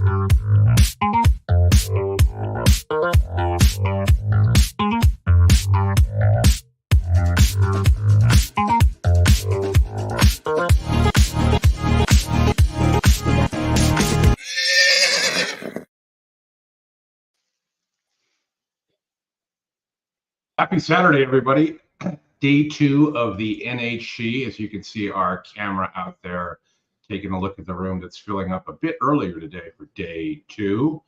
Happy Saturday, everybody. Day 2 of the NHC. As you can see, our camera out there taking a look at the room that's filling up a bit earlier today for day 2.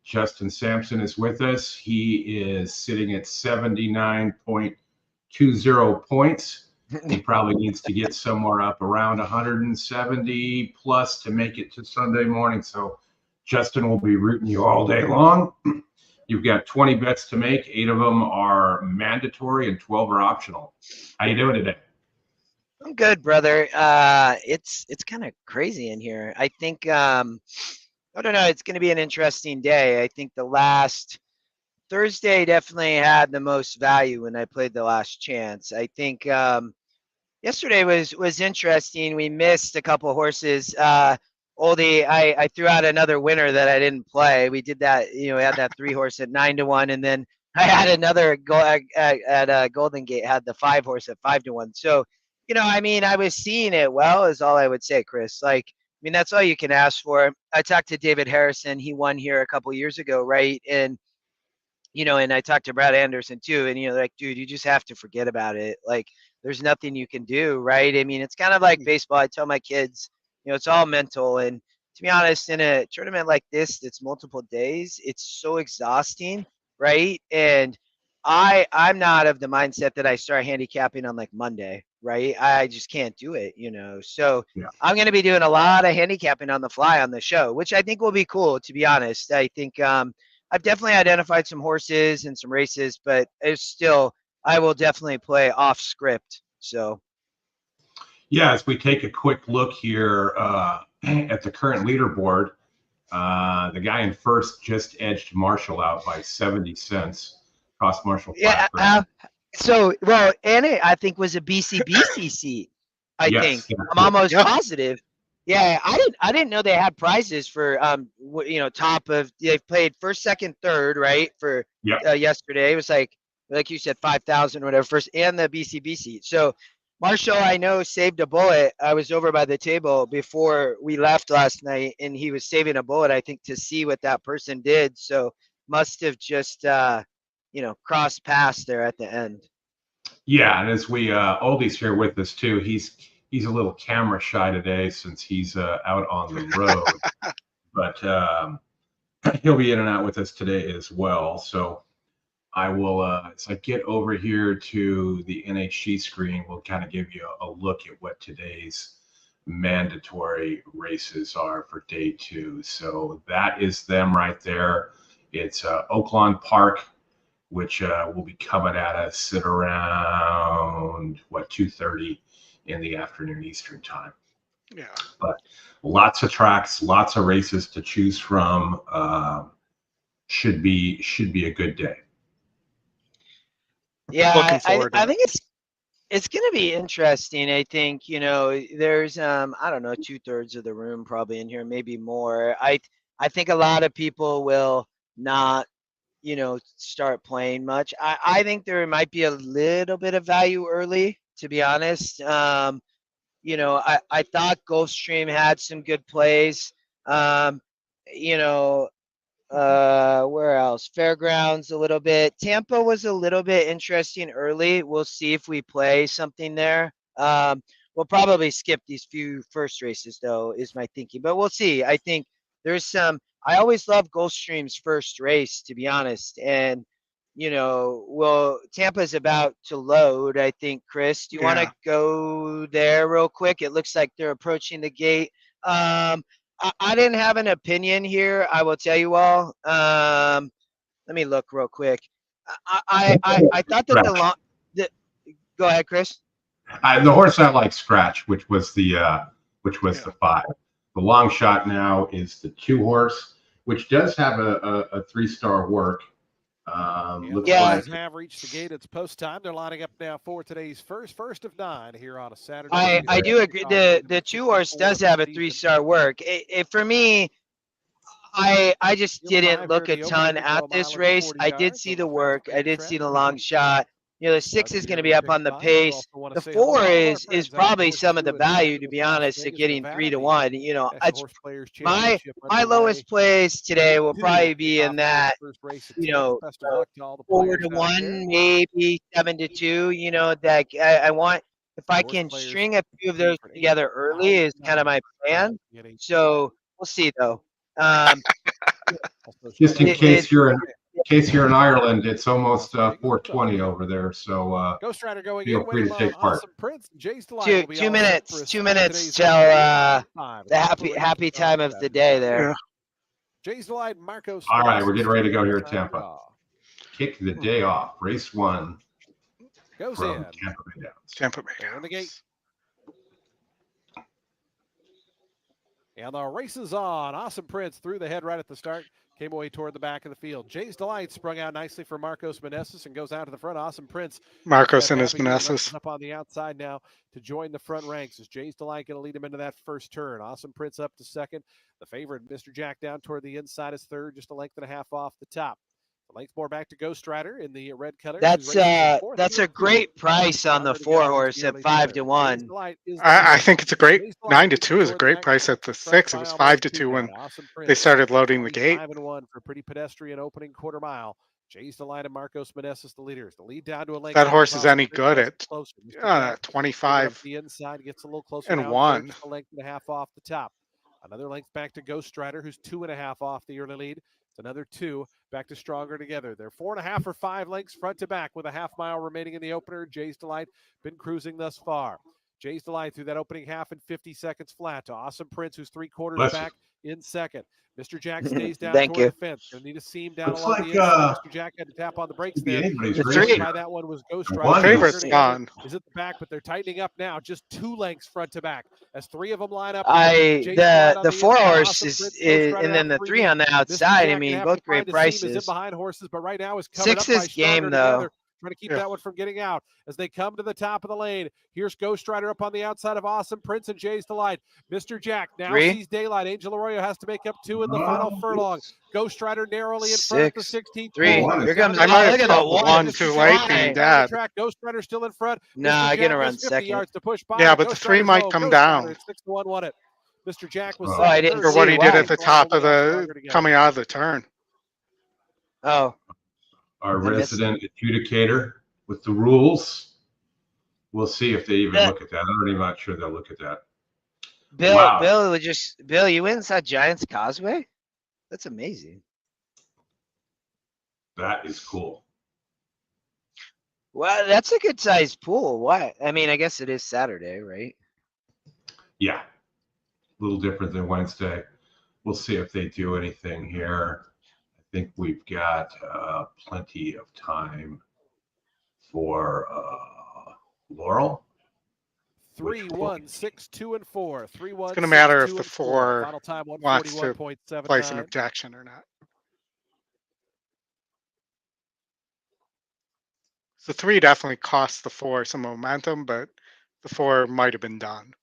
Justin Sampson is with us. He is sitting at 79.20 points. He probably needs to get somewhere up around 170 plus to make it to Sunday morning. So Justin will be rooting you all day long. You've got 20 bets to make. 8 of them are mandatory and 12 are optional. How you doing today? I'm good, brother. It's kind of crazy in here. I think I don't know. It's going to be an interesting day. I think the last Thursday definitely had the most value when I played the last chance. I think yesterday was interesting. We missed a couple horses. Oldie, I threw out another winner that I didn't play. We did that, we had that 3 horse at 9-1, and then I had another at Golden Gate, had the 5 horse at 5-1. So, I was seeing it well, is all I would say, Chris. That's all you can ask for. I talked to David Harrison. He won here a couple years ago, right? And, and I talked to Brad Anderson too. And, dude, you just have to forget about it. There's nothing you can do, right? It's kind of like baseball. I tell my kids, it's all mental. And to be honest, in a tournament like this, that's multiple days, it's so exhausting, right? And I'm not of the mindset that I start handicapping on Monday, right? I just can't do it, So yeah. I'm going to be doing a lot of handicapping on the fly on the show, which I think will be cool, to be honest. I think I've definitely identified some horses and some races, but I will definitely play off script. So. Yeah, as we take a quick look here at the current leaderboard, the guy in first just edged Marshall out by 70 cents. Cost Marshall $5 grand. Anna, I think, was a BCBC seat. I think I'm almost positive. Yeah, I didn't know they had prizes for top of. They've played first, second, third, right? For yesterday, it was like you said, 5,000 or whatever first, and the BCB seat. So. Marshall, I know, saved a bullet. I was over by the table before we left last night, and he was saving a bullet, I think, to see what that person did. So must have just, crossed paths there at the end. Yeah, and as we, Oldie's here with us too. He's a little camera shy today since he's out on the road, but he'll be in and out with us today as well. So. I will, as I get over here to the NHC screen, we'll kind of give you a look at what today's mandatory races are for day 2. So that is them right there. It's Oaklawn Park, which will be coming at us at around, 2:30 in the afternoon Eastern time. Yeah. But lots of tracks, lots of races to choose from. Should be a good day. Yeah, I think it's going to be interesting. I think, there's, I don't know, 2/3 of the room probably in here, maybe more. I think a lot of people will not, start playing much. I think there might be a little bit of value early, to be honest. I thought Gulfstream had some good plays. Where else? Fairgrounds a little bit. Tampa was a little bit interesting early. We'll see if we play something there. We'll probably skip these few first races, though, is my thinking. But we'll see. I think there's some. I always love Gulfstream's first race, to be honest. And, Tampa's about to load, I think, Chris. Do you want to go there real quick? It looks like they're approaching the gate. I didn't have an opinion here. I will tell you all. Let me look real quick. I thought that go ahead, Chris. The horse I like, Scratch, which was the 5. The long shot now is the 2 horse, which does have a 3-star work. Like have reached the gate. It's post time. They're lining up now for today's first of 9 here on a Saturday. I do agree. The 2 horse does have a 3-star work. For me, I just Field didn't five look here a in the ton opener to go at a mile this and race. 40 I did yards see on the the work. fast I pace did see trend. the long shot. You know, the 6 is Started going to here be with up Big on the Five. pace. Also want to The say hello 4 to all our is friends out at probably some of the 2 and 9 value, in to Las be honest, at Vegas, getting Nevada. 3 to The 1. You know, National Horseplayers my Championship my underway. lowest plays today will Day 2 probably of be in kickoff for this that, first race at you Tampa. know, Best of luck to all the 4 players to out 1, there. maybe 7 to 2. You know, that I want, if I can Horseplayers string a few of paying those for an together early is kind of my plan. getting So we'll see though. Um, also Just in it, case it, you're in Ireland, it's almost Las Vegas. 4:20 over there, so Ghost Rider going feel in, free waiting to on take part. Awesome Prince. Jay's Delight will be 2 all set for minutes. a 2 start minutes today's till opener. the happy time of the day there. Yeah. Jay's Delight, Marcos. All right, we're getting ready to go here at Tampa. Kick the day off. Race 1 Goes from in. Tampa Bay Downs. Tampa Bay. They're in the gate. And the race is on. Awesome Prince threw the head right at the start. Came away toward the back of the field. Jay's Delight sprung out nicely for Marcos Meneses and goes out to the front. Awesome Prince. Marcos and his Meneses. Up on the outside now to join the front ranks. Is Jay's Delight going to lead him into that first turn? Awesome Prince up to second. The favorite, Mr. Jack, down toward the inside is third, just a length and a half off the top. The length more back to Ghost Rider in the red color. That's a great price on the 4 horse at 5 to 1. I think it's a great 9 to 2 is a great price at the 6. It was 5 to 2 when they started loading the gate. 5 and 1 for pretty pedestrian opening quarter mile. Jay's Delight and Marcos Meneses the leaders. The lead down to a length. That horse is any good at 25 the inside gets a little closer and 1. A length and a half off the top. Another length back to Ghost Rider, who's 2.5 off the early lead. It's another 2 back to Stronger Together. They're 4.5 or 5 lengths front to back with a half mile remaining in the opener. Jay's Delight been cruising thus far. Jay's Delight through that opening half in 50 seconds flat to Awesome Prince, who's 3/4 back in second. Mr. Jack stays down toward the fence. Gonna need a seam down along the inside. Mr. Jack had to tap on the brakes there. By that one was Ghost Rider. Favorite's gone. Is at the back, but they're tightening up now. Just 2 lengths front to back as 3 of them line up. The 4 horse is and then the 3 on the outside. I mean, both great prices. Is behind horses, but right now is coming 6 up by is game though. Together. Trying to keep that one from getting out as they come to the top of the lane. Here's Ghost Rider up on the outside of Awesome Prince and Jay's Delight. Mr. Jack now sees daylight. Angel Arroyo has to make up 2 in the final furlong. Ghost Rider narrowly in front of the 16th. 3. Here comes I might have caught 1 too late being dead. Ghost Rider still in front. Nah, I get around second. Yards to push by. Yeah, but the 3 might come down. 6-1 won it. Mr. Jack was I didn't for what see he did at the top of the coming out of the turn. Oh. Our resident adjudicator with the rules. We'll see if they even look at that. I'm really not sure they'll look at that. Bill, you went inside Giants Causeway? That's amazing. That is cool. Well, that's a good sized pool. What? I mean, I guess it is Saturday, right? Yeah. A little different than Wednesday. We'll see if they do anything here. I think we've got plenty of time for Laurel. 3, 1, 6, 2, and 4. 3, 1. It's going to matter if the 4 wants to place an objection or not. The 3 definitely costs the 4 some momentum, but the 4 might have been done.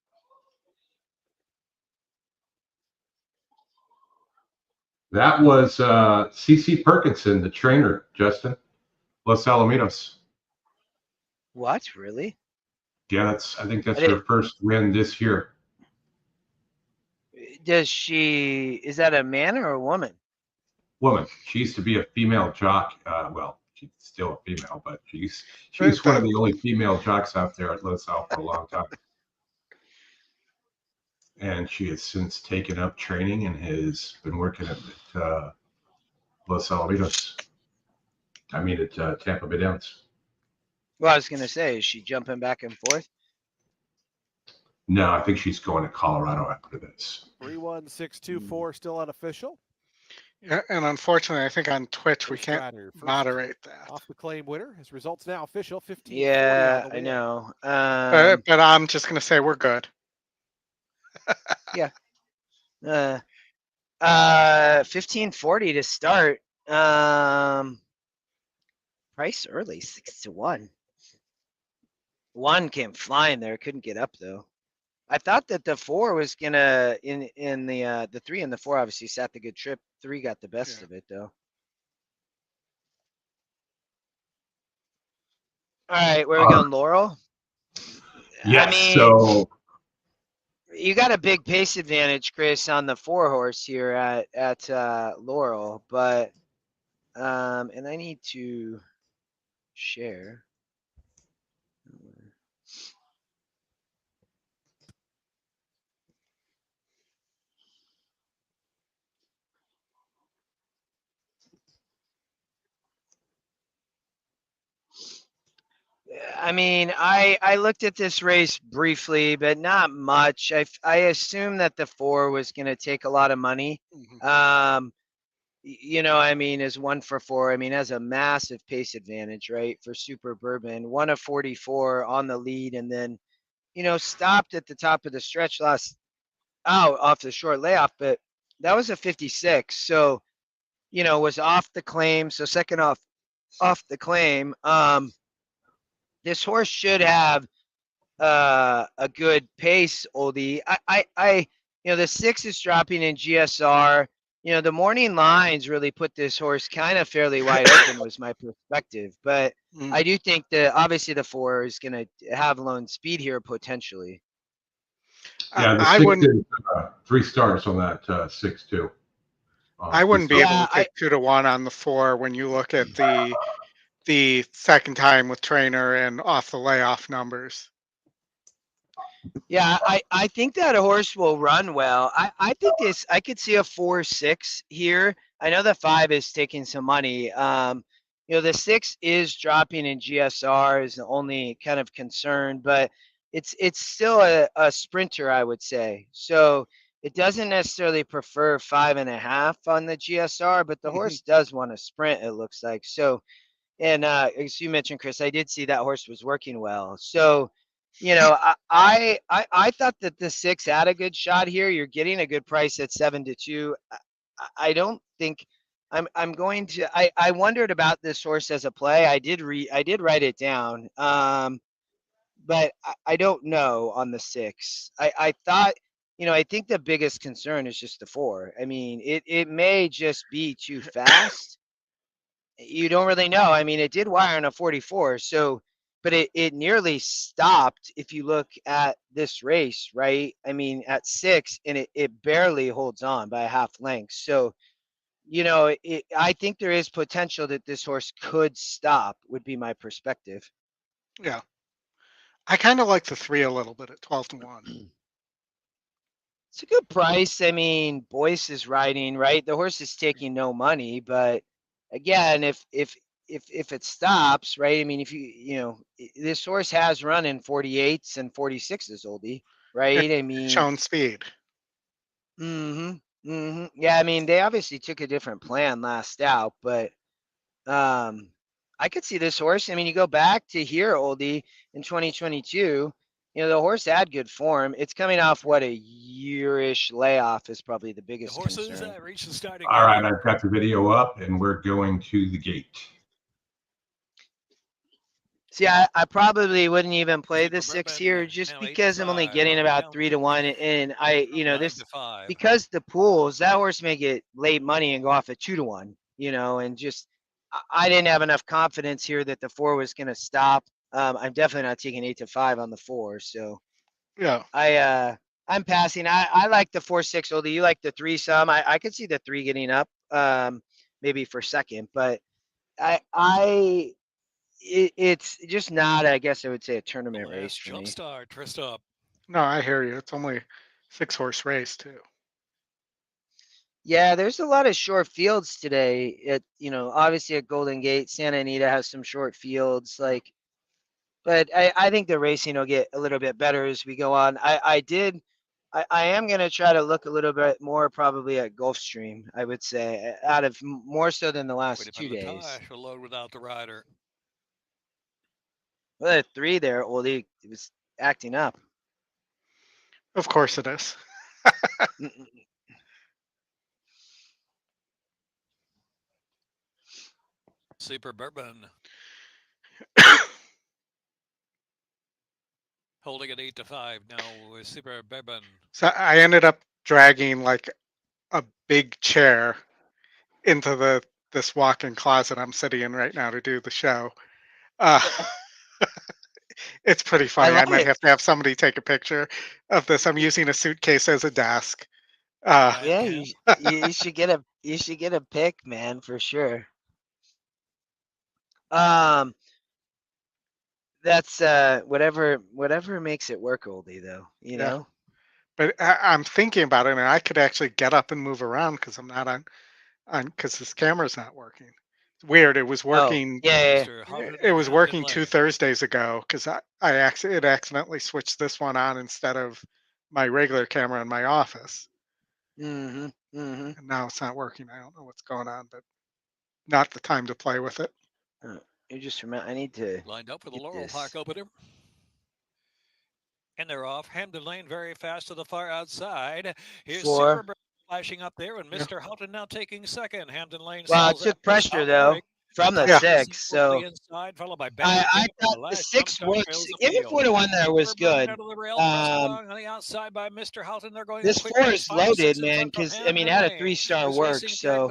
That was CC Perkinson, the trainer, Justin. Los Alamitos. What? Really? Yeah, I think that's her first win this year. Is that a man or a woman? Woman. She used to be a female jock. Well, she's still a female, but she's one of the only female jocks out there at Los Al for a long time. And she has since taken up training and has been working at Los Alamitos. I mean, at Tampa Bay Downs. Well, I was going to say, is she jumping back and forth? No, I think she's going to Colorado after this. 3, 1, 6, 2, 4 still unofficial. Yeah, and unfortunately, I think on Twitch we can't moderate that. Off the claim winner. His results now official. 15. Yeah, I know. But I'm just going to say we're good. Yeah. 1540 to start. Price early, 6 to 1. 1 came flying there, couldn't get up though. I thought that the 4 was gonna in the 3 and the 4 obviously sat the good trip. 3 got the best of it though. All right, where are we going, Laurel? Yes. I mean, So you got a big pace advantage, Chris, on the 4 horse here at Laurel, but and I need to share. I mean, I looked at this race briefly, but not much. I assumed that the 4 was going to take a lot of money. You know, I mean, is 1 for 4. I mean, has a massive pace advantage, right? For Super Bourbon, 1 of 44 on the lead, and then, you know, stopped at the top of the stretch last out off the short layoff, but that was a 56. So, you know, was off the claim. So second off the claim. This horse should have a good pace, Oldie. You know, the 6 is dropping in GSR. You know, the morning lines really put this horse kind of fairly wide open was my perspective. But I do think that obviously the 4 is going to have lone speed here potentially. yeah, the 6 is 3 stars on that 6 too. I wouldn't be able to take 2 to 1 on the 4 when you look at the second time with trainer and off the layoff numbers. Yeah, I think that a horse will run well. I think I could see a 4-6 here. I know the 5 is taking some money. You know, the 6 is dropping in GSR is the only kind of concern, but it's still a sprinter, I would say. So it doesn't necessarily prefer 5.5 on the GSR, but the horse does want to sprint, it looks like. So, and as you mentioned, Chris, I did see that horse was working well. So, you know, I thought that the 6 had a good shot here. You're getting a good price at 7-2. I don't think I'm going to. I wondered about this horse as a play. I did write it down. But I don't know on the 6. I thought, you know, I think the biggest concern is just the 4. I mean, it may just be too fast. You don't really know. I mean, it did wire on a 44, so, but it nearly stopped if you look at this race, right? I mean, at 6, and it barely holds on by a half length. So, you know, I think there is potential that this horse could stop, would be my perspective. Yeah. I kind of like the 3 a little bit at 12 to 1. It's a good price. I mean, Boyce is riding, right? The horse is taking no money, but again, if it stops, right? I mean, if you know, this horse has run in 48s and 46s, Oldie, right? I mean, shown speed. Yeah, I mean, they obviously took a different plan last out, but I could see this horse. I mean, you go back to here, Oldie, in 2022. You know, the horse had good form. It's coming off what, a year-ish layoff is probably the biggest concern. All right, I've got the video up, and we're going to the gate. See, I probably wouldn't even play the 6 here just because I'm only getting about 3 to 1, and you know, this because the pools, that horse may get late money and go off at 2 to 1, you know, and just I didn't have enough confidence here that the 4 was going to stop. I'm definitely not taking 8 to 5 on the 4, so yeah, I'm passing. I like the 4-6, Oldie. You like the 3 some. I could see the 3 getting up, maybe for second, but it's just not, I guess I would say, a tournament race for me. No, I hear you. It's only 6-horse race too. Yeah, there's a lot of short fields today. You know, obviously at Golden Gate, Santa Anita has some short fields, like, but I think the racing will get a little bit better as we go on. I am going to try to look a little bit more probably at Gulfstream, I would say, out of more so than the last 2 days. Load without the rider. Well, at 3 there, well, he was acting up. Of course it is. Super Bourbon. holding it 8-5 now with Super Bourbon. So I ended up dragging like a big chair into this walk-in closet I'm sitting in right now to do the show. Uh, it's pretty funny. I might have to have somebody take a picture of this. I'm using a suitcase as a desk. Yeah, you should get a pic, man, for sure. That's whatever makes it work, oldie, though, you know. But I'm thinking about it, and I could actually get up and move around because I'm not on because this camera's not working. It's weird. It was working. Yeah. It was working 2 Thursdays ago because it accidentally switched this one on instead of my regular camera in my office. And now it's not working. I don't know what's going on, but not the time to play with it. You just remember, I need to lined up for the Laurel Park opener. And they're off. Hamden Lane very fast to the far outside. Here's Super flashing up there, and Mr. Houghton now taking second. Hamden Lane. Well, it took pressure though from the 6, so inside, followed by I thought the 6 works. Even 4-1 there was good. On the outside by Mr. Houghton. They're going. This 4 is loaded, man, because I mean, it had a 3-star work, so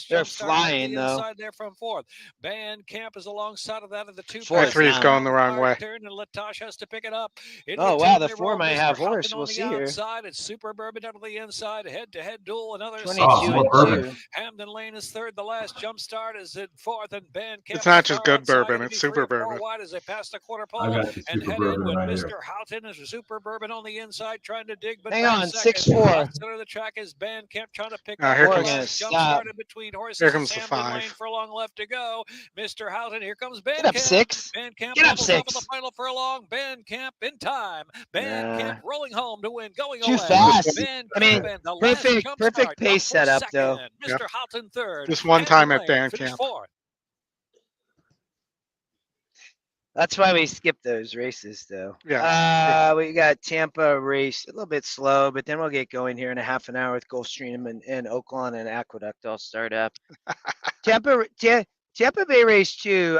they're flying though. There from 4th. Band Camp is alongside of that of the 2. 3 is going the wrong way. Turn, and Latosh has to pick it up. Oh wow, the 4 might have horse. We'll see here. Outside, it's Super Bourbon down to the inside, head-to-head duel. Another 22-2. Hamden Lane is 3rd. The last jump start is in 4th, and Band Camp. It's not just good bourbon; it's Super Bourbon. Wide as they pass the quarter pole and head in with Mr. Houghton is Super Bourbon on the inside trying to dig. But hang on, 6-4. Center of the track is Band Camp trying to pick up. Here comes jump started between horses. Here comes the 5. For a long left to go. Mr. Houghton. Here comes Band Camp. Get up 6. Band Camp. Get up 6. The final furlong. Band Camp in time. Band Camp rolling home to win. Going too away. fast. I mean, perfect pace setup though. Mr. Houghton 3rd. Just one time at Band Camp. 4th. That's why we skipped those races, though. Yeah. We got Tampa race a little bit slow, but then we'll get going here in a half an hour with Gulfstream and Oaklawn and Aqueduct all start up. Tampa Bay race 2.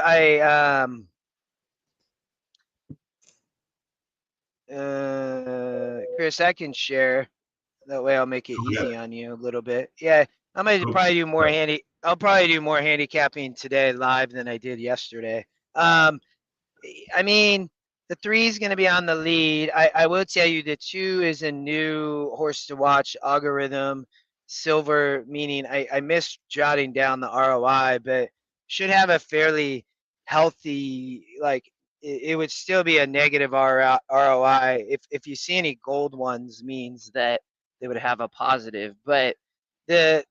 Chris, I can share. That way, I'll make it easy on you a little bit. Yeah, I'm gonna probably do more I'll probably do more handicapping today live than I did yesterday. I mean, the 3 is going to be on the lead. I will tell you the 2 is a new horse to watch, Algorithm Silver, meaning I missed jotting down the ROI, but should have a fairly healthy, like it would still be a negative ROI. If you see any gold ones, means that they would have a positive. But the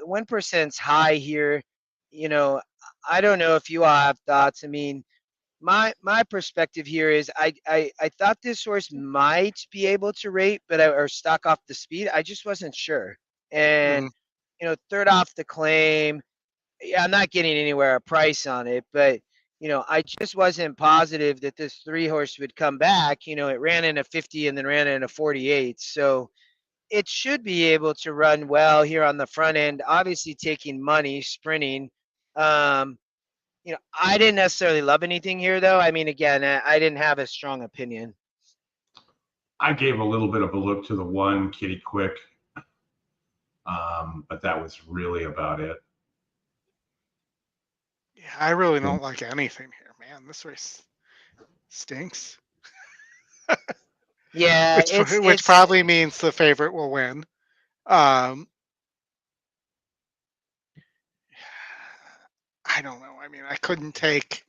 1%'s high here. You know, I don't know if you all have thoughts. I mean, my perspective here is I thought this horse might be able to rate, or stock off the speed. I just wasn't sure. And you know, 3rd off the claim. Yeah, I'm not getting anywhere a price on it, but you know, I just wasn't positive that this 3 horse would come back. You know, it ran in a 50 and then ran in a 48, so it should be able to run well here on the front end. Obviously, taking money, sprinting. You know, I didn't necessarily love anything here, though. I mean, again, I didn't have a strong opinion. I gave a little bit of a look to the 1, Kitty Quick, but that was really about it. Yeah, I really don't like anything here, man. This race stinks. Yeah, which probably means the favorite will win. I don't know. I mean, I couldn't take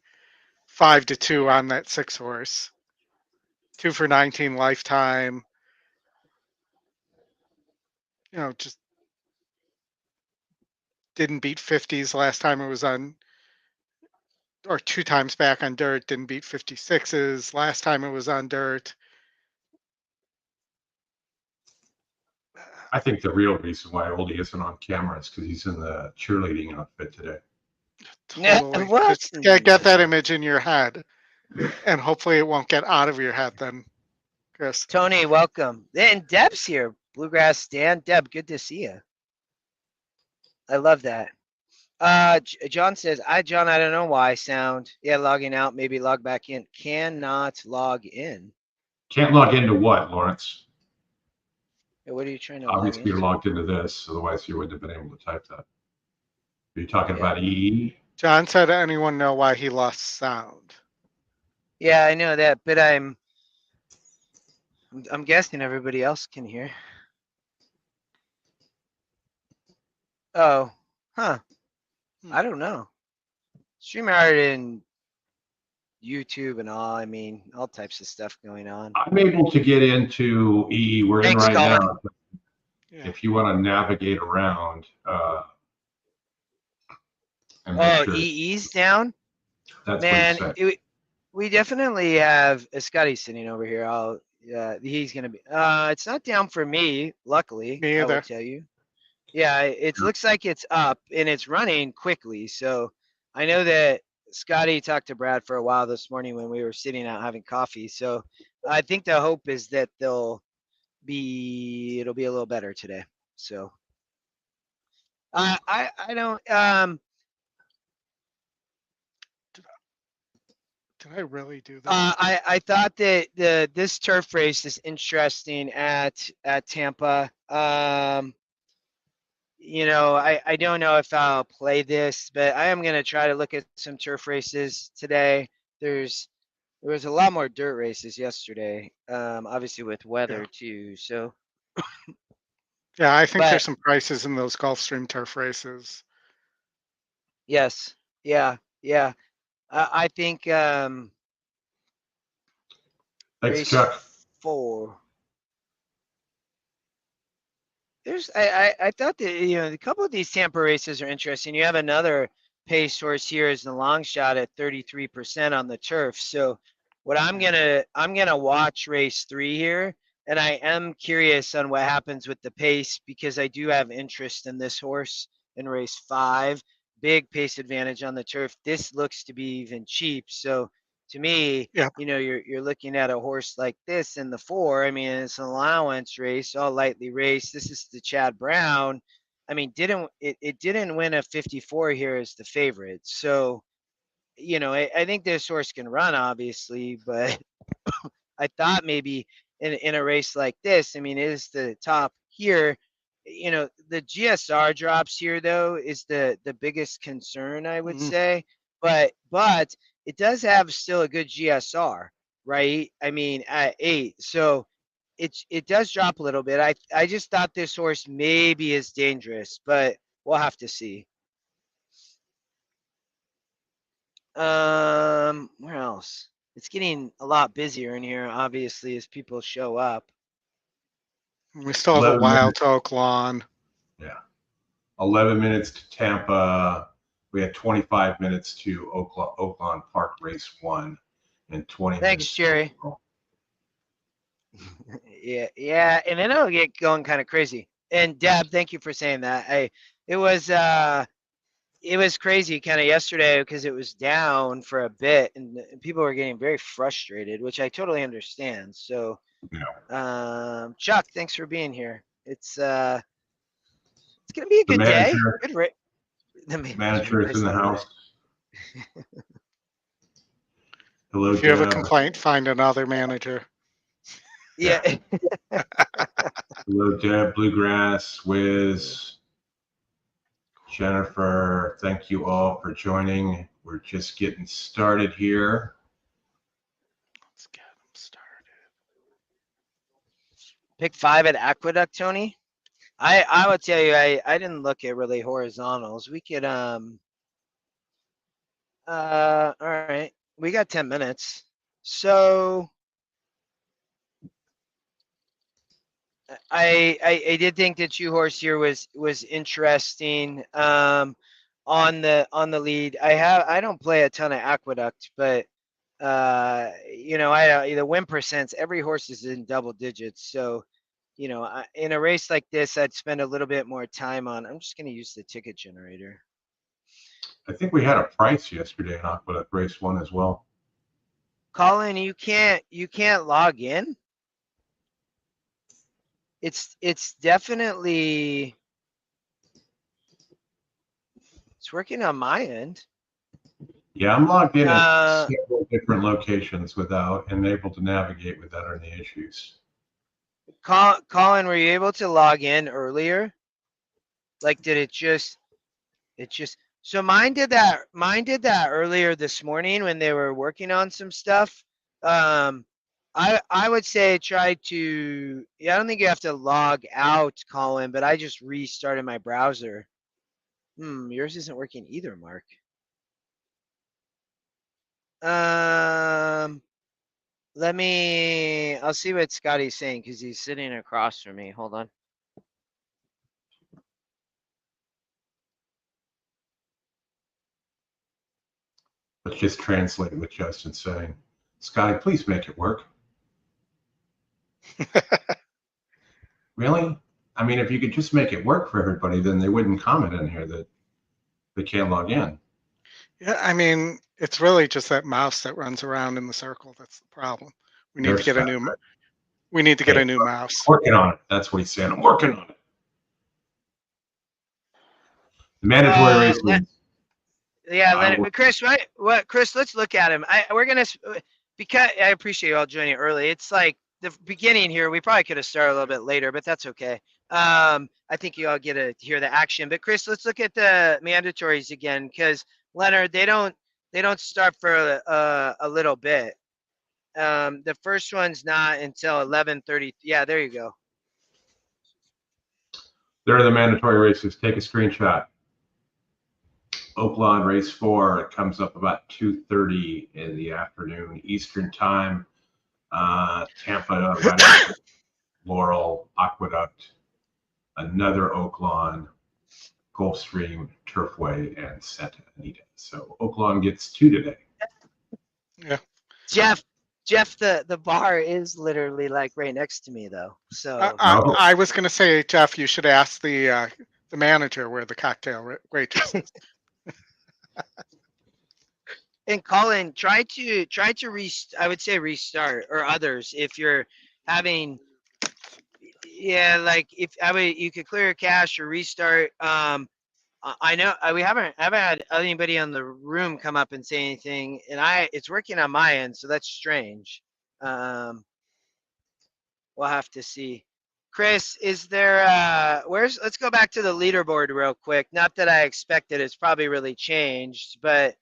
5-2 on that 6 horse. 2 for 19 lifetime. You know, just didn't beat 50s last time it was on, or 2 times back on dirt. Didn't beat 56s last time it was on dirt. I think the real reason why Oldie isn't on camera is because he's in the cheerleading outfit today. Totally. Just get that image in your head, and hopefully it won't get out of your head then, Chris. Tony, welcome. And Deb's here. Bluegrass Stan. Deb, good to see you. I love that. John says, John, I don't know why I sound. Yeah, logging out, maybe log back in. Cannot log in. Can't log into what, Lawrence? What are you trying to log Obviously, you're into? logged into this, otherwise you wouldn't have been able to type that. Are you talking Yeah. about EE? John said, anyone know why he lost sound? Yeah, I know that, but I'm guessing everybody else can hear. Oh, huh. I don't know. StreamYard and YouTube and all, I mean, all types of stuff going on. I'm able to get into EE. We're in Thanks, right Colin. now. Yeah. If you want to navigate around, and make Oh, sure EE's down? that's Man, what he said. we definitely have Scotty sitting over here. He's gonna be. It's not down for me, luckily. Me I will either. tell you. Yeah, it looks like it's up and it's running quickly. So I know that Scotty talked to Brad for a while this morning when we were sitting out having coffee. So I think the hope is that it'll be a little better today. So I don't Did I really do that? I thought that this turf race is interesting at Tampa. You know, I don't know if I'll play this, but I am gonna try to look at some turf races today. There was a lot more dirt races yesterday, obviously with weather too. So, Yeah, I think but there's some prices in those Gulfstream turf races. yes, yeah. I think Thanks, race Chuck. 4. I thought that, you know, a couple of these Tampa races are interesting. You have another pace horse here as the long shot at 33% on the turf. So what I'm gonna watch race 3 here, and I am curious on what happens with the pace because I do have interest in this horse in race 5. Big pace advantage on the turf. This looks to be even cheap. So to me, Yeah. you know, you're looking at a horse like this in the 4. I mean, it's an allowance race, all lightly raced. This is the Chad Brown. I mean, it didn't win a 54 here as the favorite. So, you know, I think this horse can run, obviously, but I thought maybe in a race like this, I mean, it is the top here. You know, the GSR drops here though is the biggest concern, I would say. But it does have still a good GSR, right? I mean, at 8. So it does drop a little bit. I just thought this horse maybe is dangerous, but we'll have to see. Where else? It's getting a lot busier in here, obviously, as people show up. We still have a 11 while minutes. to Oaklawn. Yeah. 11 minutes to Tampa. We had 25 minutes to Oaklawn Park Race 1 and 20 Thanks, minutes. Jerry. Yeah, and then it'll get going kind of crazy. And Deb, thank you for saying that. It was crazy kind of yesterday because it was down for a bit and people were getting very frustrated, which I totally understand. So, Chuck, thanks for being here. It's gonna be a good day. Good the manager is in the house. Hello, If you have a Deb. complaint, find another manager. Yeah. Hello, Deb, Bluegrass, Wiz, Jennifer. Thank you all for joining. We're just getting started here. Let's get them started. Pick 5 at Aqueduct, Tony. I will tell you, I didn't look at really horizontals. We could all right. We got 10 minutes. So I did think that Two Horse here was interesting on the lead. I don't play a ton of Aqueduct, but you know, the win percents, every horse is in double digits. So, you know, in a race like this, I'd spend a little bit more time on. I'm just going to use the ticket generator. I think we had a price yesterday in Aqueduct Race 1 as well. Colin, you can't log in. It's definitely it's working on my end. Yeah, I'm logged in at Uh, several different locations without and able to navigate without any issues. Colin, were you able to log in earlier? Like, did it just so mine did that earlier this morning when they were working on some stuff. I would say try to, yeah, I don't think you have to log out, Colin, but I just restarted my browser. Yours isn't working either, Mark. I'll see what Scotty's saying because he's sitting across from me. Hold on. Let's just translate what Justin's saying. Scotty, please make it work. Really? I mean, if you could just make it work for everybody, then they wouldn't comment in here that they can't log in. Yeah, I mean, it's really just that mouse that runs around in the circle. That's the problem. We need to get a new. We need to get a new mouse. Working on it. That's what he's saying. I'm working on it. The mandatory race. Yeah, Leonard, Chris, right? What, Chris? Let's look at him. We're gonna, because I appreciate you all joining early. It's like the beginning here. We probably could have started a little bit later, but that's okay. I think you all get to hear the action. But Chris, let's look at the mandatories again, because Leonard, they don't start for a little bit. The first one's not until 11:30. Yeah, there you go. There are the mandatory races. Take a screenshot. Oaklawn race 4. It comes up about 2:30 in the afternoon Eastern time. Tampa, right after Laurel, Aqueduct, another Oaklawn, Gulfstream, Turfway, and Santa Anita. So Oaklawn gets 2 today. Yeah. Jeff, the bar is literally like right next to me though. So I was going to say, Jeff, you should ask the manager where the cocktail waitress is. And Colin, try to I would say restart, or others if you're having, yeah, like if you could clear your cache or restart. I know we haven't had anybody on the room come up and say anything, and it's working on my end, so that's strange. We'll have to see. Chris, is there let's go back to the leaderboard real quick. Not that I expected it's probably really changed, but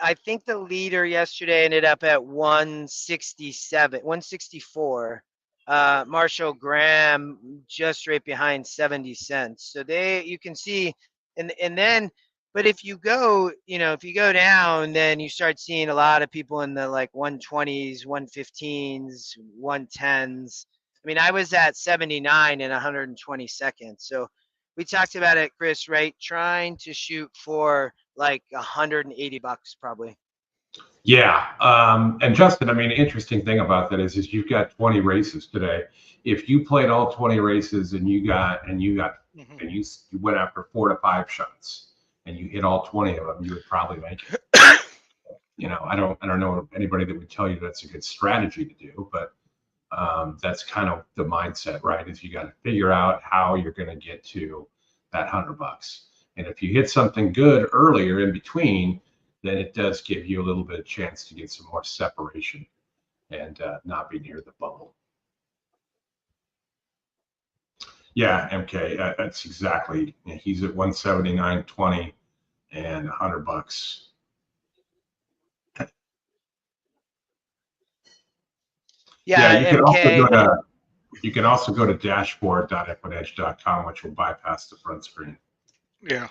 I think the leader yesterday ended up at 164. Marshall Graham just right behind 70 cents. So you can see, and then, but if you go down, then you start seeing a lot of people in the like 120s, 115s, 110s. I mean, I was at 79 in 120 seconds. So we talked about it, Chris, right? Trying to shoot for like $180 probably. Yeah. And Justin, I mean, interesting thing about that is you've got 20 races today. If you played all 20 races and you went after 4 to 5 shots and you hit all 20 of them, you would probably make it. I don't know anybody that would tell you that's a good strategy to do, but that's kind of the mindset, right? Is you got to figure out how you're going to get to that $100. And if you hit something good earlier in between, then it does give you a little bit of chance to get some more separation and not be near the bubble. Yeah, MK, that's exactly. He's at 179.20 and $100. Yeah, you can also go to dashboard.equinedge.com, which will bypass the front screen. Yeah.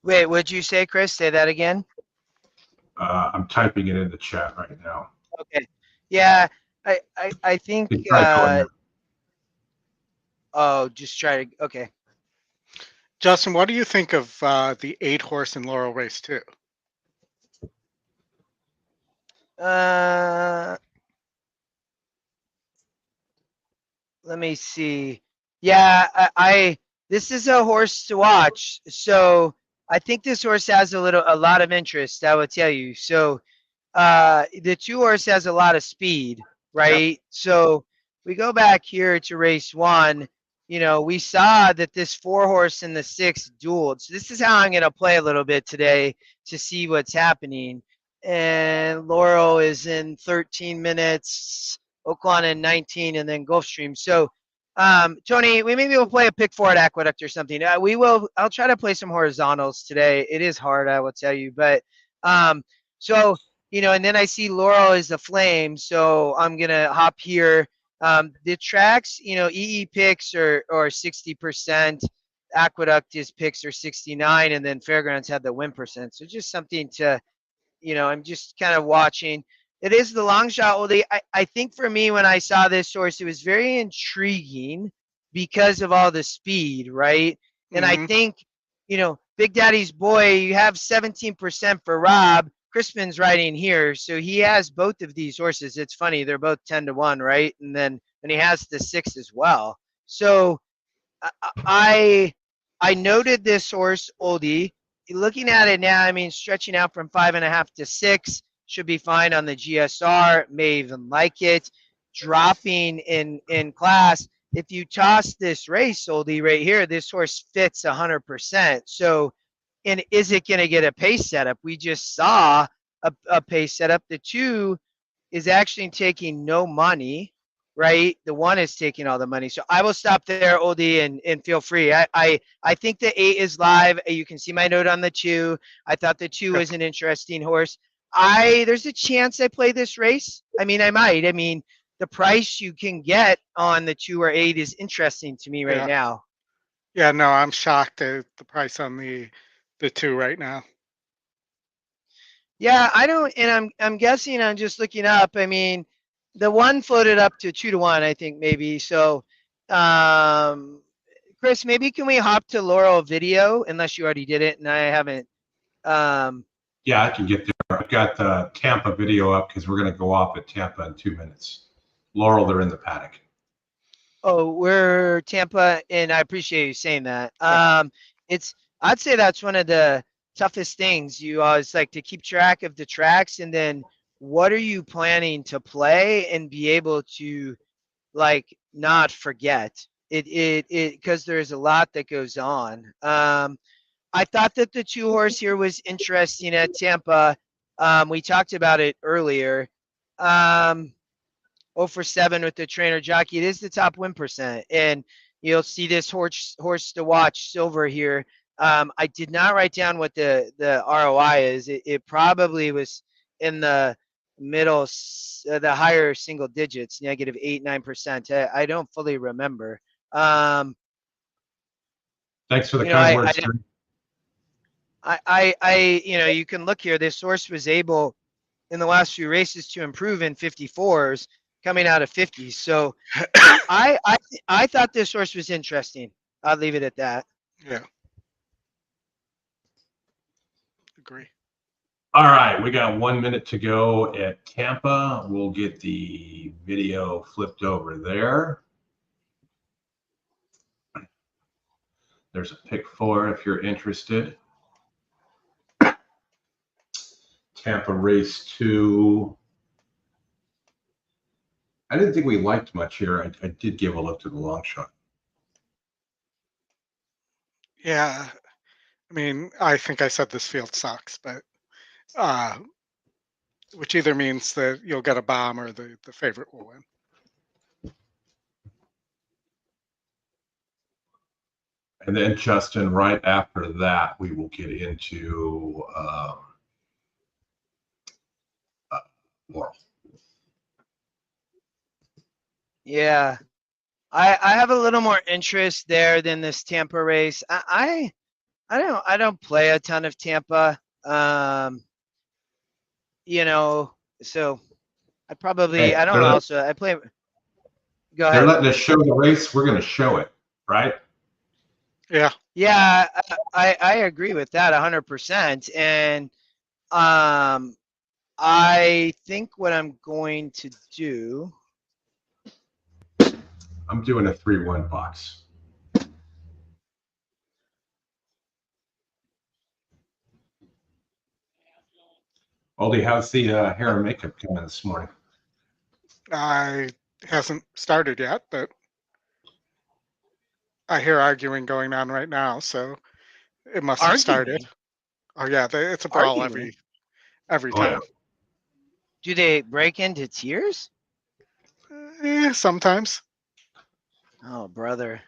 Wait, what'd you say, Chris? Say that again. I'm typing it in the chat right now. Okay. Yeah, I think. Just try to. Okay. Justin, what do you think of the 8-horse in Laurel race 2? Let me see. Yeah, this is a horse to watch. So I think this horse has a lot of interest, I would tell you. So the 2 horse has a lot of speed, right? Yep. So we go back here to race 1. we saw that this 4-horse and the 6 dueled. So this is how I'm going to play a little bit today to see what's happening. And Laurel is in 13 minutes, Oaklawn in 19, and then Gulfstream. So, Tony, maybe we'll play a pick 4 at Aqueduct or something. I'll try to play some horizontals today. It is hard, I will tell you. But, so, and then I see Laurel is the flame. So I'm going to hop here. The tracks, EE picks are 60%, Aqueduct is picks are 69, and then Fairgrounds have the win percent. So just something to, I'm just kind of watching. It is the long shot. Well, I think for me, when I saw this source, it was very intriguing because of all the speed, right? And I think, Big Daddy's boy, you have 17% for Rob. Crispin's riding here, so he has both of these horses. It's funny, they're both 10-1, right? And he has the 6 as well. So I noted this horse, Oldie. Looking at it now, stretching out from 5.5 to 6 should be fine on the GSR. May even like it. Dropping in class. If you toss this race, Oldie, right here, this horse fits 100%. So, and is it going to get a pace setup? We just saw a pace setup. The 2 is actually taking no money, right? The 1 is taking all the money. So I will stop there, Oldie, and feel free. I think the 8 is live. You can see my note on the 2. I thought the 2 is an interesting horse. There's a chance I play this race. I might. The price you can get on the 2 or 8 is interesting to me right now. Yeah, no, I'm shocked at the price on the 2 right now. Yeah, I don't, and I'm guessing, I'm just looking up. The 1 floated up to 2-1, I think, maybe. So, Chris, maybe can we hop to Laurel video, unless you already did it and I haven't. Yeah, I can get there. I've got the Tampa video up because we're going to go off at Tampa in 2 minutes. Laurel, they're in the paddock. Oh, we're Tampa, and I appreciate you saying that. I'd say that's one of the toughest things. You always like to keep track of the tracks, and then what are you planning to play and be able to not forget it because there's a lot that goes on. I thought that the 2-horse here was interesting at Tampa. We talked about it earlier. 0 for 7 with the trainer jockey. It is the top win percent, and you'll see this horse to watch, Silver here. I did not write down what the ROI is. It probably was in the middle, the higher single digits, -8, 9%. I don't fully remember. Thanks for the kind words. You can look here. This horse was able in the last few races to improve in 54s, coming out of 50s. So I thought this horse was interesting. I'll leave it at that. Yeah. Agree. All right, we got 1 minute to go at Tampa. We'll get the video flipped over there. There's a pick 4 if you're interested. Tampa race 2. I didn't think we liked much here. I did give a look to the long shot. Yeah, I think I said this field sucks, but which either means that you'll get a bomb or the favorite will win. And then, Justin, right after that, we will get into Laurel. Yeah, I have a little more interest there than this Tampa race. I don't play a ton of Tampa. So I probably Hey, I don't also I play. Go ahead. They're letting us show the race. We're going to show it, right? Yeah. Yeah, I agree with that 100%. And I think what I'm going to do. I'm doing a 3-1 box. Oldie, how's the hair and makeup coming this morning? I hasn't started yet, but I hear arguing going on right now, so it must have started. Oh yeah, it's a brawl Arguing? every Oh, yeah. time. Do they break into tears? Sometimes. Oh, brother.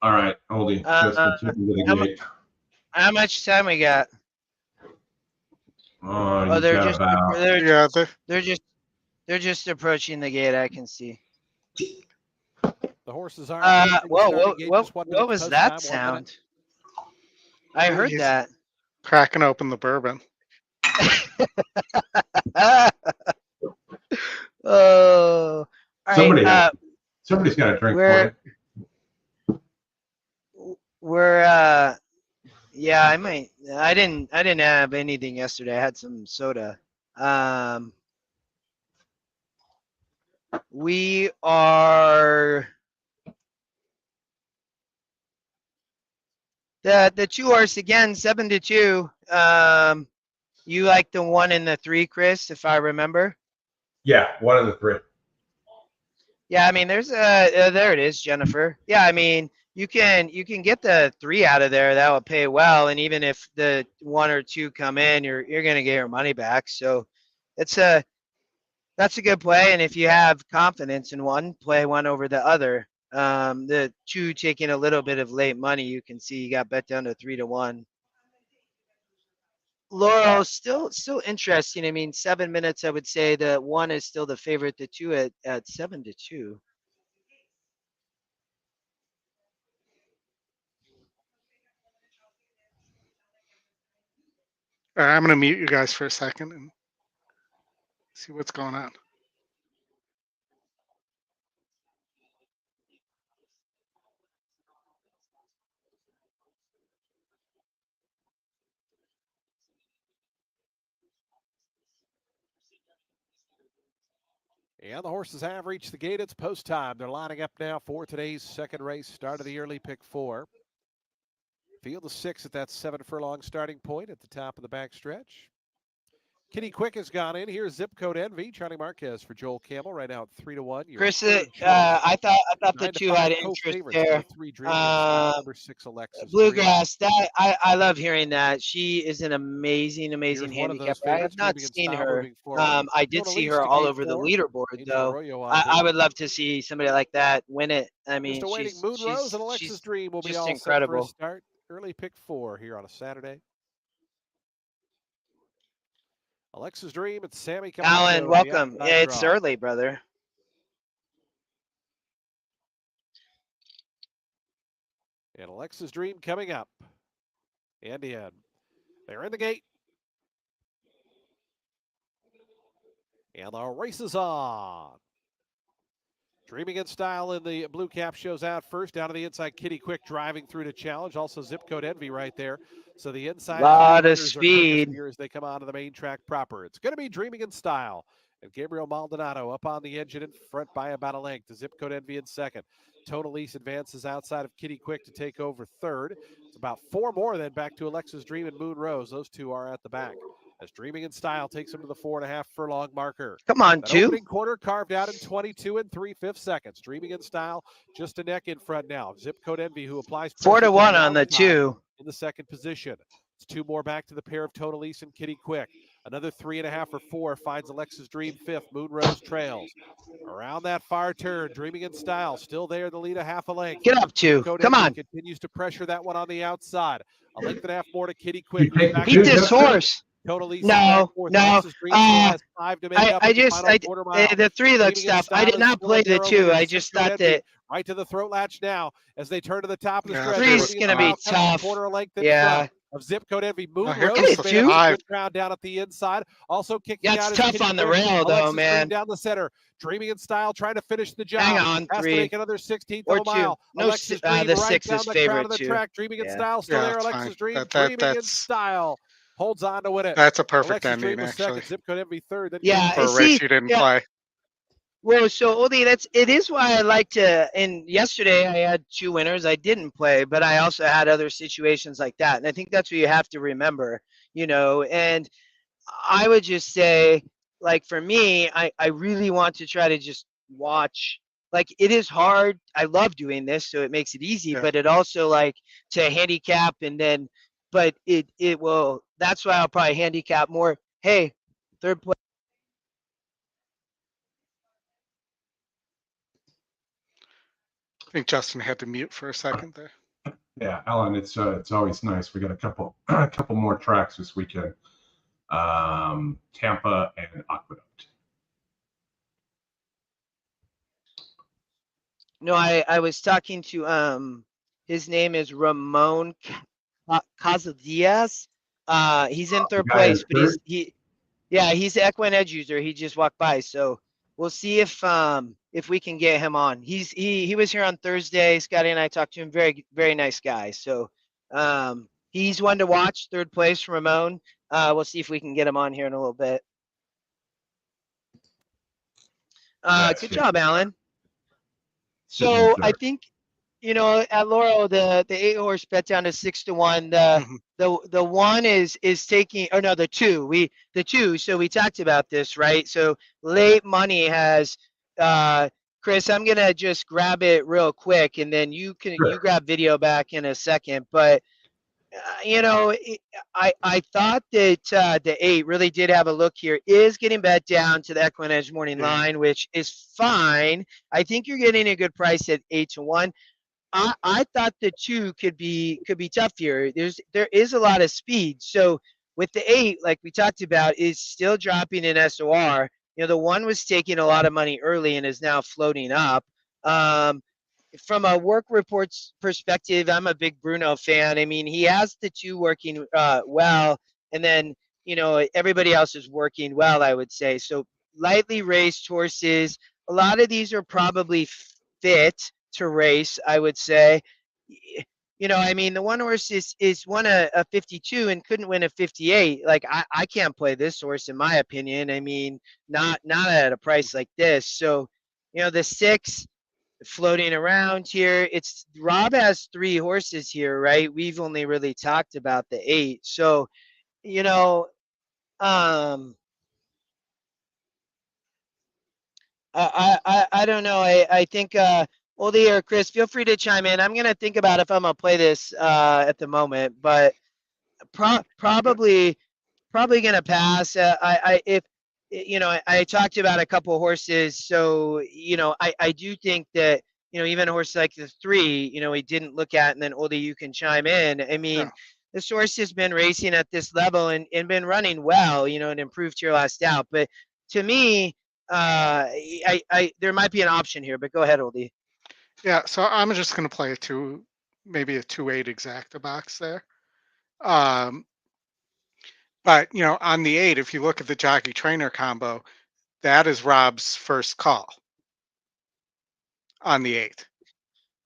All right, Oldie, just continue to the gate. How much time we got? Oh, Oh, you they're got just about. Yeah, they're just approaching the gate. I can see. The horses are approaching the starting gate. Just 1 minute What was post that time, 1 minute. sound? I heard He's that. cracking open the bourbon. Oh, all right. Somebody's got a drink for you. Yeah, I might. I didn't have anything yesterday. I had some soda. We are the 2 horse again, 7-2. You like the 1 and the 3, Chris, if I remember. Yeah, 1 of the 3. Yeah, I mean, there's there it is, Jennifer. Yeah, I mean, you can get the 3 out of there. That would pay well, and even if the 1 or 2 come in, you're gonna get your money back. So, that's a good play. And if you have confidence in one, play one over the other. The 2 taking a little bit of late money, you can see you got bet down to 3-1. Laurel still interesting. I mean, 7 minutes, I would say the 1 is still the favorite. The 2 at 7-2. All right, I'm gonna mute you guys for a second and see what's going on. And the horses have reached the gate. It's post time. They're lining up now for today's second race, start of the early pick 4. Field of 6 at that 7 furlong starting point at the top of the backstretch. Kitty Quick has gone in. Here's Zip Code Envy. Charlie Marquez for Joel Campbell right now at 3-1. Chris, I thought the 2 had interest there. 3 number 6 Alexis Bluegrass. That I love hearing that. She is an amazing handicapper. I have not seen her. I did see her all over the leaderboard though. I would love to see somebody like that win it. I mean, just awaiting Moon Rose and Alexis Dream will be all incredible. Set for a start. Early pick 4 here on a Saturday. Alexis Dream and Sammy Camacho. Alan, welcome. Yeah, it's early, brother. And Alexis Dream coming up. And in. They're in the gate. And the race is on. Dreaming in Style in the blue cap shows out first. Down to the inside, Kitty Quick driving through to challenge. Also Zip Code Envy right there. So the inside lot of speed here as they come onto the main track proper. It's going to be Dreaming in Style. And Gabriel Maldonado up on the engine in front by about a length. The Zip Code Envy in second. Tonalise advances outside of Kitty Quick to take over third. It's about 4 more then back to Alexis Dream and Moon Rose. Those 2 are at the back. As Dreaming in Style takes him to the 4.5 furlong marker. Come on, that 2. Opening quarter carved out in 22 3/5 seconds. Dreaming in Style just a neck in front now. Zip Code Envy who applies 4-1 on the 2. In the second position. It's 2 more back to the pair of Tonalise and Kitty Quick. Another 3.5 or 4 finds Alexis Dream 5th. Moon Rose trails. Around that far turn, Dreaming in Style still there, the lead a half a length. Get up 2. Come on. Continues to pressure that one on the outside. A length and a half more to Kitty Quick. Beat this horse. Totally. No. The 3 looks tough. I did not play the 2. I just thought that. Right to the throat latch now as they turn to the top of the stretch. 3's going to be tough. Quarter length yeah. Of Zip Code Envy. Moon Rose crowd down at the inside. Also kicking out. It's tough on the rail though, man. Down the center. Dreaming in Style, trying to finish the job. Hang on, has 3. to make another 16th or of a mile. No, the 6 is favorite too. Track. Dreaming in Style still there. Alexis Dream. Dreaming in Style holds on to win it. That's a perfect Alexis ending, actually. Zip Code Envy third. Then yeah, for a race you didn't play. Well, so Oldie, it is why I like to. And yesterday I had 2 winners. I didn't play, but I also had other situations like that. And I think that's what you have to remember, And I would just say, like for me, I really want to try to just watch like it is hard. I love doing this, so it makes it easy, Yeah. but it also like to handicap and then, but it will. That's why I'll probably handicap more. Hey, third place. I think Justin had to mute for a second there. Yeah, Alan, it's always nice. We got a couple more tracks this weekend. Tampa and Aqueduct. No, I was talking to his name is Ramon Casadias. He's in third place, but he's an EquinEdge user. He just walked by, so we'll see if we can get him on. He was here on Thursday. Scotty and I talked to him. Very very nice guy. So he's one to watch. Third place, Ramon. We'll see if we can get him on here in a little bit. Good job, Alan. So I think, at Laurel, the 8-horse bet down to 6-1. The one is taking, or no, the two. So we talked about this, right? So late money has, Chris, I'm gonna just grab it real quick, and then you grab video back in a second. But I thought that the 8 really did have a look here. Is getting bet down to the EquinEdge morning line, which is fine. I think you're getting a good price at 8-1. I thought the 2 could be tough here. There is a lot of speed. So with the 8, like we talked about, is still dropping in SOR. The 1 was taking a lot of money early and is now floating up. From a work reports perspective, I'm a big Bruno fan. I mean, he has the 2 working well, and then everybody else is working well, I would say. So lightly raced horses. A lot of these are probably fit to race, I would say. I mean, the 1 horse is won a 52 and couldn't win a 58. Like I can't play this horse, in my opinion. I mean, not at a price like this. So the 6. Floating around here. It's Rob has 3 horses here, right? We've only really talked about the 8. So, I don't know. I think Oldie or Chris, feel free to chime in. I'm gonna think about if I'm gonna play this at the moment, but probably gonna pass. I talked about a couple horses, so I do think that even a horse like the 3, we didn't look at, and then Oldie, you can chime in. I mean, this horse has been racing at this level and been running well, and improved here last out. But to me, there might be an option here. But go ahead, Oldie. Yeah, so I'm just going to play maybe a 2-8 exacta box there. But on the 8, if you look at the jockey trainer combo, that is Rob's first call on the 8.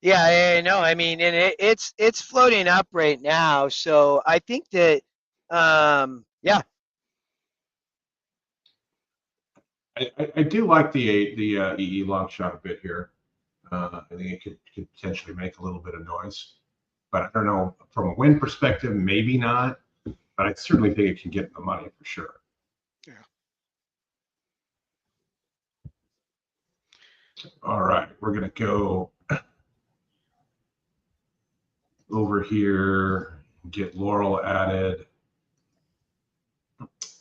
Yeah, I know. I mean, and it's floating up right now. So I think that, yeah. I do like the 8, the EE long shot a bit here. I think it could potentially make a little bit of noise, but I don't know, from a win perspective, maybe not, but I certainly think it can get the money for sure. Yeah. All right, we're gonna go over here, get Laurel added.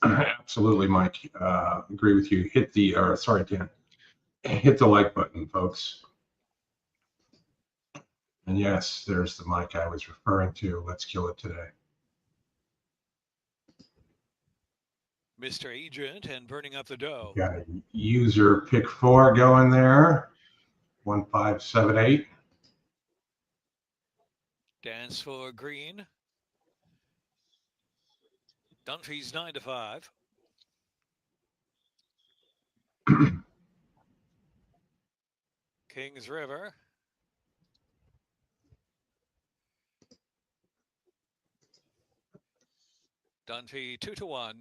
Absolutely, Mike. Agree with you. Sorry, Dan. Hit the like button, folks. And yes, there's the mic I was referring to. Let's kill it today. Mr. Agent and burning up the dough. Got a user pick 4 going there. 1578. Dance for green. Dunphy's 9-5. Kings River. Dunphy 2-1.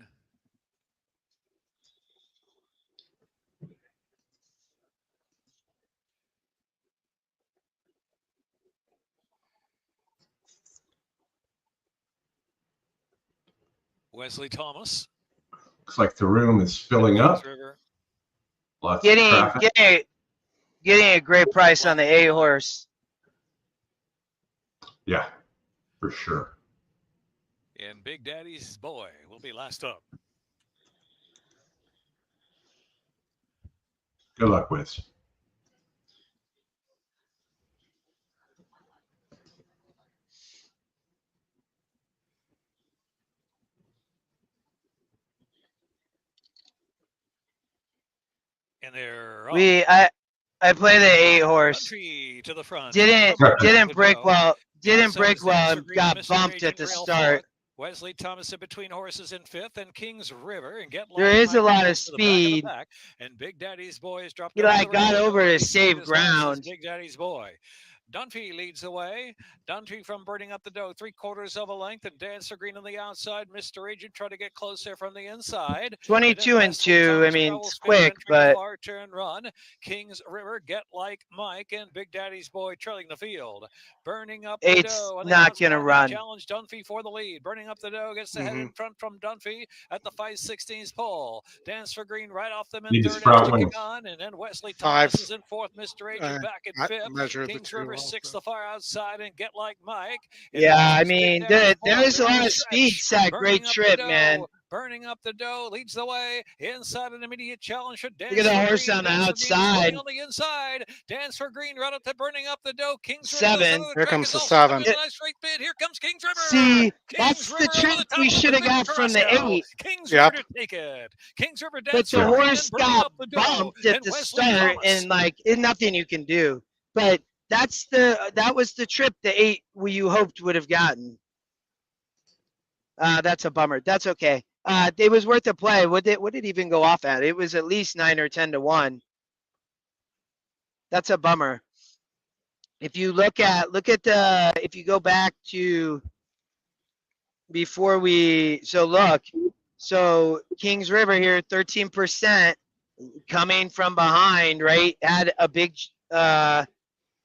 Wesley Thomas. Looks like the room is filling up. River. Lots of traffic. getting a great price on the 8 horse. Yeah, for sure. And Big Daddy's Boy will be last up. Good luck, Wiz. And they're I play the 8 horse. Country to the front. Didn't break well. Didn't break well and got Mr. bumped Agent at the Rail start. fourth. Wesley Thomas in between horses in 5th, and Kings River and Get There Like is a Mike lot of goes to the back of the speed. pack, and Big Daddy's Boy is dropped You know, over I the got rail. over to Nobody save speed as fast as ground. Big Daddy's Boy. Dunphy leads the way. Dunphy from Burning Up the Dough, 3/4 of a length, and Dancer Green on the outside. Mr. Agent trying to get closer from the inside. 22 and 2. I mean, it's quick, but but far turn run. Kings River, Get Like Mike, and Big Daddy's Boy trailing the field. Burning Up the 8's Dough. on the not going to outside, run. Challenge Dunphy for the lead. Burning Up the Dough gets the head in front from Dunphy at the 5/16 pole. Dancer Green right off them in Need 3rd sprout to wings. kick on, and then Wesley Thomas 5. is in 4th. Mr. Agent back in 5th. Measure the Kings 2 River also. 6th, the far outside, and Get Like Mike. yeah, I mean, there is a lot of speed. It's that great trip, man. Burning Up the Dough leads the way inside an immediate challenge for Dance. Look at the horse on the outside. On the inside, Dance for Green right up to Burning Up the Dough. Kings 7. River. Here comes the 7. Nice straight bid. Here comes Kings River. See, Kings that's the River over trip top we of should have got from the Carrasco. 8. Kings Yep. River to take it. Kings River But Dance the for Green horse and Burning got Up the Dough. bumped at And the Wesley start, Thomas. and like, nothing you can do. But that was the trip the 8 you hoped would have gotten. That's a bummer. That's okay. It was worth a play. What did it even go off at? It was at least 9 or 10 to 1. That's a bummer. If you if you go back to before so Kings River here, 13% coming from behind, right?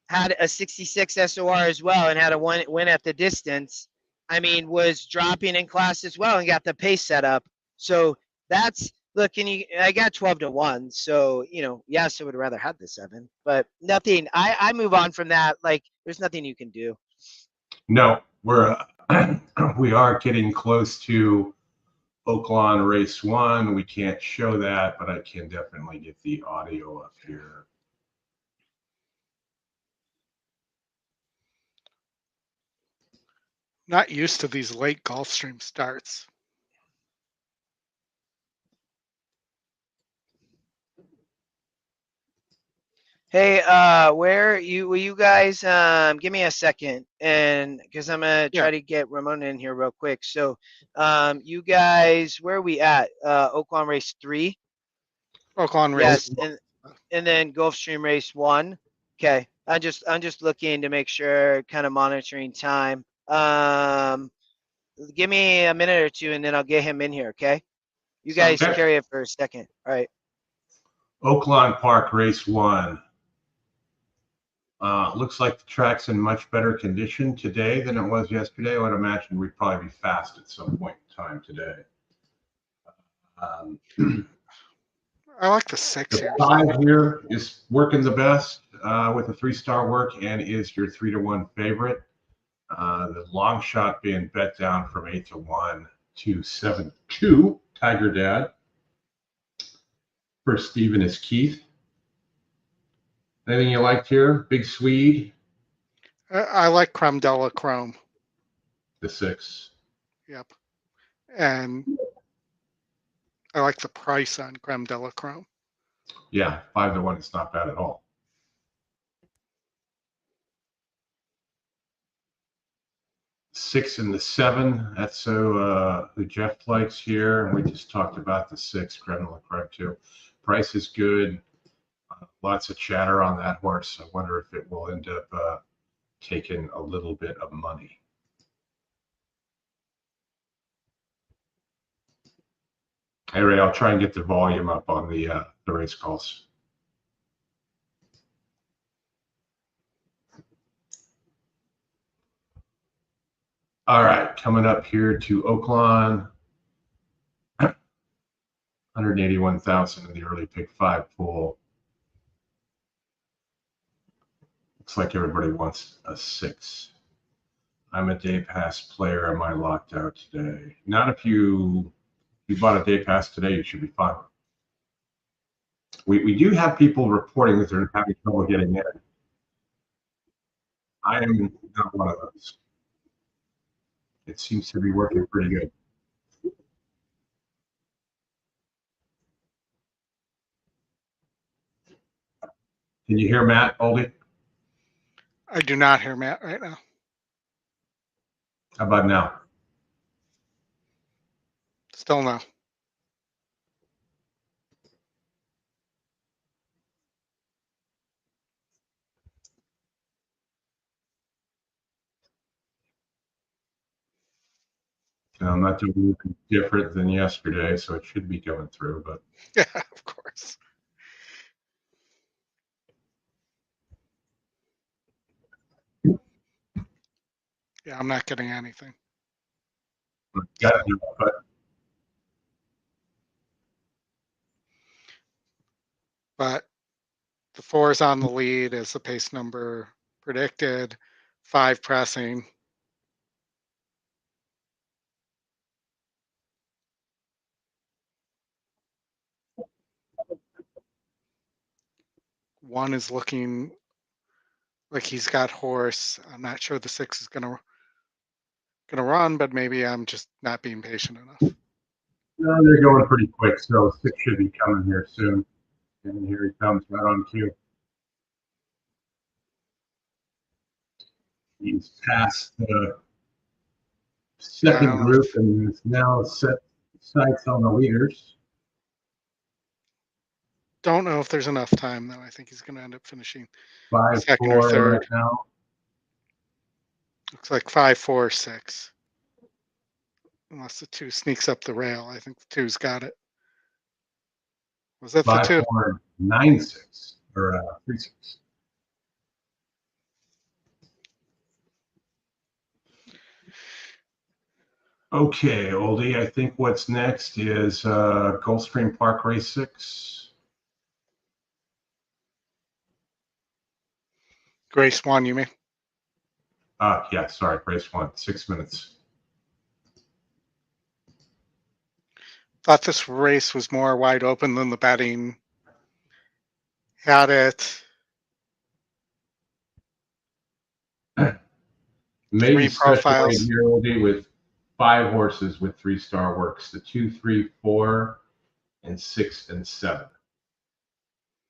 Had a 66 SOR as well and had a win at the distance. I mean, was dropping in class as well and got the pace set up. So I got 12 to 1. So, yes, I would rather have the 7, but nothing. I move on from that. Like, there's nothing you can do. No, we are getting close to Oaklawn Race 1. We can't show that, but I can definitely get the audio up here. Not used to these late Gulfstream starts. Hey, will you guys give me a second, and because I'm gonna try to get Ramona in here real quick. So, you guys, where are we at? Oaklawn Race 3. Oaklawn Race. Yes, and then Gulfstream Race 1. Okay, I'm just looking to make sure, kind of monitoring time. Give me a minute or two, and then I'll get him in here. Okay, you guys carry it for a second. All right. Oaklawn Park Race 1. Looks like the track's in much better condition today than it was yesterday. I would imagine we'd probably be fast at some point in time today. I like the 6 here. The 5 here is working the best with a 3-star work and is your 3 to 1 favorite. The long shot being bet down from 8 to 1 to 7-2. Tiger Dad. First Steven is Keith. Anything you liked here? Big Swede. I like Creme de la Chrome. The 6. Yep. And I like the price on Creme de la Chrome. Yeah, 5 to 1. It's not bad at all. Six and the 7. That's who Jeff likes here. And we just talked about the 6, Creme de la Creme too. Price is good. Lots of chatter on that horse. I wonder if it will end up taking a little bit of money. Hey, Ray, I'll try and get the volume up on the race calls. All right, coming up here to Oaklawn. 181,000 in the early pick 5 pool. Looks like everybody wants a 6. I'm a day pass player. Am I locked out today? Not if you bought a day pass today, you should be fine. We do have people reporting that they're having trouble getting in. I am not one of those. It seems to be working pretty good. Can you hear Matt, Oldie? I do not hear Matt right now. How about now? Still no. I'm not doing anything different than yesterday, so it should be coming through, but Yeah, of course. Yeah, I'm not getting anything. got to do it. But the 4 is on the lead as the pace number predicted. 5 pressing. One is looking like he's got horse. I'm not sure the 6 is gonna run, but maybe I'm just not being patient enough. No, they're going pretty quick, so 6 should be coming here soon. And here he comes right on cue. He's past the second group and is now set sights on the leaders. Don't know if there's enough time though. I think he's going to end up finishing 5-4 second or third. right now. Looks like 5-4-6. Unless the 2 sneaks up the rail. I think the 2's got it. Was that the 2? 5-4-9-6 or 3-6. Okay, Oldie, I think what's next is Gulfstream Park Race 6. Grace 1, you mean? Yeah, sorry, race 1, 6 minutes. Thought this race was more wide open than the betting had it. Maybe 3 profiles. right here, Oldie, with 5 horses with 3-star works. The 2, 3, 4, and 6 and 7.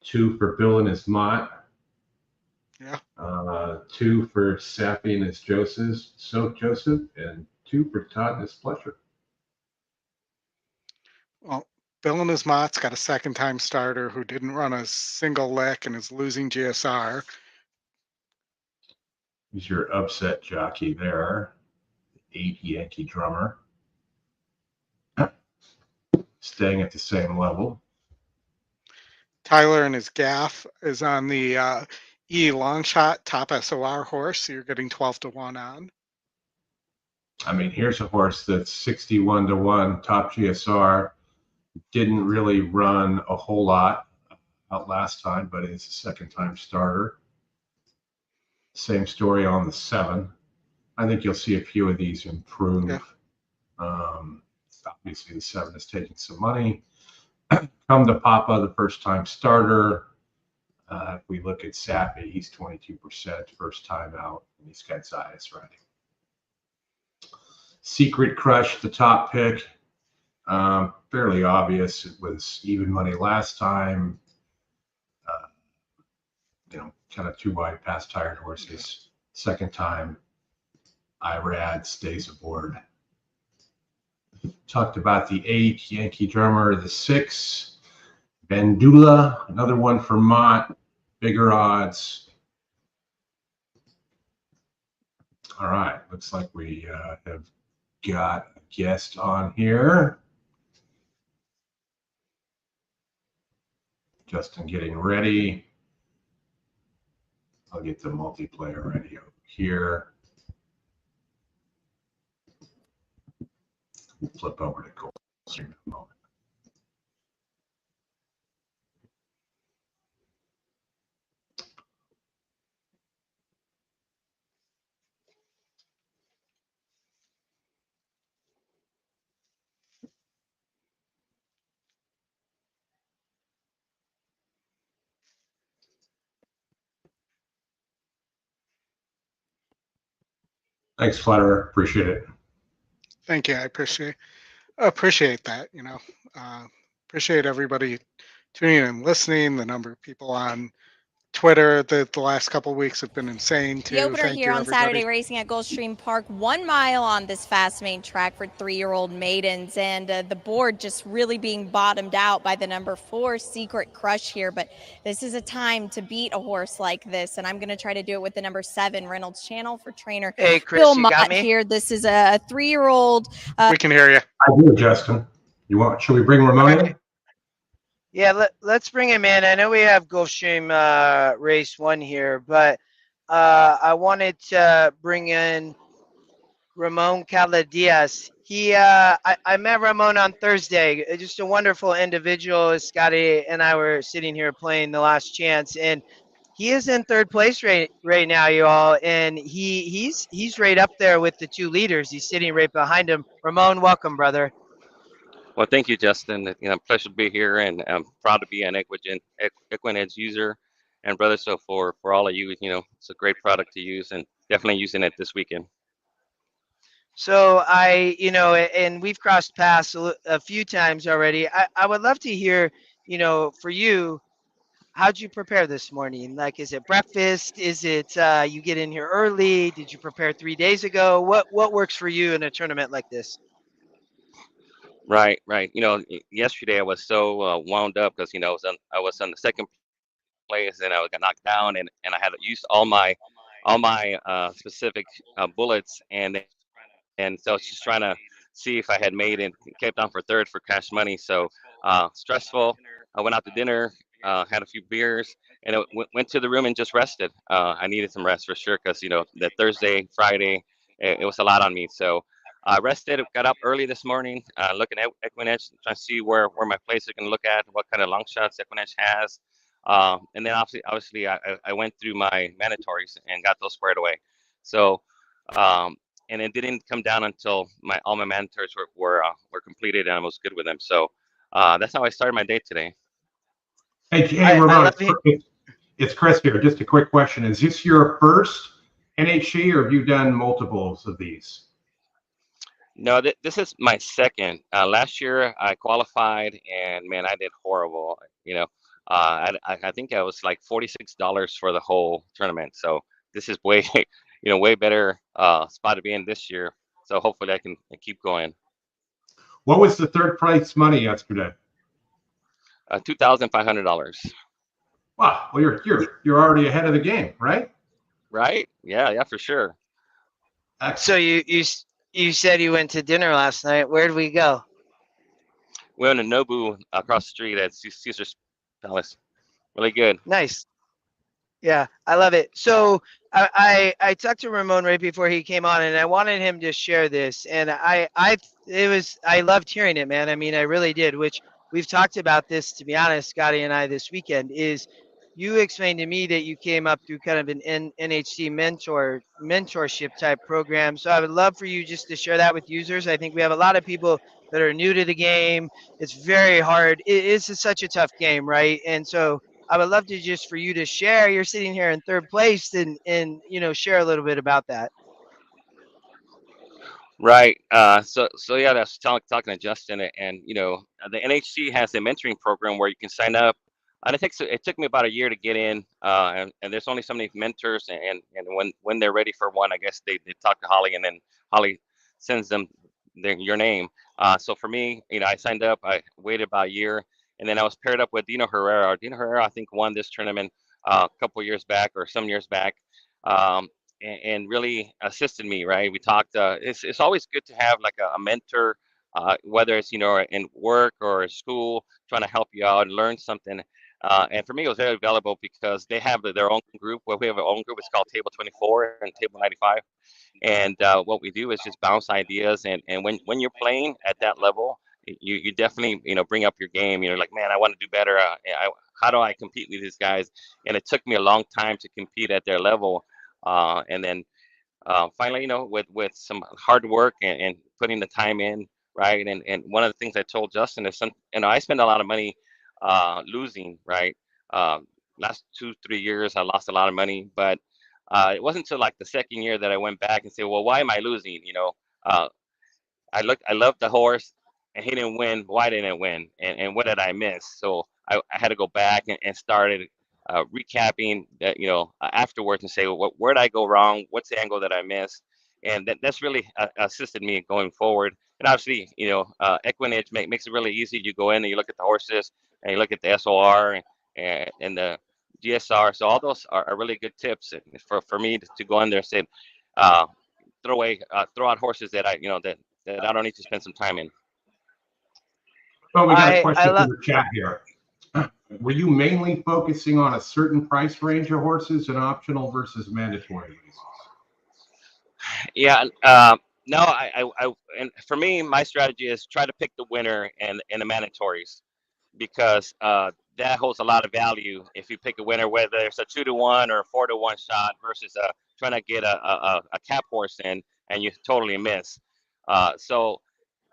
2 for Bill and his Mott. Yeah. 2 for Sappy and his Joseph, and 2 for Todd and his Pleasure. Well, Bill and his Mott's got a second-time starter who didn't run a single lick and is losing GSR. He's your upset jockey there. 8 Yankee Drummer. Staying at the same level. Tyler and his Gaff is on the E long shot top SOR horse. So you're getting 12-1 on. I mean, here's a horse that's 61-1 top GSR. Didn't really run a whole lot out last time, but it's a second-time starter. Same story on the 7. I think you'll see a few of these improve. Yeah. Obviously, the 7 is taking some money. Come to Papa, the first-time starter. If we look at Sappy, he's 22% first time out, and he's got Zayas running. Secret Crush, the top pick. Fairly obvious. It was even money last time. Kind of 2 wide past tired horses. Second time, Irad stays aboard. Talked about the 8 Yankee Drummer, the 6 Bandula, another one for Mott, bigger odds. All right, looks like we have got a guest on here. Justin getting ready. I'll get the multiplayer ready over here. We'll flip over to Gulfstream in a moment. Thanks, Flatterer. Appreciate it. Thank you. I appreciate that. Appreciate everybody tuning in and listening. The number of people on Twitter the last couple of weeks have been insane too. The opener Thank here you, on everybody. Saturday racing at Gulfstream Park, 1 mile on this fast main track for 3-year-old maidens, and the board just really being bottomed out by the number 4 Secret Crush here. But this is a time to beat a horse like this, and I'm going to try to do it with the number 7 Reynolds Channel for trainer Hey, Chris, Bill you got Mott me? here. This is a 3-year-old. We can hear you. I do, Justin. Should we bring Ramon in? Yeah, let's bring him in. I know we have Gulfstream race 1 here, but I wanted to bring in Ramon Caladias. I met Ramon on Thursday. Just a wonderful individual. Scotty and I were sitting here playing the last chance, and he is in 3rd place right now, you all. And he's right up there with the 2 leaders. He's sitting right behind him. Ramon, welcome, brother. Well, thank you, Justin. Pleasure to be here, and I'm proud to be an EquinEdge user and brother. So for all of you, it's a great product to use, and definitely using it this weekend. So and we've crossed paths a few times already. I would love to hear, for you, how'd you prepare this morning? Like, is it breakfast? Is it you get in here early? Did you prepare 3 days ago? What works for you in a tournament like this? Right. Yesterday I was so wound up because I was on the 2nd place, and I got knocked down, and I had used all my specific bullets, and so I was just trying to see if I had made it, kept on for 3rd for cash money. So stressful. I went out to dinner, had a few beers, and went to the room and just rested. I needed some rest for sure because the Thursday, Friday, it was a lot on me. So I rested, got up early this morning, looking at EquinEdge, trying to see where my plays are going to look at, what kind of long shots EquinEdge has. And then obviously I went through my mandatories and got those squared away. So and it didn't come down until all my mandatories were completed and I was good with them. So that's how I started my day today. Hey, Ramon, it's Chris here. Just a quick question. Is this your first NHC, or have you done multiples of these? No, this is my 2nd. Last year I qualified, and man, I did horrible. I think I was like $46 for the whole tournament. So this is way, way better spot to be in this year. So hopefully I can keep going. What was the 3rd prize money yesterday? $2,500. Wow. Well, you're already ahead of the game, right? Right? Yeah, for sure. So you said you went to dinner last night. Where did we go? We went to Nobu across the street at Caesar's Palace. Really good. Nice. Yeah, I love it. So I talked to Ramon right before he came on, and I wanted him to share this. And I loved hearing it, man. I mean, I really did. Which we've talked about this, to be honest, Scotty and I this weekend. Is you explained to me that you came up through kind of an NHC mentorship type program. So I would love for you just to share that with users. I think we have a lot of people that are new to the game. It's very hard. It's such a tough game, right? And so I would love to just for you to share. You're sitting here in 3rd place, and share a little bit about that. Right. So yeah, that's talking to Justin, and the NHC has a mentoring program where you can sign up, and it took me about a year to get in, and there's only so many mentors, and when they're ready for one, I guess they talk to Holly, and then Holly sends them your name. So for me, I signed up, I waited about a year, and then I was paired up with Dino Herrera. Dino Herrera, I think, won this tournament a couple years back or some years back. And really assisted me, right? We talked, it's always good to have like a mentor, whether it's, in work or school, trying to help you out and learn something. And for me, it was very valuable because they have their own group. Well, we have our own group. It's called Table 24 and Table 95. And what we do is just bounce ideas. And when you're playing at that level, you definitely, bring up your game. Like, man, I want to do better. How do I compete with these guys? And it took me a long time to compete at their level. And then finally, with some hard work and putting the time in, right? And one of the things I told Justin is, I spend a lot of money losing, right? Last 2-3 years, I lost a lot of money, but It wasn't until like the second year that I went back and said, well, why am I losing? I loved the horse, and he didn't win. Why didn't it win? And what did I miss? So I had to go back and started recapping that, afterwards and say, well, where did I go wrong? What's the angle that I missed? And that's really assisted me going forward. And obviously, EquinEdge makes it really easy. You go in and you look at the horses, and you look at the SOR and the GSR. So all those are really good tips for me to go in there and say, throw out horses that that I don't need to spend some time in. Well, we got a I question love. from the chat here. Were you mainly focusing on a certain price range of horses and optional versus mandatory races? Yeah, no, and for me, my strategy is try to pick the winner and the mandatories, because that holds a lot of value if you pick a winner, whether it's a 2-to-1 or a 4-to-1 shot versus trying to get a cap horse in and you totally miss. So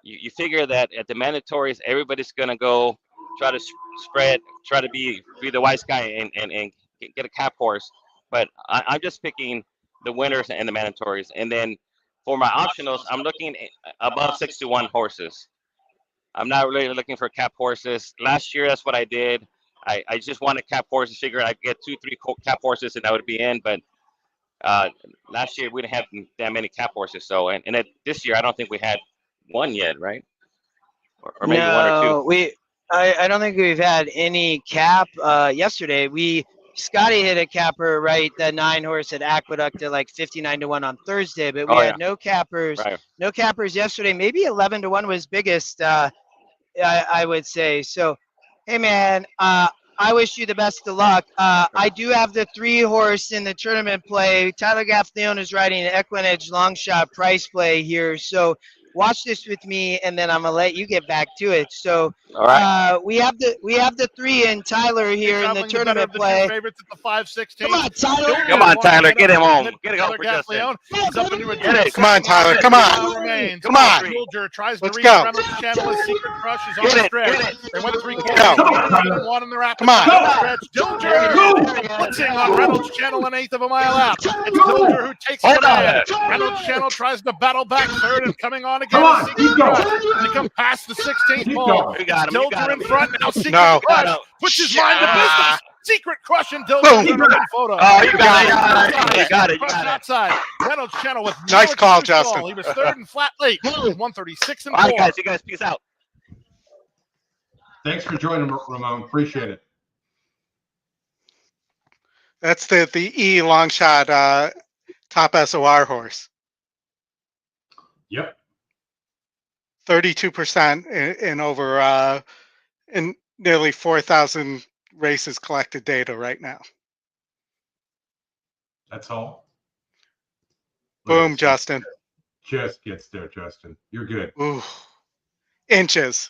you figure that at the mandatories, everybody's gonna go try to spread, try to be the wise guy and get a cap horse. But I'm just picking the winners and the mandatories, and then for my optionals, I'm looking above 6-to-1 horses. I'm not really looking for cap horses. Last year, that's what I did. I just wanted cap horses, figured I'd get 2-3 cap horses and I would be in. But last year we didn't have that many cap horses. So and this year I don't think we had one yet, right? Or maybe one or two. No, I don't think we've had any cap. Yesterday, Scotty hit a capper, right? The 9 horse at Aqueduct at like 59-1 on Thursday, but we had no cappers. Right. No cappers yesterday. Maybe 11-1 was biggest, I would say. So, hey man, I wish you the best of luck. I do have the 3 horse in the tournament play. Tyler Gaffleone is riding an EquinEdge long shot price play here. So watch this with me, and then I'm gonna let you get back to it. So, all right. we have the 3 in Tyler here in the tournament play. Favorites at the 5-16. Come on, Tyler. Come on, Tyler, get him home. Get it home for Justin. Justin. Come on, Tyler. Come on. Come on. Soldier tries to Let's reach go. Reynolds Channel. His secret crush is on Get the it, stretch. get it. They went 3 Go. quarters. One in the rapid Come on. stretch. Dillinger blitzing on Reynolds Channel, an eighth of a mile out. It's Dillinger who takes Hold command. on. Reynolds Channel tries to battle back third and coming on again. Come on, Secret keep going. Crush. They come past the 16th Keep pole. going. You got him. You got Dillinger him. in front now. Secret No. Crush puts his mind to business. Secret Crush and Dillinger Boom. in the photo. Oh, you got it. You got it. You Crush got it. outside. Reynolds Channel with Nice no call, excuse at all. Justin. He was third and flat late. 136 and All 4. right, guys. You guys, peace out. Thanks for joining, Ramon. Appreciate it. That's the E long shot top SOR horse. Yep. 32% in over in nearly 4,000 races collected data right now. That's all. Boom, Justin. Just gets there, Justin. You're good. Ooh. Inches.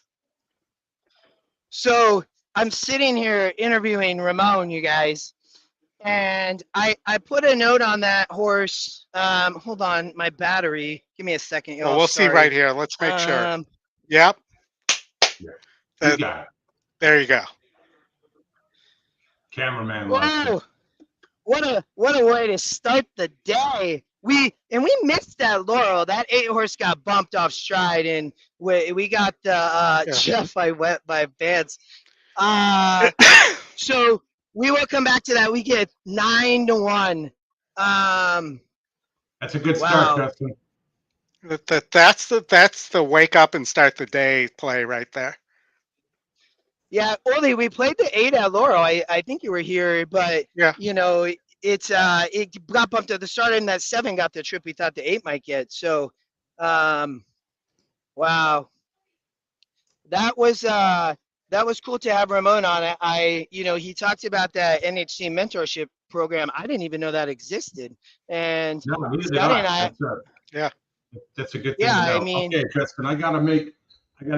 So I'm sitting here interviewing Ramon, you guys, and I put a note on that horse. Hold on, my battery. Give me a second, y'all. Well, we'll see right here. Let's make sure. Yep. Yeah. That- You got it. There you go. Cameraman likes Whoa! it. What a way to start the day. We missed that Laurel. That 8 horse got bumped off stride, and we got Jeff. I went by Vance. So we will come back to that. We get 9-1. That's a good Wow. start, Justin. That's the wake up and start the day play right there. Yeah, Oli, we played the 8 at Laurel. I think you were here, but Yeah. it got bumped at the start, and that 7 got the trip we thought the 8 might get. So, wow, that was cool to have Ramon on it. He talked about that NHC mentorship program. I didn't even know that existed, and No, neither did Scotty and I. Yeah. That's a good thing Yeah, to know. I mean- Okay, Justin, I gotta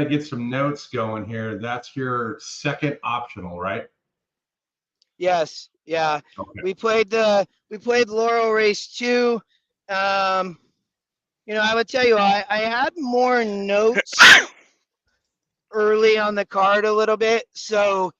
get some notes going here. That's your second optional, right? yes, yeah. Okay. We played Laurel Race 2. I would tell you, I had more notes early on the card a little bit, so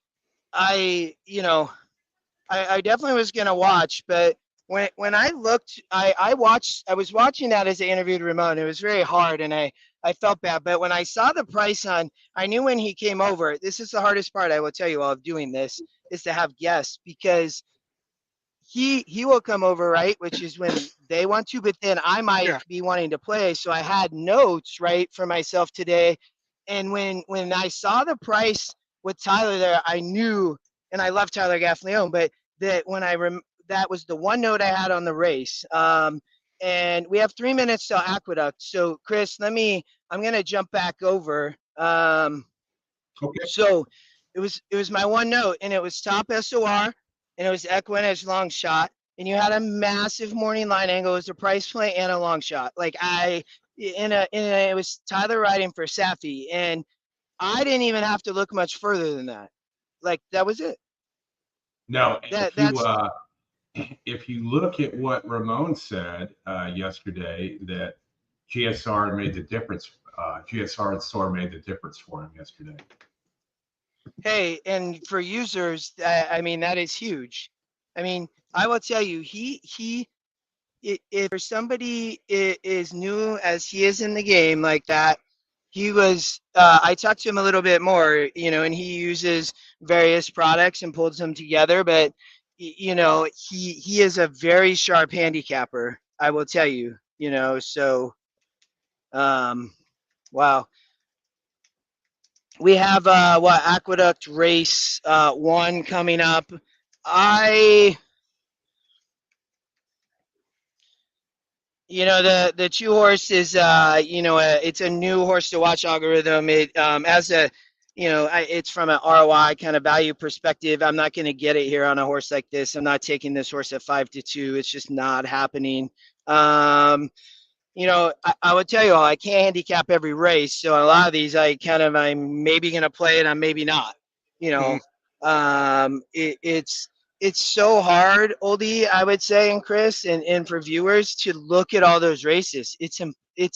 I definitely was gonna watch, but when I looked, I was watching that as I interviewed Ramon. It was very hard, and I felt bad. But when I saw the price I knew when he came over. This is the hardest part, I will tell you all, of doing this, is to have guests, because he will come over, right, which is when they want to, but then I might be wanting to play. So I had notes, right, for myself today. And when I saw the price with Tyler there, I knew, and I love Tyler Gaffleone, but that when that was the one note I had on the race. And we have 3 minutes till Aqueduct. So Chris, I'm going to jump back over. Okay. So it was my one note, and it was top SOR, and it was EquinEdge long shot, and you had a massive morning line angle. It was a price play and a long shot. Like it was Tyler riding for Safi, and I didn't even have to look much further than that. Like, that was it. No, if you look at what Ramon said yesterday, that GSR made the difference. GSR and SOAR made the difference for him yesterday. Hey, and for users, I mean, that is huge. I mean, I will tell you, if for somebody is new as he is in the game like that, he was, I talked to him a little bit more, and he uses various products and pulls them together, but he is a very sharp handicapper, I will tell you, so, wow. We have Aqueduct race 1 coming up. The 2 horse is it's a new horse to watch algorithm. It it's from an ROI kind of value perspective. I'm not going to get it here on a horse like this. I'm not taking this horse at 5-2. It's just not happening. I would tell you all, I can't handicap every race. So a lot of these, I'm maybe going to play it, I'm maybe not. It's so hard, Oldie, I would say, and Chris, and for viewers to look at all those races. It's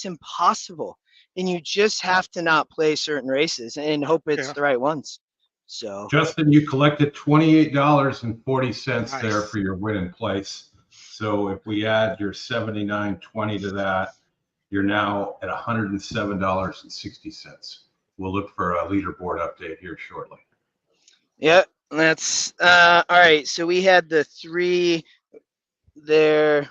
impossible, and you just have to not play certain races and hope it's the right ones. So, Justin, you collected $28.40 there for your win in place. So if we add your $79.20 to that, you're now at $107.60. We'll look for a leaderboard update here shortly. Yep, that's all right. So we had the 3 there.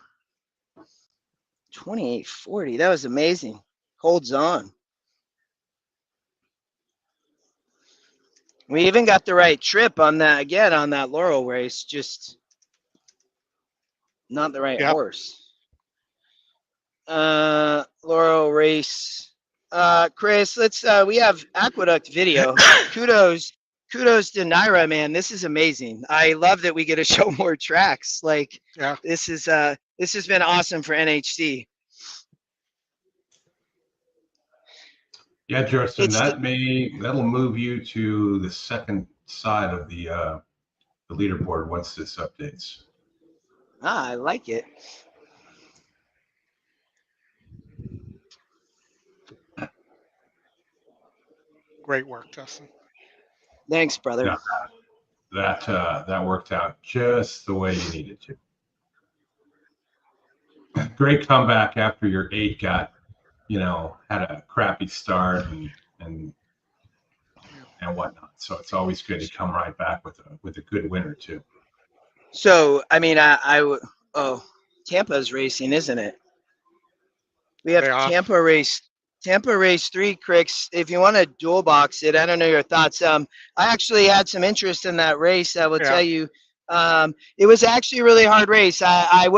28.40. That was amazing. Holds on. We even got the right trip on that again on that Laurel race, just not the right horse. Laurel race. Chris, let's we have Aqueduct video. Kudos to Naira, man. This is amazing. I love that we get to show more tracks. Like, this has been awesome for NHC. Yeah, Justin, that'll move you to the second side of the leaderboard once this updates. I like it. Great work, Justin. Thanks, brother. Yeah, that worked out just the way you needed to. Great comeback after your 8 got, had a crappy start and whatnot. So it's always good to come right back with a good winner too. So I mean, Tampa's racing, isn't it? We have Tampa race 3, Cricks. If you want to dual box it, I don't know your thoughts. I actually had some interest in that race. I will tell you, it was actually a really hard race. I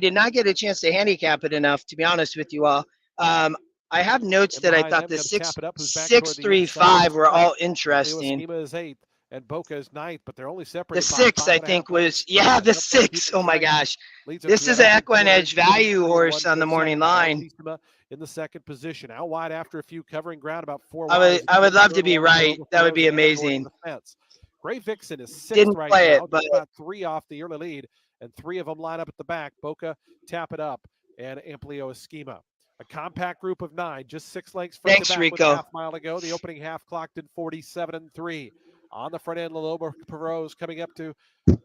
did not get a chance to handicap it enough, to be honest with you all. I have notes that I thought the 6-3-5 were all interesting. Is 8th and Boca is 9th, but they're only separated. The 6, I think, was the 6. Oh my gosh, this is an EquinEdge value horse on the morning line. In the second position, out wide after a few covering ground, about 4. I would love to be right. That would be amazing. Gray Vixen is 6th Didn't right play now, it, but about 3 off the early lead, and 3 of them line up at the back. Boca, Tap It Up, and Amplio Esquema. A compact group of 9, just 6 lengths front to back with a half mile to go. The opening half clocked in 47-3. On the front end, La Loba Perot's coming up to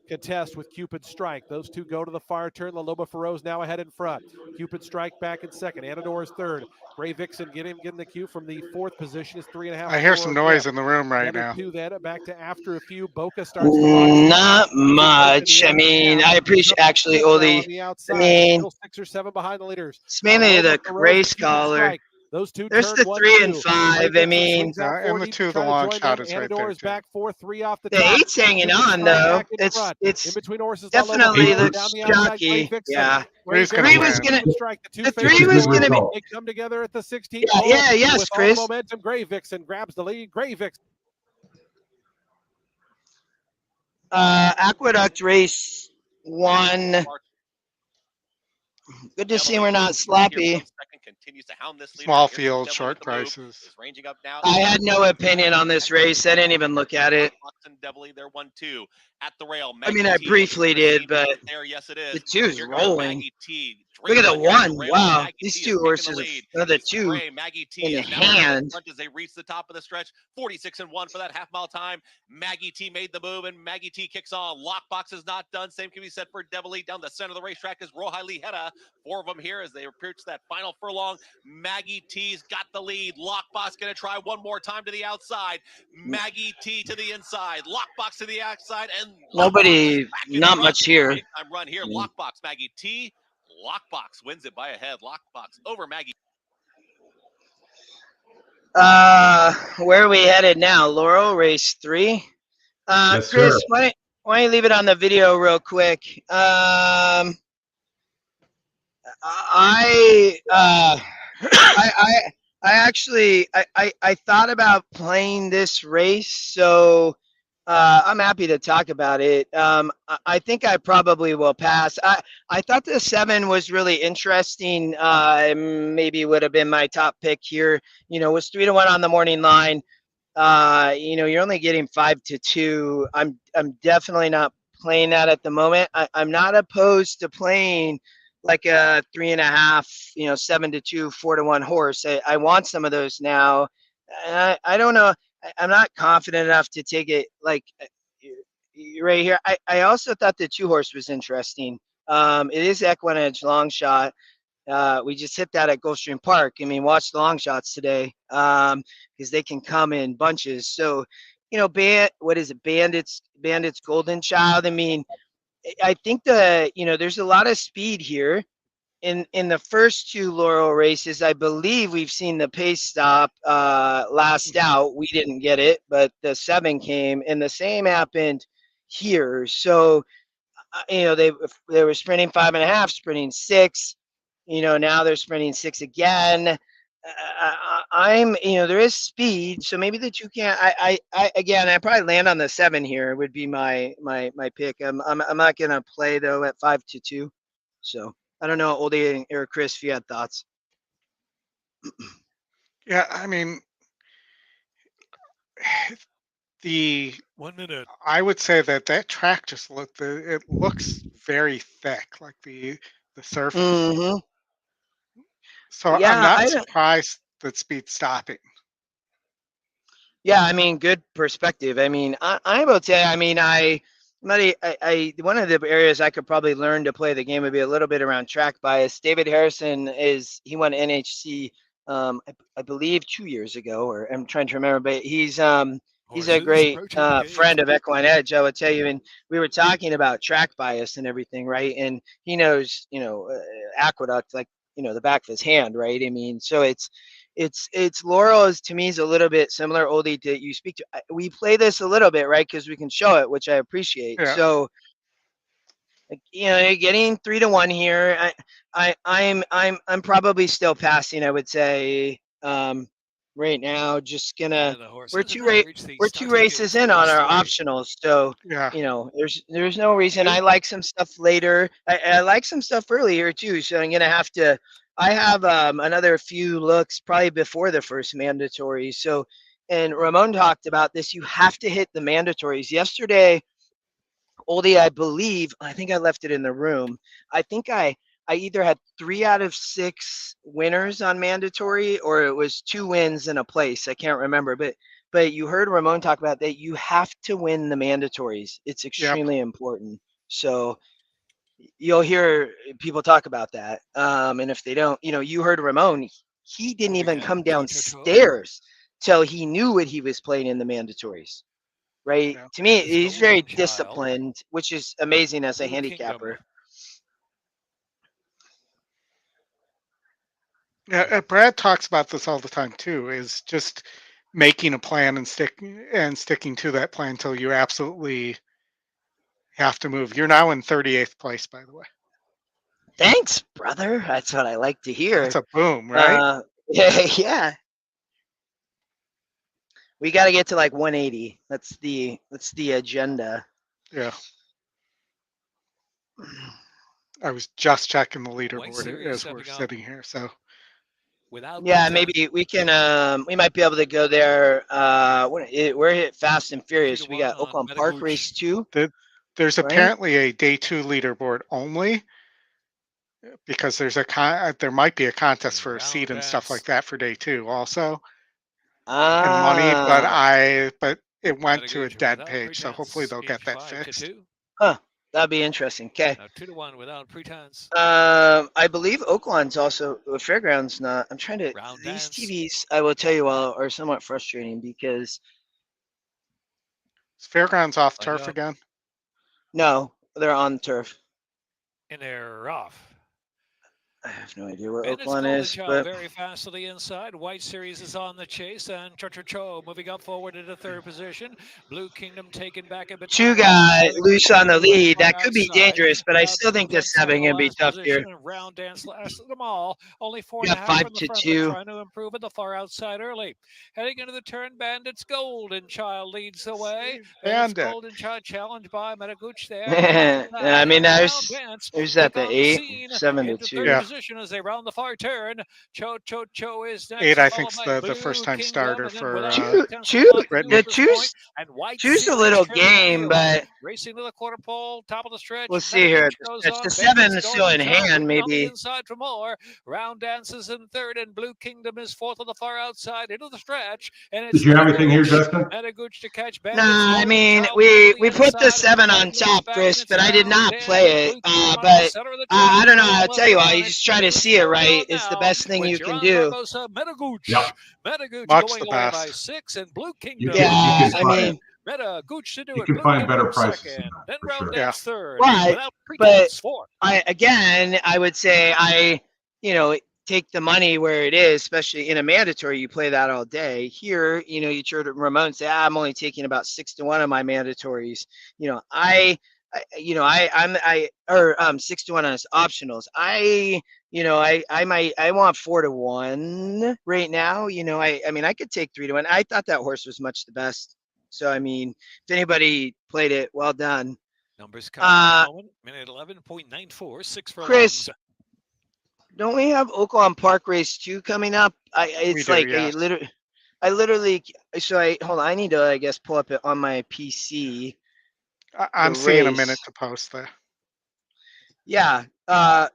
contest with Cupid Strike. Those two go to the far turn. La Loba Perot's now ahead in front. Cupid Strike back in second. Anador is third. Gray Vixen getting the cue from the fourth position is 3.5. I hear some noise in the room right Another now. two then back to after a few. Boca starts to box. Not much. I mean, I appreciate actually, Oldie. I mean, middle 6 or 7 behind the leaders. it's mainly the race Cupid caller. Strike. Those two There's turn the 1, 3 2. and 5. I mean, and the 2, the long shot is right there. Is back 4-3 off the the top. 8's hanging on though. It's in between horses. definitely looks jockey. Yeah. Three's The gonna 3 win. was gonna. The 3 was gonna be. They come together at the 16th. Yeah, yes, with Chris. All momentum. Gray Vixen grabs the lead. Gray Vixen. Aqueduct race 1. Good to see we're not sloppy. Small field, short prices. I had no opinion on this race. I didn't even look at it. They're 1-2 at the rail. I mean, I briefly did, but the 2's rolling. Look at the 1. Wow, these 2 horses are the 2 in the hand. As they reach the top of the stretch, 46-1 for that half-mile time. Maggie T made the move, and Maggie T kicks on. Lockbox is not done. Same can be said for Devil Lee. Down the center of the racetrack is Rohaili Heda. 4 of them here as they approach that final furlong. Maggie T's got the lead. Lockbox going to try one more time to the outside. Maggie T to the inside. Lockbox to the outside, and nobody, not much here. I'm run here. Lockbox, Maggie T. Lockbox wins it by a head. Lockbox over Maggie. Where are we headed now? Laurel, race 3. Yes, Chris, sir. why don't you leave it on the video real quick? I actually thought about playing this race, so I'm happy to talk about it. I think I probably will pass. I thought the 7 was really interesting. Maybe would have been my top pick here. You know, it was 3-1 on the morning line. You know, you're only getting 5-2. I'm definitely not playing that at the moment. I'm not opposed to playing like a 3.5, you know, 7-2, 4-1 horse. I want some of those now. I don't know. I'm not confident enough to take it like right here. I also thought the 2 horse was interesting. It is EquinEdge long shot. We just hit that at Gulfstream Park. I mean, watch the long shots today because they can come in bunches. So, you know, Bandits Golden Child. I mean, I think there's a lot of speed here. In the first 2 Laurel races, I believe we've seen the pace stop last out. We didn't get it, but the 7 came, and the same happened here. So, you know, they were sprinting 5.5, sprinting 6. You know, now they're sprinting 6 again. There is speed, so maybe the 2 can't. I probably land on the 7 here. Would be my pick. I'm not gonna play though at 5-2. So. I don't know, Oldie or Chris, if you had thoughts. Yeah, I mean, the 1 minute. I would say that track just looks very thick, like the surface. Mm-hmm. So Yeah, I'm not surprised that speed's stopping. Yeah, I mean, good perspective. I mean, I will say, I mean, one of the areas I could probably learn to play the game would be a little bit around track bias. David Harrison he won NHC, I believe 2 years ago, or I'm trying to remember, but he's a great friend of EquinEdge, I would tell you. And we were talking about track bias and everything, right? And he knows, you know, Aqueduct like, you know, the back of his hand, right? I mean, so it's Laurel to me is a little bit similar, Oldie, that you speak to. We play this a little bit, right? Because we can show it, which I appreciate. Yeah. So, you know, you're getting 3-1 here. I'm probably still passing, I would say, right now. Just gonna we're two races in on our optionals, so yeah. You know, there's no reason. I like some stuff later. I like some stuff earlier too, so I'm gonna have to. I have another few looks probably before the first mandatory. So, and Ramon talked about this. You have to hit the mandatories. Yesterday, Oldie, I think I left it in the room. I think I either had 3 out of 6 winners on mandatory, or it was 2 wins and a place. I can't remember, but but you heard Ramon talk about that. You have to win the mandatories. It's extremely important. So you'll hear people talk about that. And if they don't, you heard Ramon, he didn't even come downstairs till he knew what he was playing in the mandatories. Right. Yeah. To me, That is he's very Golden Child. disciplined, which is amazing as a Blue handicapper. Yeah, Brad talks about this all the time too, is just making a plan and sticking to that plan until you absolutely have to move. You're now in 38th place, by the way. Thanks, brother. That's what I like to hear. That's a boom, right? Yeah. We got to get to like 180. That's the agenda. Yeah. I was just checking the White leaderboard Series as we're stepping up. sitting here, so Without Yeah, Peter, maybe we can. We might be able to go there. We're hit Fast and Furious. We got 3-1 on Oaklawn Park Medagooch. Race 2. there's Right? apparently a day 2 leaderboard only because there's there might be a contest for a seat and stuff like that for day 2 also. And money, but it went to a Medagooch dead without page, so hopefully they'll get that fixed. 5-2. Huh. That'd be interesting. Okay. Now 2-1 without pretense. I believe Oaklawn's also Fairgrounds. Not. I'm trying to. Round These dance. TVs, I will tell you, are somewhat frustrating because Is Fairgrounds off Line turf up. again? no, they're on turf. And they're off. I have no idea where And it's Oaklawn Golden is, Child but very fast to the inside. White Series is on the chase, and Cho moving up forward into third position. Blue Kingdom taken back a bit. two got loose on the lead. That could be dangerous, but I still think the 7 gonna be tough here. Round dance last of them all. Only 4.5 We got from 5 the to front, 2. but trying to improve at the far outside early. Heading into the turn, Bandits Golden Child leads the way. Bandit. Golden Child challenged by Medagooch there. I mean, Round dance. who's that? Take The on 8, scene 7 to into 2. third Yeah. position as they round the far turn. Cho is next. 8, I followed think's by the Blue first time Kingdom, starter and then for without Two- pretense, two- Black the News at this two's- point, and White Two's a Series little turning game, heel. but Racing to the quarter pole, top of the stretch. we'll see here. Medagooch goes The on, 7 Bandits is still in Golden Child hand, moving on the maybe. inside for more. Round dances in third, and Blue Kingdom is fourth on the far outside into the stretch. And it's Did you have anything here, Justin? Medagooch to catch Bandits. Nah, I Golden mean, Child we on the put the inside. 7 on White top, back Chris, in its but I did round not dance. play it. Blue Kingdom on the But center of the I track. don't know how to Well tell you. I behind. just try to Blue see it Kingdom right. now It's the best thing with you can Geron do. Barbosa, Medagooch. Yep. Medagooch Much going the away by best. 6, and Blue You Kingdom. can, Yeah, you can I find, mean, Medagooch to do you it. can Blue find better Kingdom prices than second, that, then for round sure. dance third. Right, Without but pretense fourth. I would say take the money where it is, especially in a mandatory. You play that all day. Here, you heard Ramon say, I'm only taking about 6 to 1 of my mandatories. 6 to 1 on his optionals. I want 4 to 1 right now. I mean, I could take 3 to 1. I thought that horse was much the best. So, I mean, if anybody played it, well done. Numbers coming at the moment. Minute 11.94, 6 for Chris, Lungs. don't we have Oaklawn Park Race 2 coming up? It's We do, like yes. I literally. So hold on. I need to, I guess, pull up it on my PC. I'm The seeing a race. minute to post there. Yeah. Oh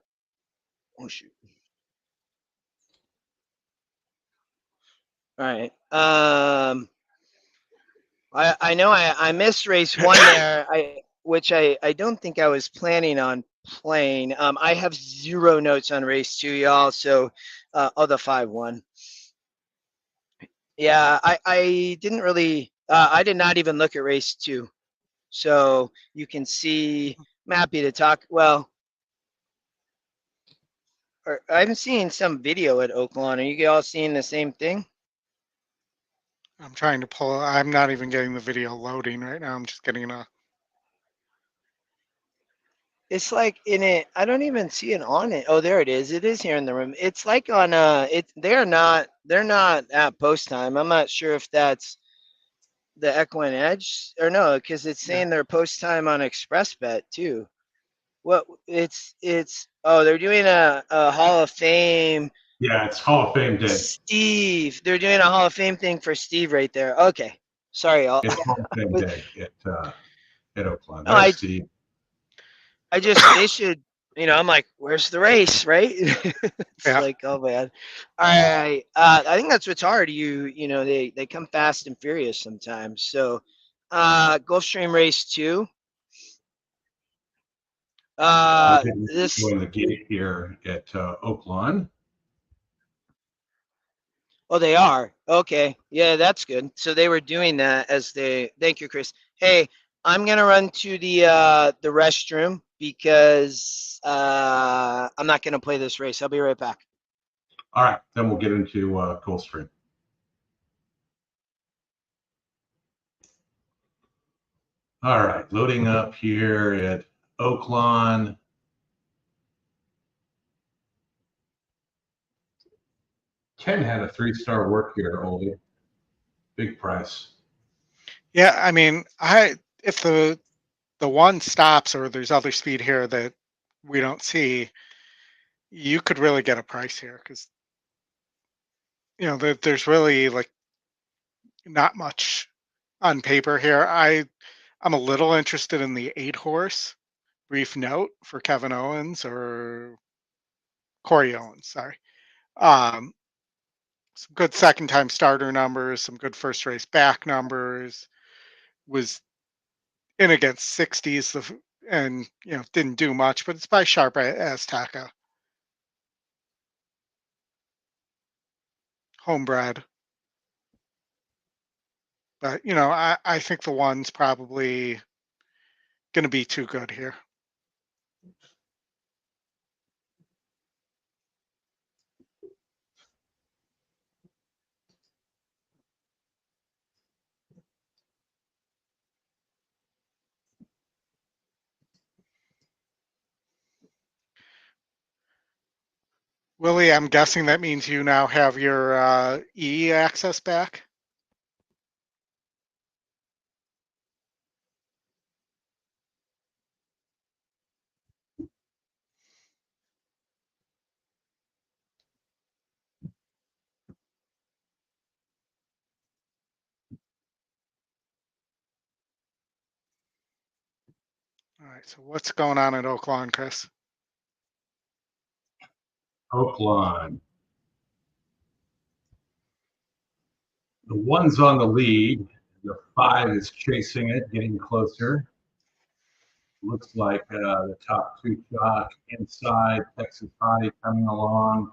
shoot. All right. I know I missed race 1 there. Which I don't think I was planning on playing. I have 0 notes on race 2, y'all. So, the 5-1. Yeah, I didn't really. I did not even look at race 2. So you can see. I'm happy to talk. Well, I'm seeing some video at Oaklawn. Are you all seeing the same thing? I'm trying to pull. I'm not even getting the video loading right now. I'm just getting a. It's like in it. I don't even see it on it. Oh, there it is. It is here in the room. It's like on They're not at post time. I'm not sure if that's the EquinEdge or no, because it's saying they're post time on ExpressBet too. What oh, they're doing a Hall of Fame. Yeah, it's Hall of Fame day. Steve, they're doing a Hall of Fame thing for Steve right there. Okay, sorry, y'all. It's Hall of Fame day at Oaklawn. No, There's Steve. they should I'm like, where's the race, right? It's Yeah. like, oh man. All right. I think that's what's hard. They come fast and furious sometimes. So, Gulfstream race 2. We're getting This. going the gate here at Oaklawn. Oh, they are. Okay. Yeah, that's good. So they were doing that as they. Thank you, Chris. Hey, I'm gonna run to the restroom because I'm not gonna play this race. I'll be right back. All right, then we'll get into Gulfstream. All right, loading up here at Oaklawn. Ken had a 3-star work here, Oldie. Big price. Yeah, I mean, if the one stops or there's other speed here that we don't see, you could really get a price here because there's really like not much on paper here. I'm a little interested in the 8-horse Brief Note for Kevin Owens or Corey Owens. Sorry. Some good second time starter numbers, some good first race back numbers. Was in against 60s and didn't do much, but it's by Sharp Azteca. Homebred. But I think the one's probably going to be too good here. Willie, I'm guessing that means you now have your E access back. All right, so what's going on at Oaklawn, Chris? Oaklawn. The 1's on the lead. The 5 is chasing it, getting closer. Looks like the top 2 shots inside. Texas Hottie coming along.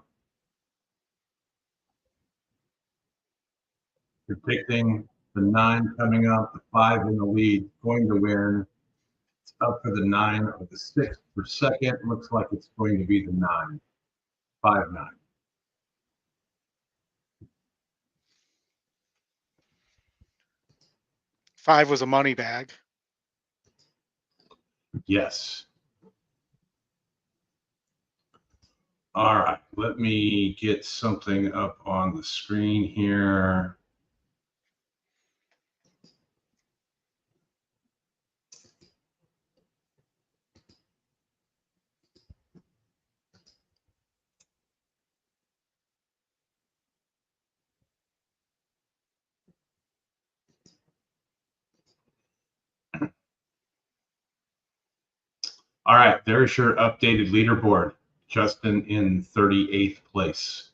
Predicting the 9 coming up, the 5 in the lead, going to win. It's up for the 9 or the 6 for second. Looks like it's going to be the 9. 5-9. Five was a money bag. Yes. All right, let me get something up on the screen here. All right, there's your updated leaderboard. Justin in 38th place.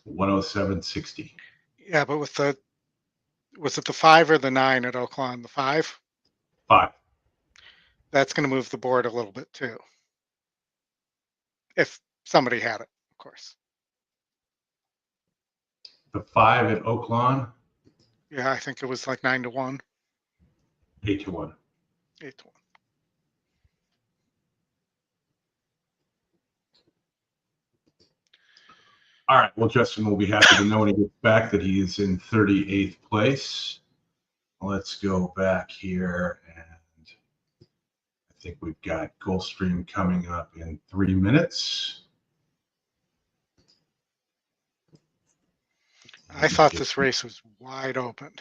107.60. Yeah, but was it the 5 or the 9 at Oaklawn? The 5? 5. That's going to move the board a little bit too. If somebody had it, of course. The 5 at Oaklawn. Yeah, I think it was like 9-1. 8-1. 8-1. All right. Well, Justin will be happy to know when he gets back that he is in 38th place. Let's go back here, and I think we've got Gulfstream coming up in 3 minutes. I thought this race was wide open.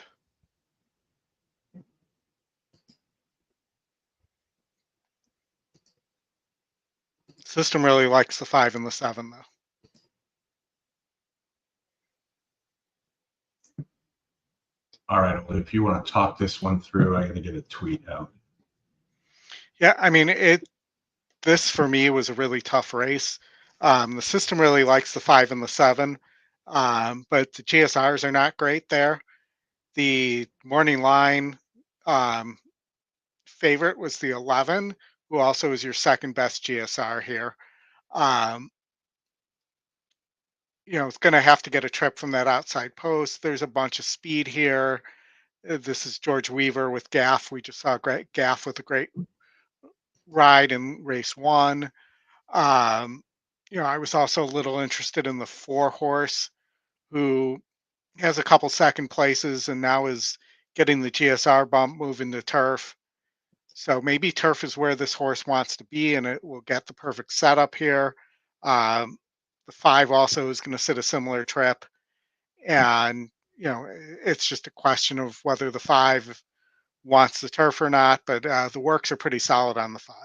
System really likes the 5 and the 7, though. All right. If you want to talk this one through, I got to get a tweet out. Yeah, I mean, this for me was a really tough race. The system really likes the 5 and the 7, but the GSRs are not great there. The morning line um, favorite was the 11, who also is your second best GSR here. Um, it's going to have to get a trip from that outside post. There's a bunch of speed here. This is George Weaver with Gaff. We just saw Gaff with a great ride in race 1. I was also a little interested in the 4 horse, who has a couple second places and now is getting the GSR bump moving to turf. So maybe turf is where this horse wants to be, and it will get the perfect setup here. Um, the 5 also is going to sit a similar trip, and it's just a question of whether the 5 wants the turf or not. But the works are pretty solid on the 5.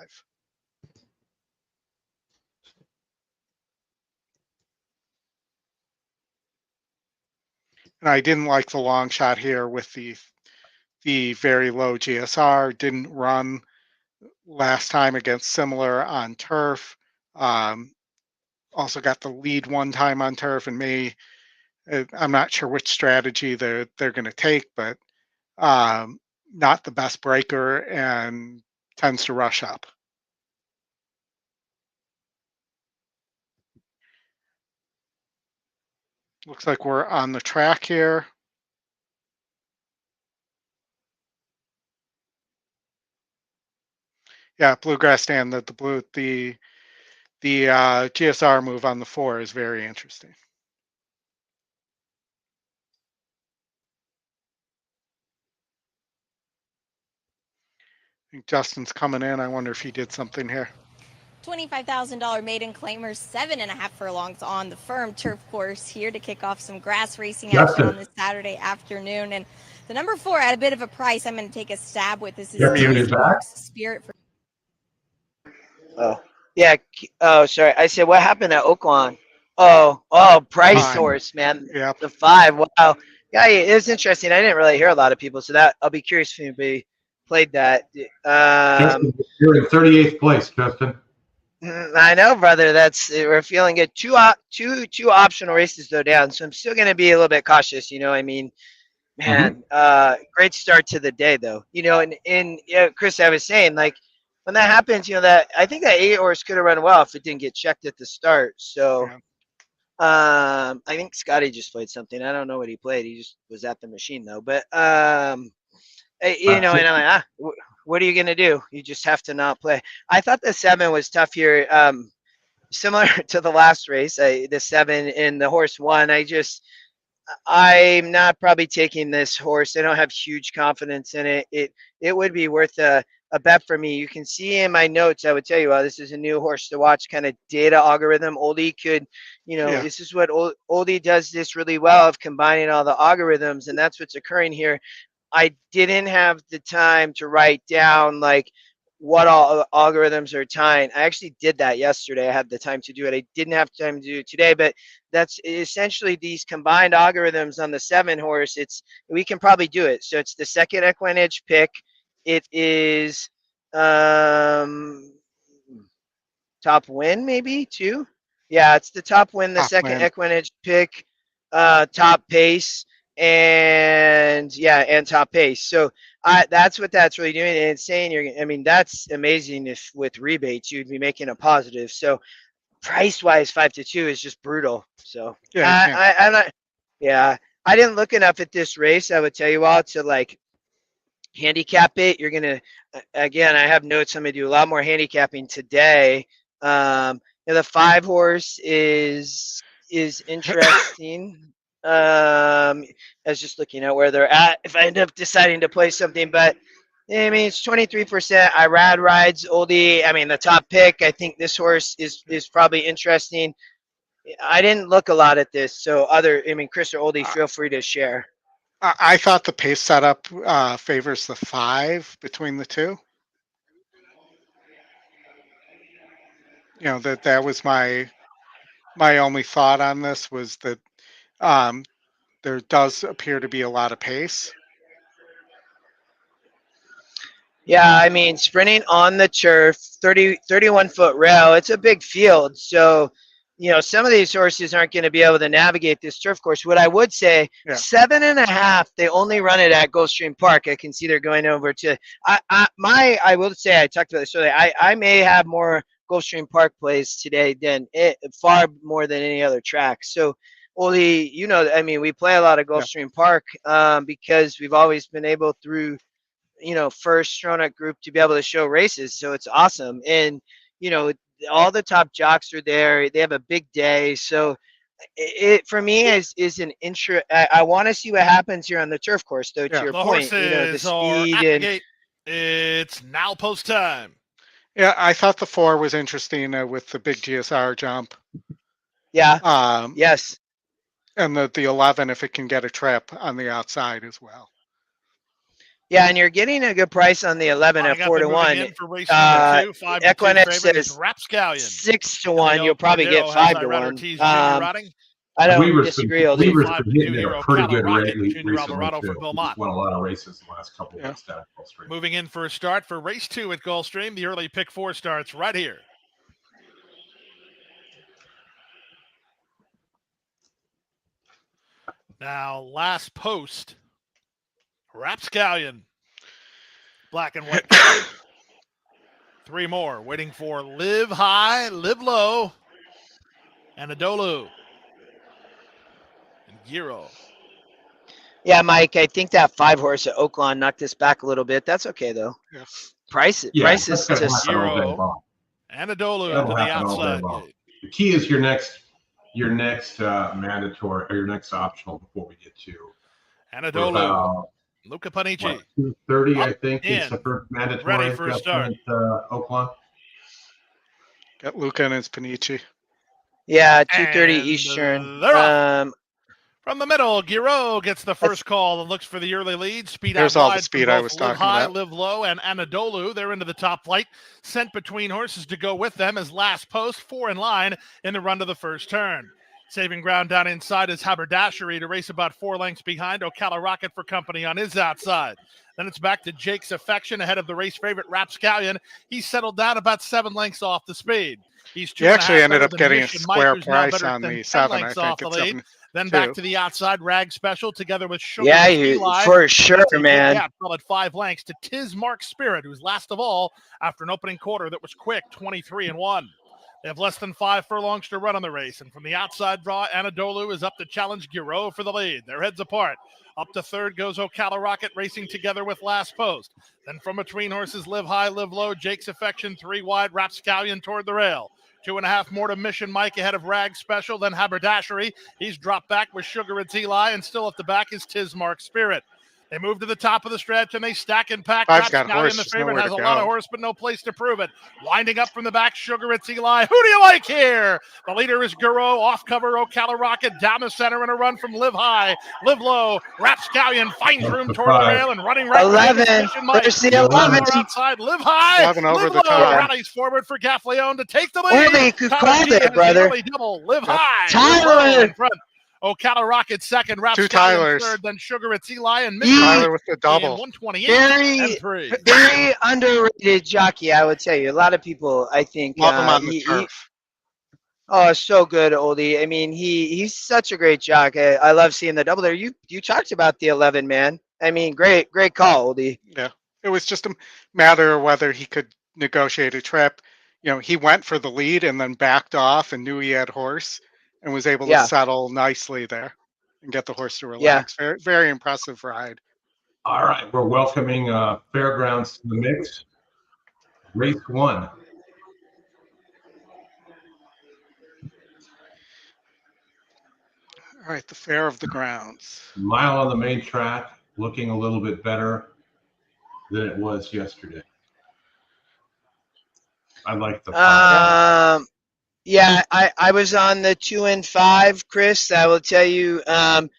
And I didn't like the long shot here with the very low GSR. Didn't run last time against similar on turf. Also got the lead one time on turf, and I'm not sure which strategy they're going to take, but not the best breaker and tends to rush up. Looks like we're on the track here. Yeah, bluegrass stand. The GSR move on the 4 is very interesting. I think Justin's coming in. I wonder if he did something here. $25,000 maiden claimers, 7.5 furlongs on the firm turf course here to kick off some grass racing action on this Saturday afternoon. And the number 4 at a bit of a price I'm going to take a stab with. This is Spirit for. Oh, yeah. Oh, sorry. I said, what happened at Oaklawn? Oh, Price horse, man. Yep. The 5. Wow. Yeah, it was interesting. I didn't really hear a lot of people, so that I'll be curious if anybody played that. Justin, you're in 38th place, Justin. I know, brother. We're feeling good. Two optional races though down, so I'm still going to be a little bit cautious. I mean, man, great start to the day though. And Chris, I was saying, like, when that happens, that I think that 8 horse could have run well if it didn't get checked at the start. So, I think Scotty just played something. I don't know what he played. He just was at the machine though. But and I'm like, what are you gonna do? You just have to not play. I thought the 7 was tough here. Similar to the last race, the 7 and the horse 1. I'm not probably taking this horse. I don't have huge confidence in it. It would be worth a bet for me. You can see in my notes, I would tell you, this is a new horse to watch, kind of data algorithm. Oldie could, This is what Oldie does this really well, of combining all the algorithms, and that's what's occurring here. I didn't have the time to write down like what all algorithms are tying. I actually did that yesterday. I had the time to do it. I didn't have time to do it today, but that's essentially these combined algorithms on the 7 horse. We can probably do it. So it's the second EquinEdge pick. It is top win, maybe 2. Yeah, it's the top win, the Top second win. EquinEdge pick, top pace, and top pace. So that's what that's really doing. And it's saying that's amazing. If with rebates you'd be making a positive. So price wise, 5-2 is just brutal. So I'm not. Yeah, I didn't look enough at this race. I would tell you all to like handicap it. You're gonna again. I have notes. I'm gonna do a lot more handicapping today. The 5 horse is interesting. I was just looking at where they're at. If I end up deciding to play something, but I mean it's 23%. Irad rides Oldie. I mean the top pick. I think this horse is probably interesting. I didn't look a lot at this, so Chris or Oldie, feel free to share. I thought the pace setup favors the 5 between the 2. That was my only thought on this, was that there does appear to be a lot of pace. Yeah, I mean, sprinting on the turf, 31-foot rail, it's a big field. So, some of these horses aren't going to be able to navigate this turf course. What I would say, Yeah. 7.5, they only run it at Gulfstream Park. I can see they're going over to, I will say, I talked about this earlier, I may have more Gulfstream Park plays today than far more than any other track. So, Oli, I mean, we play a lot of Gulfstream Park because we've always been able through first Stronach group to be able to show races. So it's awesome. And, all the top jocks are there. They have a big day. So it for me is an intro. I want to see what happens here on the turf course, though, to your The point, the horses are speed at the and gate. It's now post time. Yeah, I thought the 4 was interesting with the big GSR jump. yeah. Yes. And the 11, if it can get a trip on the outside as well. Yeah, and you're getting a good price on the 11 at 4-1. For race number 2, 5 to 2 EquinEdge favorite is says Rapscallion. 6-1. You'll probably get 5-1. I don't disagree. Weaver's been hitting a pretty good rate Junior recently, Alvarado too. for Belmont. He's won a lot of races in the last couple of weeks down at Gulfstream. Moving in for a start for race 2 at Gulfstream. The early pick 4 starts right here. Now, last post, Rapscallion. Black and white. 3 more waiting for Live High, Live Low, and Adolu. And Giro. Yeah, Mike, I think that 5 horse at Oaklawn knocked us back a little bit. That's okay, though. Yeah. Prices just Giro and Adolu to the outside gate. The key is your next mandatory or your next optional before we get to Anadolu, Luca Panici. 2:30, I think, is the first mandatory. Ready for a start. Oaklawn. Got Luca and his Panici. Yeah, 2:30 Eastern. From the middle, Giro gets the first call and looks for the early lead. Speed There's out all wide the speed I was Live talking High, about. Live Low, and Anadolu. They're into the top flight. Sent between horses to go with them as last post, 4 in line in the run to the first turn. Saving ground down inside is Haberdashery to race about 4 lengths behind. Ocala Rocket for company on his outside. Then it's back to Jake's Affection ahead of the race favorite Rapscallion. He's settled down about 7 lengths off the speed. He actually ended up getting a square price on the 7, I think. It's 7. Then back to the outside, Rag Special together with Sugar. Yeah, for sure, man. Yeah, at 5 lengths to Tiz Mark Spirit, who's last of all after an opening quarter that was quick, 23-1. They have less than 5 furlongs to run on the race, and from the outside draw, Anadolu is up to challenge Giro for the lead. Their heads apart. Up to third goes Ocala Rocket racing together with last post. Then from between horses, Live High, Live Low, Jake's Affection, 3 wide, Rapscallion toward the rail. 2.5 more to Mission Mike ahead of Rag Special, then Haberdashery. He's dropped back with Sugar and Eli, and still at the back is Tiz Mark Spirit. They move to the top of the stretch, and they stack and pack. Rapscallion, the favorite, has a lot of horse, but no place to prove it. Winding up from the back, Sugar and Eli. Who do you like here? The leader is Giro, off cover, Ocala Rocket, down the center, and a run from Live High, Live Low. Rapscallion finds room toward the rail and running right 11. There's the 11. Outside, Live High, 11 over Live the Low. top. Rallies forward for Gaffleon to take the lead. Only could call it, brother. Double. Live High. Tyler. In front. Ocala Rocket second, Two Rapscallion Tylers. third, then Sugar at Eli and Tyler with the double. 128 Very, 3. very underrated jockey, I would tell you. A lot of people, I think, Love him on the turf. so good, Oldie. I mean, he's such a great jock. I love seeing the double there. You talked about the 11, man. I mean, great call, Oldie. Yeah, it was just a matter of whether he could negotiate a trip. He went for the lead and then backed off and knew he had horse and was able to settle nicely there and get the horse to relax. Very, very impressive ride. All right, we're welcoming Fairgrounds to the mix. Race 1. All right, the Fair of the Grounds. Mile on the main track, looking a little bit better than it was yesterday. I like the 5. Yeah, I was on the 2 and 5, Chris. I will tell you, I'm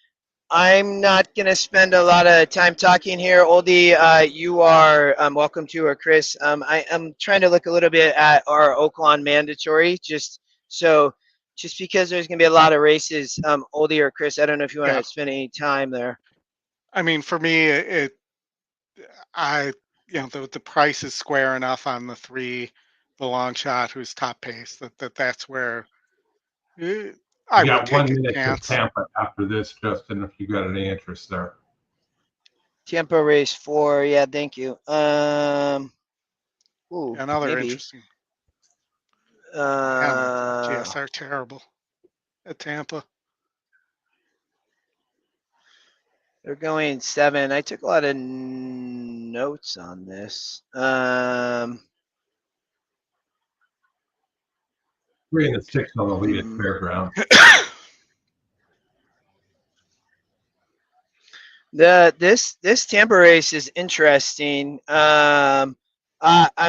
not going to spend a lot of time talking here. Oldie, you are welcome to, or Chris. I'm trying to look a little bit at our Oaklawn Mandatory, just because there's going to be a lot of races. Oldie or Chris, I don't know if you want to spend any time there. I mean, for me, the price is square enough on the 3, the long shot who's top pace that's where I We would got 1 take a minute to chance. Tampa after this, Justin, if you got any interest there. Tampa Race 4. Yeah, thank you. Ooh, Another maybe. interesting. GSR terrible at Tampa. They're going 7. I took a lot of notes on this. 3 and 6 on the lead at Fairgrounds. This Tampa race is interesting. I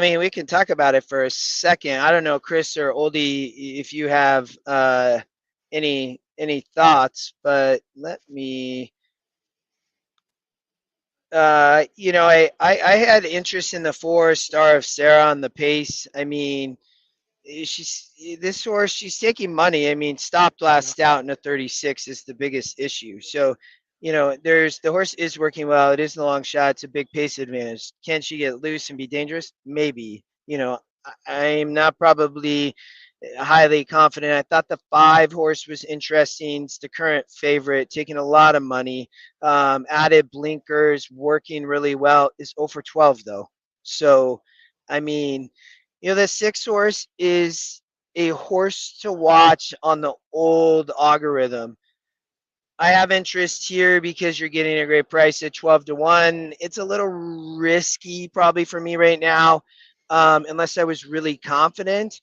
mean, we can talk about it for a second. I don't know, Chris or Oldie, if you have any thoughts, but let me. I had interest in the 4 Star of Sarah on the pace. I mean, this horse, she's taking money. I mean, stopped last out in a 36 is the biggest issue. So, the horse is working well. It is the long shot. It's a big pace advantage. Can she get loose and be dangerous? Maybe. I'm not probably highly confident. I thought the 5 horse was interesting. It's the current favorite, taking a lot of money. Added blinkers, working really well. Is 0 for 12 though. So, I mean, the 6 horse is a horse to watch on the old algorithm. I have interest here because you're getting a great price at 12-1. It's a little risky probably for me right now, unless I was really confident.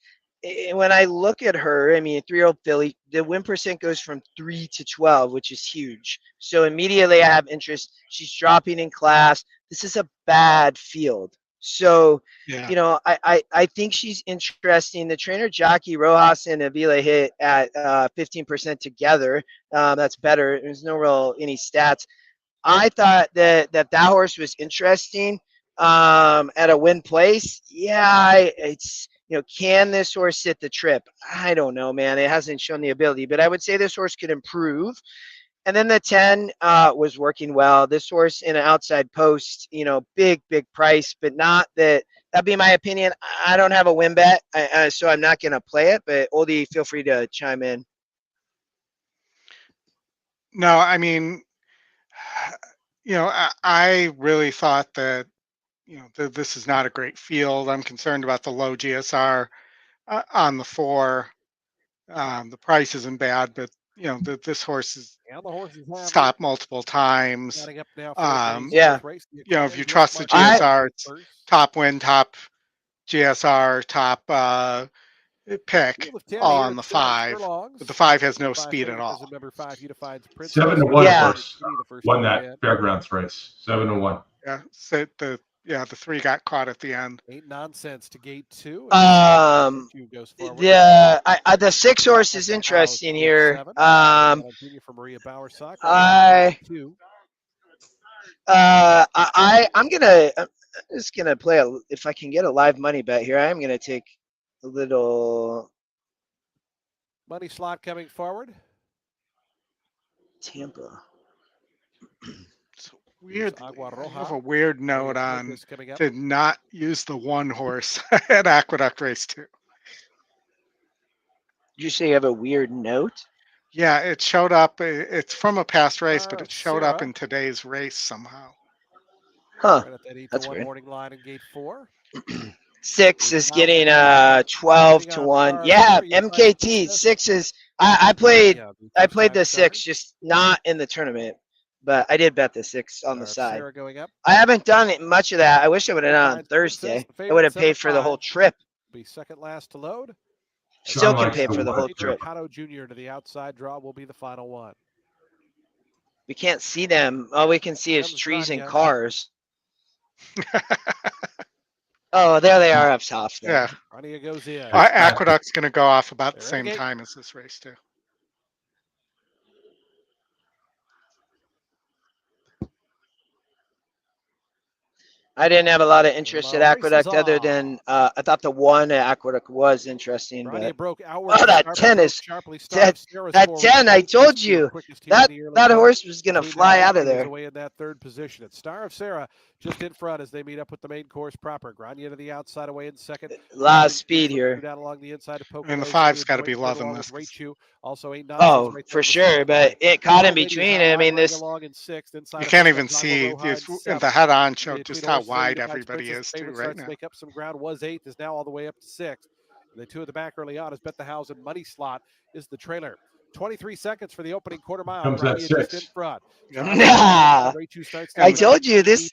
When I look at her, I mean, a 3-year-old filly, the win percent goes from 3 to 12, which is huge. So immediately I have interest. She's dropping in class. This is a bad field. So, Yeah. I think she's interesting. The trainer jockey Rojas and Avila hit at 15% together. That's better. There's no real any stats. I thought that horse was interesting at a win place. Yeah, it's can this horse sit the trip? I don't know, man. It hasn't shown the ability, but I would say this horse could improve. And then the 10 was working well. This horse in an outside post, big price, but not that. That'd be my opinion. I don't have a win bet, so I'm not going to play it. But Oldie, feel free to chime in. No, I mean, I really thought that, this is not a great field. I'm concerned about the low GSR on the 4. The price isn't bad, but this horse is stopped multiple times. Yeah. If you trust the GSR, it's top win, top GSR, top pick, all on the 5. But the 5 has no speed at all. 7-1 Yeah. horse won that Fairgrounds race. 7-1. Yeah. So the 3 got caught at the end. Ain't nonsense to gate 2. The 6 horse is interesting here. I'm just gonna play if I can get a live money bet here. I'm gonna take a little money slot coming forward. Tampa. Weird. I have a weird note on to not use the 1 horse at Aqueduct race 2. Did you say you have a weird note? Yeah, it showed up. It's from a past race, but it showed up in today's race somehow. Huh. Right, that's weird. Morning line in gate 4. 6 is getting 12-1. Yeah, MKT 6 is. I played the 6, just not in the tournament. But I did bet the 6 on the side. I haven't done much of that. I wish I would have done on Thursday. I would have paid for the whole trip. Be second last to load. Still can pay for the whole trip. Otto Jr. to the outside draw will be the final one. We can't see them. All we can see is trees and cars. Oh, there they are up top. Yeah. Goes in. Aqueduct's going to go off about the same time as this race, too. I didn't have a lot of interest at Aqueduct other than I thought the 1 at Aqueduct was interesting. But that 10 is that 10. I told you that horse was going to fly out of there. Away in that 3rd position. It's Star of Sarah just in front as they meet up with the main course proper. Grania to the outside, away in second. A lot of speed here. Down along the inside of Poker. And the five's got to be loving this. Also ain't Oh, right for sure, but it caught in between. I mean, this. Along in sixth, You can't even see in the head-on show just how wide everybody is too right now. Make up some ground. Was eighth, is now all the way up to sixth. The two at the back early on is Bet the House and Money Slot is the trailer. 23 seconds for the opening quarter mile. Comes at just in front. Nah, I told you this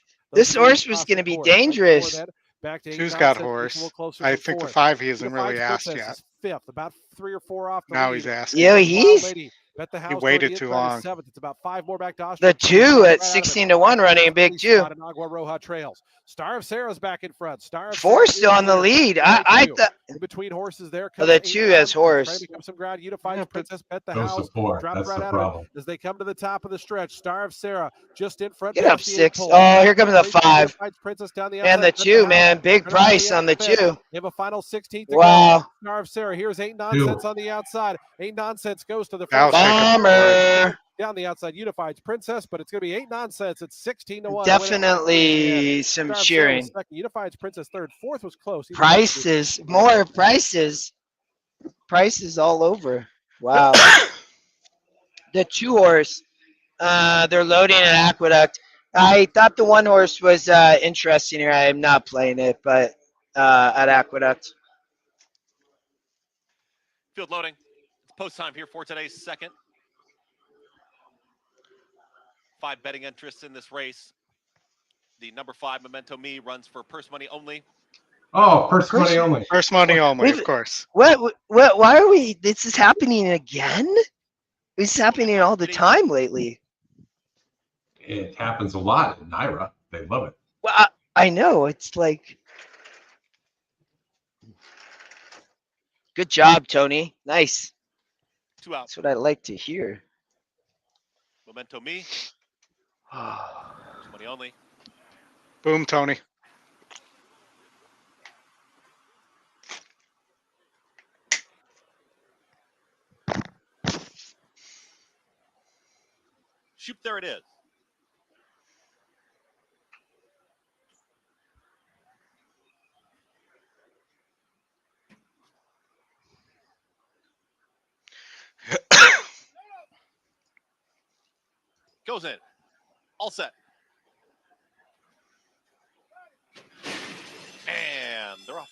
horse was going to be dangerous. Back to Two's got horse. I think the five he isn't really asked yet. Fifth, about 3 or 4 off. Now he's asking. Yeah, he's. He waited too long. It's about 5 more back to the 2 at 16-1 running a big 2. Agua Roja Trails. Star of Sarah's back in front. Star of 4 still on the lead. I thought in between horses there. The 2 has horse. Trying to pick up some ground. Unified Princess Bet the Goes House. to 4. Drop That's right the out problem. as they come to the top of the stretch. Star of Sarah just in front. Get up 6. Oh, here comes the 5. Princess down the and the 2, man. Big price on the 2. They have a final 16th. Wow. Star of Sarah. Here's Ain't Nonsense on the outside. Ain't Nonsense goes to the front. Bomber. Down the outside, Unified's Princess, but it's going to be Ain't Nonsense. It's 16-1. Definitely some cheering. Unified's Princess third. Fourth was close. Prices. More prices. Prices all over. Wow. The 2 horse. They're loading an Aqueduct. I thought the 1 horse was interesting here. I am not playing it, but at Aqueduct. Field loading. It's post time here for today's second. 5 betting interests in this race. The number 5 Memento Me runs for purse money only. Oh, purse money only. Purse money only, of course. What? Why are we? This is happening again? This is happening all the time lately. It happens a lot in Naira. They love it. Well, I know. It's like. Good job, Tony. Nice. 2 out. That's what I like to hear. Memento Me. Money only. Boom, Tony. Shoot, there it is. Goes in. All set. And they're off.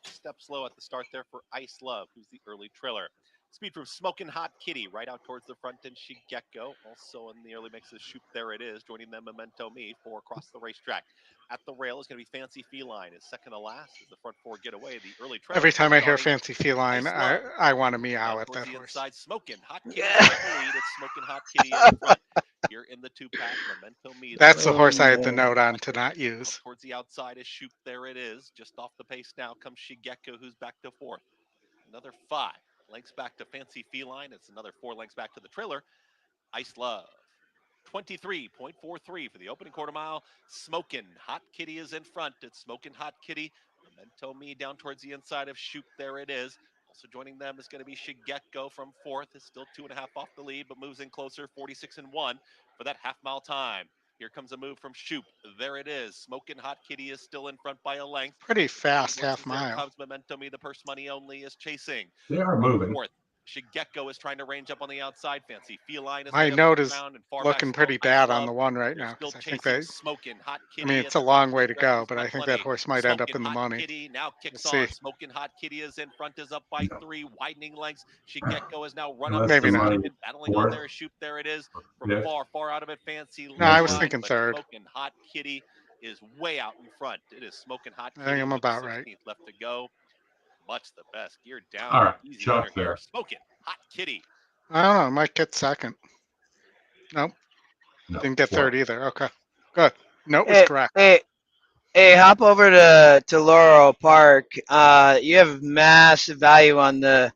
Step slow at the start there for Ice Love, who's the early trailer. Speed from Smokin' Hot Kitty right out towards the front and Shigeko. Also in the early mixes, Shoot, there it is. Joining them, Memento Me for across the racetrack. At the rail is going to be Fancy Feline. Is second to last as the front 4 get away. The early trailer. Every time I hear Fancy Feline, I want to meow at that horse. Inside, Smokin' Hot Kitty. It's Smokin' Hot Kitty in front. Here in the 2-pack, Memento Me. That's the horse I had the note on to not use. Towards the outside is Shoot, there it is. Just off the pace now comes Shigeko, who's back to 4th. Another 5 lengths back to Fancy Feline. It's another 4 lengths back to the trailer. Ice Love. 23.43 for the opening quarter mile. Smokin' Hot Kitty is in front. It's Smokin' Hot Kitty. Memento Me down towards the inside of Shoot, there it is. Also joining them is going to be Shigeko from 4th. Is still 2.5 off the lead, but moves in closer, 46-1 for that half-mile time. Here comes a move from Shoot. There it is. Smokin' Hot Kitty is still in front by a length. Pretty fast half There mile. comes Memento Me. The purse money only is chasing. They are moving. 4th. Shigeko is trying to range up on the outside. Fancy Feline is My way note up is around and far looking back pretty Ice bad Love. on the 1 right They're now. still 'Cause I think chasing they. Smokin' Hot I Kitty mean, at it's a the long front. way to Stretch go, has but got I think plenty. that horse might end up in Smokin' the Hot money. Kitty now kicks Let's on. see. Smokin' Hot Kitty is in front, is up by 3, widening lengths. Shigeko is now run Well, up. that's Maybe the not. money. Battling on 4th. there. Shoot, there it is. From Yeah. far out of it. Fancy. No, I was line, thinking but 3rd. Smokin' Hot Kitty is way out in front. It is Smokin' Hot I Kitty. think I'm with about 16th right. left to go. Much the best. Geared down. All right, Easy Chuck under there. here. Smokin' Hot Kitty. I don't know. I might get 2nd. Nope. No, Didn't get 4th. 3rd either. Okay. Good. Note was Hey, correct. hey, hop over to Laurel Park. You have massive value on the.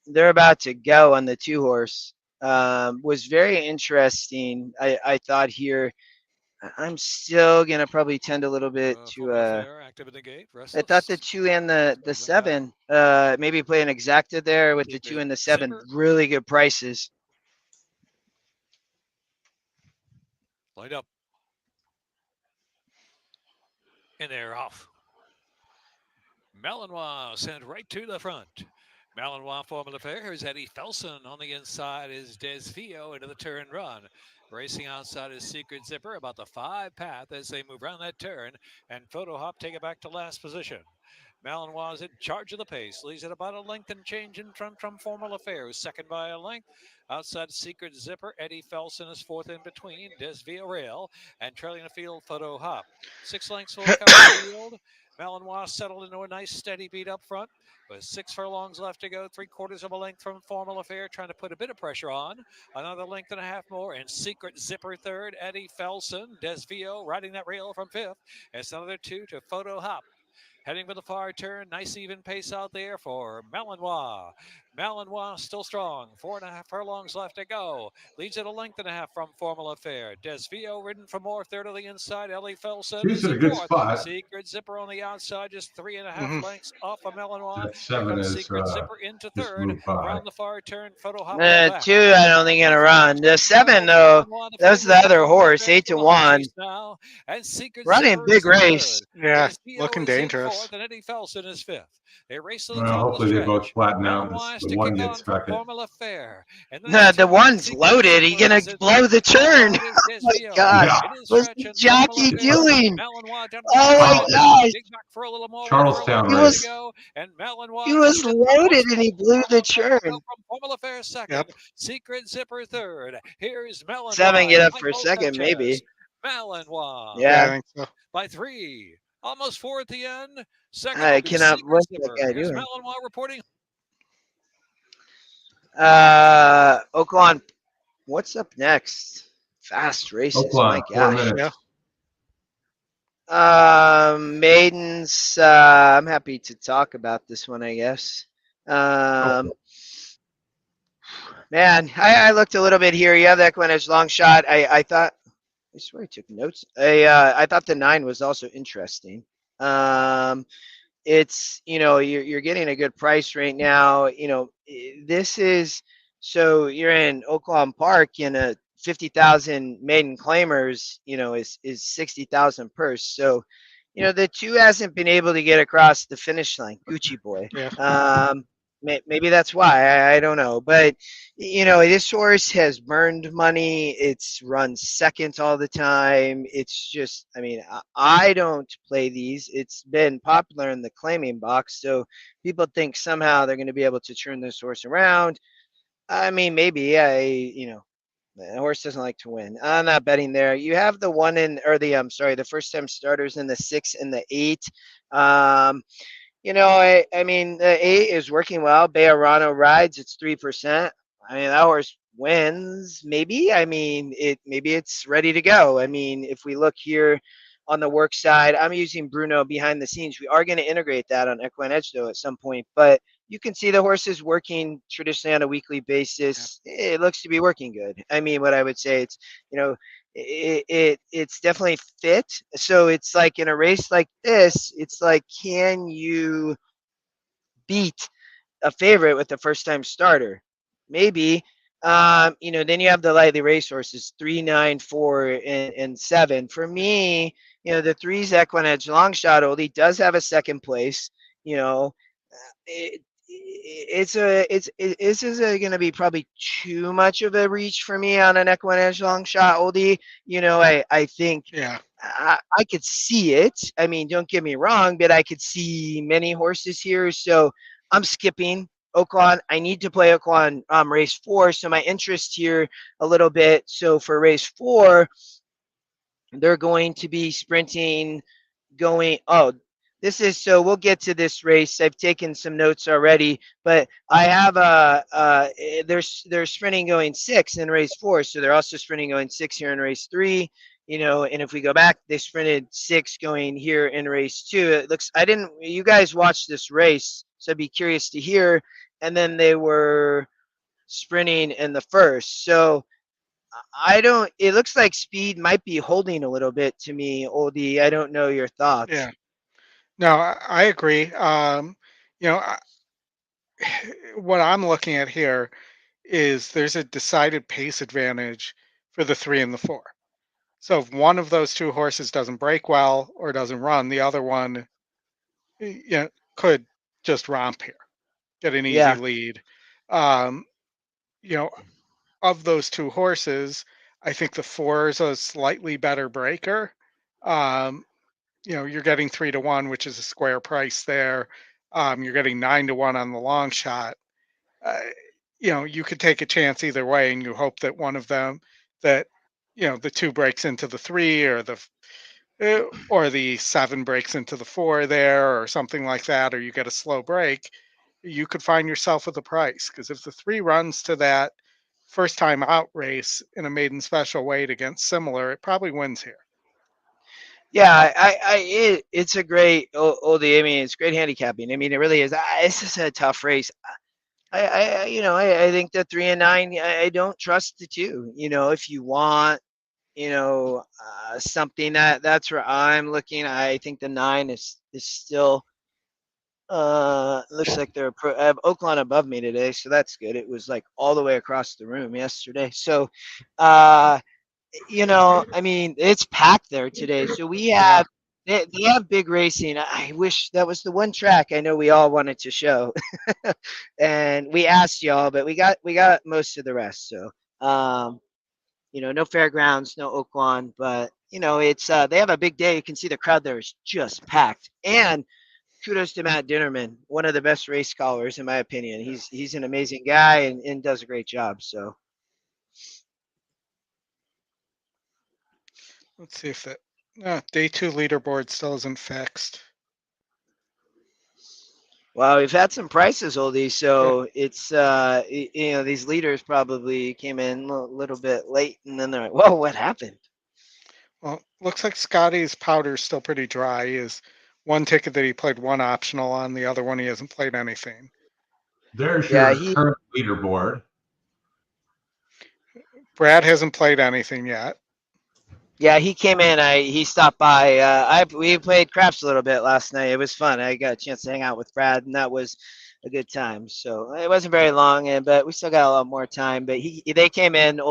They're about to go on the 2 horse. Was very interesting. I thought here. I'm still gonna probably tend a little bit to. Active at the gate. I thought the 2 and the 7. Maybe play an exacta there with the 2 and the 7. Really good prices. Lined up. And they're off. Malinois sent right to the front. Malinois Formula Fair is Eddie Felson. On the inside is Desvio into the turn run. Racing outside is Secret Zipper, about the 5 path as they move around that turn. And Photo Hop take it back to last position. Malinois is in charge of the pace. Leads at about a length and change in front from Formula Fair, who's second by a length. Outside Secret Zipper, Eddie Felson is fourth in between. Desvio Rail and trailing the field, Photo Hop. 6 lengths will cover the field. Malinois settled into a nice steady beat up front with 6 furlongs left to go. 3/4 of a length from Formula Fair, trying to put a bit of pressure on. Another length and a half more, and Secret Zipper third. Eddie Felson, Desvio riding that rail from fifth. It's another 2 to Photo Hop. Heading for the far turn, nice even pace out there for Malinois. Malinois still strong, 4.5 furlongs left to go. Leads at a length and a half from Formula Fair. Desvio ridden for more, third of the inside. Ellie Felson He's is in a in good fourth. spot. Secret Zipper on the outside, just 3.5 lengths off of Malinois. That Here 7 comes is Secret Zipper into just third. moved by. Around the far turn, Photo Hop The 2, I don't think gonna run. The 7 though, that's the other horse, 8 to 1. Now, and Secret Running Zipper big is in race. third. Yeah, Desvio looking is in dangerous. fourth, and Eddie Felson is fifth. They race to the Well, top of the hopefully they both stretch. flatten out. Malinois The to one kick gets on for stuck. Formula Fair. And The one's loaded. He gonna blow the turn. Oh my gosh. Yeah. What's the jockey doing? Oh my Wow. gosh. For a little more Charlestown He race. was, and Malinois he was loaded and he blew the turn. from Formula Fair second. Yep. Secret Zipper third. Here's Malinois. 7 get up for a Michael second, Sanchez. maybe. Malinois. Yeah, I Yeah. think so. By 3. Almost 4 at the end. Second I will be cannot. Secret What's that Zipper. guy Here's doing? Malinois reporting. Oaklawn. What's up next? Fast races. Oaklawn, My 4 gosh. minutes. Maidens. I'm happy to talk about this one, I guess. Man, I looked a little bit here. You have the EquinEdge long shot. I thought, I swear I took notes. I thought the 9 was also interesting. It's, you're getting a good price right now. This is, so you're in Oaklawn Park in a 50,000 maiden claimers, is 60,000 purse. So, the 2 hasn't been able to get across the finish line. Gucci boy. Yeah. Maybe that's why. I don't know. But, this horse has burned money. It's run second all the time. It's just, I don't play these. It's been popular in the claiming box. So people think somehow they're going to be able to turn this horse around. Maybe. The horse doesn't like to win. I'm not betting there. You have the the first time starters in the 6 and the 8. The 8 is working well. Bejarano rides. It's 3%. That horse wins. Maybe. Maybe it's ready to go. If we look here on the work side, I'm using Bruno behind the scenes. We are going to integrate that on EquinEdge though at some point, but you can see the horse is working traditionally on a weekly basis. It looks to be working good. What I would say, it's, it's definitely fit. So it's like in a race like this, it's like, can you beat a favorite with the first time starter? Maybe. Then you have the lightly racehorses, 3, 9, 4, and 7. For me, the 3's EquinEdge long shot oldie does have a second place. This is going to be probably too much of a reach for me on an EquinEdge long shot oldie. I think I could see it. Don't get me wrong, but I could see many horses here. So I'm skipping Oaklawn. I need to play Oaklawn race 4. So my interest here a little bit. So for race 4, they're going to be sprinting so we'll get to this race. I've taken some notes already, but I have they're sprinting going 6 in race 4. So they're also sprinting going 6 here in race 3, and if we go back, they sprinted 6 going here in race 2. You guys watched this race, so I'd be curious to hear. And then they were sprinting in the first. So it looks like speed might be holding a little bit to me, Oldie. I don't know your thoughts. Yeah. No, I agree. What I'm looking at here is there's a decided pace advantage for the 3 and the 4. So if one of those two horses doesn't break well or doesn't run, the other one, could just romp here, get an easy Yeah. lead. You know, of those two horses, I think the 4 is a slightly better breaker. You're getting 3-1, which is a square price there. You're getting 9-1 on the long shot. You could take a chance either way, and you hope that one of them, that the 2 breaks into the 3, or the 7 breaks into the 4 there, or something like that, or you get a slow break. You could find yourself with a price, because if the 3 runs to that first time out race in a maiden special weight against similar, it probably wins here. Yeah, it's a great oldie. I mean, it's great handicapping. I mean, it really is. It's just a tough race. I think the 3 and 9. I don't trust the 2. If you want, something that's where I'm looking. I think the 9 is still. Looks like they're I have Oaklawn above me today, so that's good. It was like all the way across the room yesterday. So, I mean, it's packed there today. So we have they have big racing. I wish that was the one track I know we all wanted to show, and we asked y'all, but we got most of the rest. So, no Fairgrounds, no Oaklawn, but it's they have a big day. You can see the crowd there is just packed. And kudos to Matt Dinnerman, one of the best race callers in my opinion. He's an amazing guy and does a great job. So. Let's see if that day 2 leaderboard still isn't fixed. Well, we've had some prices, oldie, so it's these leaders probably came in a little bit late, and then they're like, "Whoa, what happened?" Well, looks like Scotty's powder's still pretty dry. He has one ticket that he played 1 optional on, the other one he hasn't played anything. There's your current leaderboard. Brad hasn't played anything yet. Yeah, he came in. He stopped by. We played craps a little bit last night. It was fun. I got a chance to hang out with Brad, and that was a good time. So it wasn't very long, but we still got a lot more time. But they came in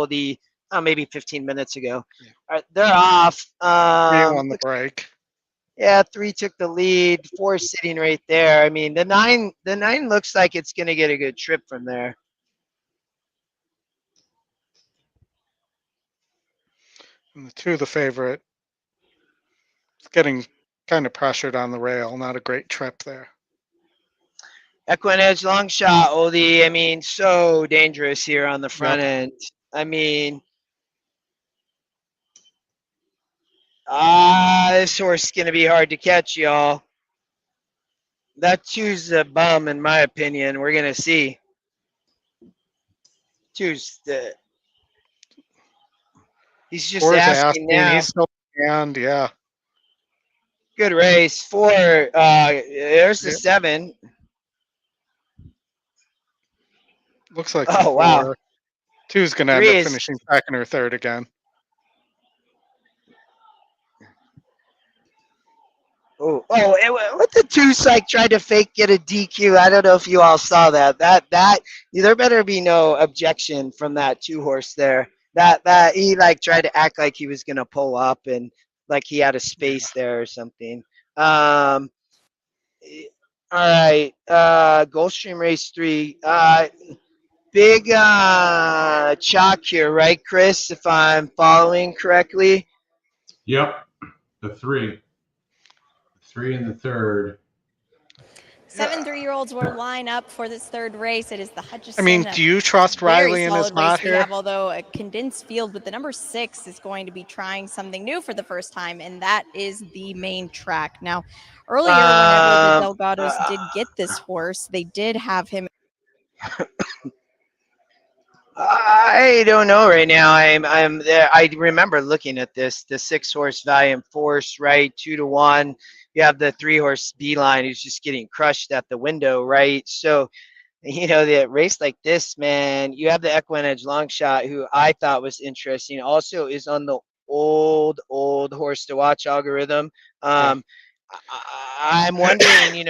maybe 15 minutes ago. Yeah. They're off. 3 won the break. Yeah, 3 took the lead. 4 sitting right there. I mean, the 9 looks like it's going to get a good trip from there. And the 2, the favorite, it's getting kind of pressured on the rail. Not a great trip there. EquinEdge long shot, oldie. I mean, so dangerous here on the front end. I mean, this horse is going to be hard to catch, y'all. That 2's a bum, in my opinion. We're going to see. 2's the. He's just asking now. He's still and yeah. Good race. 4. There's the 7. Looks like 4. Wow. 2's going to end up finishing 2nd or 3rd again. What the 2 psych tried to fake get a DQ. I don't know if you all saw that. That there better be no objection from that 2 horse there. That he tried to act like he was gonna pull up and like he had a space there or something. All right. Gulfstream race 3. Big chalk here, right, Chris? If I'm following correctly. Yep, the 3. 3 in the 3rd. 7 3-year-olds will line up for this 3rd race. It is the Hutchison. I mean, do you trust Riley in his spot here? Have, although a condensed field, but the number 6 is going to be trying something new for the first time, and that is the main track. Now, earlier, whenever the Delgados did get this horse, they did have him. I don't know right now. I'm there. I remember looking at this. The 6-horse Valiant Force, right? 2-1. You have the 3-horse Beeline who's just getting crushed at the window, right? So, the race like this, man, you have the EquinEdge long shot, who I thought was interesting. Also is on the old horse to watch algorithm. I'm wondering,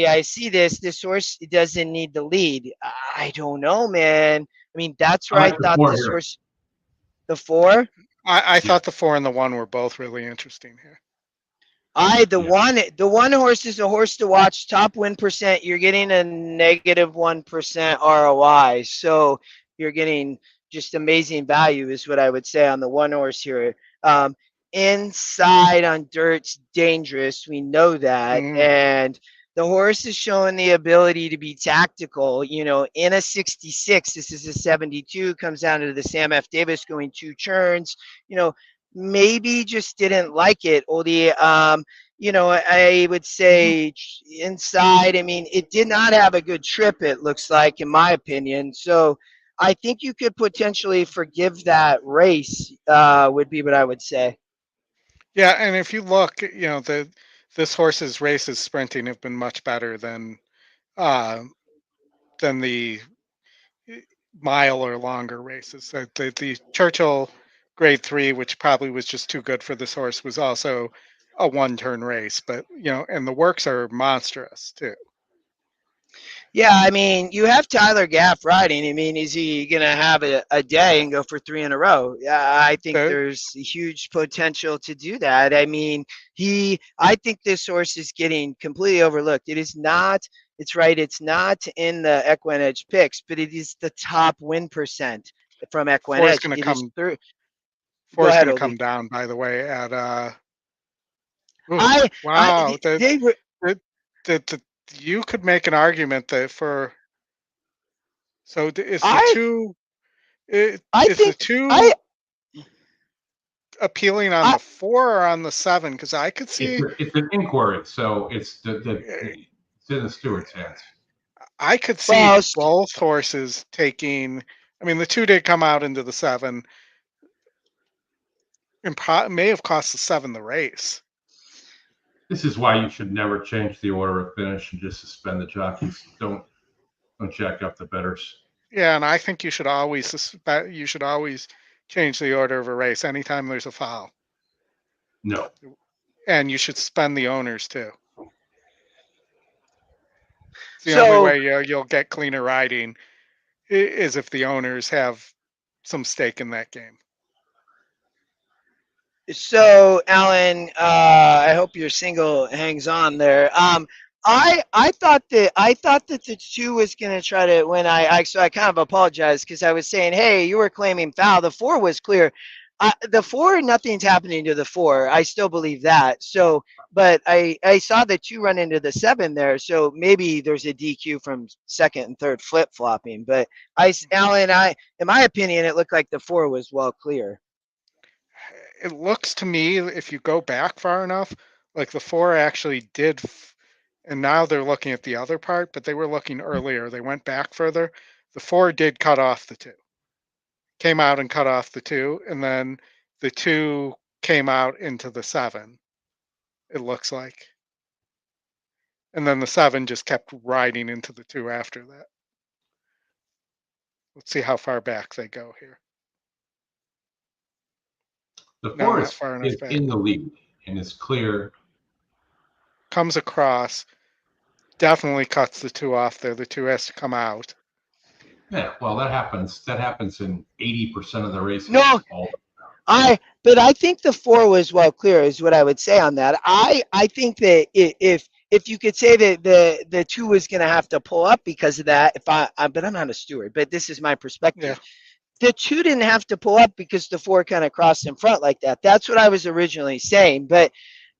I see this horse doesn't need the lead. I don't know, man. I mean, that's where I thought this horse, the 4. I Yeah. thought the 4 and the 1 were both really interesting here. The one horse is a horse to watch. Top win percent. You're getting a negative 1% ROI. So you're getting just amazing value, is what I would say on the one horse here. Inside on dirt's dangerous. We know that, Mhm. and the horse is showing the ability to be tactical. In a 66, this is a 72. Comes down to the Sam F. Davis going 2 turns. Maybe just didn't like it. Or I would say inside, I mean, it did not have a good trip, it looks like, in my opinion. So I think you could potentially forgive that race, would be what I would say. Yeah, and if you look, this horse's races sprinting have been much better uh, than the mile or longer races. The Churchill Grade 3, which probably was just too good for this horse, was also a 1-turn race. But and the works are monstrous too. Yeah, I mean, you have Tyler Gaff riding. I mean, is he going to have a day and go for 3 in a row? I think The- there's huge potential to do that. I mean, I think this horse is getting completely overlooked. It is not, it's right, it's not in the EquinEdge picks, but it is the top win percent from Four is EquinEdge. going to It is come. through. Four Go is ahead, going to come Oldie. down. By the way, at ooh, I, wow. they were, The you could make an argument that for is the I, two I is the think, I, two appealing on I, the 4 or on the 7? Because I could It's, see it's an inquiry, so it's eh, it's in the steward's hands. I could see well, both horses taking. I mean, the 2 did come out into the 7 and may have cost the 7 the race. This is why you should never change the order of finish and just suspend the jockeys. Don't jack up the betters. Yeah, and I think you should always change the order of a race anytime there's a foul, No. and you should suspend the owners too. It's the only so way you'll get cleaner riding is if the owners have some stake in that game. So, Alan, I hope your single hangs on there. I thought that the 2 was gonna try to when so I kind of apologized because I was saying, hey, you were claiming foul. The 4 was clear. The 4, nothing's happening to the 4. I still believe that. So, but I saw the 2 run into the 7 there. So maybe there's a DQ from second and third flip flopping. But Alan, in my opinion, it looked like the 4 was well clear. It looks to me, if you go back far enough, like the 4 actually did, and now they're looking at the other part, but they were looking earlier. They went back further. The 4 did cut off the 2, came out and cut off the 2, and then the 2 came out into the 7, it looks like. And then the 7 just kept riding into the 2 after that. Let's see how far back they go here. The No, 4 not far enough is back. in the lead and is clear. Comes across, definitely cuts the 2 off there. The 2 has to come out. Yeah, well, that happens. That happens in 80% of the races. No, but I think the 4 was well clear, is what I would say on that. I think that if you could say that the 2 was going to have to pull up because of that, but I'm not a steward, but this is my perspective. Yeah. The 2 didn't have to pull up because the 4 kind of crossed in front like that. That's what I was originally saying. But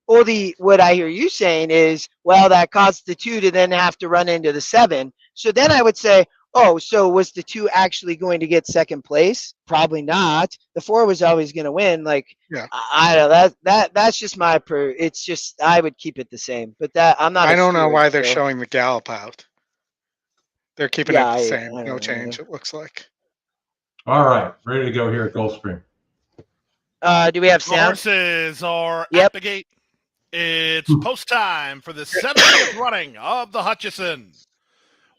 what I hear you saying is, well, that caused the 2 to then have to run into the 7. So then I would say, oh, so was the 2 actually going to get second place? Probably not. The 4 was always going to win. Like, Yeah. I don't know. That's just it's just, I would keep it the same. But I'm not. I don't know steward, why they're so. showing the gallop out. They're keeping it the same. No change, it looks like. All right, ready to go here at Gulfstream. Do we have The Sam? horses are Yep. at the gate. It's post time for the 70th running of the Hutchison.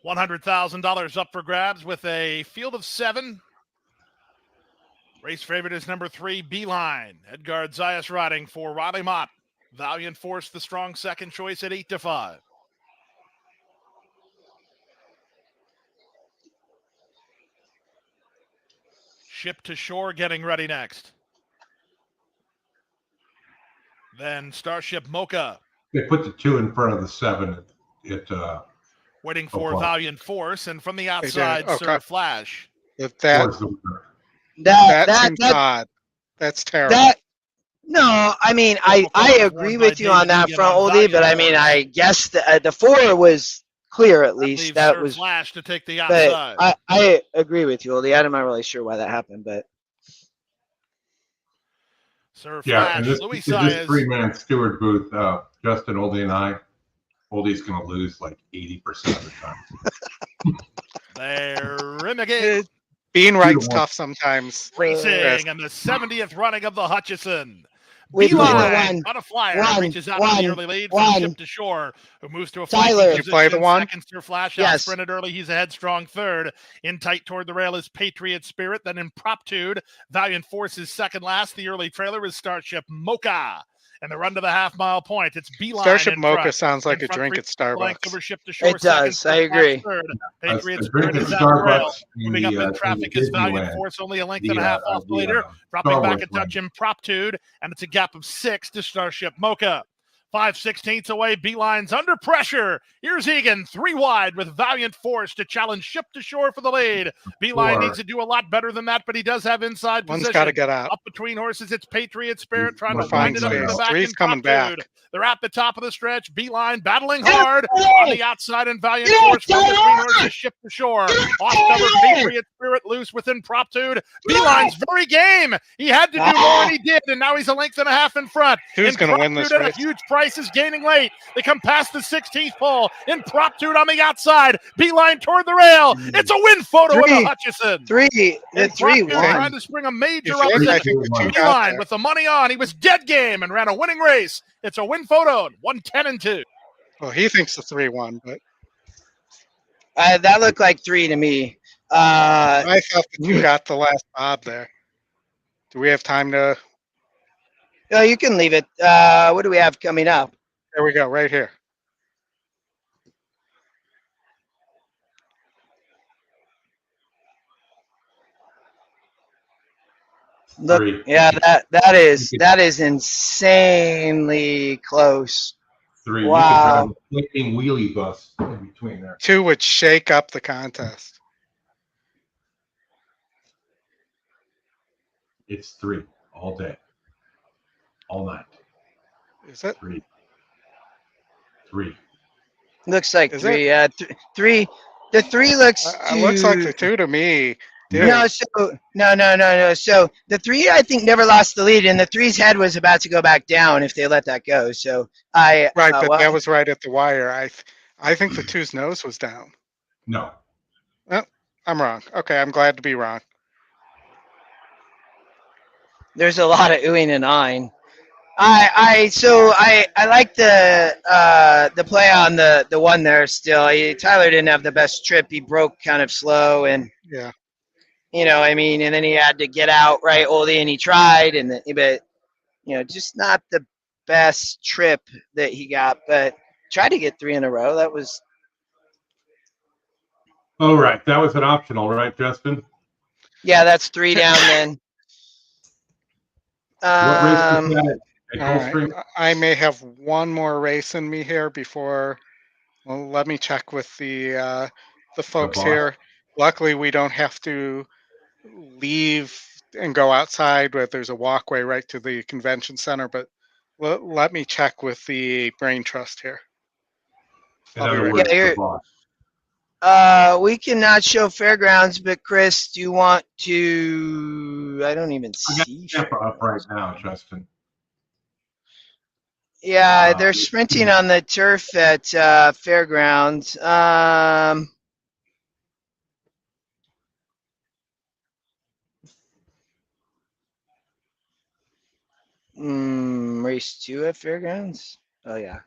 $100,000 up for grabs with a field of 7. Race favorite is number 3, Beeline. Edgard Zayas riding for Riley Mott. Valiant Force, the strong second choice at 8-5. Ship to Shore getting ready next. Then Starship Mocha. They put the 2 in front of the 7 at Waiting for Oaklawn. Valiant Force, and from the outside, Okay. Sir Flash. If that towards the winner. that seems odd. That's terrible. No, I mean, I agree with you on that front, Oldie, but I mean, I guess the 4 was clear at least. That was Flash to take the outside. But I agree with you, Oldie. I'm not really sure why that happened, but Sir Yeah, Flash, and this, Louis this Saez. 3-man steward booth, Justin, Oldie, and I, Oldie's going to lose like 80% of the time. There, Renegade. Being right's tough sometimes. Racing and the 70th running of the Hutchison. We do Beeline, one. Butterflyer reaches out to the early lead from ship to shore, who moves to a flanking Tyler. position. You play the one? Second, Sir Flash Yes. sprinted early. He's a headstrong third. In tight toward the rail is Patriot Spirit. Then Impromptude. Valiant Force is second last. The early trailer is Starship Mocha. And the run to the half-mile point, it's Beeline. Starship in Mocha front. sounds like In a front, drink at length over Starbucks. ship to shore. It does. Second, I Sir Flash agree. third. A Patriot drink Spirit at is out the rail. Starbucks in Moving up in the traffic is Valiant Disneyland. Force, only a length and a half off the leader. Dropping Star back Wars a touch run. Impromptude, and it's a gap of 6 to Starship Mocha. 5/16 away, Beeline's under pressure. Here's Egan, 3 wide with Valiant Force to challenge ship to shore for the lead. Beeline needs to do a lot better than that, but he does have inside One's position. got to get out. Up between horses, it's Patriot Spirit trying to We're wind it finding up in the space. back. Three's coming back. Impromptude. They're at the top of the stretch. Beeline battling hard on the outside, and Valiant Force from between horses ship to shore. Off cover, Patriot Spirit loose with Impromptude. Beeline's very game. He had to do more, and he did, and now he's a length and a half in front. Who's going to win this Impromptude at race? a huge price is gaining late. They come past the 16th pole. Impromptude on the outside. Beeline toward the rail. It's a win photo of the Hutchison. 3. The 3 Impromptude trying won. to spring a major You think? I upset. think the 2 got Beeline there. with the money on. He was dead game and ran a winning race. It's a win photo. 110-2. Well, he thinks the 3 won, but That looked like 3 to me. I thought the 2 got the last bob there. Do we have time to? No, you can leave it. What do we have coming up? There we go, right here. Look, 3. yeah, that is insanely close. 3. Wow. You could have a flipping wheelie bus in between there. 2 would shake up the contest. It's 3 all day, all night. Is it? 3. 3. Looks like Is 3. Yeah, 3. The 3 looks. It looks like the 2 to me. Dude. No, no. So the 3, I think, never lost the lead, and the 3's head was about to go back down if they let that go. So Right, but that was right at the wire. I think the 2's nose was down. No. I'm wrong. Okay, I'm glad to be wrong. there's a lot of oohing and eyeing. I like the play on the one there still. Tyler didn't have the best trip. He broke kind of slow, and Yeah. you know, I mean, and then he had to get out right, Oldie, and he tried, but you know, just not the best trip that he got. But tried to get 3 in a row. That was All right. That was an optional, right, Justin? yeah, that's 3 down then. What race was that at All Gulfstream? right. I may have one more race in me here before. Well, let me check with the folks boss. here. Luckily, we don't have to leave and go outside, where there's a walkway right to the convention center. But let me check with the Brain Trust here. In I'll be other right words, back. the boss. We cannot show Fairgrounds, but Chris, do you want to? I don't even I got see. Tampa up right now, Justin. Yeah, they're sprinting on the turf at Fairgrounds. Race 2 at Fairgrounds. Oh yeah.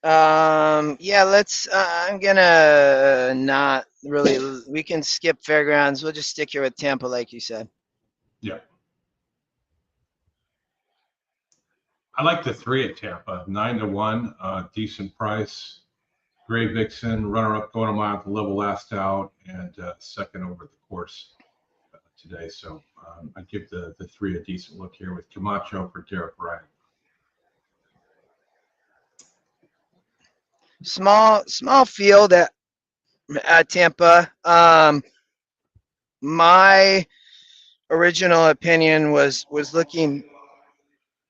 Yeah, let's. I'm gonna not really. We can skip Fairgrounds. We'll just stick here with Tampa, like you said. Yeah. I like the 3 at Tampa. 9-1, decent price. Gray Vixen, runner-up going a mile at the level last out, and second over the course. today. So I give the 3 a decent look here with Camacho for Derek Wright. Small field at Tampa. My original opinion was looking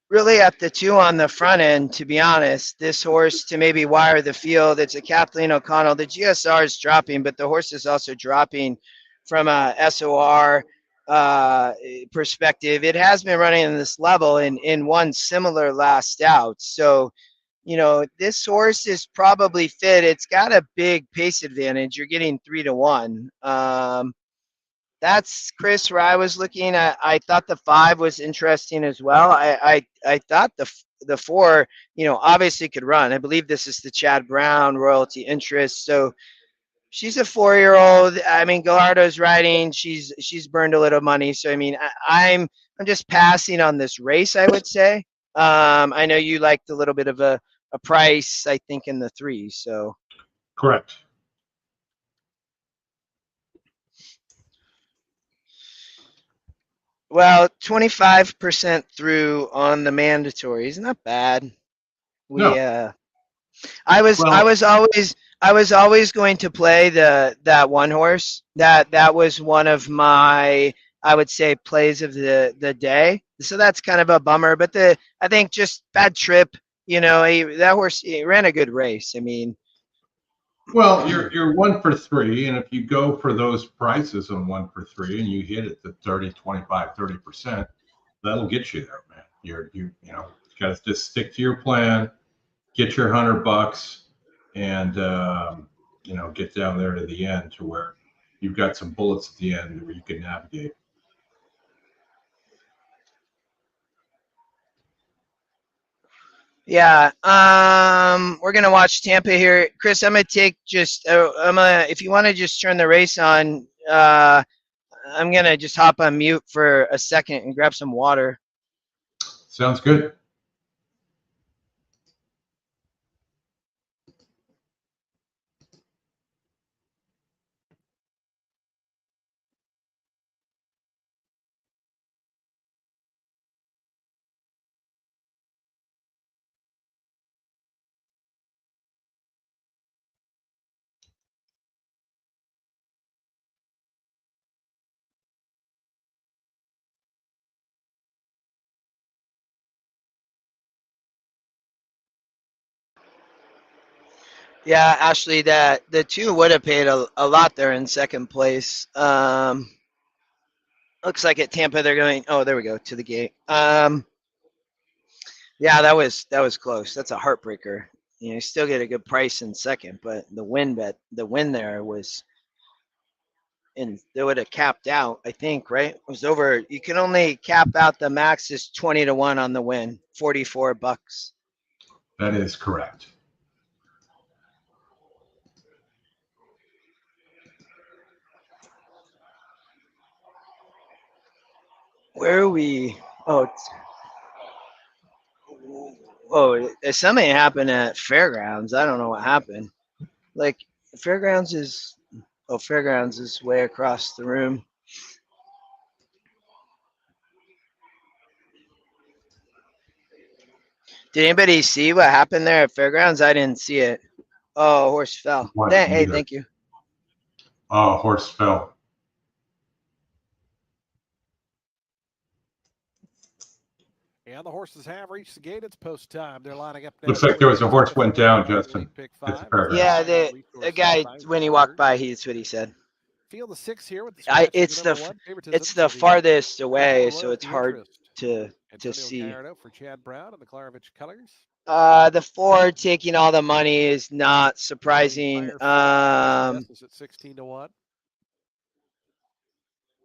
really at the 2 on the front end, to be honest. This horse to maybe wire the field. It's a Kathleen O'Connell. The GSR is dropping, but the horse is also dropping from a SOR perspective. It has been running in this level in one similar last out. So, this horse is probably fit. It's got a big pace advantage. You're getting 3 to 1. That's Chris where I was looking. I thought the 5 was interesting as well. I thought the 4, obviously could run. I believe this is the Chad Brown royalty interest. So she's a 4-year-old. I mean, Gallardo's riding. She's burned a little money. So I mean, I'm just passing on this race, I would say. I know you liked a little bit of a price, I think, in the 3. So Correct. well, 25% through on the mandatories, not bad. No. I was always going to play that one horse. That was one of my, I would say, plays of the day. So that's kind of a bummer. But I think just bad trip. That horse, he ran a good race. I mean, Well, you're 1 for 3, and if you go for those prices on 1 for 3 and you hit it to 30, 25, 30%, that'll get you there, man. You got to just stick to your plan, get your $100, and get down there to the end to where you've got some bullets at the end where you can navigate. yeah. We're gonna watch Tampa here, Chris. I'm gonna take if you want to just turn the race on. I'm gonna just hop on mute for a second and grab some water. Sounds good. Yeah, Ashley, that the 2 would have paid a lot there in second place. Looks like at Tampa they're going. Oh, there we go to the gate. Yeah, that was close. That's a heartbreaker. You still get a good price in second, but the win there was, and they would have capped out. I think right. It was over. You can only cap out the max is 20 to 1 on the win. $44. That is correct. Where are we? Something happened at Fairgrounds. I don't know what happened. Like Fairgrounds is way across the room. Did anybody see what happened there at Fairgrounds? I didn't see it. Oh, horse fell. Hey, thank you. Oh, horse fell. And the horses have reached the gate. It's post time. They're lining up. Looks like there was a horse went down, Justin. Yeah, the guy when he walked by, that's what he said. Field the 6 here with it's the farthest away, so it's hard to see. For Chad Brown and the Klarovich colors. The 4 taking all the money is not surprising. Is at 16 to 1.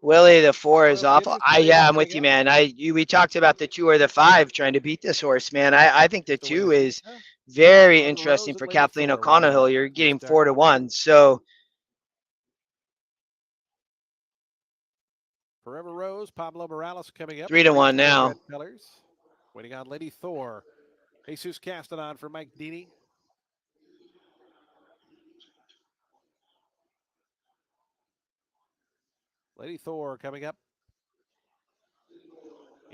Willie, the 4 is awful. I'm with you, man. We talked about the 2 or the 5 trying to beat this horse, man. I think the 2 is very interesting for Kathleen O'Connell. You're getting 4 to 1. So Forever Rose, Pablo Morales coming up. 3 to 1 now. Waiting on Lady Thor. Jesus Castanon for Mike Deeney. Lady Thor coming up.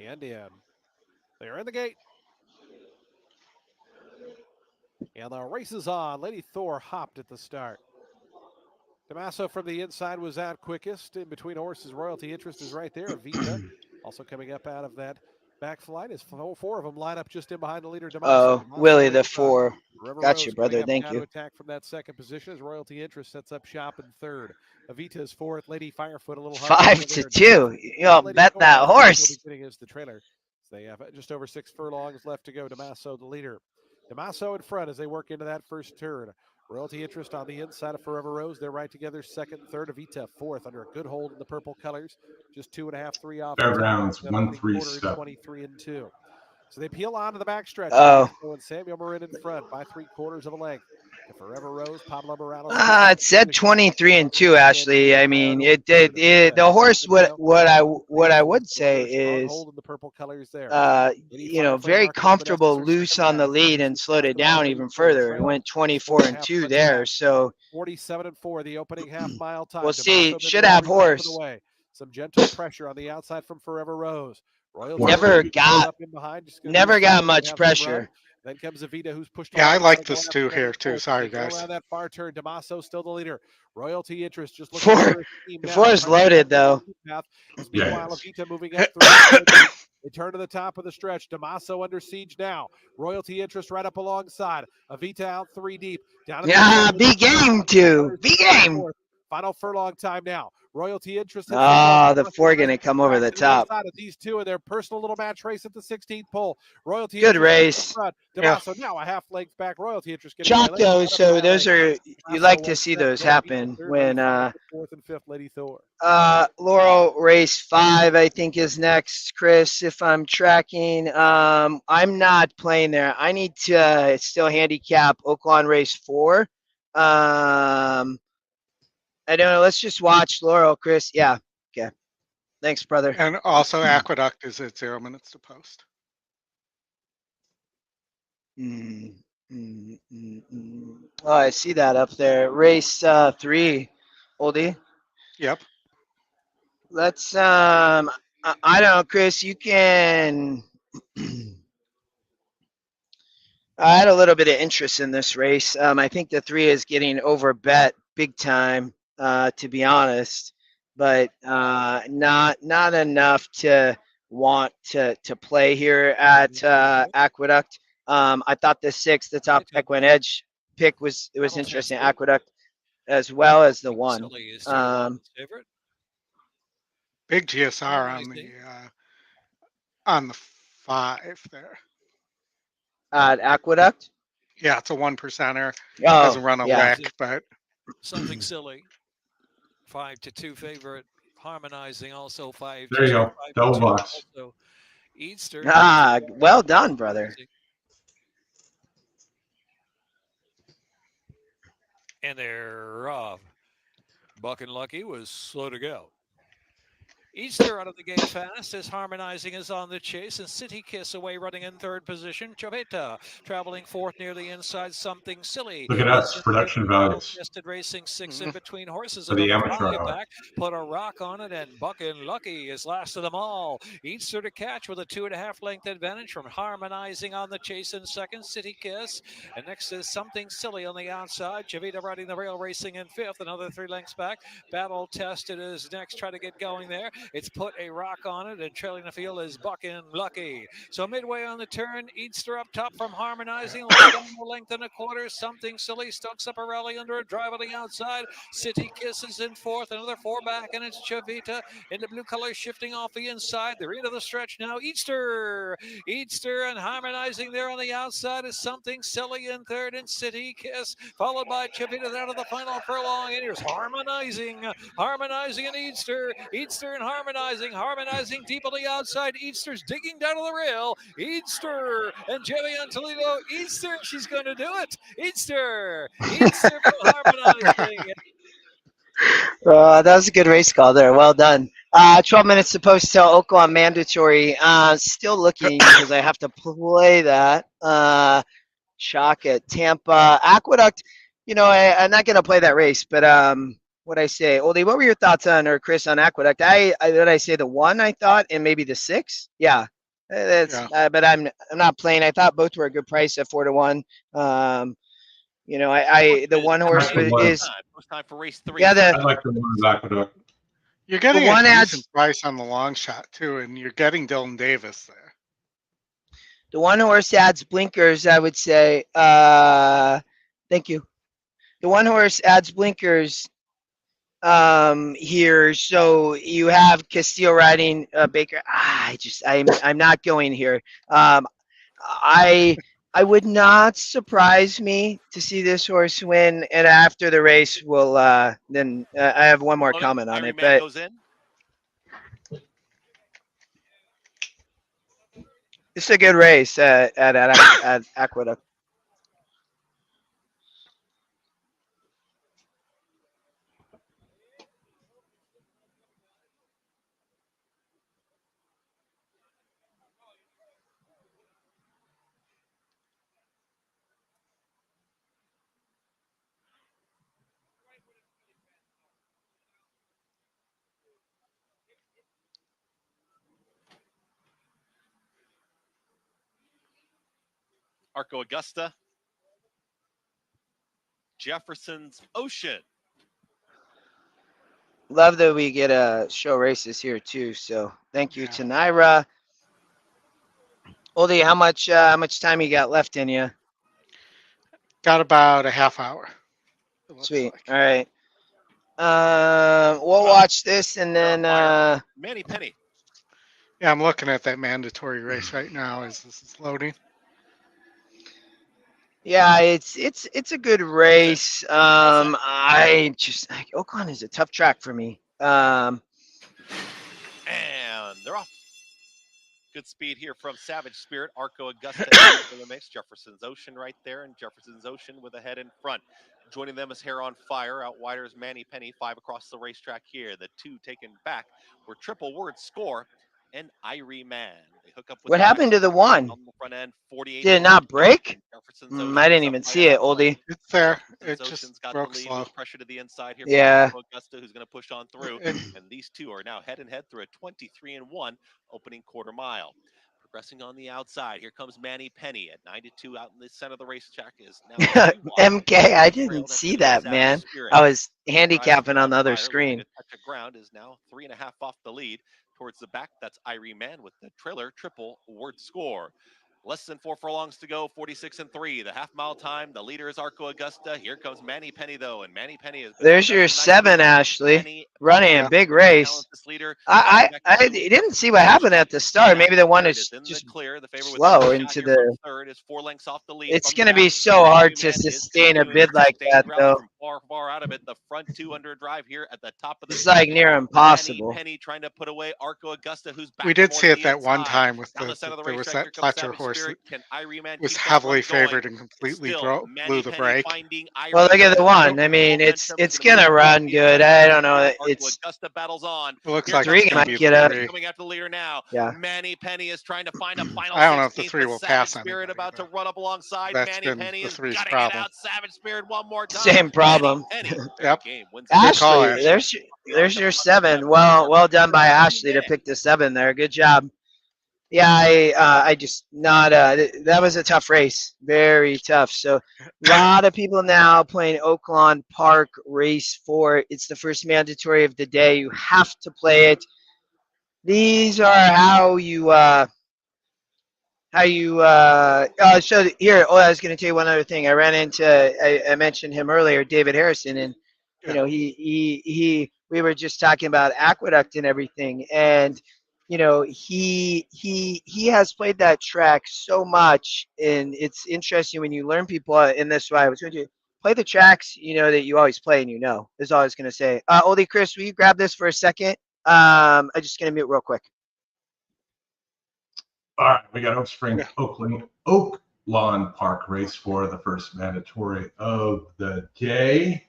And in. They're in the gate. And the race is on. Lady Thor hopped at the start. Damaso from the inside was out quickest. In between horses, Royalty Interest is right there. Vita also coming up out of that back flight as four of them line up just in behind the leader, Damaso. Oh, Willie the 4. River Got you, Rose brother. coming up Thank now you. to attack from that second position as Royalty Interest sets up shop in third. Avita is fourth. Lady Firefoot a little harder. 5-2. You'll bet that horse. Is the trailer. So they have just over 6 furlongs left to go. Damaso the leader. Damaso in front as they work into that first turn. Royalty Interest on the inside of Forever Rose. They're right together, second and third. Avita fourth under a good hold in the purple colors. Just 2.5, 3 off. Fairgrounds 1-3 step. 23-2. So they peel on to the backstretch. Oh. And Samuel Marin in front by 3/4 of a length. The Forever Rose, Pablo Morales. It said 23-2. Ashley, I mean, it did. The horse. What I would say is, very comfortable, loose on the lead, and slowed it down even further. It went 24-2 there. So 47-4, the opening half mile time. We'll see. Should have horse. Some gentle pressure on the outside from Forever Rose. Royalty never got much pressure. Then comes Avita, who's pushed. Yeah, I like this too here too. Sorry, guys. Around that far turn, Damaso still the leader. Royalty Interest just looking for before it's loaded though. Meanwhile, Avita moving up through. They turn to the top of the stretch. Damaso under siege now. Royalty Interest right up alongside. Avita out 3 deep. Down. Be game too. Be game. Final furlong time now. Royalty Interest. The 4 going to come over the top. These two in their personal little match race at the 16th pole. Royalty Good race. Damaso now a half length back. Royalty Interest. Chalk those. So those are, you like to see those happen when 4th and 5th, Lady Thor. Laurel race 5, I think, is next, Chris, if I'm tracking. I'm not playing there. I need to still handicap Oaklawn race 4. I don't know. Let's just watch Laurel, Chris. Yeah. Okay. Thanks, brother. And also, Aqueduct is at 0 minutes to post. Oh, I see that up there. Race 3, Oldie. Yep. Let's. I don't know, Chris. You can. I had a little bit of interest in this race. I think the 3 is getting overbet big time. To be honest, but not enough to want to play here at Aqueduct. I thought the 6, the top EquinEdge pick was interesting. Aqueduct as well as the 1. Big GSR on the 5 there at Aqueduct. Yeah, it's a 1%er. Oh, Doesn't run a wreck, but something silly. 5-2 favorite, harmonizing also 5. There you go. Double box. Easter. Well done, brother. And they're off. Buck and Lucky was slow to go. Easter out of the gate fast as Harmonizing is on the chase, and City Kiss away running in 3rd position. Chaveta traveling 4th near the inside. Something Silly. Look at us, production values. Tested racing 6 in between horses. For the amateur hour. Back, put a rock on it, and Buck and Lucky is last of them all. Easter to catch with a 2.5 length advantage from Harmonizing on the chase in 2nd. City Kiss, and next is Something Silly on the outside. Chaveta riding the rail racing in 5th. Another 3 lengths back. Battle Tested is next. Try to get going there. It's put a rock on it, and trailing the field is Buck and Lucky. So midway on the turn, Easter up top from Harmonizing, a length and a quarter. Something Silly stokes up a rally under a drive on the outside. City Kiss is in 4th, another 4 back, and it's Chavita in the blue color shifting off the inside. They're into the stretch now. Easter and Harmonizing there on the outside is Something Silly in 3rd, and City Kiss, followed by Chavita down to the final furlong. And here's Harmonizing and Easter and Harmonizing deep on the outside. Easter's digging down to the rail. Easter and Jerry on Toledo. Easter, she's going to do it. Easter for Harmonizing. That was a good race call there. Well done. 12 minutes to post till Oaklawn Mandatory. Still looking because I have to play that. Shock at Tampa. Aqueduct, I'm not going to play that race, but what I say, Oldie, what were your thoughts on, or Chris, on Aqueduct? Did I say the 1, I thought, and maybe the 6? Yeah. That's but I'm not playing. I thought both were a good price at 4 to 1. You know, the 1 horse is first time for race 3. Yeah, I like the one with Aqueduct. You're getting one a adds- decent price on the long shot too, and you're getting Dylan Davis there. the 1 horse adds blinkers, I would say. Thank you. The 1 horse adds blinkers here, so you have Castillo riding Baker. I'm not going here. I would not surprise me to see this horse win, and after the race, we'll then I have one more comment on it. But goes in. it's a good race at Aqueduct. Arco Augusta, Jefferson's Ocean. Love that we get show races here too. So thank you to Naira. Oldie, how much time you got left in you? Got about a half hour. Sweet. All right. We'll watch this and then Manny Penny. Yeah, I'm looking at that mandatory race right now as this is loading. Yeah, it's a good race. I just Oaklawn is a tough track for me. And they're off. Good speed here from Savage Spirit. Arco Augusta in the mix. Jefferson's Ocean right there, and Jefferson's Ocean with a head in front. Joining them is Hair on Fire. Outwiders Manny Penny, 5 across the racetrack here. The 2 taken back were Triple Word Score and Irie Man. They hook up with What happened to the 1? on the front end, 48. Did it not break? I didn't even see it, Oldie. It's there. It just got broke the lead slow. with pressure to the inside here. Yeah. From Augusta, who's going to push on through, and these 2 are now head and head through a 23-1 opening quarter mile. Progressing on the outside, here comes Manny Penny at 92 out in the center of the racetrack. Is now MK, I didn't see that, man. I was handicapping on the other screen. Touch of ground is now 3.5 off the lead. Towards the back, that's Irie Man with the trailer Triple Word Score. Less than 4 furlongs to go, 46-3. The half-mile time. The leader is Arco Augusta. Here comes Manny Penny, though, and Manny Penny is. There's your 7, Ashley. Running a big race. I didn't see what happened at the start. Maybe the one is just slow into the. Third is 4 lengths off the lead. It's going to be so hard to sustain a bid like that, though. Far out of it. The front 2 under drive here at the top of the. It's like near impossible. Penny trying to put away Arco Augusta, who's back. We did see it that one time with there was that Fletcher horse that was heavily favored and completely blew the brake. Well, look at the 1. I mean, it's gonna run good. I don't know. It's Augusta battles on. It looks like 3 might get up. Coming after the leader now. Yeah. Manny Penny is trying to find a final. I don't know if the 3 will pass on. Spirit about to run up alongside. That's Manny been Penny the is 3's gutting problem. it out. Savage Spirit one more time. Same problem. Yep. Ashley, there's your 7. Well done by Ashley to pick the 7 there. Good job. Yeah, I just not that was a tough race, very tough. So a lot of people now playing Oaklawn Park Race 4. It's the first mandatory of the day. You have to play it. These are how you so here. Oh, I was going to tell you one other thing. I ran into I mentioned him earlier, David Harrison, and you know we were just talking about Aqueduct and everything, and you know he has played that track so much, and it's interesting when you learn people in this way. I was going to play the tracks that you always play and is all I was going to say. Oldie, Chris, will you grab this for a second? I'm just going to mute real quick. All right, we got Oaklawn Park Race 4, the first mandatory of the day.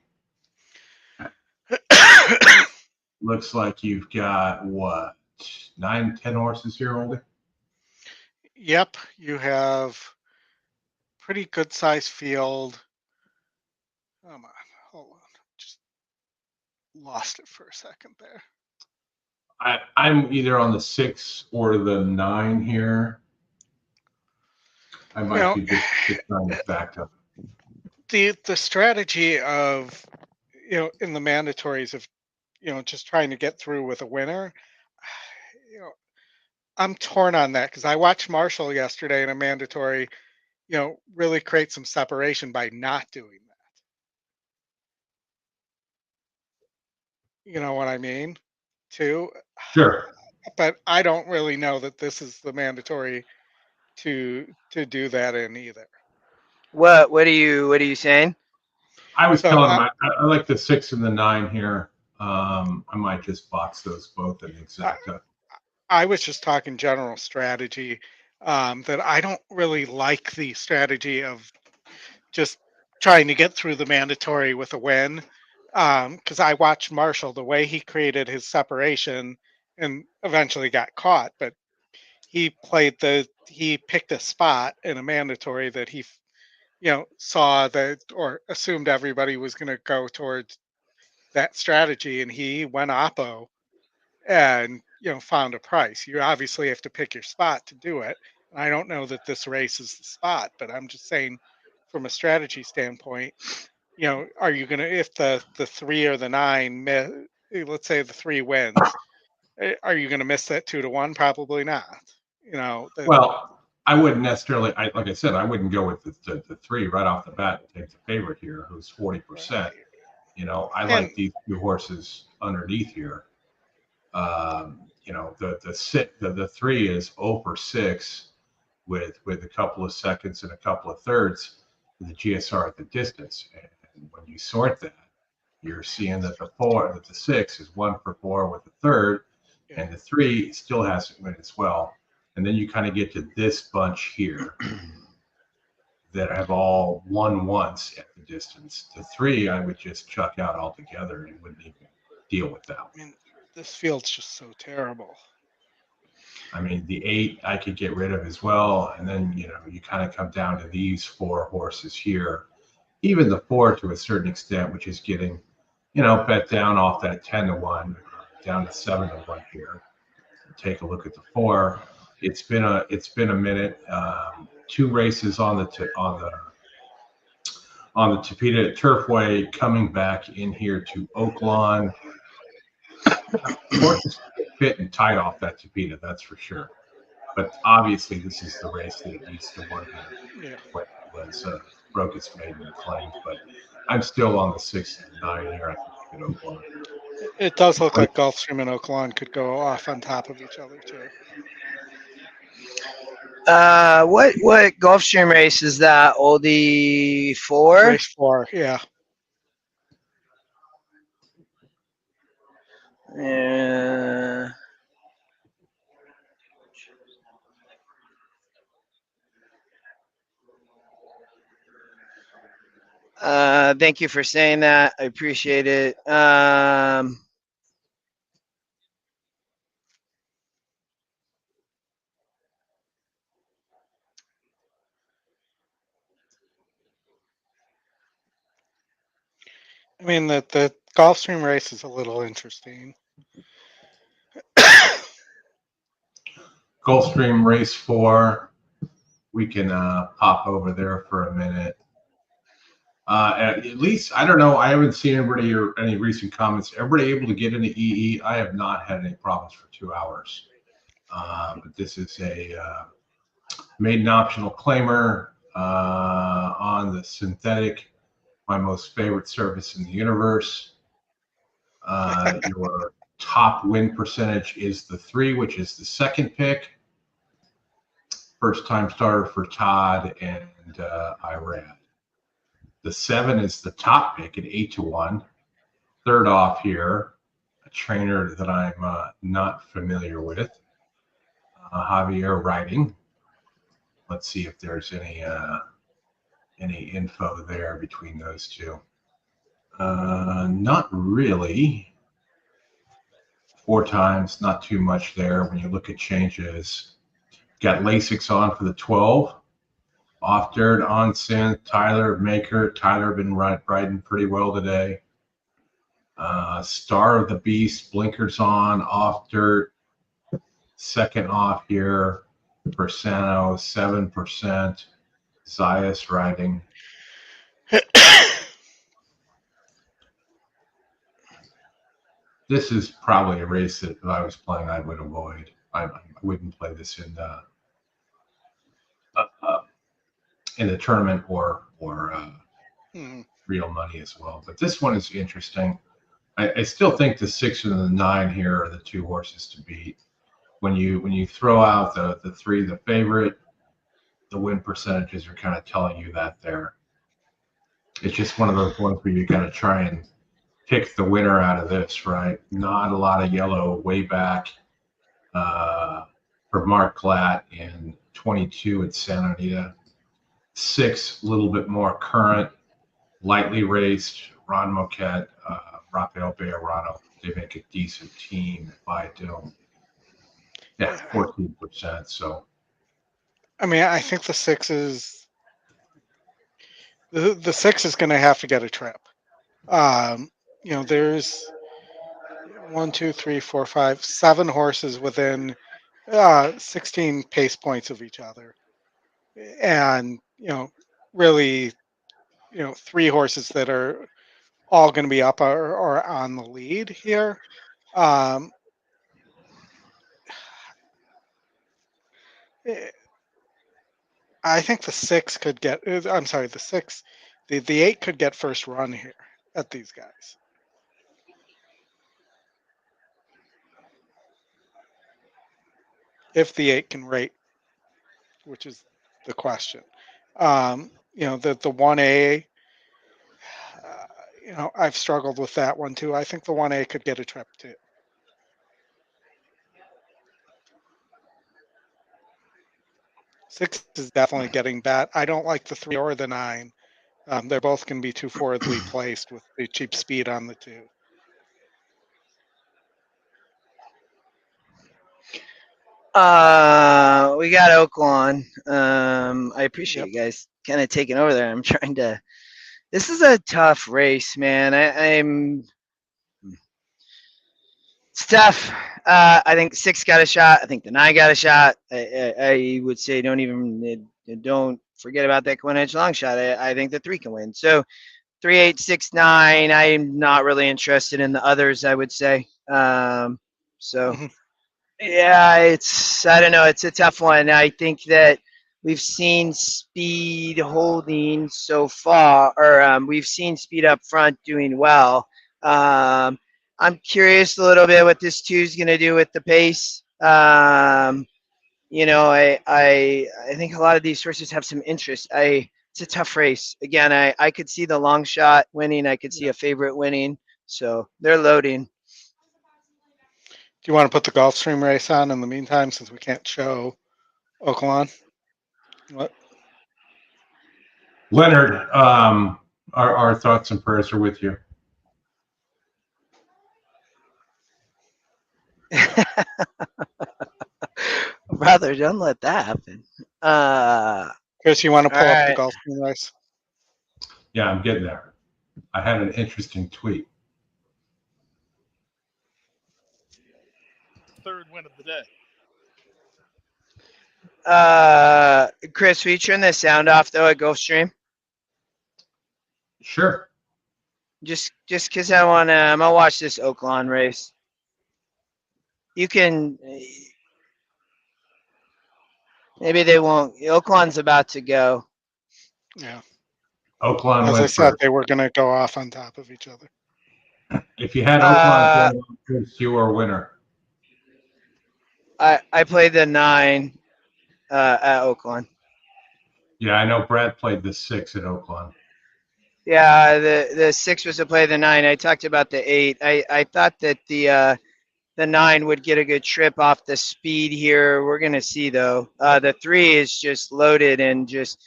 Looks like you've got, what, 9, 10 horses here, Oldie? Yep, you have pretty good size field. Come on, hold on. lost it for a second there. I'm either on the 6 or the 9 here. I might be just trying to back up. The strategy of, in the mandatories of, just trying to get through with a winner, I'm torn on that because I watched Marshall yesterday in a mandatory, really create some separation by not doing that. You know what I mean? Too. Sure. But I don't really know that this is the mandatory to do that in either. What are you saying? I was So, telling him I like the 6 and the 9 here. I might just box those both in exacta. I was just talking general strategy, that I don't really like the strategy of just trying to get through the mandatory with a win. Because I watched Marshall, the way he created his separation and eventually got caught, but he picked a spot in a mandatory that he, saw that or assumed everybody was going to go towards that strategy, and he went oppo and found a price. You obviously have to pick your spot to do it. I don't know that this race is the spot, but I'm just saying from a strategy standpoint, are you gonna, if the 3 or the 9, let's say the 3 wins, are you gonna miss that 2 to 1? Probably not. Well, I wouldn't necessarily. Like I said, I wouldn't go with the 3 right off the bat and take the favorite here, who's 40%. I like these 2 horses underneath here. The 3 is 0 for 6 with a couple of seconds and a couple of thirds. The GSR at the distance, and when you sort that, you're seeing that the 6 is 1 for 4 with the third, and the 3 still hasn't win as well. And then you kind of get to this bunch here that have all won once at the distance. The 3 I would just chuck out altogether and wouldn't even deal with that. I mean, this field's just so terrible. I mean, the 8 I could get rid of as well. And then, you kind of come down to these 4 horses here. Even the 4 to a certain extent, which is getting, bet down off that 10 to 1, down to 7 to 1 here. Take a look at the 4. It's been a minute. 2 races on the Tapeta Turfway, coming back in here to Oaklawn. Horses fit and tight off that Tapeta, that's for sure. But obviously, this is the race that it needs to win. Was broke its maiden claim, but I'm still on the 6 and 9 here. I think Oaklawn. It does look like Gulfstream and Oaklawn could go off on top of each other too. What Gulfstream race is that? Oldie 4? Race 4, yeah. Yeah. Thank you for saying that. I appreciate it. I mean, the Gulfstream race is a little interesting. Gulfstream race 4. We can pop over there for a minute. At least, I don't know. I haven't seen anybody or any recent comments. Everybody able to get into EE? I have not had any problems for 2 hours. But this is a maiden optional claimer on the synthetic, my most favorite service in the universe. Your top win percentage is the 3, which is the second pick. First time starter for Todd and Irad. The 7 is the top pick at 8 to 1. Third off here, a trainer that I'm not familiar with, Javier Riding. Let's see if there's any info there between those 2. Not really. 4 times, not too much there when you look at changes. Got Lasix on for the 12. Off dirt, on synth, Tyler Maker. Tyler been riding pretty well today. Star of the Beast, blinkers on, off dirt. Second off here, Persano, 7%. Zayas riding. This is probably a race that if I was playing, I would avoid. I wouldn't play this in the tournament or real money as well. But this one is interesting. I still think the 6 and the 9 here are the 2 horses to beat. When you throw out the 3, the favorite, the win percentages are kind of telling you that there. It's just one of those ones where you got to try and pick the winner out of this, right? Not a lot of yellow way back for Mark Glatt in 22 at Santa Anita. 6, a little bit more current, lightly raced. Ron Moquette, Rafael Bejarano, they make a decent team if I do. Yeah, 14%. So, I mean, I think the 6 is the 6 is going to have to get a trip. There's 1, 2, 3, 4, 5, 7 horses within 16 pace points of each other, and really, 3 horses that are all going to be up or on the lead here. I think the 6 could get. I'm sorry, the 6, the 8 could get first run here at these guys. If the 8 can rate, which is the question. The 1A, I've struggled with that one too. I think the 1A could get a trip too. Six is definitely getting bat. I don't like the 3 or the 9. They're both going to be too forwardly placed with the cheap speed on the 2. We got Oaklawn. I appreciate you guys kind of taking over there. I'm trying to. This is a tough race, man. It's tough. I think 6 got a shot. I think the 9 got a shot. I would say don't forget about that EquinEdge long shot. I think the 3 can win. So 3, 8, 6, 9. I'm not really interested in the others, I would say. Yeah, I don't know. It's a tough one. I think that we've seen speed holding so far, or we've seen speed up front doing well. I'm curious a little bit what this 2 is going to do with the pace. I think a lot of these horses have some interest. It's a tough race. Again, I could see the long shot winning. I could see a favorite winning. So they're loading. Do you want to put the Gulfstream race on in the meantime, since we can't show Oaklawn? What? Leonard, our thoughts and prayers are with you. Brother, don't let that happen. Chris, you want to pull up right. the Gulfstream race? Yeah, I'm getting there. I had an interesting tweet. 3rd win of the day. Chris, will you turn the sound off though at Gulfstream? Sure. Just because I'm gonna watch this Oaklawn race. You can. Maybe they won't. Oaklawn's about to go. Yeah. Oaklawn As went I said, first. they were going to go off on top of each other. If you had Oaklawn, you were a winner. I played the 9 at Oaklawn. Yeah, I know Brad played the 6 at Oaklawn. Yeah, the 6 was to play the 9. I talked about the 8. I thought that the 9 would get a good trip off the speed here. We're gonna see though. The 3 is just loaded and just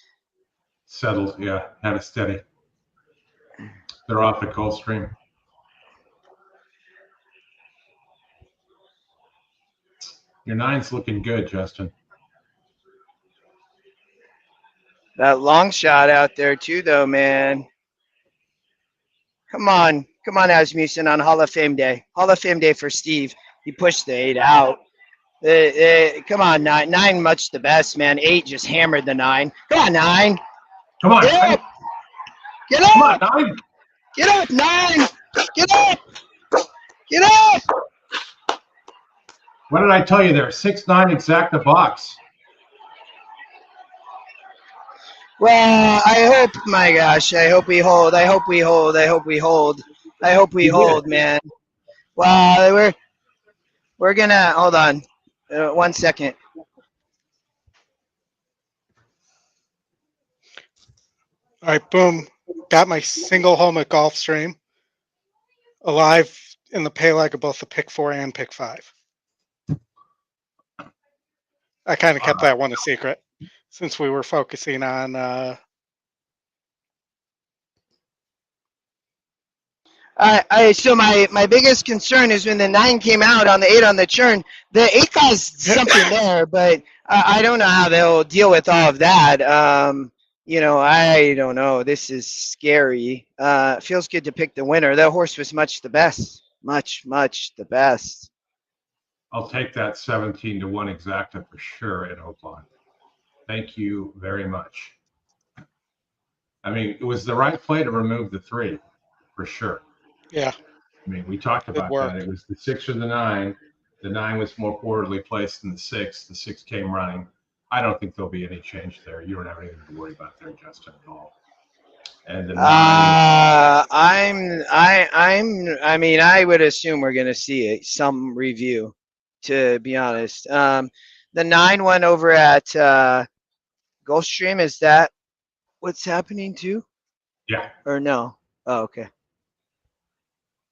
settled. Yeah, had a steady. They're off at Gulfstream. Your 9's looking good, Justin. that long shot out there too, though, man. Come on, Come on, Asmussen, on Hall of Fame Day. Hall of Fame Day for Steve. He pushed the 8 out. Come on, 9. 9 much the best, man. 8 just hammered the 9. Come on, 9. Come on. Get up. Get Come on, up. 9. Get up, 9. Get up. Get up. What did I tell you there? 6-9 exacta box. Well, I hope, my gosh, I hope we hold. I hope we hold. I hope we hold. I hope we hold, man. Well, we're gonna hold on. 1 second. All right, boom. Got my single home at Gulfstream. Alive in the pay leg of both the pick 4 and pick 5. I kind of kept that one a secret since we were focusing on So my biggest concern is when the 9 came out on the 8 on the churn. The 8 caused something there, but I don't know how they'll deal with all of that. I don't know. This is scary. It feels good to pick the winner. That horse was much the best. Much the best. I'll take that 17-1 exacta for sure at Oaklawn. Thank you very much. I mean, it was the right play to remove the 3 for sure. yeah. I mean, we talked about that. It was the 6 or the 9. The 9 was more forwardly placed than the 6. The 6 came running. I don't think there'll be any change there. You don't have anything to worry about there, Justin, at all. And the 9. I would assume we're going to see some review, to be honest. The 9 one over at Gulfstream, is that what's happening too? Yeah. Or no? Oh, okay.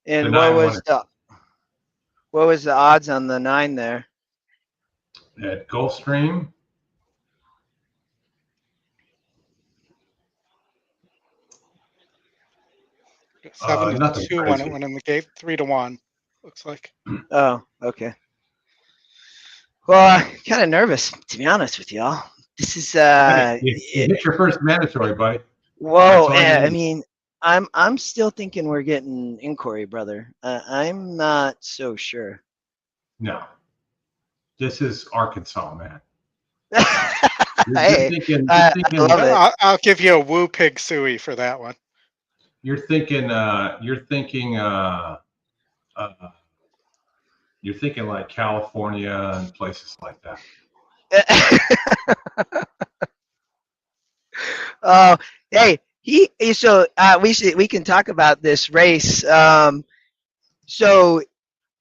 And The what was the odds on the 9 there? At Gulfstream, nothing 7-2 when it went in the gate. 3-1. Looks like. Oh, okay. Well, kind of nervous, to be honest with y'all. This is you hit your first mandatory, buddy. Whoa, I mean, I'm still thinking we're getting inquiry, brother. I'm not so sure. No, this is Arkansas, man. Hey, you're thinking, I love it. I'll give you a woo pig suey for that one. You're thinking like California and places like that. Oh, hey, we can talk about this race. So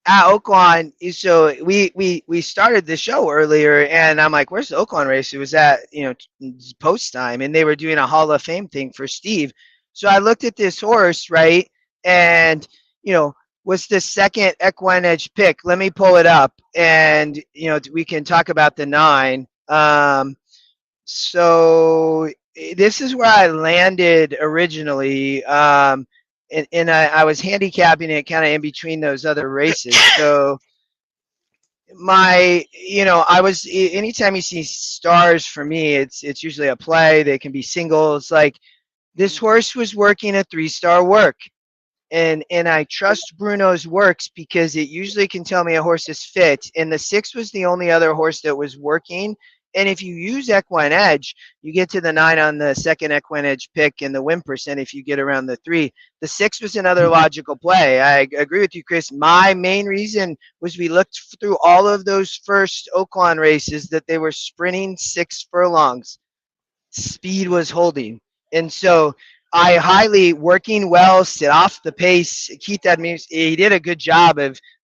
at Oaklawn, so we started the show earlier, and I'm like, "Where's the Oaklawn race?" It was at post time, and they were doing a Hall of Fame thing for Steve. So I looked at this horse, right, and what's the second EquinEdge pick? Let me pull it up, and we can talk about the 9. So this is where I landed originally. And I was handicapping it kind of in between those other races. So anytime you see stars for me, it's usually a play. They can be singles. Like this horse was working a 3-star work. And I trust Bruno's works because it usually can tell me a horse is fit. And the 6 was the only other horse that was working. And if you use EquinEdge, you get to the 9 on the second EquinEdge pick and the win percent if you get around the 3. The 6 was another logical play. I agree with you, Chris. My main reason was we looked through all of those first Oaklawn races that they were sprinting 6 furlongs. Speed was holding. And so I highly working well, sit off the pace. Keith Edmonds, he did a good job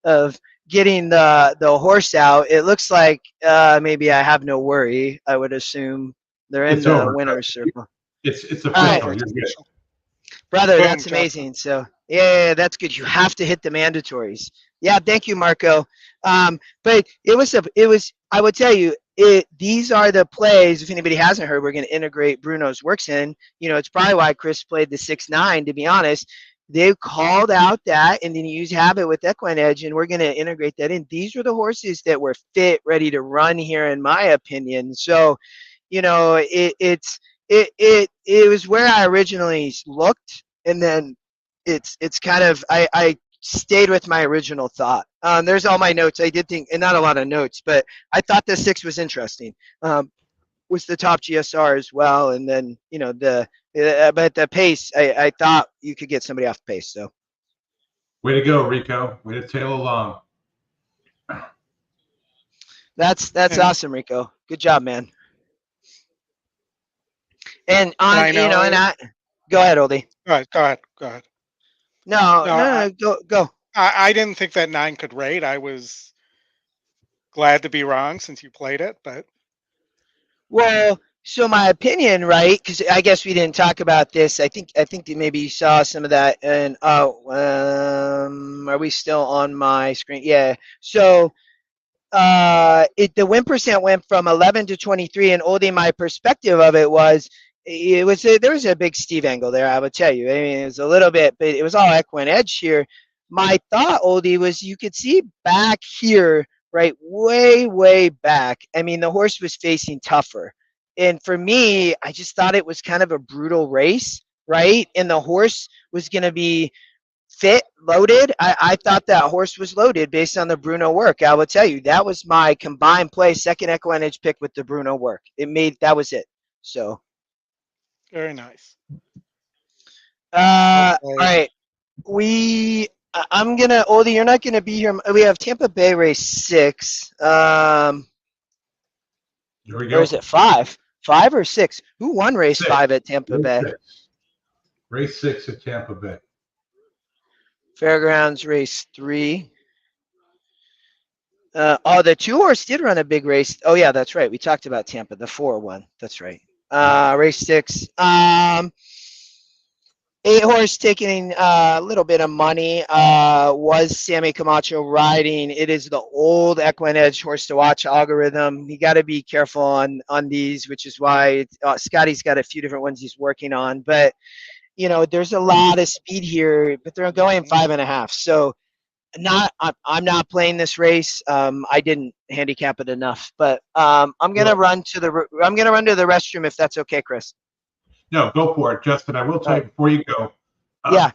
of getting the horse out. It looks like maybe I have no worry. I would assume they're in the winner's circle. It's official. Right. You're good. Brother, that's amazing. So yeah, that's good. You have to hit the mandatories. Yeah, thank you, Marco. But it was. I would tell you, these are the plays. If anybody hasn't heard, we're going to integrate Bruno's works in. It's probably why Chris played the 6-9. To be honest, they called out that, and then you have it with EquinEdge, and we're going to integrate that in. These were the horses that were fit, ready to run here, in my opinion. So, it was where I originally looked, and then it's kind of I stayed with my original thought. There's all my notes. I did think, and not a lot of notes, but I thought the 6 was interesting. Was the top GSR as well, and then but the pace, I thought you could get somebody off pace. So, way to go, Rico. Way to tail along. that's awesome, Rico. Good job, man. And I know, go ahead, Oldie. Go ahead. No, go. I didn't think that 9 could rate. I was glad to be wrong since you played it, but Well, so my opinion, right? Because I guess we didn't talk about this. I think that maybe you saw some of that. And are we still on my screen? Yeah. So the win percent went from 11 to 23, and Oldie, my perspective of it was there was a big Steve angle there. I would tell you. I mean, it was a little bit, but it was all EquinEdge here. My thought, Oldie, was you could see back here, right, way back. I mean, the horse was facing tougher, and for me, I just thought it was kind of a brutal race, right? And the horse was going to be fit, loaded. I thought that horse was loaded based on the Bruno work. I will tell you, that was my combined play, second EquinEdge pick with the Bruno work. That was it. So very nice. All right. Oldie, you're not gonna be here. We have Tampa Bay Race 6. Here we go. Or is it 5? 5 or 6? Who won race 5 at Tampa Bay? Race 6 at Tampa Bay. Fairgrounds race 3. The 2-horse did run a big race. Oh yeah, that's right. We talked about Tampa, the 4-1. That's right. Race 6. 8-horse taking a little bit of money was Sammy Camacho riding. It is the old EquinEdge horse to watch algorithm. You got to be careful on these, which is why Scotty's got a few different ones he's working on. But there's a lot of speed here, but they're going 5.5. So I'm not playing this race. I didn't handicap it enough, but I'm gonna run to the restroom if that's okay, Chris. No, go for it, Justin. I will tell you before you go. Yeah.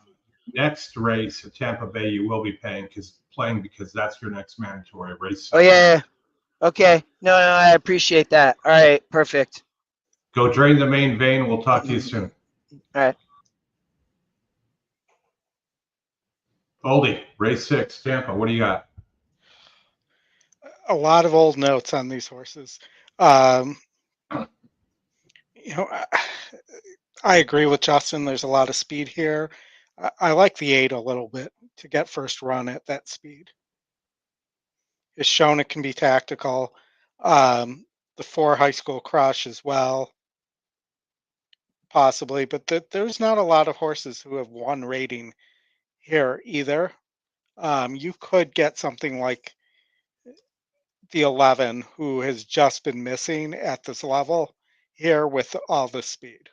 Next race at Tampa Bay, you will be playing because that's your next mandatory race. Oh yeah. Okay. No, I appreciate that. All right. Perfect. Go drain the main vein. We'll talk to you soon. All right. Oldie, race 6, Tampa. What do you got? A lot of old notes on these horses. I agree with Justin. There's a lot of speed here. I like the 8 a little bit to get first run at that speed. It's shown it can be tactical. The 4 High School Crush as well, possibly. But there's not a lot of horses who have 1 rating here either. You could get something like the 11, who has just been missing at this level here with all the speed.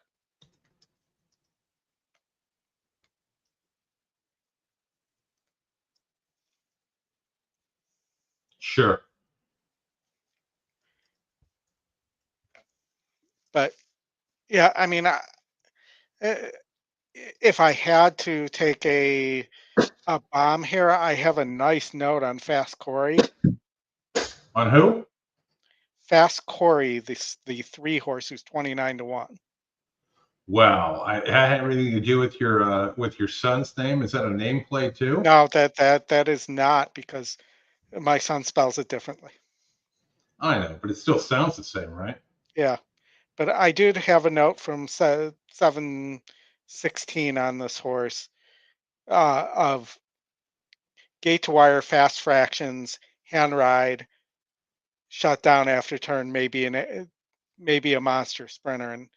Sure. But yeah, I mean, if I had to take a bomb here, I have a nice note on Fast Corey. On who? Fast Corey, the 3-horse who's 29-1. Wow, I had everything to do with your son's name. Is that a name play too? No, that is not, because my son spells it differently. I know, but it still sounds the same, right? Yeah, but I did have a note from 716 on this horse of gate to wire, fast fractions, hand ride, shut down after turn, maybe a monster sprinter, and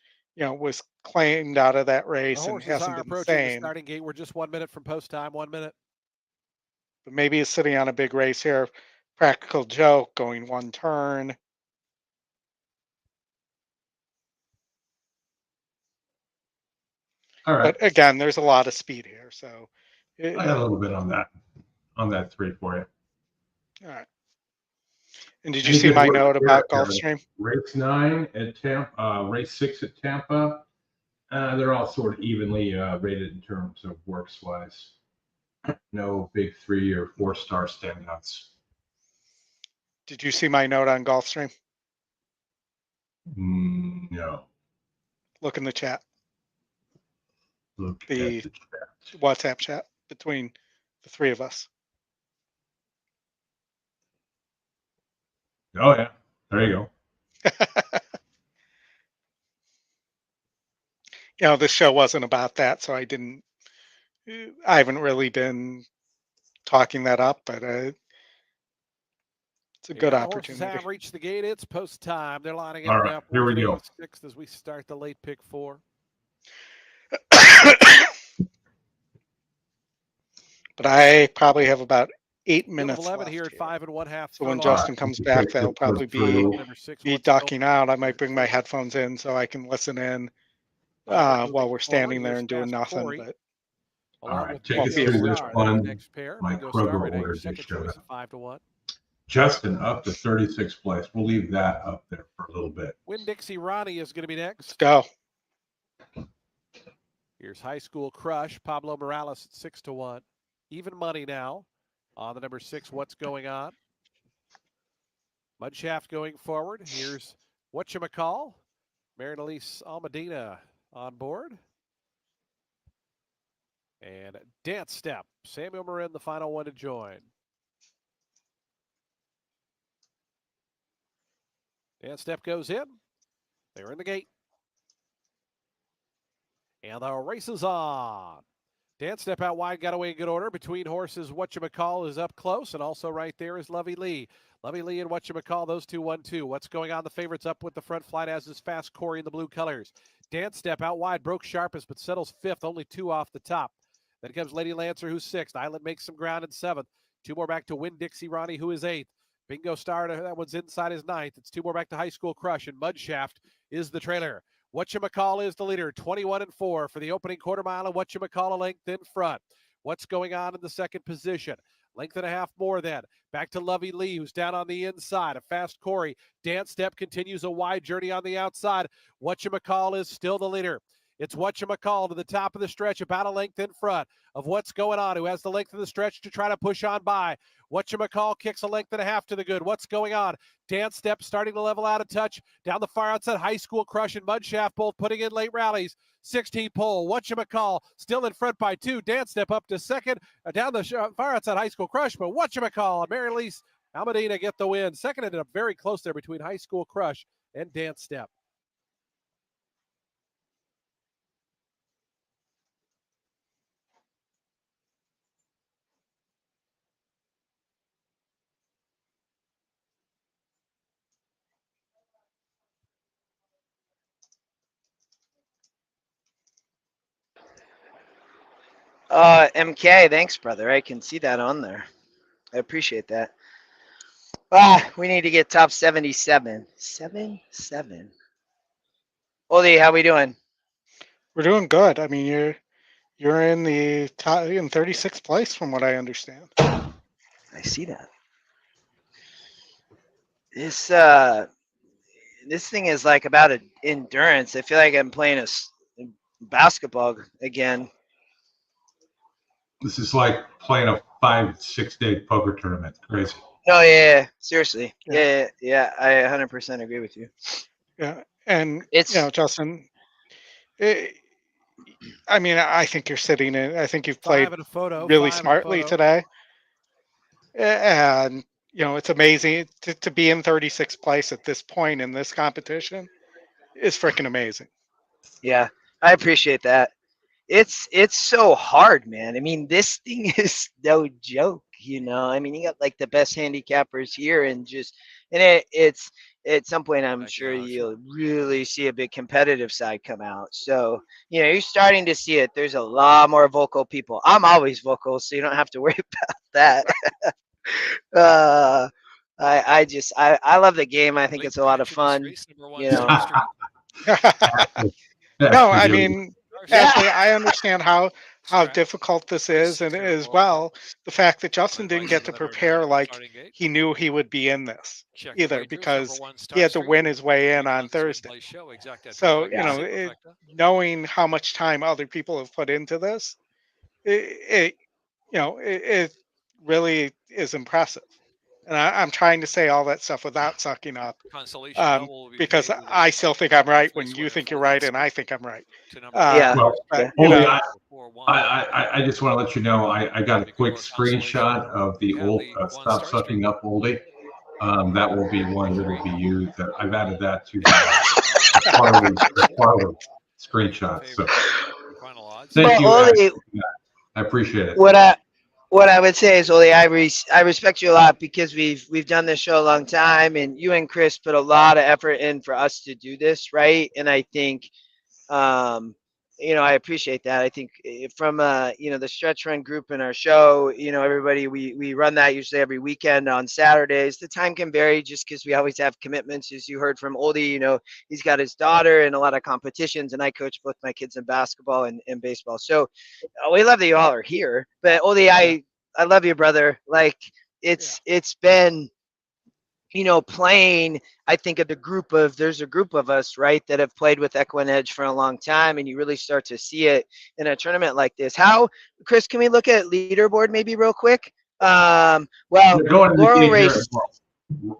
was claimed out of that race and hasn't been approaching sane. The starting gate. We're just 1 minute from post time. 1 minute. But maybe he's sitting on a big race here. Practical Joke going 1 turn. All right. But again, there's a lot of speed here, so I got a little bit on that 3 for you. All right. And did you see my note about Gulfstream? Race 9 at Tampa, race 6 at Tampa. They're all sort of evenly rated in terms of works wise. No big 3 or 4 star standouts. Did you see my note on Gulfstream? No. Look in the chat, Look the at the chat. WhatsApp chat between the three of us. Oh yeah, there you go. You know, this show wasn't about that, so I haven't really been talking that up, but it's a good The horses opportunity. have reached the gate. It's post time. They're lining All up right, now. here we go. 6th as we start the late pick 4. But I probably have about 8 Field of minutes 11 left here at 5 1/2. So when furlongs. Justin comes back, that'll probably Number 6, be What's Going ducking out. I might bring my headphones in so I can listen in while we're standing there and doing nothing. But All right, take won't us be through able this to. one. Next pair, My Bingo Kroger Star, order second just showed choice up. at 5 to 1. Justin up to 36th place. We'll leave that up there for a little bit. Winn-Dixie Ronnie is going to be next. Let's go. Here's High School Crush, Pablo Morales at 6 to 1. Even money now on the number 6, What's Going On. Mudshaft going forward. Here's Whatchamacall, Marinelise Almadina on board. And Dance Step, Samuel Marin, the final one to join. Dance Step goes in. They're in the gate. And the race is on. Dance Step out wide, got away in good order. Between horses, Whatchamacall is up close. And also right there is Lovey Lee. Lovey Lee and Whatchamacall, those two 1-2. What's Going On? The favorites up with the front flight, as is Fast Corey in the blue colors. Dance Step out wide, broke sharpest, but settles 5th, only 2 off the top. Then comes Lady Lancer, who's 6th. Island makes some ground in 7th. 2 more back to Winn-Dixie Ronnie, who is 8th. Bingo Star, that one's inside his 9th. It's 2 more back to High School Crush, and Mudshaft is the trailer. Whatchamacall is the leader, 21-4 for the opening quarter mile, and Whatchamacall a length in front. What's Going On in the second position? Length and a half more then. Back to Lovey Lee, who's down on the inside. A Fast Corey. Dance Step continues a wide journey on the outside. Whatchamacall is still the leader. It's Whatchamacall to the top of the stretch, about a length in front of What's Going On, who has the length of the stretch to try to push on by. Whatchamacall kicks a length and a half to the good. What's Going On? Dance Step starting to level out of touch. Down the far outside, High School Crush and Mudshaft both putting in late rallies. 16 pole. Whatchamacall still in front by 2. Dance Step up to second. Down the far outside, High School Crush, but Whatchamacall and Marilise Almadina get the win. Second ended up very close there between High School Crush and Dance Step. MK, thanks, brother. I can see that on there. I appreciate that. We need to get top 77. 77. Oldie, how we doing? We're doing good. I mean, you're in the top, in 36th place from what I understand. I see that. This thing is like about endurance. I feel like I'm playing a basketball again. This is like playing a 5-6 day poker tournament. Crazy. Oh yeah, seriously. Yeah, I 100% agree with you. Yeah, and It's Justin. I mean, I think you're sitting in. I think you've played really smartly today, and it's amazing to be in 36th place at this point in this competition. Is freaking amazing. Yeah, I appreciate that. It's so hard, man. I mean, this thing is no joke, I mean, you got like the best handicappers here, and it's at some point I'm sure you'll really see a big competitive side come out. So, you're starting to see it. There's a lot more vocal people. I'm always vocal, so you don't have to worry about that. I love the game. I think it's a lot of fun. No, I mean, Ashley, I understand how how Scratch. difficult this is, and as well the fact that Justin didn't get to prepare like he knew he would be in this Check either, wagers, because number 1 he Star had to Street. win his way in on Swing Thursday. play show, exacta So, Yeah. knowing how much time other people have put into this, it it really is impressive. And I'm trying to say all that stuff without sucking up, Consolation double will be because paid with I still think I'm right when place you winner think for you're the right kids and I think I'm right. to number Yeah. Well, But, only know, I just want to let you know I got a quick screenshot of the old Stop Sucking Up oldie. That will be one that will be used. I've added that to the parlor screenshot. So final odds. thank you. Well, Ed. Oli, I appreciate it. what I would say is, Oli, I respect you a lot because we've done this show a long time, and you and Chris put a lot of effort in for us to do this, right? And I think, I appreciate that. I think from the stretch run group in our show, everybody we run that usually every weekend on Saturdays. The time can vary just because we always have commitments, as you heard from Oldie. He's got his daughter and a lot of competitions, and I coach both my kids in basketball and baseball. So we love that you all are here. But Oldie, I love you, brother. Like it's been playing, I think there's a group of us, right, that have played with EquinEdge for a long time, and you really start to see it in a tournament like this. Chris, can we look at leaderboard maybe real quick? Well, Laurel Race.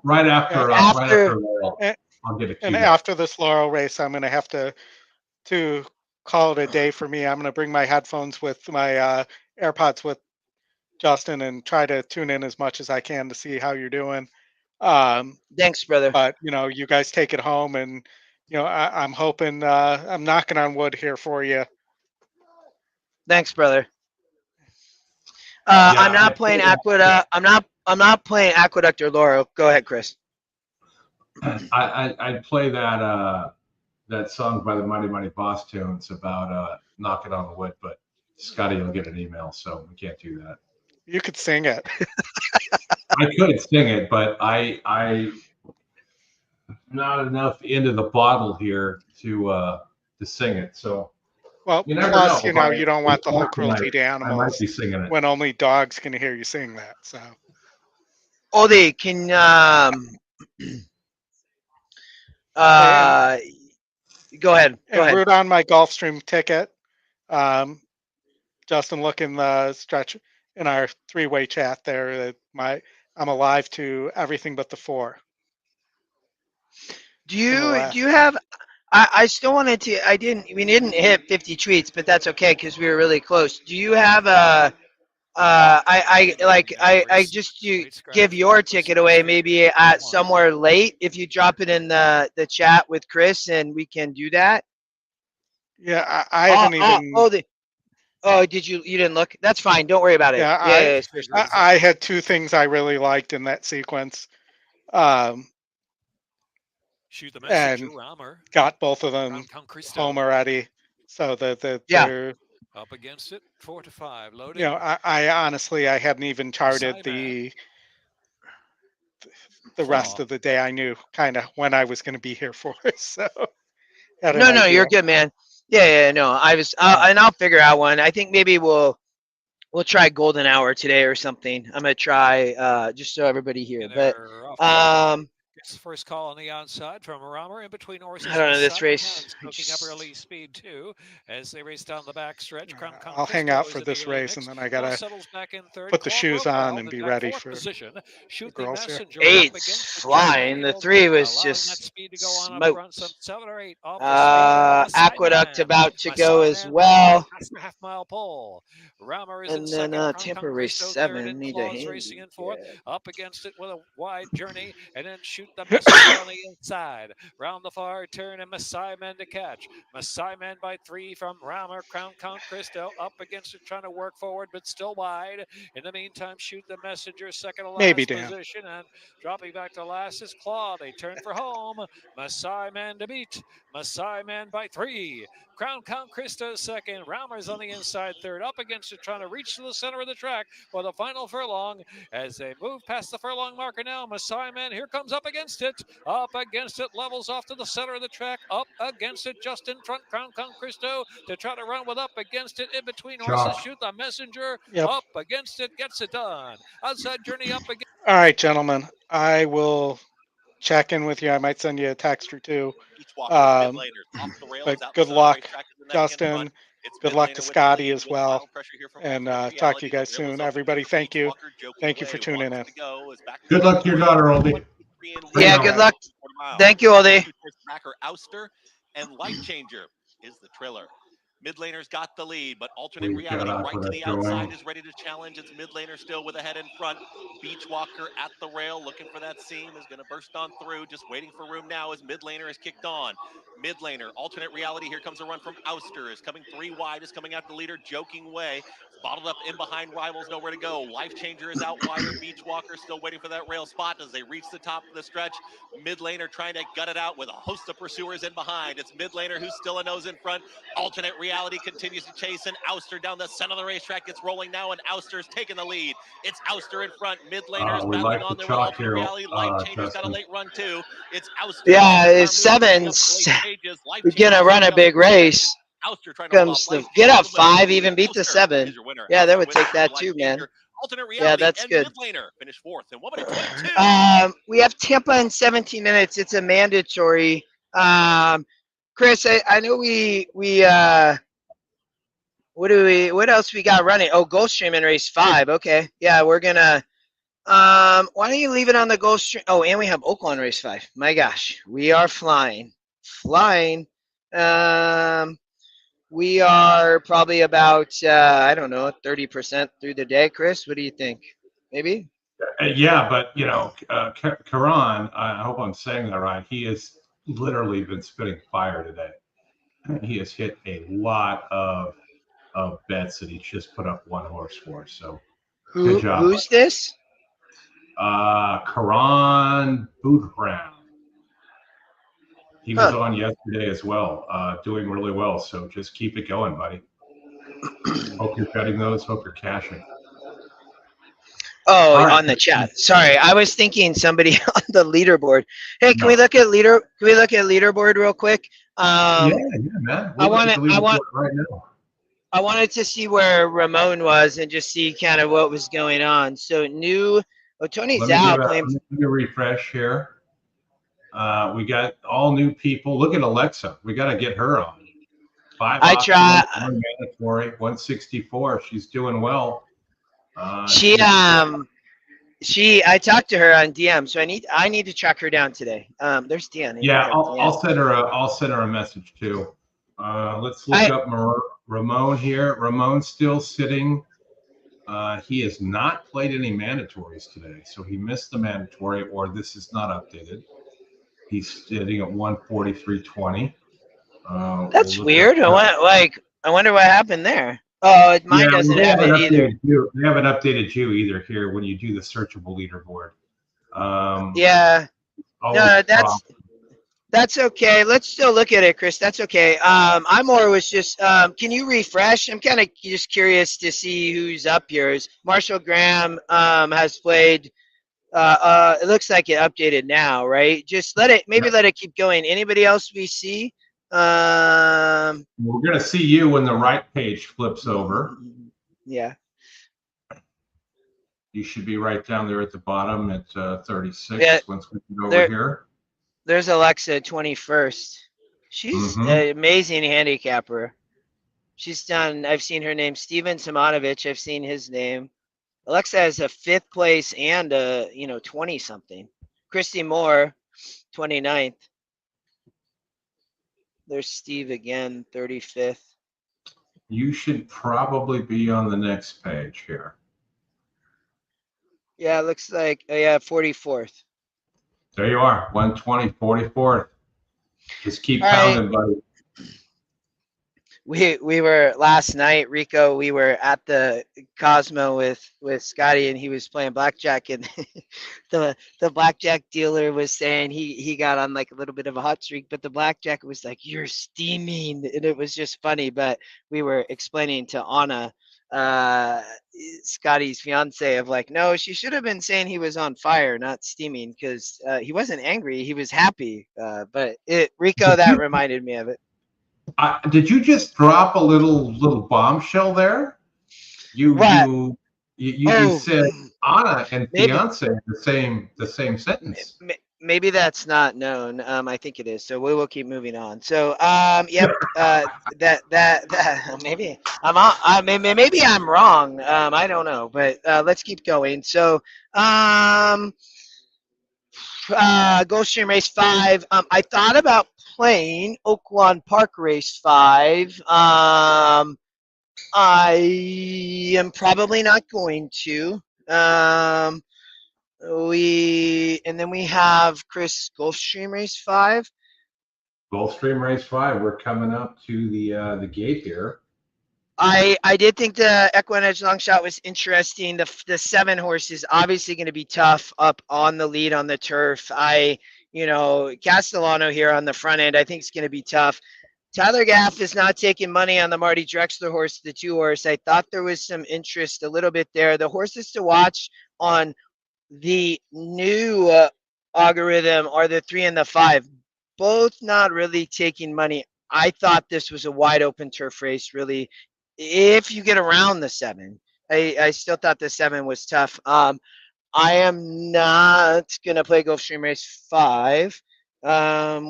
Right after Laurel, I'll get a cue. And after this Laurel race, I'm going to have to call it a day for me. I'm going to bring my headphones with my AirPods with Justin and try to tune in as much as I can to see how you're doing. Thanks, brother. But you guys take it home, and I'm hoping, I'm knocking on wood here for you. Thanks, brother. I'm not playing Aqueduct. I'm not playing Aqueduct or Laurel. Go ahead, Chris. I'd play that song by the Mighty Mighty Boss Tunes about knocking on the wood, but Scotty will get an email, so we can't do that. You could sing it. I could sing it, but I not enough into the bottle here to sing it. So well, you never plus know. you don't want the whole cruelty to animals. I might be singing it when only dogs can hear you sing that. So Oldie, can go ahead. And root on my Gulfstream ticket. Justin, look in the stretch in our three-way chat there. I'm alive to everything but the 4. Do you have? I still wanted to. We didn't hit 50 tweets, but that's okay because we were really close. Do you have a? I just give your ticket away maybe at somewhere late if you drop it in the chat with Chris, and we can do that. Yeah, I haven't even. Oh, did you? You didn't look? That's fine. Don't worry about it. Yeah, I had 2 things I really liked in that sequence. Shoot the messenger, and Raumer. Got both of them home already. So they're up against it, 4 to 5. Loading. I honestly I hadn't even charted the rest of the day. I knew kind of when I was going to be here for it. So no, you're good, man. Yeah, no, I was, and I'll figure out one. I think maybe we'll try golden hour today or something. I'm gonna try just so everybody here. But It's the first call on the outside from Raumer in between horses. I don't know this race. Looking up early speed too as they race down the back stretch. I'll hang out for this race, and then I gotta put the shoes on and be ready for the girls here. 8's flying. The 3 was just smoked. Aqueduct about to go as well. Half-mile pole. Raumer is and in then Tampa Race 7 need a hand. Racing in 4th, up against it with a wide journey, and then shoot the messenger on the inside. Round the far turn, and Masai Man to catch. Masai Man by 3 from Raumer. Crown Count Cristo up against it, trying to work forward, but still wide. In the meantime, shoot the messenger second to last position, and dropping back to last is Claw. They turn for home. Masai Man to beat. Masai Man by 3. Crown Count Christo second. Raumers on the inside third. Up against it, trying to reach to the center of the track for the final furlong. As they move past the furlong marker now, Messiah Man here comes up against it. Up against it, levels off to the center of the track. Up against it, just in front, Crown Count Christo to try to run with up against it. In between horses, Shoot the Messenger. Yep. Up against it, gets it done. Outside Journey up against. All right, gentlemen. I will check in with you. I might send you a text or two. But good luck, Justin. Good luck to Scotty as well. And talk to you guys soon. Everybody, thank you. Thank you for tuning in. Good luck to your daughter, Oldie. Yeah, good luck. Thank you, Oldie. Ouster and Life Changer is the Triller. Mid laner's got the lead, but alternate reality right to the outside is ready to challenge. It's mid laner still with a head in front. Beachwalker at the rail, looking for that seam, is going to burst on through. Just waiting for room now as mid laner is kicked on. Mid laner, alternate reality. Here comes a run from Ouster. Is coming 3 wide, is coming out the leader, joking way. It's bottled up in behind rivals, nowhere to go. Life Changer is out wider. Beachwalker still waiting for that rail spot as they reach the top of the stretch. Mid laner trying to gut it out with a host of pursuers in behind. It's mid laner who's still a nose in front. Alternate reality continues to chase, and Ouster down the center of the racetrack gets rolling now, and Ouster's taking the lead. It's Ouster in front. Mid laners battling on there with alternate reality. Life Changer's got a late run too. It's Ouster. Yeah, it's sevens. We're gonna run a big race. Ouster trying Comes to to get up 5, even beat the 7. Yeah, that would take that too, man. Yeah, that's good. Finish 4th in 1 minute 22. We have Tampa in 17 minutes. It's a mandatory. Chris, I know we what else we got running? Oh, Gulfstream in race 5. Okay. Yeah, we're gonna why don't you leave it on the Gulfstream? Oh, and we have Oaklawn race 5. My gosh, we are flying. We are probably about I don't know, 30% through the day. Chris, what do you think? Maybe? Yeah, but you know, Karan, I hope I'm saying that right. He has literally been spitting fire today. He has hit a lot of bets that he's just put up 1 horse for. So good job. Who's this? Karan Boudbrown. He was on yesterday as well, doing really well. So just keep it going, buddy. Hope you're betting those. Hope you're cashing. Oh, right. On the chat. Sorry, I was thinking somebody on the leaderboard. Hey, can we look at leaderboard real quick? Yeah, man. I wanted to see where Ramon was and just see kind of what was going on. So Tony's out. Let me refresh here. We got all new people. Look at Alexa. We got to get her on. 5 I try. 1 mandatory, 164. She's doing well. I talked to her on DM, so I need to track her down today. There's Dan. Yeah, I'll send her a message too. Let's look up Ramon here. Ramon's still sitting. He has not played any mandatories today, so he missed the mandatory, or this is not updated. He's sitting at 143.20. That's weird. I wonder what happened there. Oh, mine doesn't have it either. They haven't updated you either here when you do the searchable leaderboard. Yeah. No, that's okay. Let's still look at it, Chris. That's okay. I more was just, can you refresh? I'm kind of just curious to see who's up yours. Marshall Graham has played. It looks like it updated now, right? Just let it keep going. Anybody else we see? We're gonna see you when the right page flips over. Yeah. You should be right down there at the bottom at 36. Yeah, once we get over here. There's Alexa 21st. She's an amazing handicapper. She's done. I've seen her name. Steven Simonovich. I've seen his name. Alexa has a 5th place and 20 something. Christy Moore, 29th. There's Steve again, 35th. You should probably be on the next page here. Yeah, it looks like 44th. There you are, 120, 44th. Just keep pounding, buddy. we were last night, Rico. We were at the Cosmo with Scotty, and he was playing blackjack, and the blackjack dealer was saying he got on like a little bit of a hot streak, but the blackjack was like, "You're steaming," and it was just funny. But we were explaining to Anna, Scotty's fiance, of like, no, she should have been saying he was on fire, not steaming, because he wasn't angry, he was happy. But Rico, that reminded me of it. Did you just drop a little bombshell there? You said Anna and fiance the same sentence. Maybe that's not known. I think it is. So we will keep moving on. So yep. That maybe maybe I'm wrong. I don't know, but let's keep going. So Gulfstream Race 5. I thought about playing Oaklawn Park Race 5. I am probably not going to. We have Chris, Gulfstream Race 5. Gulfstream Race 5. We're coming up to the gate here. I did think the EquinEdge long shot was interesting. The 7 horse is obviously going to be tough up on the lead on the turf. Castellano here on the front end, I think it's going to be tough. Tyler Gaff is not taking money on the Marty Drexler horse, the 2 horse. I thought there was some interest a little bit there. The horses to watch on the new algorithm are the 3 and the 5, both not really taking money. I thought this was a wide open turf race, really. If you get around the 7, I still thought the 7 was tough. I am not going to play Gulfstream Race 5.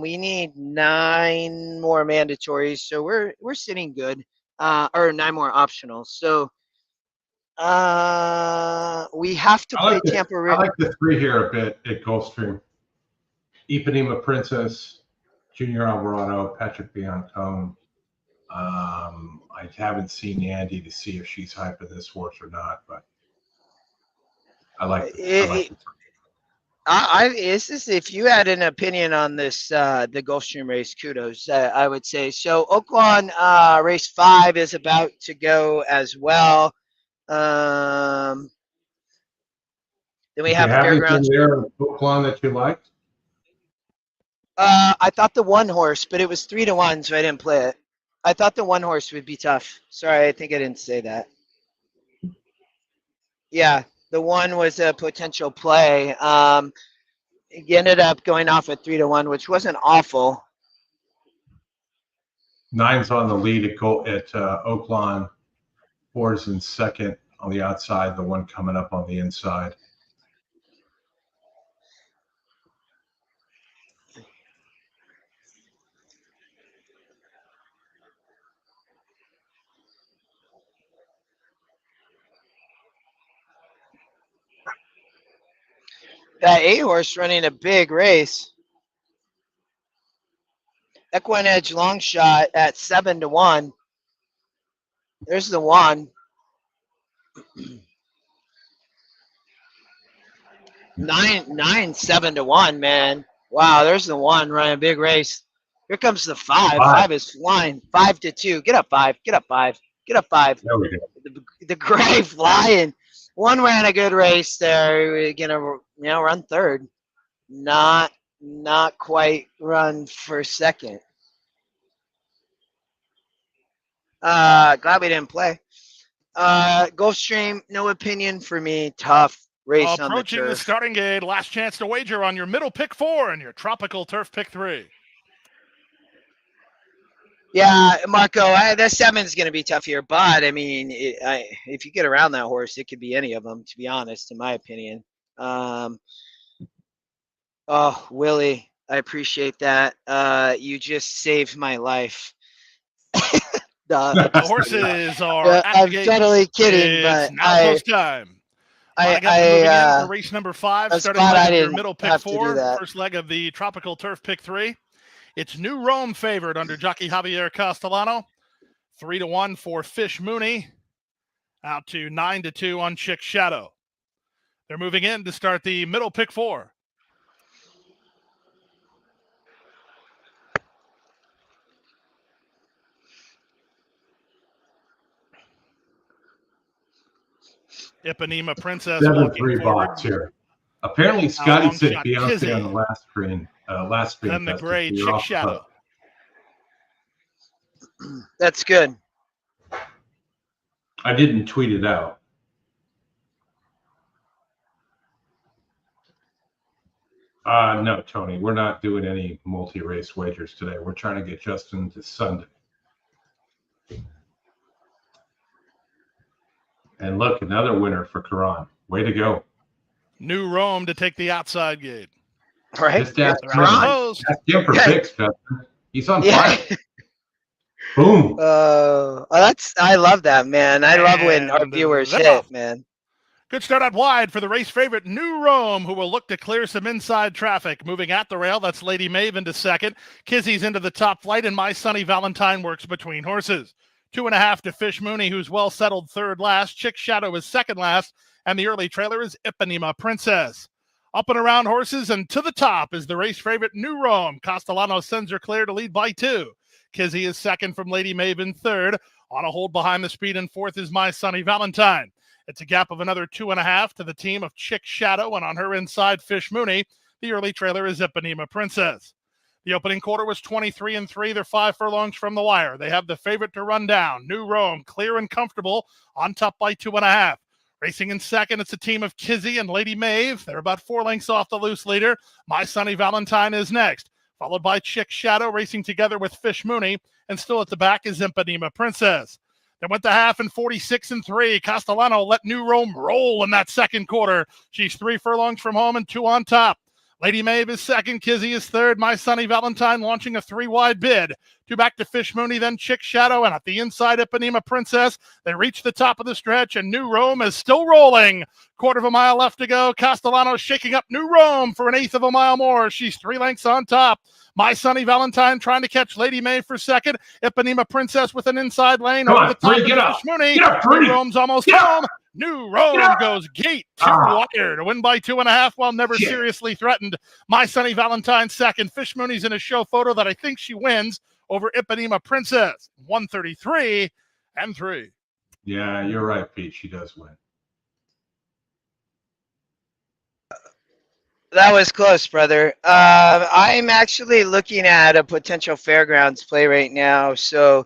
We need 9 more mandatories, so we're sitting good, or 9 more optionals. So we have to play Tampa. I like the 3 here a bit at Gulfstream. Ipanema Princess, Junior Alvarado, Patrick Biancone. I haven't seen Andy to see if she's hyping this horse or not, but I like it. If you had an opinion on this, the Gulfstream race, kudos, I would say. So Oaklawn race 5 is about to go as well. Then we have Fairgrounds. There, Oaklawn that you liked? I thought the 1 horse, but it was 3 to 1, so I didn't play it. I thought the 1 horse would be tough. Sorry, I think I didn't say that. Yeah, the 1 was a potential play. He ended up going off at 3 to 1, which wasn't awful. 9's on the lead at Oaklawn. 4's in second on the outside. The 1 coming up on the inside. That 8 horse running a big race. EquinEdge long shot at 7 to 1. There's the 1. 9, 7 to 1, man. Wow, there's the 1 running a big race. Here comes the 5. 5 is flying. 5 to 2. Get up 5. Get up 5. Get up 5. There we go. The gray flying. 1 ran a good race there. We're gonna run 3rd. Not quite run for 2nd. Glad we didn't play. Gulfstream, no opinion for me. Tough race on the turf. Approaching the starting gate. Last chance to wager on your middle pick 4 and your tropical turf pick 3. Yeah, Marco, that 7's going to be tough here. But, I mean, if you get around that horse, it could be any of them, to be honest, in my opinion. Oh, Willie, I appreciate that. You just saved my life. The horses are I'm totally kidding, but close time. For race number 5, starting with your middle pick 4, first leg of the tropical turf pick 3. It's New Rome favored under jockey Javier Castellano. 3 to 1 for Fish Mooney. Out to 9 to 2 on Chick Shadow. They're moving in to start the middle pick 4. Ipanema Princess 7-3 walking forward. box here. Apparently, Scotty long said shot, Beyonce Kizzy. on the last screen. Then the Festival, gray so you're Chick off the Shadow. hook. That's good. I didn't tweet it out. No, Tony, we're not doing any multi-race wagers today. We're trying to get Justin to Sunday. And look, another winner for Karan. Way to go. New Rome to take the outside gate. Right? Just ask Around the Karan. post. Ask him for Yeah. picks, Justin. He's on Yeah. fire. Boom. I love that, man. I love when our And viewers they're hit, off. man. Good start out wide for the race favorite, New Rome, who will look to clear some inside traffic. Moving at the rail, that's Lady Maeve into second. Kizzy's into the top flight, and My Sunny Valentine works between horses. 2.5 to Fish Mooney, who's well settled third last. Chick Shadow is second last, and the early trailer is Ipanema Princess. Up and around horses, and to the top is the race favorite, New Rome. Castellano sends her clear to lead by 2. Kizzy is second from Lady Maeve in third. On a hold behind the speed in fourth is My Sunny Valentine. It's a gap of another 2.5 to the team of Chick Shadow, and on her inside, Fish Mooney. The early trailer is Ipanema Princess. The opening quarter was 23-3. They're 5 furlongs from the wire. They have the favorite to run down. New Rome, clear and comfortable, on top by 2.5. Racing in second, it's a team of Kizzy and Lady Maeve. They're about 4 lengths off the loose leader. My Sunny Valentine is next, followed by Chick Shadow racing together with Fish Mooney, and still at the back is Ipanema Princess. They went to half in 46-3. Castellano let New Rome roll in that second quarter. She's 3 furlongs from home and 2 on top. Lady Maeve is second. Kizzy is third. My Sunny Valentine launching a 3-wide bid. 2 back to Fish Mooney, then Chick Shadow, and at the inside, Ipanema Princess. They reach the top of the stretch, and New Rome is still rolling. Quarter of a mile left to go. Castellano shaking up New Rome for 1/8 of a mile more. She's 3 lengths on top. My Sunny Valentine trying to catch Lady Maeve for second. Ipanema Princess with an inside lane. Come Over on, the top Free, of get up. Fish Mooney. Get up, Free. New Rome's almost Get up. home. New Rome goes gate to wire to win by 2.5 while never Shit. seriously threatened. My Sunny Valentine second. Fish Mooney's in a show photo that I think she wins over Ipanema Princess. 133-3. Yeah, you're right, Pete. She does win. That was close, brother. I'm actually looking at a potential Fairgrounds play right now. So,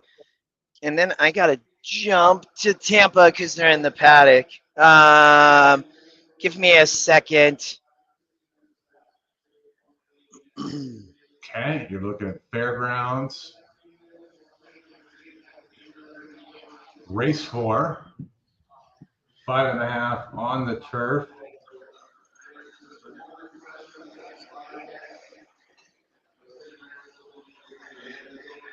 and then I got to jump to Tampa because they're in the paddock. Give me a second. Okay, you're looking at Fairgrounds. Race 4. 5.5 on the turf.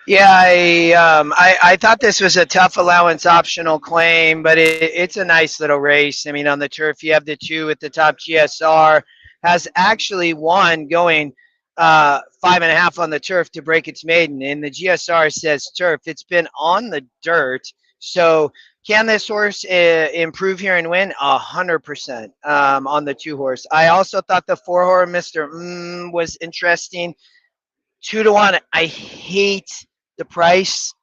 Yeah, I thought this was a tough allowance optional claim, but it's a nice little race. I mean, on the turf, you have the 2 at the top. GSR has actually won going 5.5 on the turf to break its maiden. And the GSR says turf. It's been on the dirt. So can this horse improve here and win? 100% on the 2 horse. I also thought the 4 horse Mr. Was interesting. 2-1. I hate the price,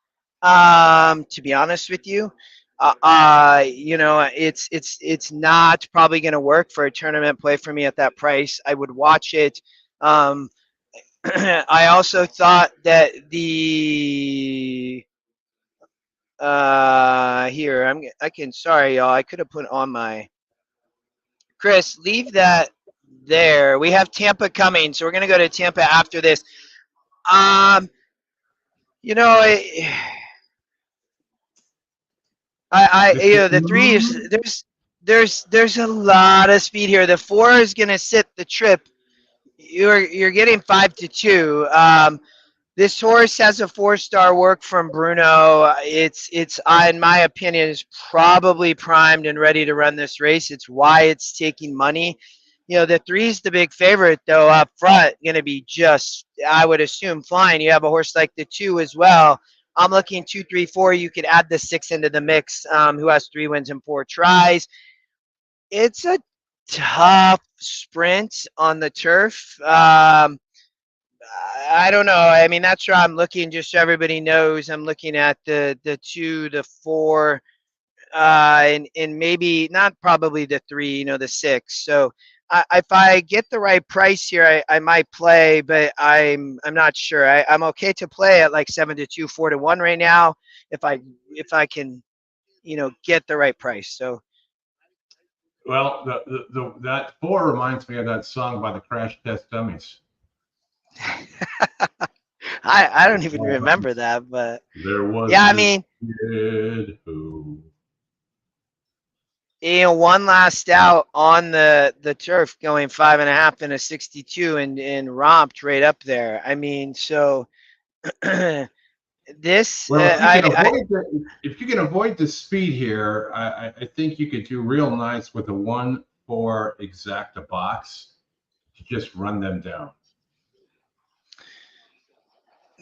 to be honest with you. You know, it's not probably going to work for a tournament play for me at that price. I would watch it. I also thought that the sorry y'all, I could have put on my Chris, leave that there. We have Tampa coming, so we're going to go to Tampa after this. You know, the 3 is there's a lot of speed here. The 4 is going to sit the trip. You're getting 5-2. This horse has a 4-star work from Bruno. It's in my opinion, is probably primed and ready to run this race. It's why it's taking money. You know, the 3 is the big favorite, though, up front, going to be just, I would assume, flying. You have a horse like the 2 as well. I'm looking 2, 3, 4. You could add the 6 into the mix, who has 3 wins and 4 tries. It's a tough sprint on the turf. I don't know. I mean, that's where I'm looking, just so everybody knows. I'm looking at the 2, the 4. and maybe not probably the 3, you know, the 6. So if I get the right price here, I might play, but I'm not sure. I'm okay to play at like 7-2, 4-1 right now if I can, you know, get the right price. So Well, that 4 reminds me of that song by the Crash Test Dummies. I don't even remember that, but There was yeah, I this mean, kid who. you know, one last out on the turf going 5.5 and a 62 and romped right up there. I mean, so this Well, if you can avoid the speed here, I think you could do real nice with a 1-4 exacta box to just run them down.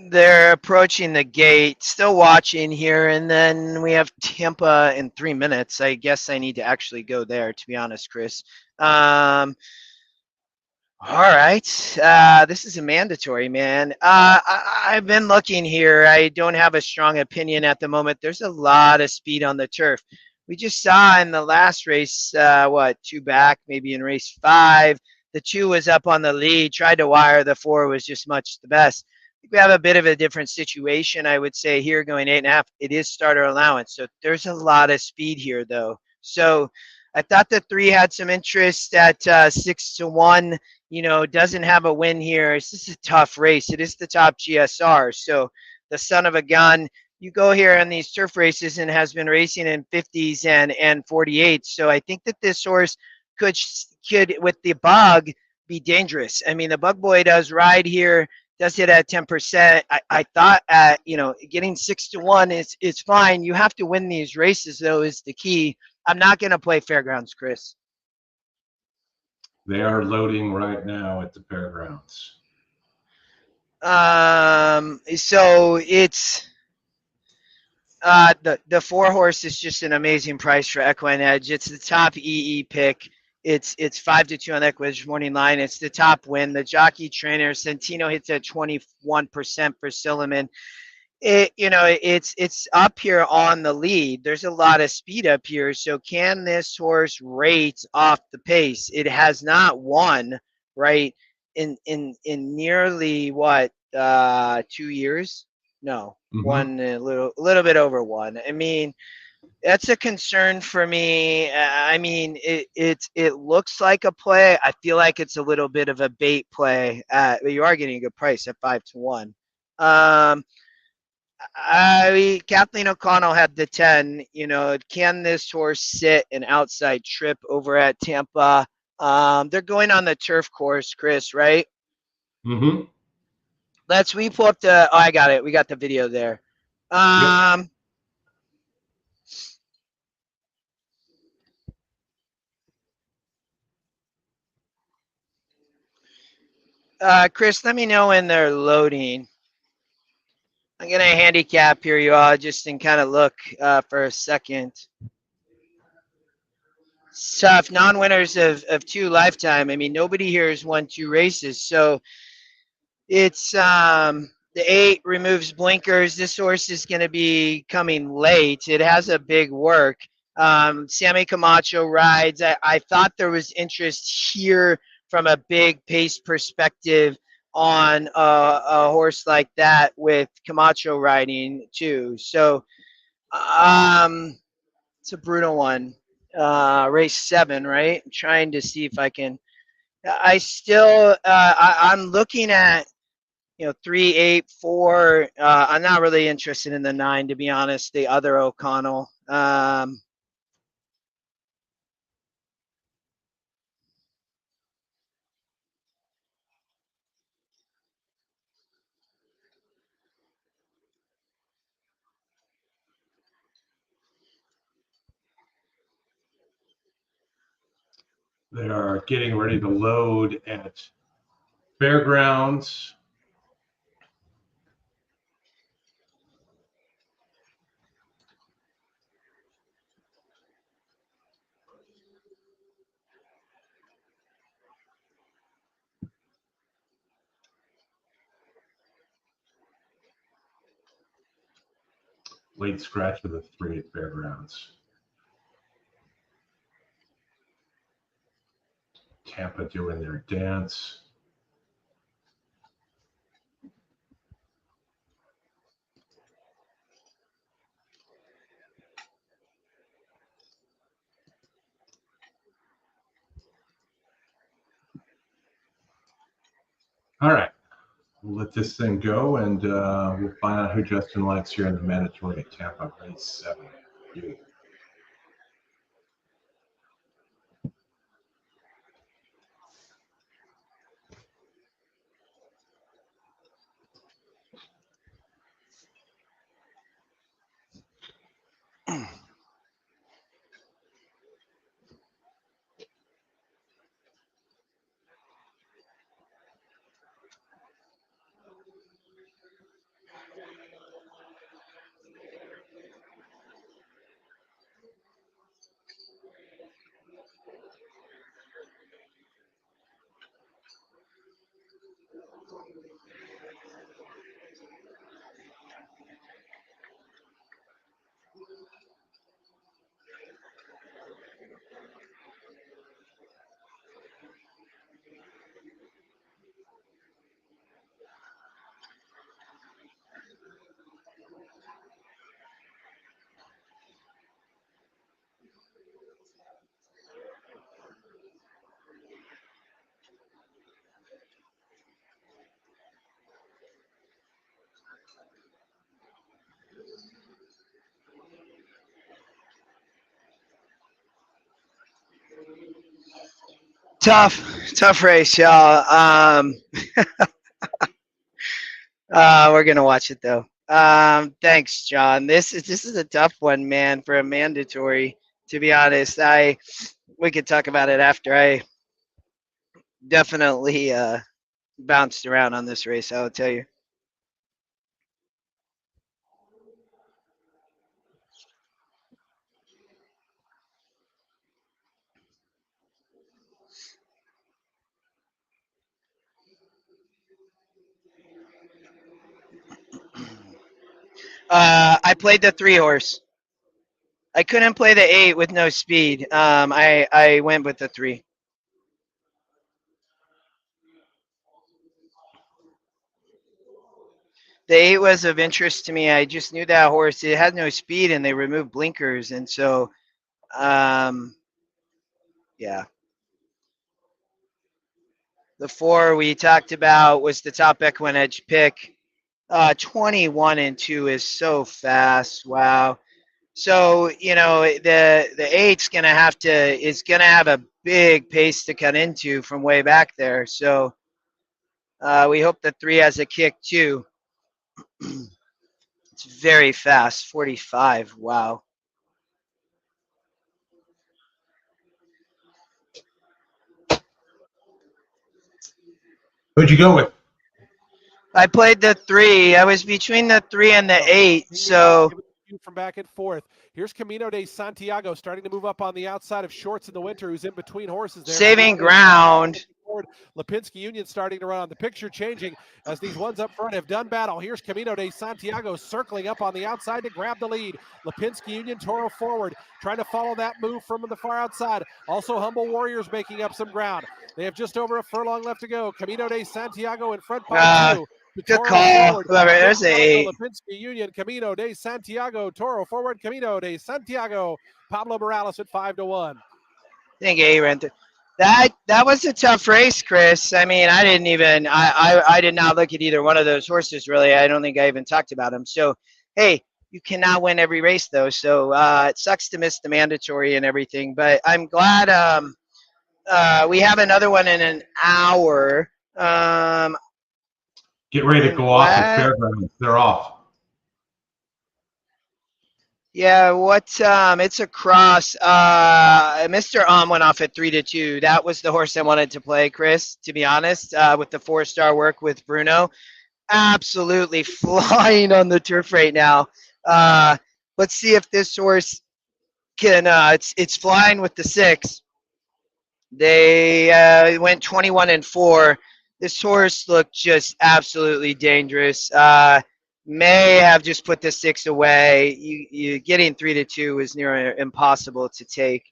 they're approaching the gate, still watching here, and then we have Tampa in 3 minutes. I guess I need to actually go there, to be honest, Chris. All right. This is a mandatory, man. I've been looking here. I don't have a strong opinion at the moment. There's a lot of speed on the turf. We just saw in the last race, 2 back, maybe in race 5. The 2 was up on the lead, tried to wire. The 4 was just much the best. I think we have a bit of a different situation, I would say, here going 8.5. It is starter allowance. So there's a lot of speed here, though. So I thought the 3 had some interest at 6-1. You know, doesn't have a win here. It's just a tough race. It is the top GSR. So the son of a gun, you go here on these turf races and has been racing in 50s and 48s. So I think that this horse could with the bug be dangerous. I mean, the bug boy does ride here, does hit at 10%. I thought at, you know, getting 6-1 is fine. You have to win these races, though, is the key. I'm not going to play Fairgrounds, Chris. They are loading right now at the Fairgrounds. So it's the 4 horse is just an amazing price for EquinEdge. It's the top EE pick. It's 5-2 on EquinEdge morning line. It's the top win. The jockey trainer Santino hits at 21% for Silliman. It's up here on the lead. There's a lot of speed up here. So can this horse rate off the pace? It has not won, right, in nearly 2 years? No, won a little bit over 1. I mean, that's a concern for me. I mean, it looks like a play. I feel like it's a little bit of a bait play. But you are getting a good price at 5-1. Kathleen O'Connell had the 10. You know, can this horse sit an outside trip over at Tampa? They're going on the turf course, Chris, right? Mm-hmm. We pull up the. Oh, I got it. We got the video there. Chris, let me know when they're loading. I'm going to handicap here, you all, just and kind of look for a second. Tough. Non-winners of 2 lifetime. I mean, nobody here has won 2 races. So it's the 8 removes blinkers. This horse is going to be coming late. It has a big work. Sammy Camacho rides. I thought there was interest here from a big pace perspective on a horse like that with Camacho riding too. So it's a brutal one. Race 7, right? I'm trying to see if I can. I still I'm looking at 3, 8, 4. I'm not really interested in the 9, to be honest. The other O'Connell. They are getting ready to load at Fairgrounds. Late scratch with a 3 at Fairgrounds. Tampa doing their dance. All right, we'll let this thing go, and we'll find out who Justin likes here in the mandatory at Tampa Race 7. Tough race, y'all. We're gonna watch it though. Thanks, John. This is a tough one, man, for a mandatory. To be honest, we could talk about it after. I definitely bounced around on this race, I will tell you. I played the 3 horse. I couldn't play the 8 with no speed. I went with the 3. The 8 was of interest to me. I just knew that horse. It had no speed, and they removed blinkers, and so, yeah. The 4 we talked about was the top EquinEdge pick. 21-2 is so fast. Wow. So, you know, the 8's gonna have a big pace to cut into from way back there. So we hope the 3 has a kick too. It's very fast, 45. Wow. Who'd you go with? I played the 3. I was between the 3 and the 8. So from back and forth. Here's Camino de Santiago starting to move up on the outside of Shorts in the winter, who's in between horses there. Saving ground. Lipinski Union starting to run on. The picture changing as these ones up front have done battle. Here's Camino de Santiago circling up on the outside to grab the lead. Lipinski Union, Toro forward, trying to follow that move from the far outside. Also Humble Warriors making up some ground. They have just over a furlong left to go. Camino de Santiago in front by 2. Good call. Whoever, there's a 8. Lipinski Union, Camino de Santiago, Toro forward, Camino de Santiago, Pablo Morales at 5-1. I think 8 ran through. That was a tough race, Chris. I mean, I did not look at either one of those horses really. I don't think I even talked about them. So, hey, you cannot win every race though. So it sucks to miss the mandatory and everything. But I'm glad we have another one in an hour. Get ready to go off at Fairgrounds. They're off. Yeah, it's a cross. Mr. Went off at 3-2. That was the horse I wanted to play, Chris, to be honest, with the 4-star work with Bruno. Absolutely flying on the turf right now. Let's see if this horse can, it's flying with the 6. They went 21-4. This horse looked just absolutely dangerous. May have just put the 6 away. You getting 3-2 is near impossible to take.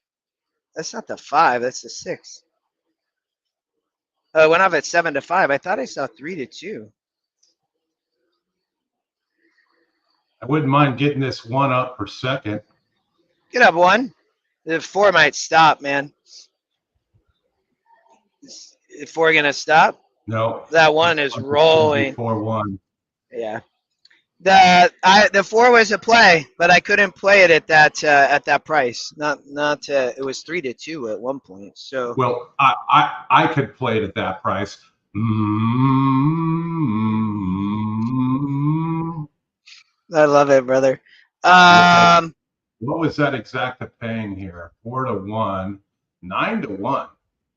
That's not the 5. That's the 6. Went off at 7-5. I thought I saw 3-2. I wouldn't mind getting this one up for second. Get up one. The 4 might stop, man. Is 4 gonna stop? No. That 1 is rolling. 4-1. Yeah. The 4 was a play, but I couldn't play it at that price. It was 3-2 at one point. So well, I could play it at that price. I love it, brother. What was that exacta paying here? 4-1, 9-1.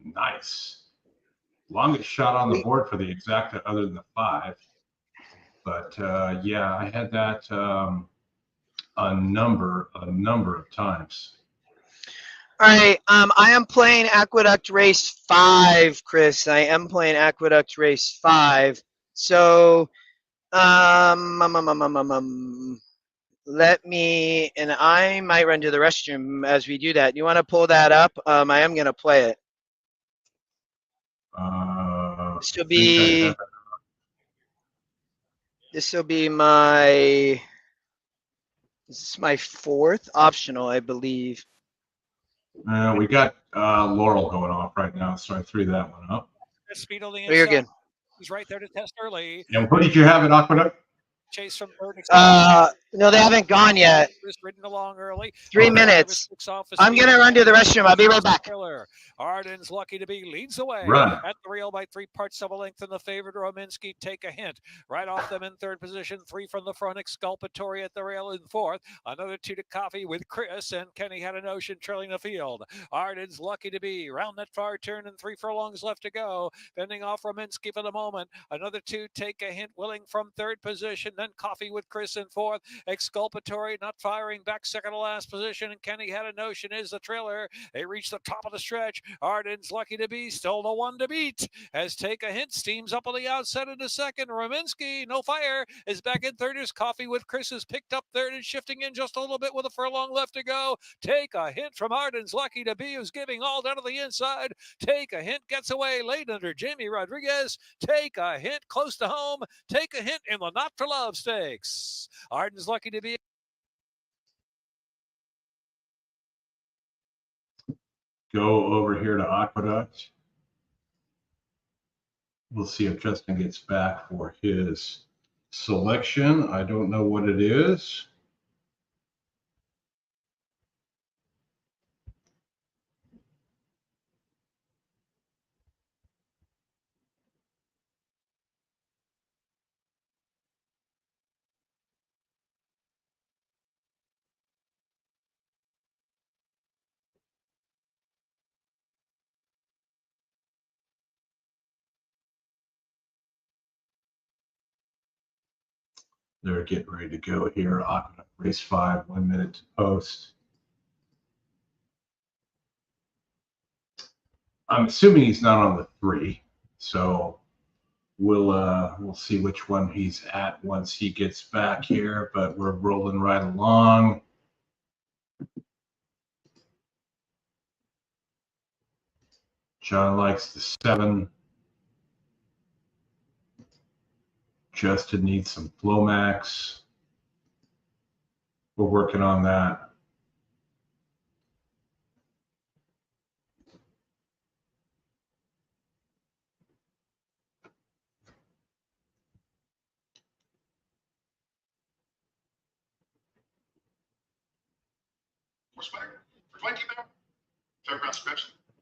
Nice. Longest shot on the board for the exacta other than the 5. But yeah, I had that a number of times. All right, I am playing Aqueduct Race 5, Chris. I am playing Aqueduct Race 5. So, let me, and I might run to the restroom as we do that. You want to pull that up? I am going to play it. This will be my 4th optional, I believe. We got Laurel going off right now, so I threw that one up. Speed on the You're good. He's right there to test early. And what did you have at Aqueduct? Chase from third. No, they haven't gone yet. Ridden along early. 3 minutes. I'm going to run to the restroom. I'll be right back. Arden's lucky to be leads away Run. at the rail by 3 parts of a length, and the favorite Rominski take a hint. Right off them in third position, 3 from the front, Exculpatory at the rail in fourth. Another 2 to Coffee with Chris, and Kenny had an ocean trailing the field. Arden's lucky to be round that far turn, and 3 furlongs left to go. Bending off Rominski for the moment. Another 2 take a hint, Willing from third position, then Coffee with Chris in fourth. Exculpatory not firing back second to last position, and Kenny had a notion is the trailer. They reach the top of the stretch. Arden's lucky to be still no one to beat as Take a Hint steams up on the outside into second. Rominski, no fire, is back in third. His Coffee with Chris is picked up third and shifting in just a little bit with a furlong left to go. Take a Hint from Arden's lucky to be, who's giving all down to the inside. Take a Hint gets away late under Jamie Rodriguez. Take a Hint close to home. Take a Hint in the Not for Love Stakes. Arden's lucky to be. Go over here to Aqueduct. We'll see if Justin gets back for his selection. I don't know what it is. They're getting ready to go here. Aqueduct Race 5, 1 minute to post. I'm assuming he's not on the 3, so we'll see which one he's at once he gets back here. But we're rolling right along. John likes the 7. Justin needs some Flomax. We're working on that.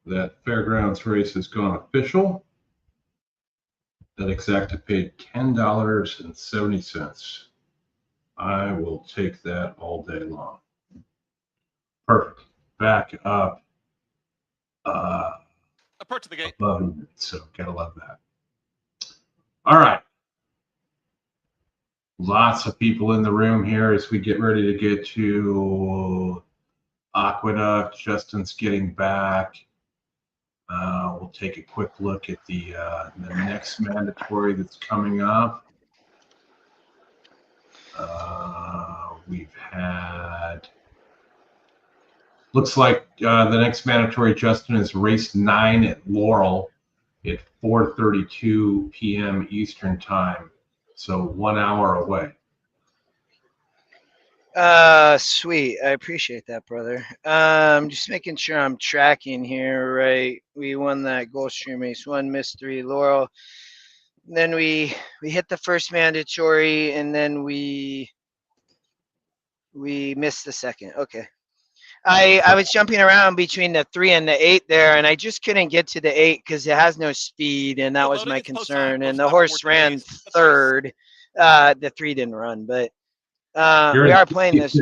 That Fairgrounds race has gone official. That exacta paid $10.70. I will take that all day long. Perfect. Back up. Approach to the gate. Above, so gotta love that. All right. Lots of people in the room here as we get ready to get to Aqueduct. Justin's getting back. We'll take a quick look at the next mandatory that's coming up. We've had, looks like the next mandatory, Justin, is race 9 at Laurel. at 4:32 p.m. Eastern time. So 1 hour away. Sweet. I appreciate that, brother. Just making sure I'm tracking here, right? We won that Gulfstream race, 1, missed 3, Laurel. Then we hit the first mandatory, and then we missed the second. Okay. I was jumping around between the 3 and the 8 there, and I just couldn't get to the 8 because it has no speed, and that was my concern. And the horse ran third. The 3 didn't run, but we are playing this.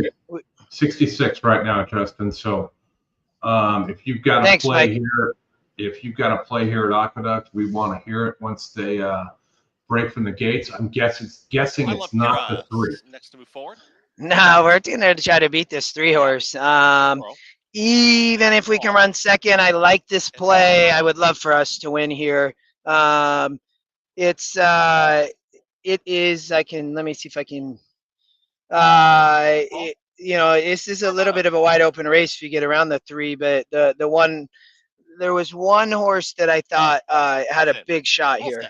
66 right now, Justin. So if you've got to play here, if you've got to play here at Aqueduct, we want to hear it once they break from the gates. I'm guessing it's not the 3. Next to move forward. No, we're going to try to beat this 3 horse. Even if we can run second, I like this play. I would love for us to win here. It is. Let me see if I can. This is a little bit of a wide open race if you get around the 3, but there was one horse that I thought had a big shot here.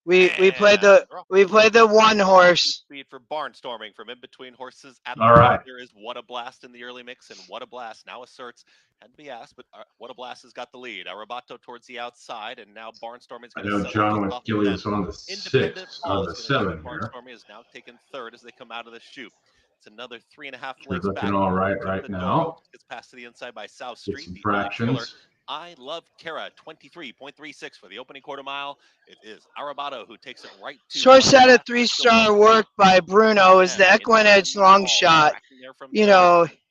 We played the one horse. Speed for barnstorming from in between horses. All right. There is What a Blast in the early mix, and What a Blast now asserts. Had to be asked, but What a Blast has got the lead. Arabato towards the outside, and now barnstorming is going to. I know John with Gilly is on the 6 on the 7 here. Barnstorming is now taken third as they come out of the chute. It's another 3.5 They're legs looking back. all right now. Gets past to the inside by South Street. Some fractions. I Love Kara, 23.36 for the opening quarter mile. It is Arabato who takes it right to. Source out of 3-star work by Bruno is the EquinEdge long shot.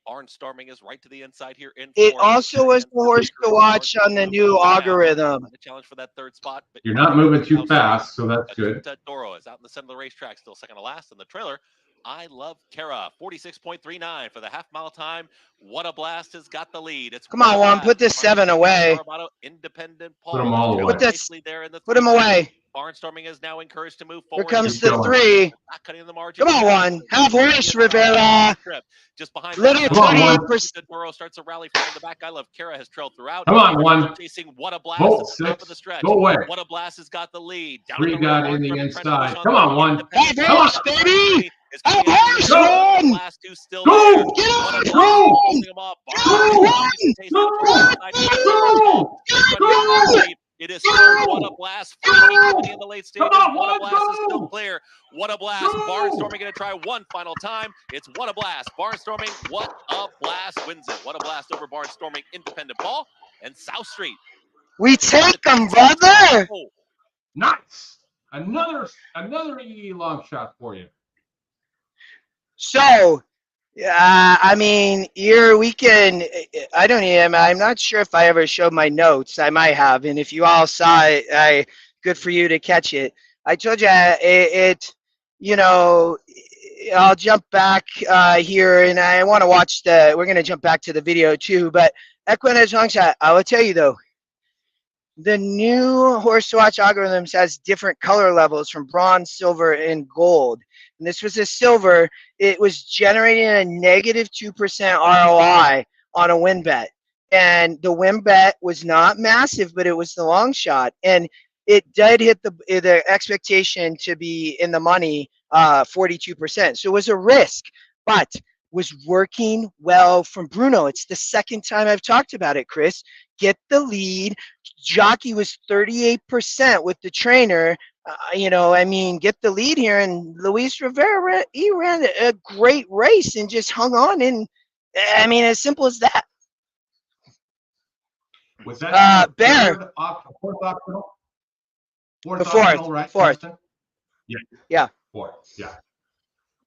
Barnstorming is right to the inside here. It also was the horse to watch on the new algorithm. The challenge for that third spot. But you're not moving too fast, so that's good. Doro is out in the center of the racetrack, still second to last in the trailer. I Love Kara, 46.39 for the half-mile time. What a Blast has got the lead. Come on, Juan, put this 7 away. Independent put them all away. Put them away. Barnstorming is now encouraged to move forward. Here comes the 3. Not cutting the margin. Come on, Juan. Half horse, Rivera. Just behind. Little 28%. Doro starts a rally from the back. I Love Kara has trailed throughout. Come on, Juan. Chasing What a Blast at the top of the stretch. Go away. What a Blast has got the lead. 3 got in the inside. Come on, Juan. Half horse, baby. Half horse, Juan. Juan. Go. Go. It is still What a Blast. In the late stages. What a Blast is still clear. What a Blast. Barnstorming going to try one final time. It's What a Blast. Barnstorming. What a Blast wins it. What a Blast over Barnstorming, Independent Ball, and South Street. We take them, brother. Nice. Another EE long shot for you. So, I mean, I'm not sure if I ever showed my notes. I might have. And if you all saw it, good for you to catch it. I told you I'll jump back here, and I want to watch we're going to jump back to the video too. But EquinEdge long shot, I will tell you though, the new horse to watch algorithms has different color levels from bronze, silver, and gold. And this was a silver. It was generating a negative 2% ROI on a win bet. And the win bet was not massive, but it was the long shot. And it did hit the expectation to be in the money 42%. So it was a risk, but was working well from Bruno. It's the second time I've talked about it, Chris. Get the lead. Jockey was 38% with the trainer. Get the lead here. And Luis Rivera, he ran a great race and just hung on. And as simple as that. Was that Bear? Fourth optional? Fourth. Yeah. Fourth. Yeah.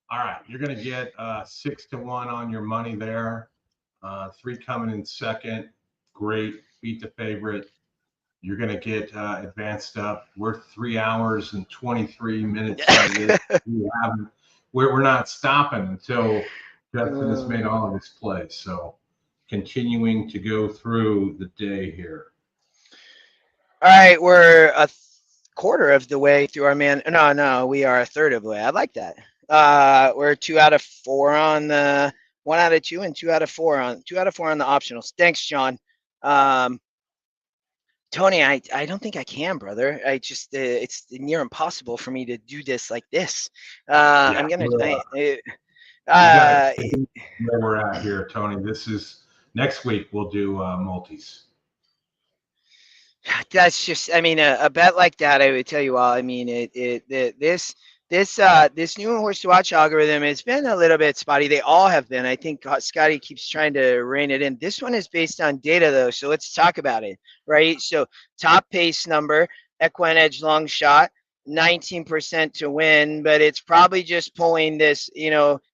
All right. You're going to get 6-1 on your money there. 3 coming in second. Great. Beat the favorite. You're going to get advanced up. We're 3 hours and 23 minutes. We're not stopping until Justin has made all of his plays. So continuing to go through the day here. All right. We're a quarter of the way through our No, we are a third of the way. I like that. We're 2 out of 4 on the 1 out of 2 and 2 out of 4 on the optionals. Thanks, John. Tony, I don't think I can, brother. I just it's near impossible for me to do this like this. I'm gonna. Where we're at here, Tony. This is next week. We'll do multis. That's just. I mean, a bet like that, I would tell you all. I mean, this new horse to watch algorithm has been a little bit spotty. They all have been. I think Scotty keeps trying to rein it in. This one is based on data though, so let's talk about it, right? So top pace number, EquinEdge long shot, 19% to win, but it's probably just pulling this,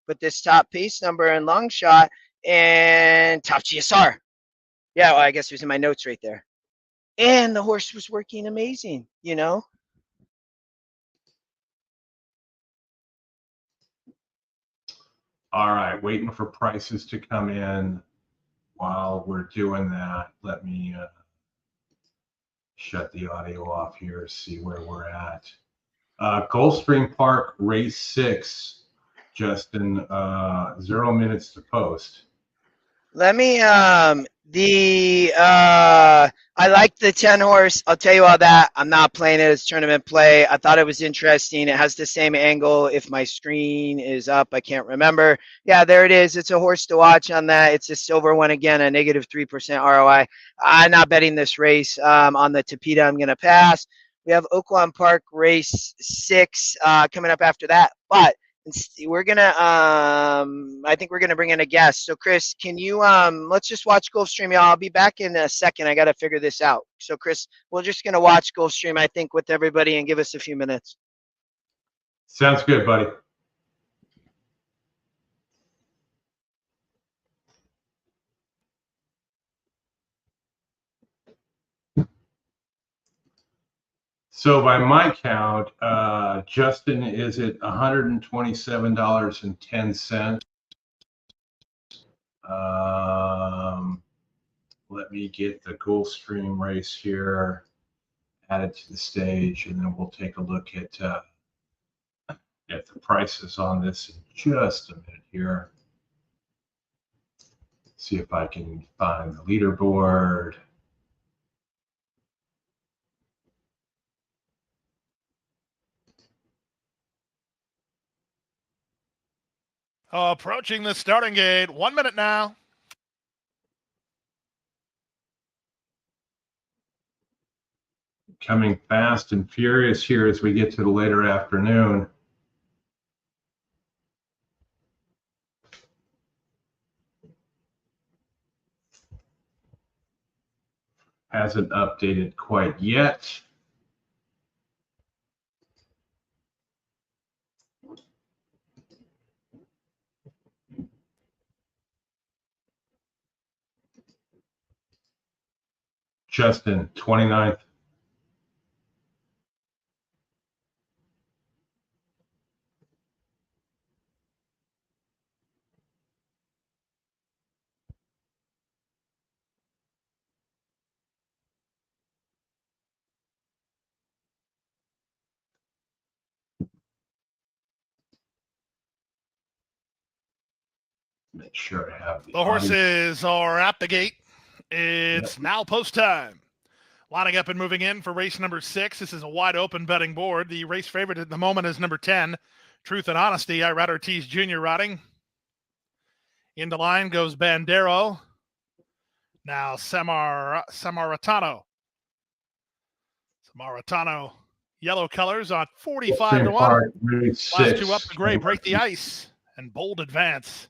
but this top pace number and long shot and top GSR. Yeah, well, I guess it was in my notes right there. And the horse was working amazing, All right, waiting for prices to come in. While we're doing that, let me shut the audio off here, see where we're at. Gulfstream Park, race 6, Justin, 0 minutes to post. Let me, I like the 10 horse. I'll tell you all that. I'm not playing it as tournament play. I thought it was interesting. It has the same angle. If my screen is up, I can't remember. Yeah, there it is. It's a horse to watch on that. It's a silver one again, a negative 3% ROI. I'm not betting this race. On the Tapita, I'm going to pass. We have Oaklawn Park race 6 coming up after that. But we're gonna I think we're gonna bring in a guest. So Chris, can you let's just watch Gulfstream, y'all. I'll be back in a second. I gotta figure this out. So Chris, we're just gonna watch Gulfstream, I think, with everybody and give us a few minutes. Sounds good, buddy. So by my count, Justin is at $127.10. Let me get the Gulfstream race here added to the stage, and then we'll take a look at the prices on this in just a minute here. See if I can find the leaderboard. Approaching the starting gate. 1 minute now. Coming fast and furious here as we get to the later afternoon. Hasn't updated quite yet. Justin, 29th. Make sure I have the horses are at the gate. It's now post time. Lining up and moving in for race number 6. This is a wide open betting board. The race favorite at the moment is number 10, Truth and Honesty. Irad Ortiz Jr. riding. Into line goes Bandero. Now Samaritano. Yellow colors on 45 to 1. Last 2 up the gray, Break the Ice and Bold Advance.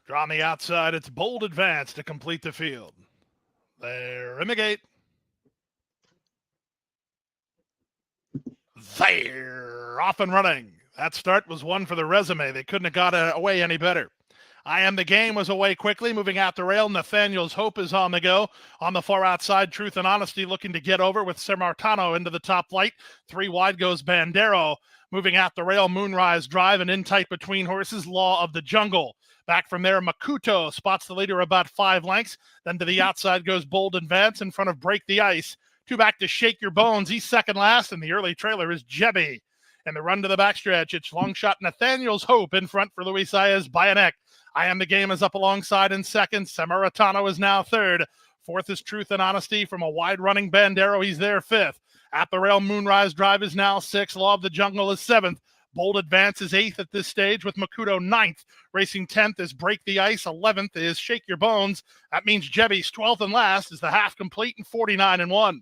Draw on the outside, it's Bold Advance to complete the field. They're in the gate. They're off and running. That start was one for the resume. They couldn't have got away any better. I Am the Game was away quickly, moving out the rail. Nathaniel's Hope is on the go. On the far outside, Truth and Honesty looking to get over with Semartano into the top flight. 3 wide goes Bandero. Moving out the rail, Moonrise Drive, and in tight between horses, Law of the Jungle. Back from there, Makuto spots the leader about 5 lengths. Then to the outside goes Bold Advance in front of Break the Ice. 2 back to Shake Your Bones. He's second last, and the early trailer is Jebby. And the run to the backstretch, it's long shot Nathaniel's Hope in front for Luis Saez by a neck. I Am the Game is up alongside in second. Samaritano is now third. Fourth is Truth and Honesty from a wide running Bandero. He's there fifth. At the rail, Moonrise Drive is now sixth. Law of the Jungle is seventh. Bold Advance is eighth at this stage with Makuto ninth. Racing 10th is Break the Ice. 11th is Shake Your Bones. That means Jebby's 12th and last is the half complete and 49-1.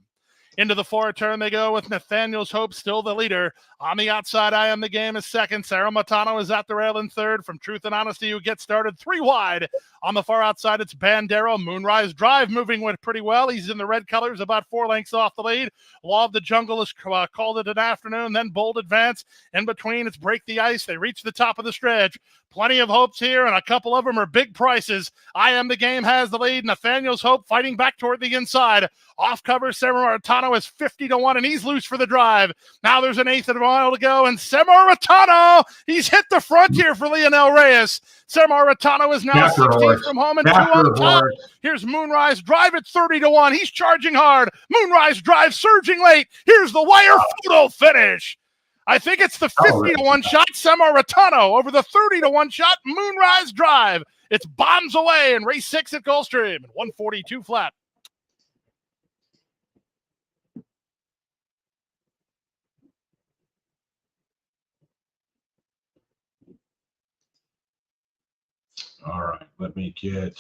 Into the forward turn they go with Nathaniel's Hope still the leader. On the outside, I Am the Game is second. Sarah Matano is at the rail in third from Truth and Honesty, who gets started 3 wide. On the far outside, it's Bandero. Moonrise Drive moving with pretty well. He's in the red colors, about 4 lengths off the lead. Law of the Jungle has called it an afternoon. Then Bold Advance. In between, it's Break the Ice. They reach the top of the stretch. Plenty of hopes here, and a couple of them are big prices. I Am the Game has the lead. Nathaniel's Hope fighting back toward the inside. Off cover, Samaritano is 50-1, and he's loose for the drive. Now there's an eighth of a mile to go, and Samaritano, he's hit the frontier for Leonel Reyes. Samaritano is now 16 from home and 2 on top. Here's Moonrise Drive at 30-1. He's charging hard. Moonrise Drive surging late. Here's the wire photo finish. I think it's the 50-1 shot, Samaritano, over the 30-1 shot, Moonrise Drive. It's bombs away in race 6 at Gulfstream, and 142 flat. All right, let me get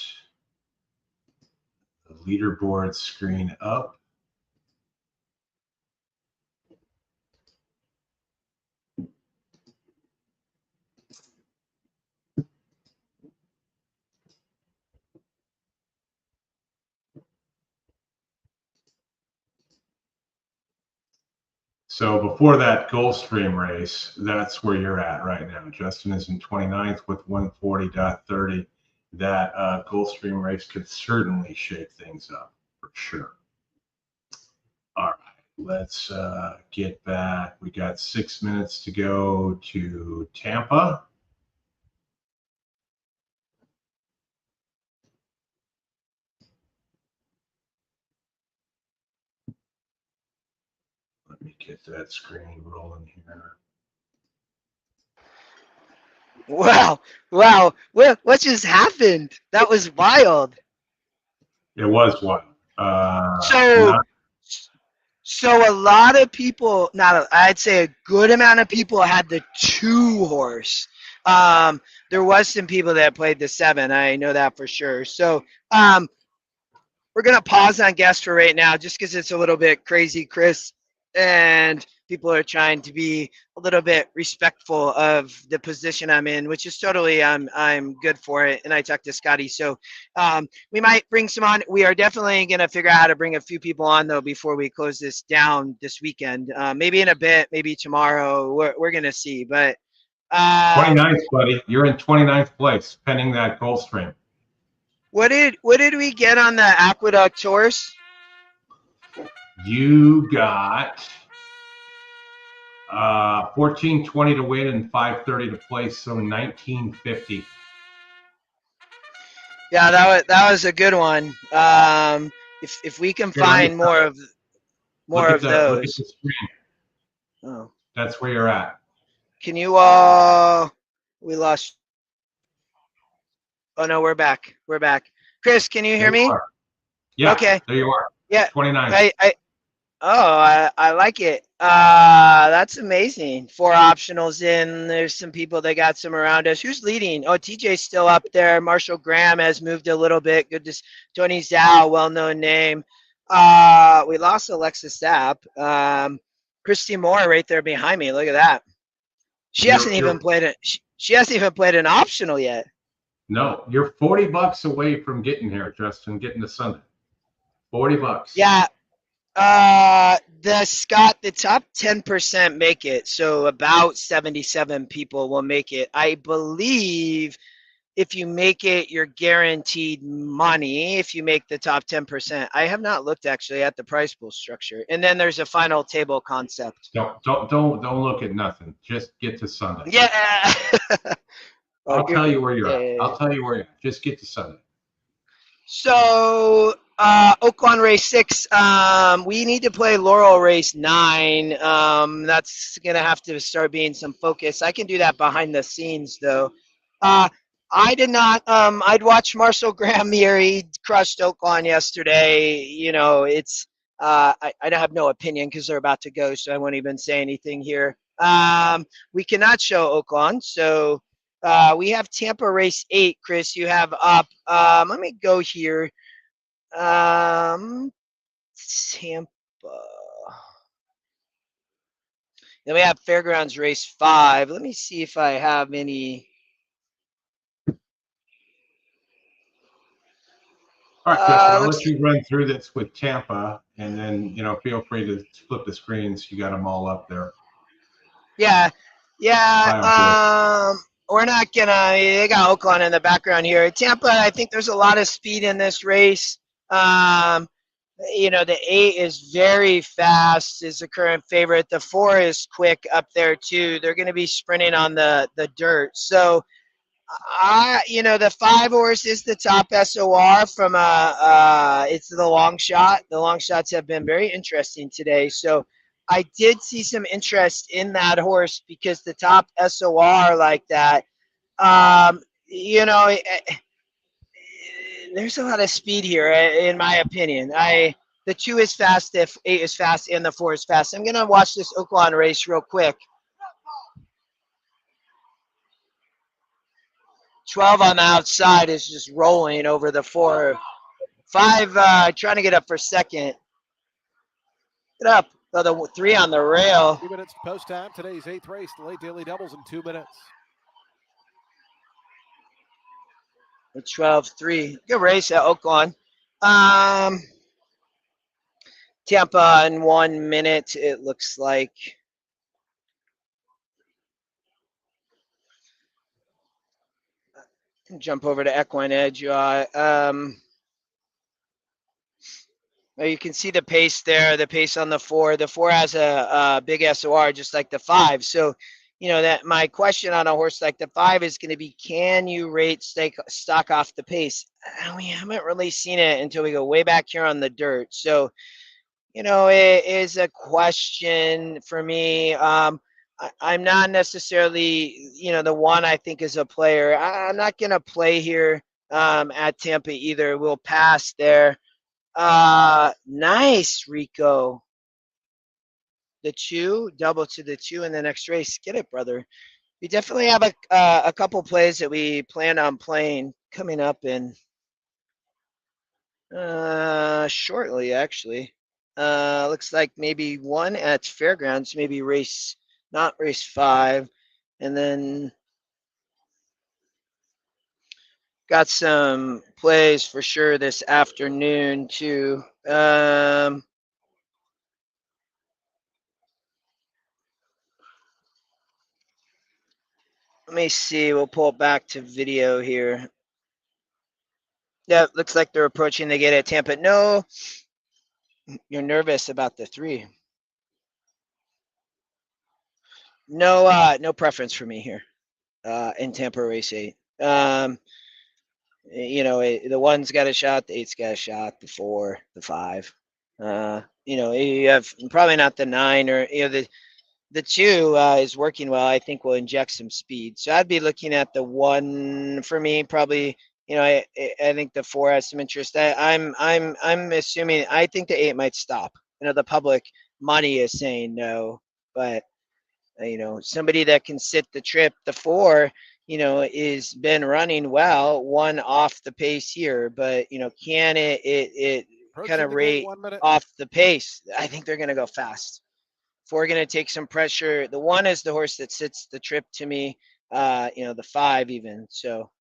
the leaderboard screen up. So before that Gulfstream race, that's where you're at right now. Justin is in 29th with 140.30. That Gulfstream race could certainly shake things up for sure. All right, let's get back. We got 6 minutes to go to Tampa. Let me get that screen rolling here. Wow. What just happened? That was wild. It was wild. So a lot of people, I'd say a good amount of people had the 2 horse. There was some people that played the 7. I know that for sure. So we're going to pause on guests for right now just because it's a little bit crazy, Chris. And people are trying to be a little bit respectful of the position I'm in, which is totally, I'm good for it. And I talked to Scotty. So we might bring some on. We are definitely going to figure out how to bring a few people on, though, before we close this down this weekend. Maybe in a bit, maybe tomorrow. We're going to see. But 29th, buddy. You're in 29th place, pending that Gulfstream. What did we get on the Aqueduct horse? You got 14.20 to win and 5.30 to place, so 19.50. Yeah, that was a good one. If we can find more of those. Look at the screen. Oh, that's where you're at. Can you we lost. Oh no, we're back. Chris, can you hear me? Yeah. Okay. There you are. Yeah. 29. I like it. That's amazing. 4 optionals in. There's some people that got some around us. Who's leading? Oh, TJ's still up there. Marshall Graham has moved a little bit. Good to Tony Zhao, well-known name. We lost Alexis Sapp. Christy Moore right there behind me. Look at that. She hasn't even played it. She hasn't even played an optional yet. No, you're $40 away from getting here, Justin. Getting to Sunday. $40. Yeah. The top 10% make it, so about 77 people will make it. I believe if you make it, you're guaranteed money if you make the top 10%. I have not looked actually at the prize pool structure. And then there's a final table concept. Don't look at nothing. Just get to Sunday. Yeah. I'll tell you where you're at. Yeah. I'll tell you where you're at. Just get to Sunday. So Oaklawn race 6, we need to play Laurel race 9. That's gonna have to start being some focus. I can do that behind the scenes though. I did not. I'd watched Marcel Graham here. He crushed Oaklawn yesterday. You know, it's I have no opinion because they're about to go, so I won't even say anything here. We cannot show Oaklawn, so we have Tampa race 8. Chris, you have up. Let me go here. Tampa. Then we have Fairgrounds race 5. Let me see if I have any. All right, Chris, I'll let you run through this with Tampa, and then, you know, feel free to flip the screens. You got them all up there. Yeah. We're not gonna. They got Oaklawn in the background here. Tampa, I think there's a lot of speed in this race. You know, the 8 is very fast, is the current favorite. The 4 is quick up there too. They're going to be sprinting on the dirt. So, you know, the 5 horse is the top SOR from it's the long shot. The long shots have been very interesting today. So I did see some interest in that horse because the top SOR like that, you know, there's a lot of speed here, in my opinion. The 2 is fast, the 8 is fast, and the 4 is fast. I'm gonna watch this Oaklawn race real quick. 12 on the outside is just rolling over the 4. 5 trying to get up for second. Get up. Oh, the 3 on the rail. 2 minutes post time. Today's 8th race, the late daily doubles in 2 minutes. 12-3. Good race at Oaklawn. Tampa in 1 minute, it looks like. Jump over to EquinEdge. You can see the pace there, the pace on the 4. The 4 has a big SOR just like the 5. So, you know, that my question on a horse like the 5 is going to be, can you rate stock off the pace? We haven't really seen it until we go way back here on the dirt. So, you know, it is a question for me. I'm not necessarily, you know, the 1 I think is a player. I'm not going to play here at Tampa either. We'll pass there. Nice, Rico. The 2, double to the 2 in the next race. Get it, brother. We definitely have a couple plays that we plan on playing coming up in shortly, actually. Looks like maybe 1 at Fairgrounds, maybe not race 5, and then got some plays for sure this afternoon too. Let me see. We'll pull it back to video here. Yeah, looks like they're approaching the gate at Tampa. No, you're nervous about the 3. No preference for me here in Tampa race 8. You know, the 1's got a shot, the 8's got a shot, the 4, the 5. You know, you have probably not the 9, or, you know, the 2 is working well. I think will inject some speed. So I'd be looking at the 1 for me, probably. You know, I think the 4 has some interest. I'm assuming. I think the 8 might stop. You know, the public money is saying no, but you know, somebody that can sit the trip. The 4, you know, is been running well, 1 off the pace here, but you know, can it kind of rate off the pace? I think they're going to go fast. 4 going to take some pressure. The 1 is the horse that sits the trip to me. You know, the 5 even. So.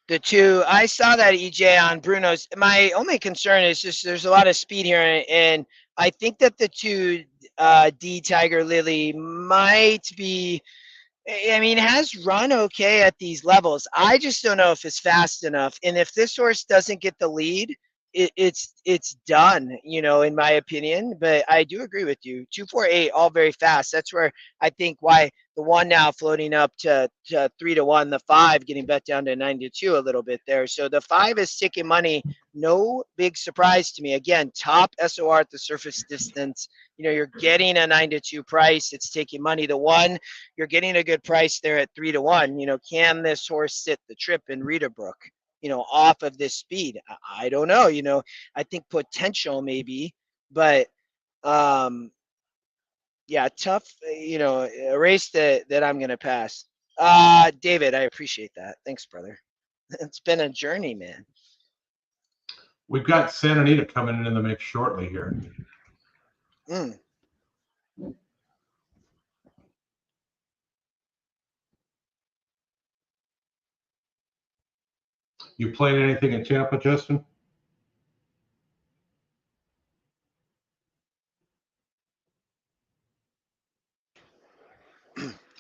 The 2, I saw that EJ on Bruno's. My only concern is just there's a lot of speed here, and I think that the 2 D Tiger Lily might be. I mean, has run okay at these levels. I just don't know if it's fast enough. And if this horse doesn't get the lead, it's done, in my opinion. But I do agree with you. 2, 4, 8, all very fast. That's where I think why the 1 now floating up to 3-1, the 5 getting bet down to 9-2 a little bit there. So the 5 is taking money. No big surprise to me. Again, top SOR at the surface distance. You're getting a 9-2 price. It's taking money. The 1, you're getting a good price there at 3-1. Can this horse sit the trip in Rita Brook, off of this speed? I don't know. I think potential maybe, but yeah, tough. A race that I'm gonna pass. David, I appreciate that. Thanks, brother. It's been a journey, man. We've got Anita coming in the mix shortly here. You playing anything in Tampa, Justin?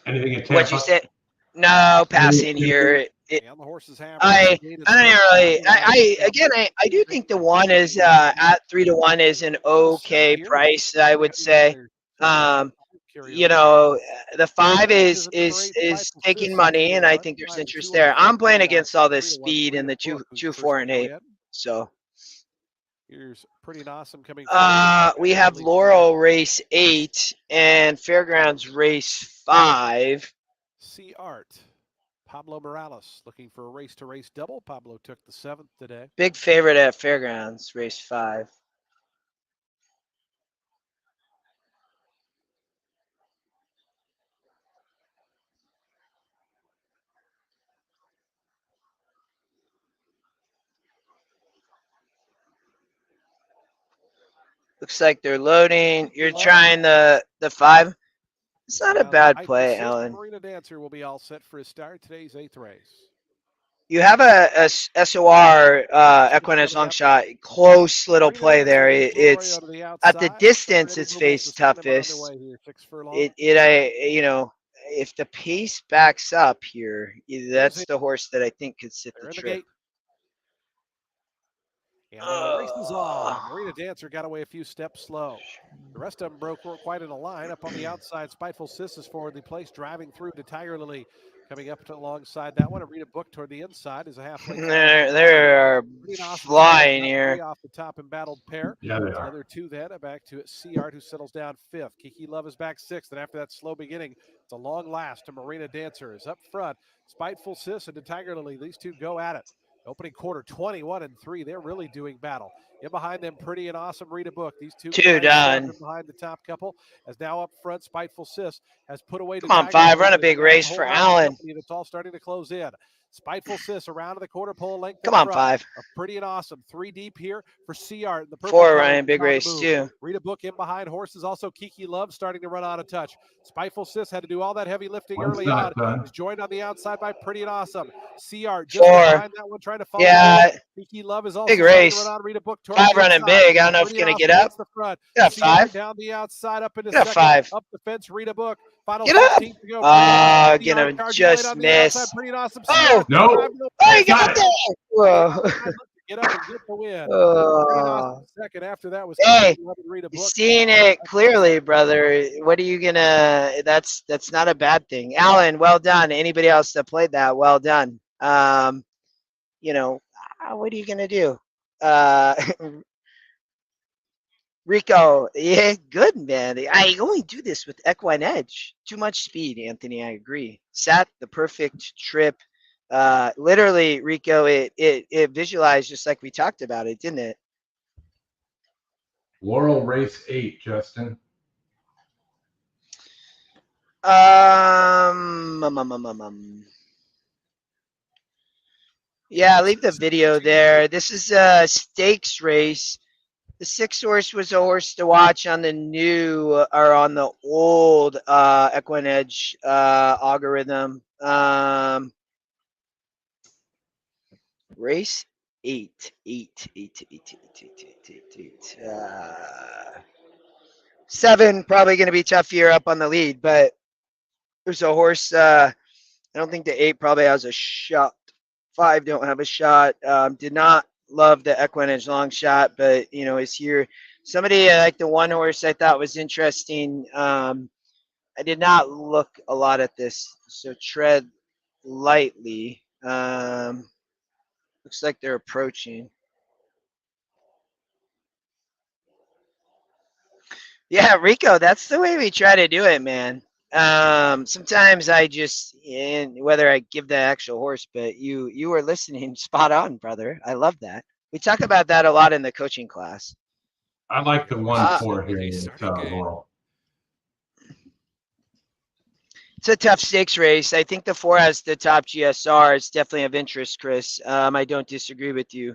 Anything in Tampa? What'd you say? No, passing here. The horse's hammer. I don't really. I do think the 1 is at 3-1 is an okay price. I would say. The 5 is taking money, and I think there's interest there. I'm playing against all this speed in the 2, 4, and 8. So here's pretty awesome coming. We have Laurel race 8 and Fairgrounds race 5. C Art. Pablo Morales looking for a race-to-race double. Pablo took the 7th today. Big favorite at Fairgrounds, race 5. Looks like they're loading. You're trying the 5. It's not a bad play, Alan. Marina Dancer will be all set for his start today's 8th race. You have a SOR EquinEdge long shot, close little play there. It's at the distance. It's face toughest. If the pace backs up here, that's the horse that I think could sit the trip. And the race is on. Marina Dancer got away a few steps slow. The rest of them broke quite in a line. Up on the outside, Spiteful Sis is forwardly placed, driving through to Tiger Lily. Coming up to alongside that one, Rita Book toward the inside is a halfway. They're flying here. Off the top embattled pair. Yeah, they are. Another 2 then. Back to C Art, who settles down 5th. Kiki Love is back 6th. And after that slow beginning, it's a long last to Marina Dancer is up front. Spiteful Sis and to Tiger Lily. These 2 go at it. Opening quarter, 21-3. They're really doing battle. In behind them, Pretty and Awesome Rita Book. These 2 done. Behind the top couple. As now up front, Spiteful Sis has put away. Come on, 5. Run a big race for Alan. It's all starting to close in. Spiteful Sis around to the quarter pole length. Come on, 5. Pretty and Awesome. 3 deep here for C Art. 4 running big race too. Rita Book in behind horses. Also Kiki Love starting to run out of touch. Spiteful Sis had to do all that heavy lifting early on. He's joined on the outside by Pretty and Awesome. C Art just 4. behind that one trying to follow. Yeah. Kiki Love is also big race. Run on Rita Book 5 running big. I don't know if it's gonna get up. Yeah, 5. Down the outside up into second. 5. Up the fence. Rita Book. Final get up! To go. Gonna just miss. Pretty and Awesome. Oh no! Oh, you got there! Whoa. Get up and get the win. Second after that was seeing it clearly, brother. What are you gonna? That's not a bad thing. Alan, well done. Anybody else that played that, well done. What are you gonna do? Rico, yeah, good man. I only do this with EquinEdge. Too much speed, Anthony. I agree. Sat the perfect trip. Literally, Rico, it visualized just like we talked about it, didn't it? Laurel race 8, Justin. Yeah, leave the video there. This is a stakes race. The 6 horse was a horse to watch on the new or on the old EquinEdge algorithm. Race 8. 7 probably going to be tough here up on the lead, but there's a horse. I don't think the 8 probably has a shot. 5 don't have a shot. Did not love the EquinEdge long shot, but is here. Somebody like the one horse I thought was interesting. I did not look a lot at this, so tread lightly. Looks like they're approaching. Yeah, Rico, that's the way we try to do it, man. Sometimes I just, whether I give the actual horse, but you were listening spot on, brother. I love that. We talk about that a lot in the coaching class. I like the 1-4 here Ready, with starting game. Laurel. It's a tough stakes race. I think the 4 has the top GSR. It's definitely of interest, Chris. I don't disagree with you.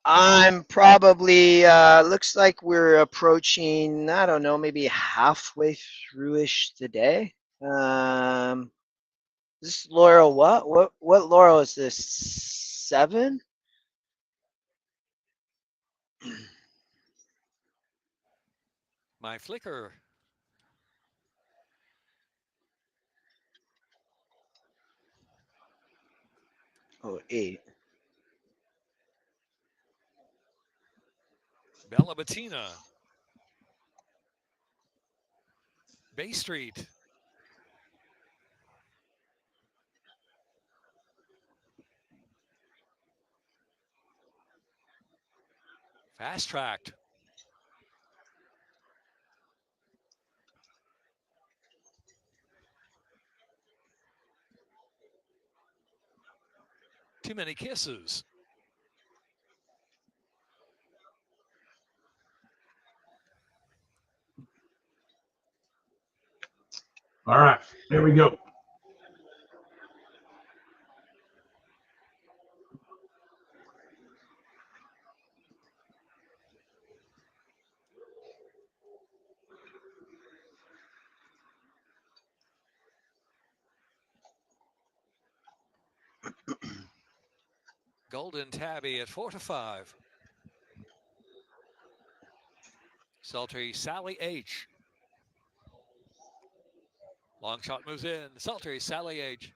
I'm probably, looks like we're approaching, I don't know, maybe halfway through-ish today. This Laurel, what Laurel is this? 7? My flicker. Oh, 8. Bella Bettina. Bay Street. Fast tracked. Too many kisses. All right, there we go. Golden Tabby at 4-5. Sultry Sally H. Long shot moves in. Sultry Sally H.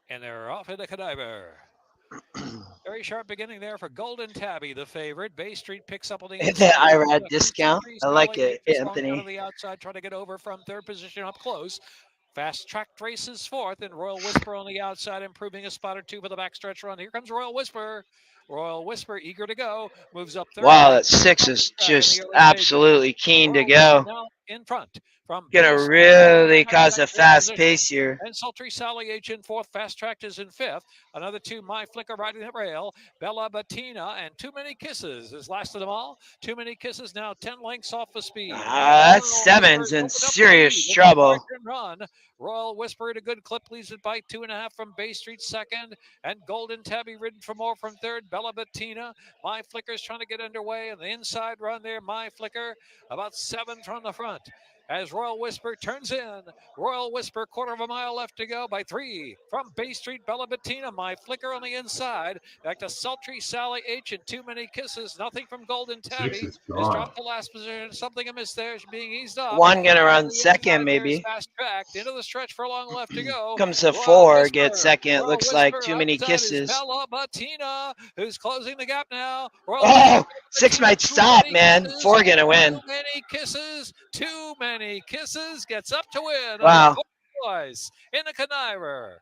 And they're off into Cadaver. Very sharp beginning there for Golden Tabby, the favorite. Bay Street picks up on the The inside. IRAD discount. I like it, Out of Anthony. the outside, trying to get over from third position up close. Fast tracked races fourth, and Royal Whisper on the outside, improving a spot or two for the backstretch run. Here comes Royal Whisper. Royal Whisper, eager to go, moves up third. Wow, that 6 is just absolutely keen to go. Now in front. From Gonna really cause a fast pace here. And Sultry Sally H in fourth. Fast Tracked is in fifth. Another 2, My Flicker riding the rail. Bella Bettina and Too Many Kisses is last of them all. Too Many Kisses now 10 lengths off the speed. That 7's in serious trouble. Run. Royal Whisper at a good clip, leads it by 2.5 from Bay Street second. And Golden Tabby ridden for more from third. Bella Bettina. My Flicker's trying to get underway. And the inside run there, My Flicker, about 7 from the front. As Royal Whisper turns in. Royal Whisper, quarter of a mile left to go by 3 from Bay Street. Bella Bettina, My Flicker on the inside. Back to Sultry Sally H and Too Many Kisses. Nothing from Golden Tabby. Has dropped the last position. Something amiss there. She's being eased up. 1 gonna run second, maybe. Fast tracked into the stretch for long left to go. Comes a 4, gets second. Looks like Too Many Kisses. Bella Bettina, who's closing the gap now. Oh, 6 might stop, man. 4 gonna win. Too Many Kisses. Too Many Kisses gets up to win. Wow. Boys in the conniver.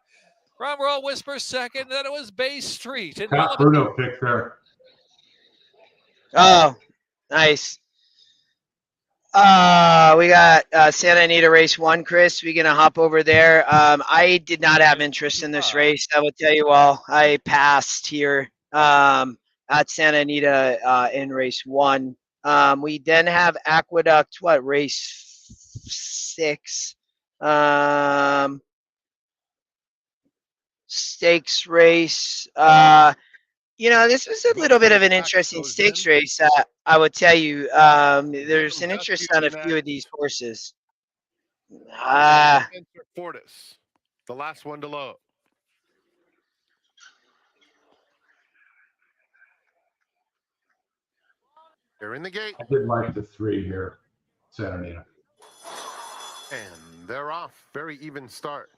From Royal Whisper second, then it was Bay Street. And Pat Bruno picked there. Oh, nice. We got Santa Anita race 1, Chris. We're going to hop over there. I did not have interest in this race. I will tell you all. I passed here at Santa Anita in race 1. We then have Aqueduct, race 6. Stakes race. This was a little bit of an interesting stakes race. I would tell you, there's an interest on a few of these horses. Fortis, the last one to load. They're in the gate. I did like the 3 here, Santa Anita. And they're off. Very even start.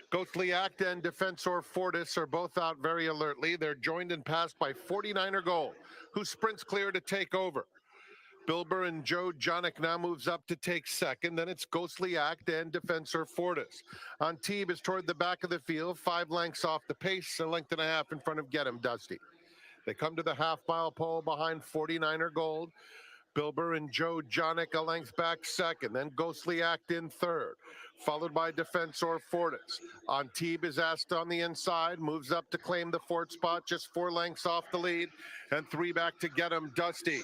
Ghostly Act and Defensor Fortis are both out very alertly. They're joined and passed by 49er Gold, who sprints clear to take over. Bilber and Joe Jonick now moves up to take second. Then it's Ghostly Act and Defensor Fortis. Antibes is toward the back of the field, 5 lengths off the pace, a length and a half in front of Get 'Em Dusty. They come to the half-mile pole behind 49er Gold. Bilber and Joe Jonick a length back second, then Ghostly Act in third, followed by Defensor Fortis. Antibes is asked on the inside, moves up to claim the fourth spot, just 4 lengths off the lead, and 3 back to Get 'Em Dusty.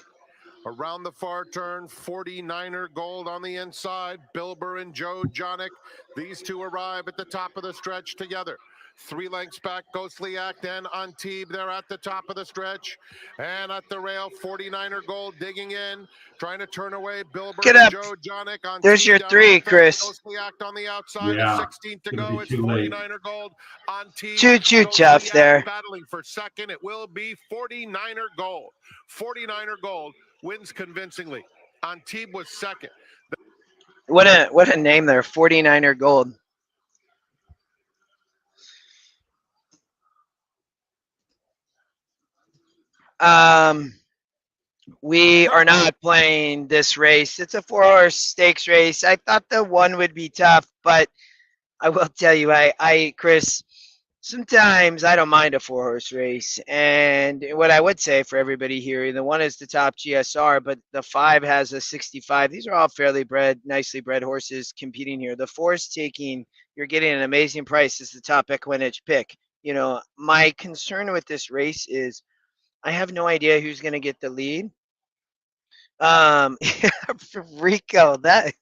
Around the far turn, 49er Gold on the inside, Bilber and Joe Jonick. These two arrive at the top of the stretch together. 3 lengths back, Ghostly Act and Antibes. They're at the top of the stretch. And at the rail, 49er Gold digging in, trying to turn away Bilber Get and up. Joe Jonick. There's your 3, Chris. Ghostly Act on the outside, Yeah, 16th to it's gonna go. be It's too late. 49er Gold. Antibes. Choo-choo, Ghostly Jeff Act there. battling for second. It will be 49er Gold. 49er Gold wins convincingly. Antibes was second. What a name there, 49er Gold. We are not playing this race. It's a 4-horse stakes race. I thought the 1 would be tough, but I will tell you, Chris, sometimes I don't mind a 4-horse race. And what I would say for everybody here, the 1 is the top GSR, but the 5 has a 65. These are all fairly bred, nicely bred horses competing here. The 4 is you're getting an amazing price as the top EquinEdge pick. You know, my concern with this race is I have no idea who's going to get the lead. Rico, that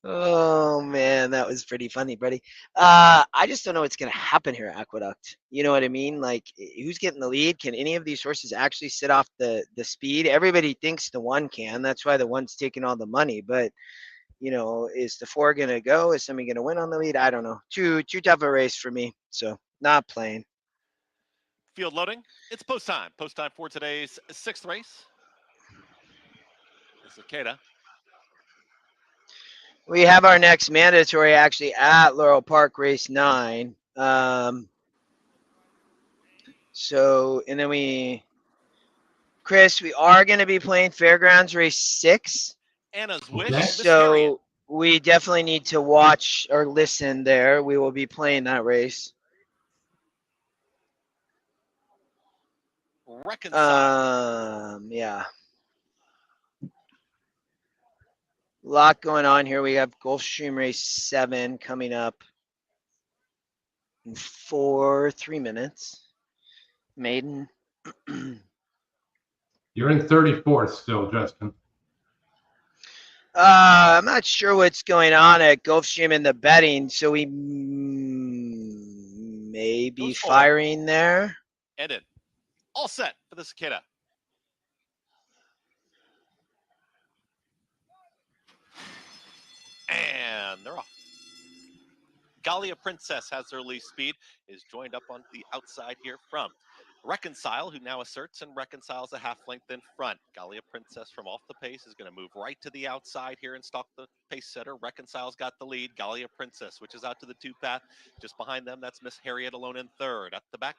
oh man, that was pretty funny, buddy. I just don't know what's gonna happen here at Aqueduct. You know what I mean? Like, who's getting the lead? Can any of these horses actually sit off the speed? Everybody thinks the 1 can. That's why the 1's taking all the money. But you know, is the 4 gonna go? Is somebody gonna win on the lead? I don't know. Too tough a race for me. So not playing. Field loading. It's post time. Post time for today's 6th race. The Cicada. We have our next mandatory actually at Laurel Park, race 9. So, and then Chris, we are going to be playing Fairgrounds, race 6. Anna's Wish. Okay. So we definitely need to watch or listen there. We will be playing that race. Reconcile. Yeah. A lot going on here. We have Gulfstream race 7 coming up in 3 minutes. Maiden. You're in 34th still, Justin. I'm not sure what's going on at Gulfstream in the betting, so we may be Goes forward. firing there. Ended. All set for the Cicada. And they're off. Galia Princess has her least speed, is joined up on the outside here from Reconcile, who now asserts and reconciles a half length in front. Galia Princess from off the pace is going to move right to the outside here and stalk the pace setter. Reconcile's got the lead. Galia Princess switches out to the 2 path. Just behind them, that's Miss Harriet alone in third. At the back,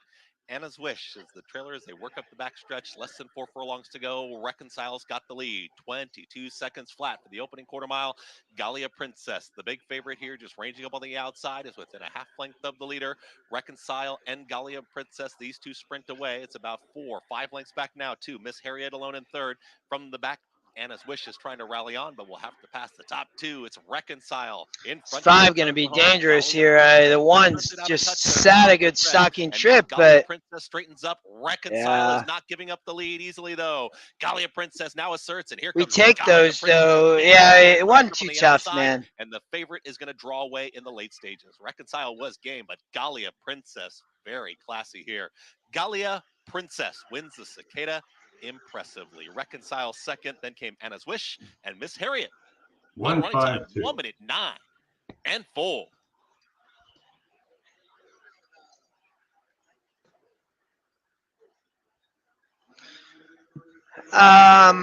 Anna's Wish is the trailer as they work up the back stretch. Less than 4 furlongs to go. Reconcile's got the lead. 22 seconds flat for the opening quarter mile. Galia Princess, the big favorite here, just ranging up on the outside, is within a half length of the leader. Reconcile and Galia Princess, these two sprint away. It's about 5 lengths back now, too. Miss Harriet alone in third. From the back, Anna's Wish is trying to rally on, but we'll have to pass the top 2. It's Reconcile in front. 5 going to be dangerous here. The 1's just sat a good stocking trip, but Princess straightens up. Reconcile is not giving up the lead easily, though. Galia Princess now asserts, and here comes we take Galia those, Princess. though. Yeah, it wasn't too On the tough, outside, man. And the favorite is going to draw away in the late stages. Reconcile was game, but Galia Princess, very classy here. Galia Princess wins the Cicada impressively. Reconcile second, then came Anna's Wish and Miss Harriet. Running time 1:52. 1:09 and full. At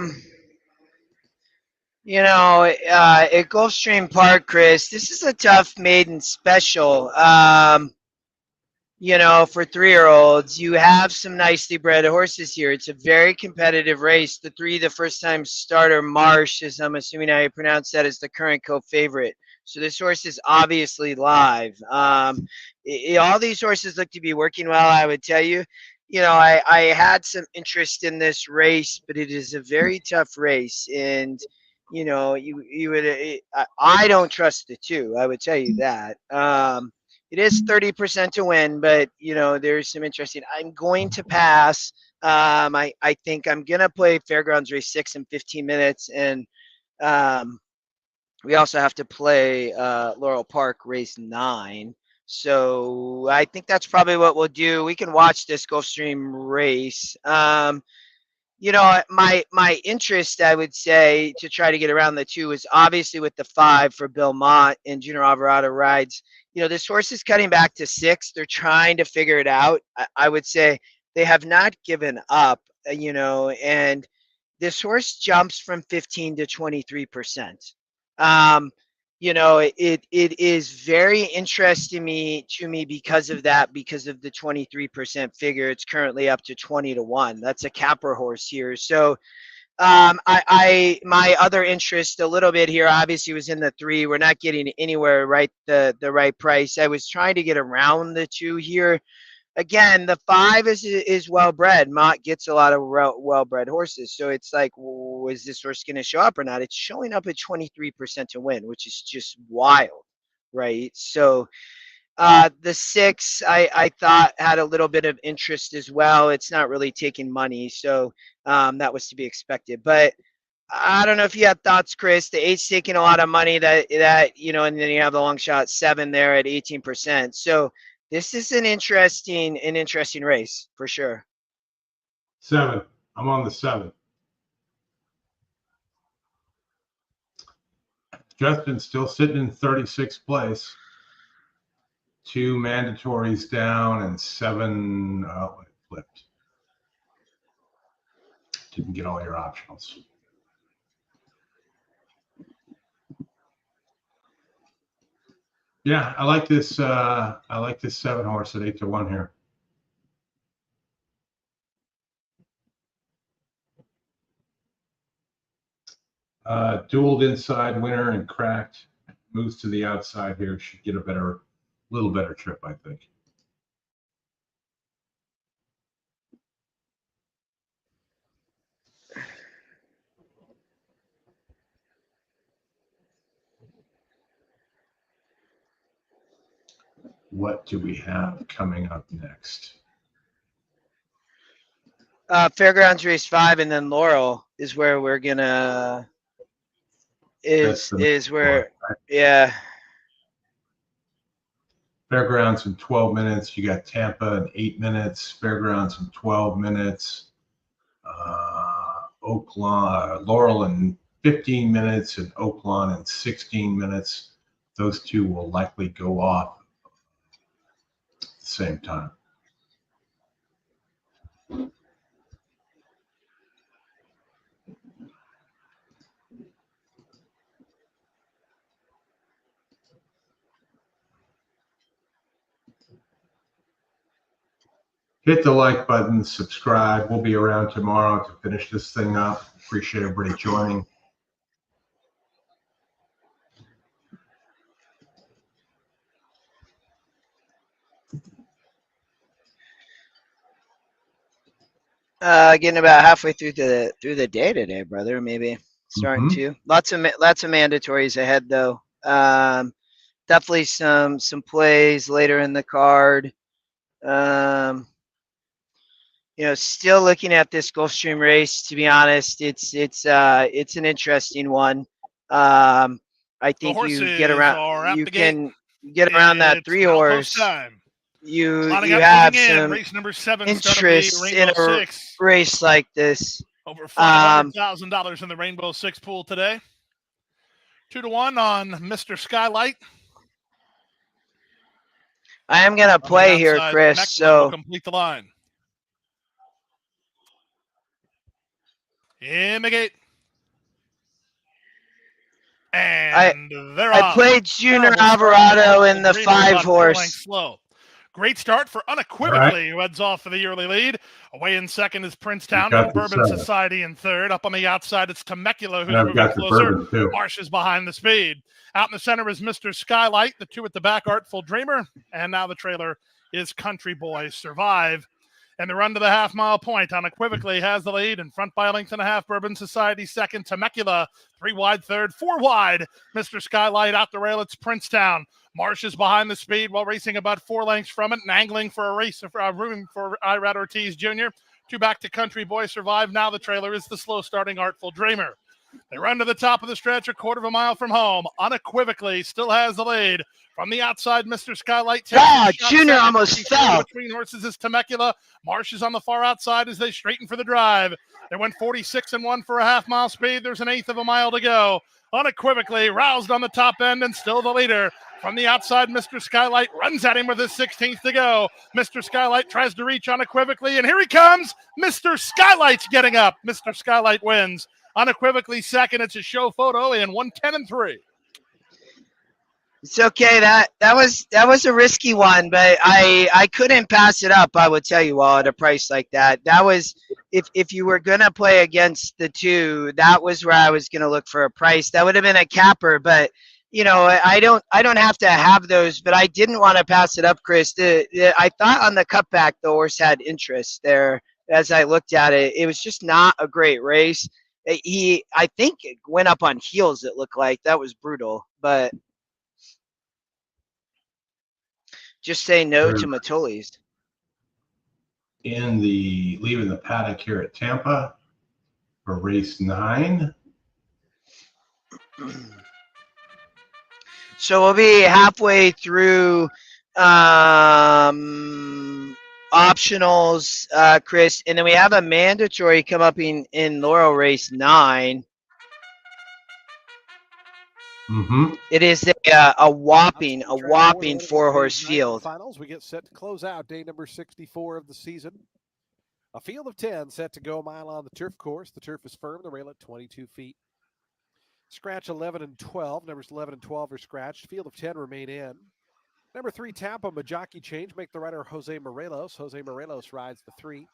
Gulfstream Park, Chris, this is a tough maiden special. For 3-year-olds, you have some nicely bred horses here. It's a very competitive race. The first-time starter, Marsh, as I'm assuming how you pronounce that, is the current co-favorite. So this horse is obviously live. All these horses look to be working well, I would tell you. I had some interest in this race, but it is a very tough race. And, I don't trust the 2. I would tell you that. It is 30% to win, but there's some interesting. I'm going to pass. I think I'm gonna play Fairgrounds race 6 in 15 minutes, and we also have to play Laurel Park race 9. So I think that's probably what we'll do. We can watch this Gulfstream race. My interest, I would say, to try to get around the 2 is obviously with the 5 for Bill Mott and Junior Alvarado rides. This horse is cutting back to 6. They're trying to figure it out. I would say they have not given up, and this horse jumps from 15 to 23%. It is very interesting to me because of that, because of the 23% figure. It's currently up to 20 to 1. That's a capper horse here. So my other interest a little bit here obviously was in the 3. We're not getting anywhere right the right price. I was trying to get around the 2 here. Again, the 5 is well bred. Mott gets a lot of well bred horses, so it's like, is this horse going to show up or not? It's showing up at 23% to win, which is just wild, right? So the 6 I thought had a little bit of interest as well. It's not really taking money, so that was to be expected. But I don't know if you have thoughts, Chris. The 8's taking a lot of money, that and then you have the long shot 7 there at 18%. So this is an interesting race for sure. 7. I'm on the 7. Justin's still sitting in 36th place. 2 mandatories down and 7 flipped. Didn't get all your optionals. Yeah, I like this. I like this 7 horse at 8 to 1 here. Dueled inside winner and cracked. Moves to the outside here. Should get a little better trip, I think. What do we have coming up next? Fairgrounds race 5 and then Laurel is where we're gonna yeah. Fairgrounds in 12 minutes. You got Tampa in 8 minutes. Fairgrounds in 12 minutes. Laurel in 15 minutes and Oaklawn in 16 minutes. Those 2 will likely go off at the same time. Hit the like button, subscribe. We'll be around tomorrow to finish this thing up. Appreciate everybody joining. Getting about halfway through the day today, brother. Maybe starting to. Lots of mandatories ahead though. Definitely some plays later in the card. Still looking at this Gulfstream race. To be honest, it's an interesting one. I think you get around. You can get around that 3 horse. You have some race number 7 interest in a race like this. Over $500,000 in the Rainbow 6 pool today. 2 to 1 on Mr. Skylight. I am gonna play here, Chris. So complete the line. in the gate. And they're I off. played Junior Terrible start Alvarado for in the Dreamer, 5 about 4 lengths horse. slow. Great start for Unequivocally, who heads off for the early lead. Away in second is Princetown, got and the Bourbon 7. Society in third. Up on the outside, it's Temecula, who's And I've moving got the closer. Bourbon too. Marsh is behind the speed. Out in the center is Mr. Skylight, the 2 at the back, Artful Dreamer. And now the trailer is Country Boy Survive. And the run to the half-mile point, Unequivocally has the lead. In front by a length and a half, Bourbon Society second. Temecula, 3 wide third, 4 wide. Mr. Skylight out the rail, it's Princetown. Marsh is behind the speed while racing about 4 lengths from it and angling for a race room for Irad Ortiz Jr. 2 back to Country Boy Survive. Now the trailer is the slow-starting Artful Dreamer. They run to the top of the stretch, a quarter of a mile from home. Unequivocally still has the lead. From the outside, Mr. Skylight takes a shot Junior second. almost fell. Between horses is Temecula. Marsh is on the far outside as they straighten for the drive. They went 46 and 1 for a half-mile speed. There's an eighth of a mile to go. Unequivocally roused on the top end and still the leader. From the outside, Mr. Skylight runs at him with his 16th to go. Mr. Skylight tries to reach Unequivocally, and here he comes. Mr. Skylight's getting up. Mr. Skylight wins. Unequivocally second. It's a show photo in 1:10 and 3. It's okay. That was a risky one, but I couldn't pass it up. I would tell you all at a price like that. That was if you were gonna play against the 2, that was where I was gonna look for a price. That would have been a capper, but I don't have to have those. But I didn't want to pass it up, Chris. I thought on the cutback the horse had interest there. As I looked at it, it was just not a great race. I think it went up on heels. It looked like that was brutal, but. Just say no to Matoli's. Leaving the paddock here at Tampa for race 9. So we'll be halfway through optionals, Chris, and then we have a mandatory come up in Laurel race 9. Mm-hmm. It is a whopping 4-horse field. Finals, we get set to close out day number 64 of the season. A field of 10 set to go a mile on the turf course. The turf is firm, the rail at 22 feet. Scratch 11 and 12. Numbers 11 and 12 are scratched. Field of 10 remain in. Number 3, Tampa, Majaki change. Make the rider Jose Morelos. Jose Morelos rides the 3.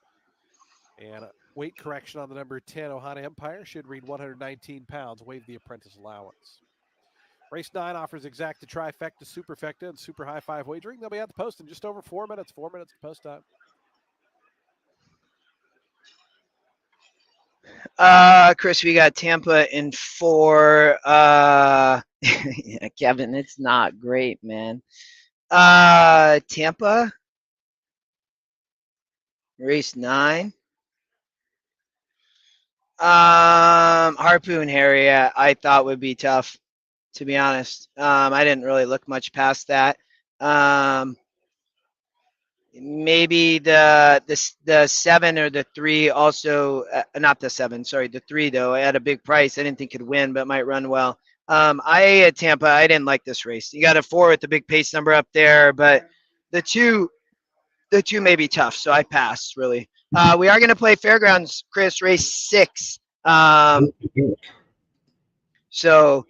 And a weight correction on the number 10, Ohana Empire. Should read 119 pounds. Waive the apprentice allowance. Race 9 offers exacta, trifecta, superfecta, and super high 5 wagering. They'll be at the post in just over 4 minutes. 4 minutes to post time. Chris, we got Tampa in 4. Yeah, Kevin, it's not great, man. Tampa, race 9. Harpoon Harry, I thought would be tough, to be honest. I didn't really look much past that. Maybe the 7 or the 3 also, not the 7, sorry, the 3 though. I had a big price. I didn't think could win, but might run well. At Tampa, I didn't like this race. You got a 4 with the big pace number up there, but the two may be tough, so I pass really. We are going to play Fairgrounds, Chris, race 6. So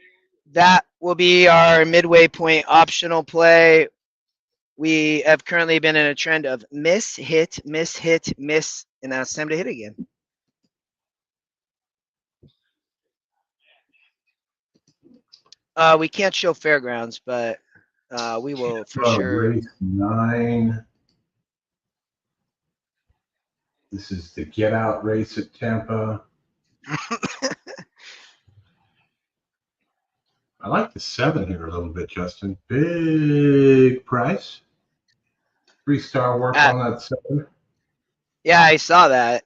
that will be our midway point optional play. We have currently been in a trend of miss, hit, miss, hit, miss, and now it's time to hit again. We can't show Fairgrounds, but we will for sure. Race 9. This is the get out race at Tampa. I like the 7 here a little bit, Justin. Big price. 3-star work on that 7. Yeah, I saw that.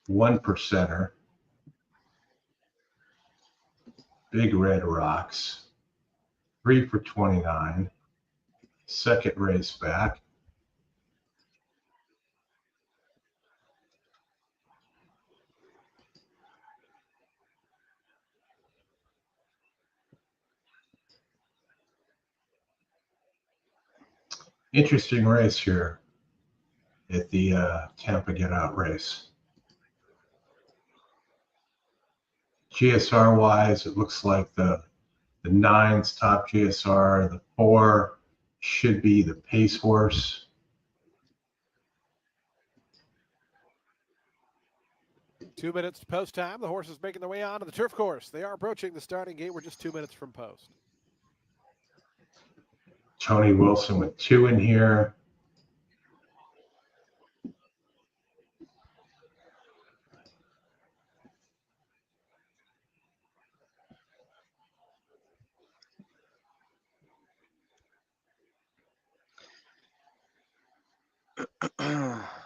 One percenter. Big Red Rocks. 3 for 29. Second race back. Interesting race here at the Tampa Get Out race. GSR wise, it looks like the 9's top GSR, the 4 should be the pace horse. Two minutes to post time. The horses making their way onto the turf course. They are approaching the starting gate. We're just 2 minutes from post. Tony Wilson with 2 in here.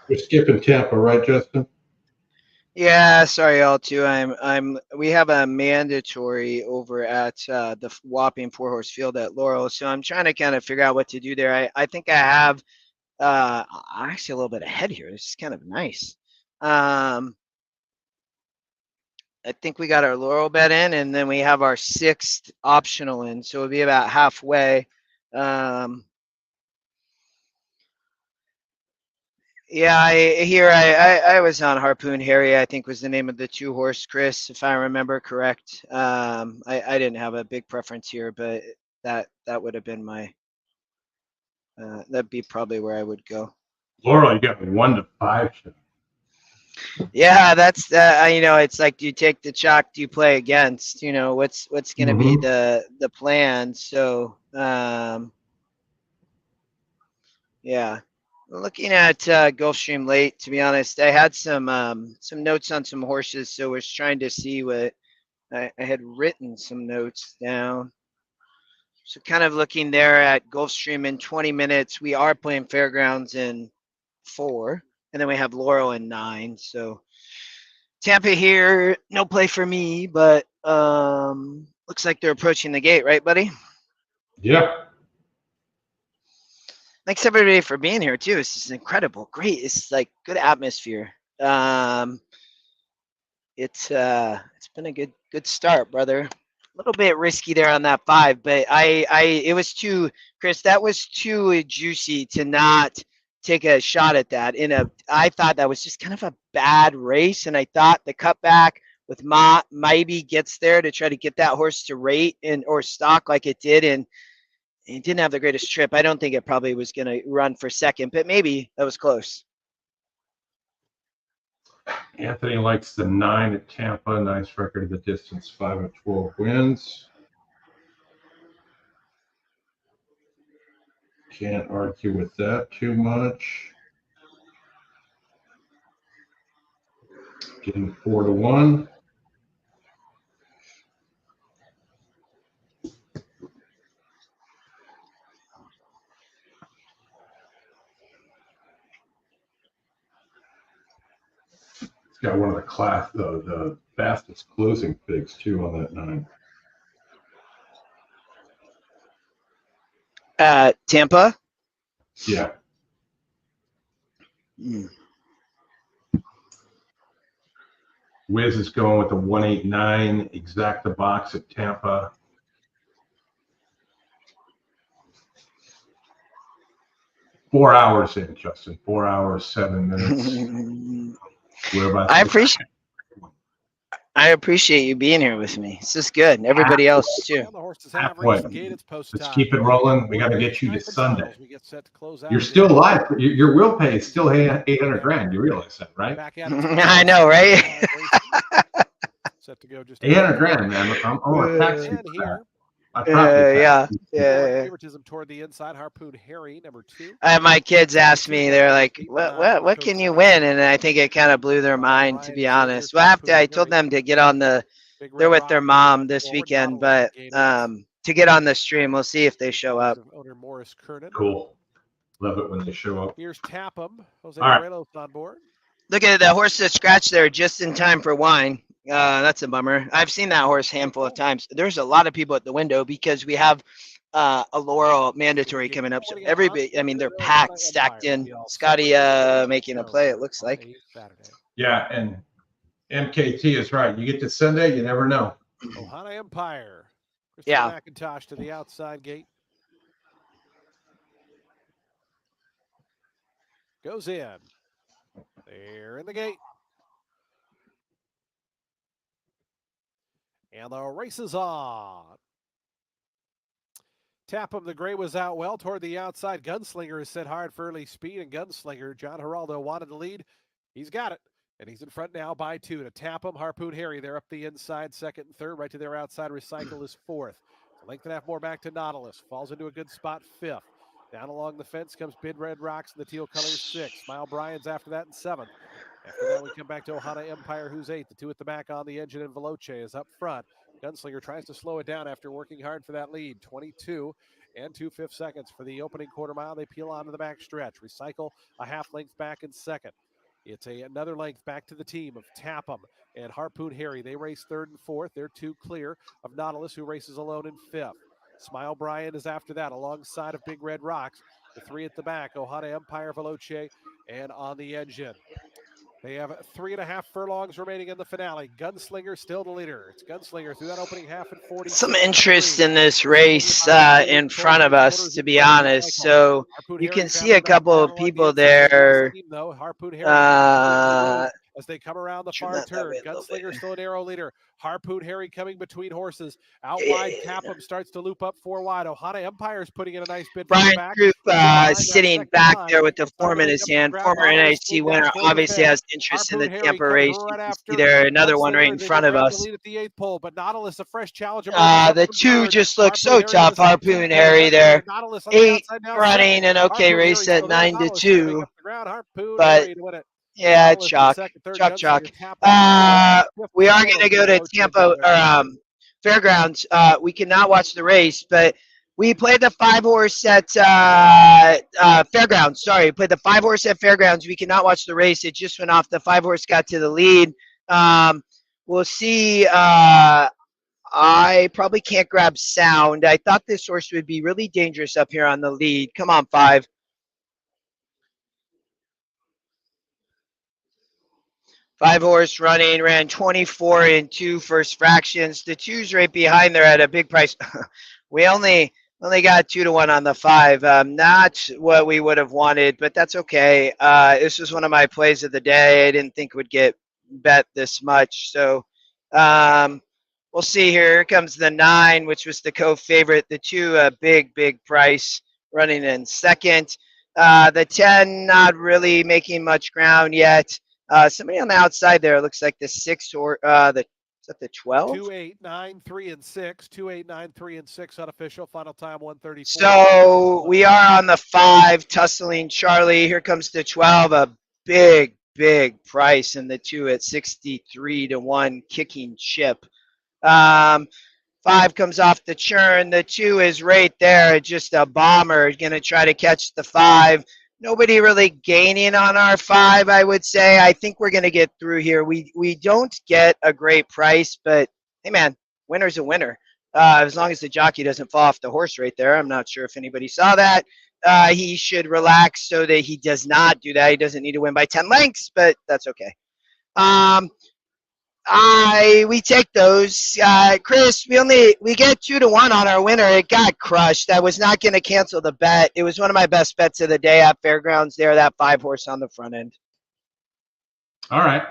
You're skipping Tampa, right, Justin? Yeah, sorry, all too. We have a mandatory over at the whopping 4-horse field at Laurel, so I'm trying to kind of figure out what to do there. I think I have actually a little bit ahead here. This is kind of nice. I think we got our Laurel bet in, and then we have our 6th optional in, so it'll be about halfway. Yeah, I was on Harpoon Harry, I think was the name of the 2-horse, Chris, if I remember correct. I didn't have a big preference here, but that would have been my that'd be probably where I would go. Laurel, you got 1 to 5. Yeah, that's it's like, do you take the chalk, do you play against? What's going to be the plan? So yeah. Looking at Gulfstream late, to be honest, I had some notes on some horses, so I was trying to see what I had written some notes down. So kind of looking there at Gulfstream in 20 minutes. We are playing Fairgrounds in 4, and then we have Laurel in 9. So Tampa here, no play for me, but looks like they're approaching the gate, right, buddy? Yeah. Thanks everybody for being here too. This is incredible. Great. It's like good atmosphere. It's been a good start, brother. A little bit risky there on that 5, but it was too, Chris, that was too juicy to not take a shot at that. I thought that was just kind of a bad race, and I thought the cutback with maybe gets there to try to get that horse to rate or stock like it did, and he didn't have the greatest trip. I don't think it probably was going to run for 2nd, but maybe that was close. Anthony likes the 9 at Tampa. Nice record of the distance, 5 of 12 wins. Can't argue with that too much. Getting 4 to 1. Got one of the fastest closing figs too on that 9. Tampa? Yeah. Wiz is going with the 189 exacta box at Tampa. Four hours in, Justin. 4 hours, 7 minutes. I appreciate you being here with me. This is good. And everybody else too. Let's keep it rolling. We got to get you to Sunday. You're still live. Your will pay is still 800 grand. You realize that, right? I know, right? 800 grand, man. I'm going to tax you for that. Yeah. Favoritism toward the inside. Harpoon Harry, number 2. My kids asked me, they're like, what can you win? And I think it kind of blew their mind, to be honest. Well, I told them to get on they're with their mom this weekend, but to get on the stream, we'll see if they show up. Cool. Love it when they show up. Here's Tapham. Jose All right. Morelos on board. Look at the horse that scratched there just in time for wine. That's a bummer. I've seen that horse a handful of times. There's a lot of people at the window because we have a Laurel mandatory coming up. So everybody, I mean, they're packed, stacked in. Scotty making a play, it looks like. Yeah, and MKT is right. You get to Sunday, you never know. Ohana Empire. Yeah. McIntosh to the outside gate. goes in. They're in the gate. And the race is on. Tampa, the gray was out well toward the outside. Gunslinger is set hard for early speed, and Gunslinger, John Geraldo wanted the lead. He's got it, and he's in front now by 2 to Tampa. Harpoon Harry, they're up the inside, 2nd and 3rd. Right to their outside, Recycle is 4th. A length and a half more back to Nautilus. Falls into a good spot, 5th. Down along the fence comes Bid Red Rocks and the teal colors, 6th. Smile Bryan's after that in 7th. After that, we come back to Ohana Empire, who's 8th. The 2 at the back on the engine, and Veloce is up front. Gunslinger tries to slow it down after working hard for that lead. 22 and 2/5 seconds for the opening quarter mile. They peel onto the back stretch. Recycle a half length back in 2nd. It's another length back to the team of Tapham and Harpoon Harry. They race 3rd and 4th. They're 2 clear of Nautilus, who races alone in 5th. Smile Bryan is after that alongside of Big Red Rocks. The 3 at the back, Ohana Empire, Veloce, and on the engine. They have 3.5 furlongs remaining in the finale. Gunslinger still the leader. It's Gunslinger through that opening half at 40. Some interest in this race in front of us, to be honest. So you can see a couple of people there. As they come around the far turn, Gunslinger still a narrow leader. Harpoon Harry coming between horses. Out wide, Tapham starts to loop up 4 wide. Ohana Empire is putting in a nice bid. Brian Troop sitting back there with the form in his hand. Former NHC winner, obviously has interest in the Tampa race. You can see there another one right in front of us. The 2 just look so tough. Harpoon Harry there. 8 running an okay race at 9 to 2. But yeah, chalk. We are going to go to Tampa or Fairgrounds. We cannot watch the race, but we played the 5-horse at Fairgrounds. Sorry, played the 5-horse at Fairgrounds. We cannot watch the race. It just went off. The 5-horse got to the lead. We'll see. I probably can't grab sound. I thought this horse would be really dangerous up here on the lead. Come on, 5. Five-horse running, ran 24 and 2 first fractions. The 2's right behind there at a big price. We only got 2 to 1 on the 5. Not what we would have wanted, but that's okay. This was one of my plays of the day. I didn't think it would get bet this much. So we'll see here. Here comes the 9, which was the co-favorite. The 2, a big price, running in 2nd. The 10, not really making much ground yet. Somebody on the outside there, looks like the 6 or is that the 12? 2, 8, 9, 3, and 6. 2, 8, 9, 3, and 6 unofficial. Final time 134. So we are on the 5, tussling Charlie. Here comes the 12, a big price, and the 2 at 63 to 1, kicking chip. 5 comes off the churn. The 2 is right there, just a bomber. Going to try to catch the 5. Nobody really gaining on our 5, I would say. I think we're going to get through here. We don't get a great price, but hey, man, winner's a winner. As long as the jockey doesn't fall off the horse right there. I'm not sure if anybody saw that. He should relax so that he does not do that. He doesn't need to win by 10 lengths, but that's okay. We take those. Chris, we get 2 to 1 on our winner. It got crushed. I was not going to cancel the bet. It was one of my best bets of the day at Fairgrounds there, that 5-horse on the front end. All right.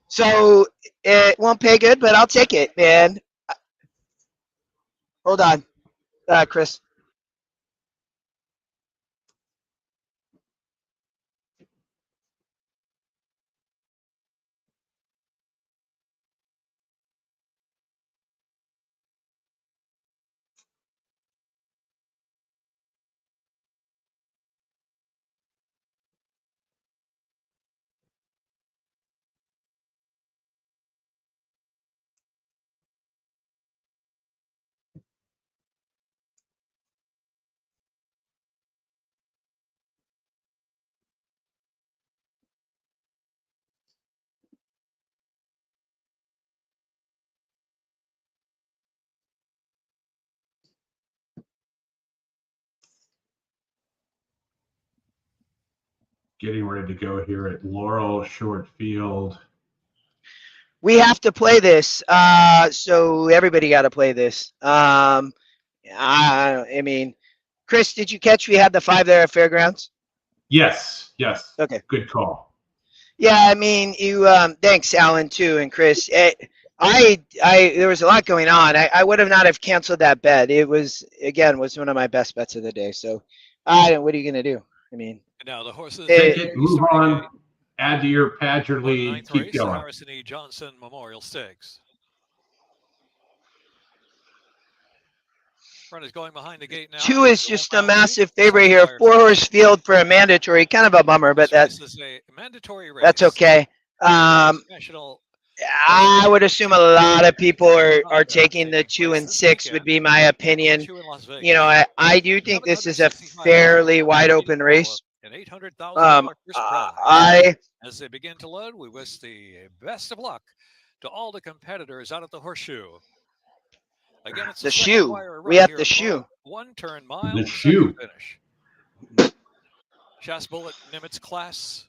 So it won't pay good, but I'll take it, man. Hold on, Chris. Getting ready to go here at Laurel Short Field. We have to play this, so everybody got to play this. I mean, Chris, did you catch we had the 5 there at Fairgrounds? Yes. Okay. Good call. Yeah, I mean, you. Thanks, Alan, too, and Chris. There was a lot going on. I would have not have canceled that bet. It was one of my best bets of the day. So, what are you gonna do? I mean, Now the horses. Take it, move starting on, gate add to your Padger on the lead, ninth keep race, the going. Harrison E. Johnson Memorial Stakes. Front is going behind the gate now. 2 is The just 1 a mile lead, massive favorite here. Sapphire 4-horse field for a mandatory, kind of a bummer, but This race is a mandatory race. that's okay. National I would assume a lot of people are taking the 2 and place this 6 would weekend. be my opinion. 2 in Las Vegas. You know, I do think this is a fairly wide open race. An $800,000 first prize. As they begin to load, we wish the best of luck to all the competitors out at the Horseshoe. Again, it's The shoe. We have the shoe. 1 turn mile. The shoe. Finish. Shas Bullet Nimitz class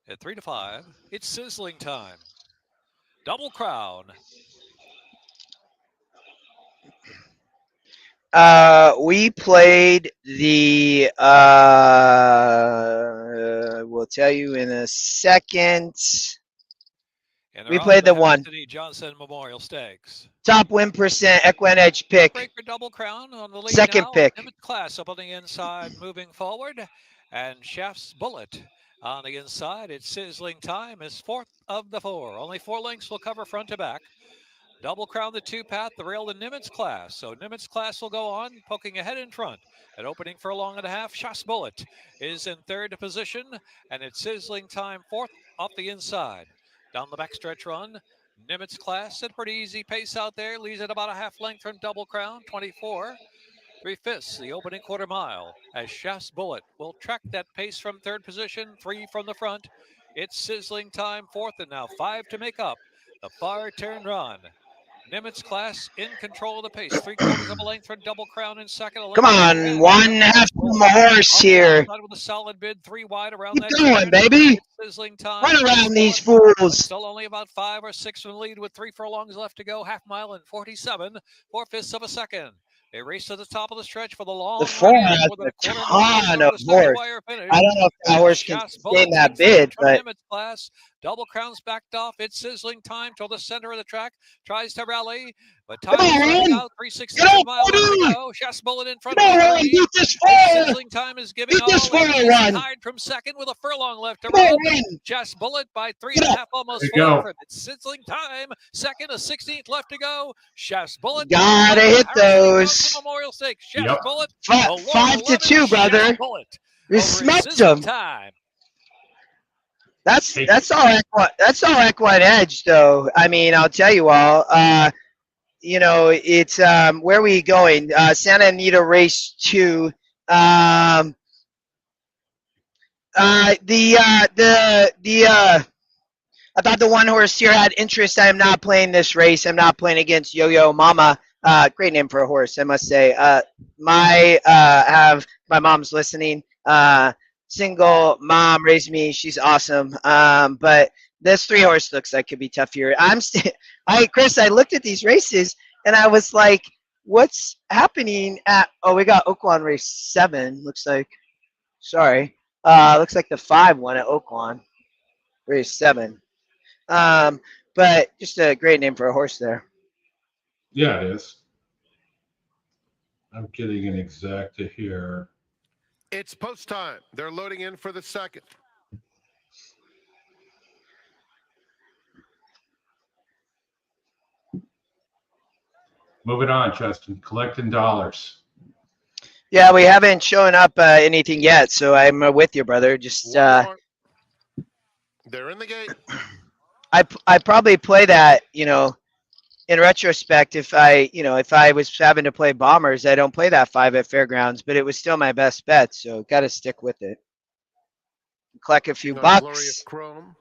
at 3 to 5. It's sizzling time. Double Crown. We played the we'll tell you in a second. We played the 1. Johnson Memorial Stakes. Top win percent, EquinEdge pick. Breaker Double Crown on the lead Second now. pick. Nimitz class up on the inside, moving forward. And Shaft's Bullet on the inside. It's sizzling time is 4th of the 4. Only 4 lengths will cover front to back. Double Crown the 2 path, the rail the Nimitz class. So Nimitz class will go on, poking ahead in front. At opening for a long and a half, Shas Bullet is in 3rd position, and it's sizzling time 4th off the inside. Down the backstretch run, Nimitz class at pretty easy pace out there, leads at about a half length from Double Crown, 24. 3/5, the opening quarter mile, as Shas Bullet will track that pace from 3rd position, 3 from the front. It's sizzling time 4th, and now 5 to make up the far turn run. Nimitz class in control of the pace. 3/4 of a length from Double Crown in 2nd. Come on, 1.5 from a horse here. With a solid bid, 3 wide around Keep that going, turn. baby. It's sizzling time. Run around these fools. Still only about 5 or 6 from the lead with 3 furlongs left to go. Half mile and 47, 4/5 of a second. They race to the top of the stretch for the long. The 4 has a ton of horse. I don't know if that horse can sustain that bid, but class. Double Crown's backed off. It's sizzling time till the center of the track. Tries to rally, but time is running out. 3/16 miles to go. Shas Bullet in front of the beat this 4. Sizzling time is giving all. This 4 run. Tied from 2nd with a furlong left to run. Shas Bullet by 3.5, almost 4. It's sizzling time. 2nd, a 16th left to go. Shas Bullet. Gotta hit those. Memorial Stakes. Shas Bullet. 5 to 2, brother. We smoked them. That's all EquinEdge, though. I mean, I'll tell you all. You know, it's where are we going? Santa Anita race 2. I thought the 1 horse here had interest. I am not playing this race. I'm not playing against Yo-Yo Mama. Great name for a horse, I must say. My mom's listening. Single mom raised me. She's awesome. But this 3 horse looks like could be tough here. Chris, I looked at these races and I was like, what's happening at, we got Oaklawn race 7, looks like. Sorry. Looks like the 5 won at Oaklawn race 7. But just a great name for a horse there. Yeah, it is. I'm getting an exacta here. It's post time. They're loading in for the 2nd. Moving on, Justin. Collecting dollars. Yeah, we haven't shown up anything yet, so I'm with you, brother. Just they're in the gate. I probably play that, you know, in retrospect. If I was having to play Bombers, I don't play that 5 at Fairgrounds, but it was still my best bet, so got to stick with it. Collect a few bucks. Glorious Chrome.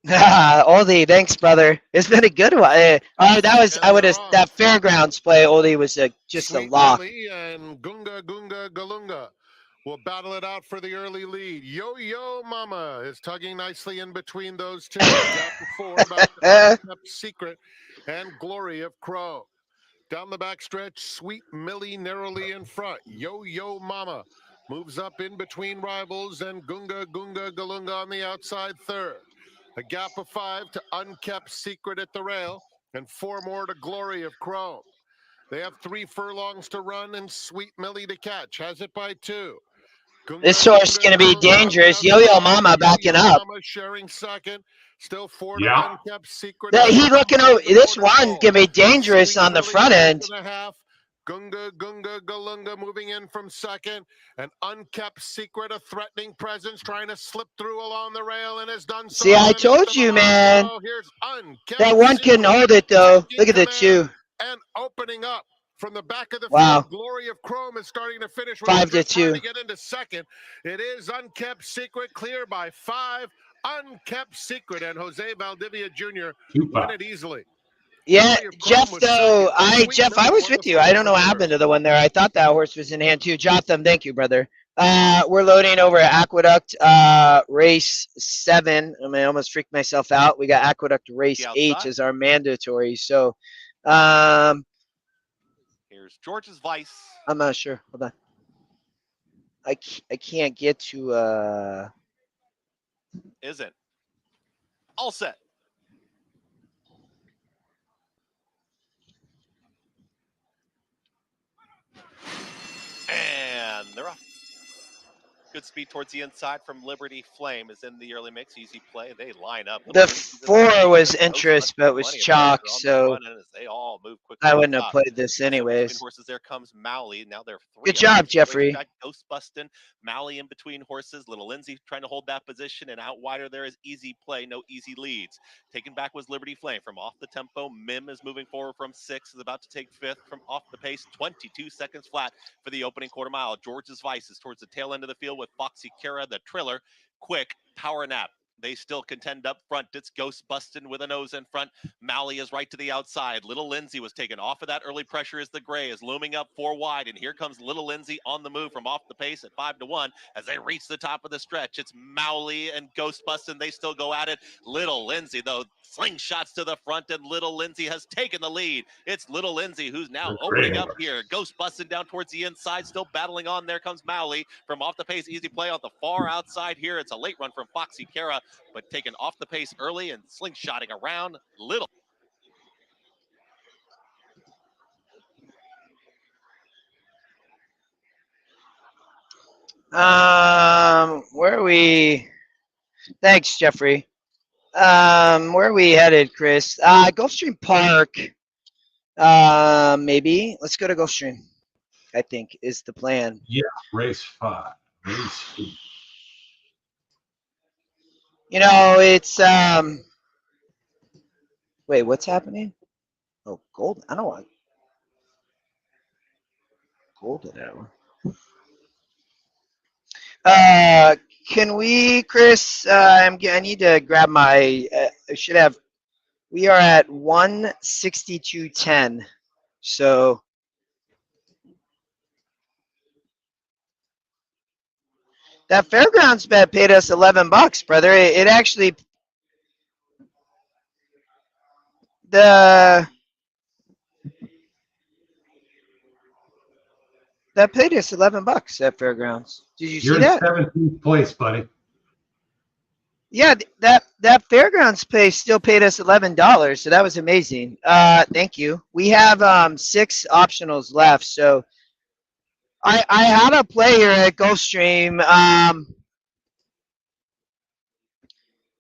Oldie, thanks, brother. It's been a good one. That Fairgrounds play. Oldie was just Sweet a lock. Lily and Gunga Gunga Galunga will battle it out for the early lead. Yo-Yo Mama is tugging nicely in between those two. Got the 4 about Secret and Glory of Crow. Down the backstretch, Sweet Millie narrowly in front. Yo-Yo Mama moves up in between rivals, and Gunga Galunga on the outside third. A gap of 5 to Unkept Secret at the rail, and 4 more to Glory of Chrome. They have 3 furlongs to run, and Sweet Millie to catch. Has it by 2. This horse is going to be dangerous. Yo-Yo Mama backing up. Mama sharing second. Still 4 Yeah. to Unkept Secret. He looking over. This one going to be dangerous on the front end. Gunga Galunga moving in from second. An Unkept Secret, a threatening presence, trying to slip through along the rail, and has done so. See, I told you, man. Here's Unkept That one couldn't hold it, though. Look at the 2. And opening up from the back of the Wow. field, Glory of Chrome is starting to finish. 5 to 2. To get into second. It is Unkept Secret, clear by 5. Unkept Secret, and Jose Valdivia Jr. win it easily. Yeah, Jeff, though, Jeff, I was with you. I don't know what happened to the one there. I thought that horse was in hand, too. Jotham, thank you, brother. We're loading over at Aqueduct, race 7. I mean, I almost freaked myself out. We got Aqueduct race 8 as our mandatory. So, here's George's Vice. I'm not sure. Hold on. I can't get to, Isn't. All set. And they're off. Good speed towards the inside from Liberty Flame is in the early mix. Easy play. They line up. The 4 was interest, but it was chalk, so they all move quickly. I wouldn't have played this anyways. Horses, there comes Mally. Now they're 3. Good job, Jeffrey. Ghost busting. Mally in between horses. Little Lindsay trying to hold that position, and out wider there is Easy Play. No easy leads. Taken back was Liberty Flame from off the tempo. Mim is moving forward from 6. Is about to take 5th from off the pace. 22 seconds flat for the opening quarter mile. George's Vice is towards the tail end of the field with Foxy Kara, the Triller. Quick power nap. They still contend up front. It's Ghost busting with a nose in front. Mally is right to the outside. Little Lindsay was taken off of that early pressure as the gray is looming up 4 wide. And here comes Little Lindsay on the move from off the pace at 5 to 1 as they reach the top of the stretch. It's Mally and Ghost busting. They still go at it. Little Lindsay, though, slingshots to the front, and Little Lindsay has taken the lead. It's Little Lindsay who's now opening up here. Ghost busting down towards the inside, still battling on. There comes Mally from off the pace. Easy Play on the far outside here. It's a late run from Foxy Kara, but taken off the pace early and slingshotting around. Little. Where are we? Thanks, Jeffrey. Where are we headed, Chris? Gulfstream Park. Maybe. Let's go to Gulfstream, I think, is the plan. Yeah, race 5. Race 2. You know, it's wait, what's happening? Oh, gold. I don't want golden hour. Can we, Chris? I need to grab my. I should have. We are at 162.10. So that Fairgrounds bet paid us $11, brother. It actually that paid us $11 at Fairgrounds. Did you see that? You're in 17th place, buddy. Yeah, that Fairgrounds pay still paid us $11, so that was amazing. Thank you. We have 6 optionals left, so I had a player at Gulfstream.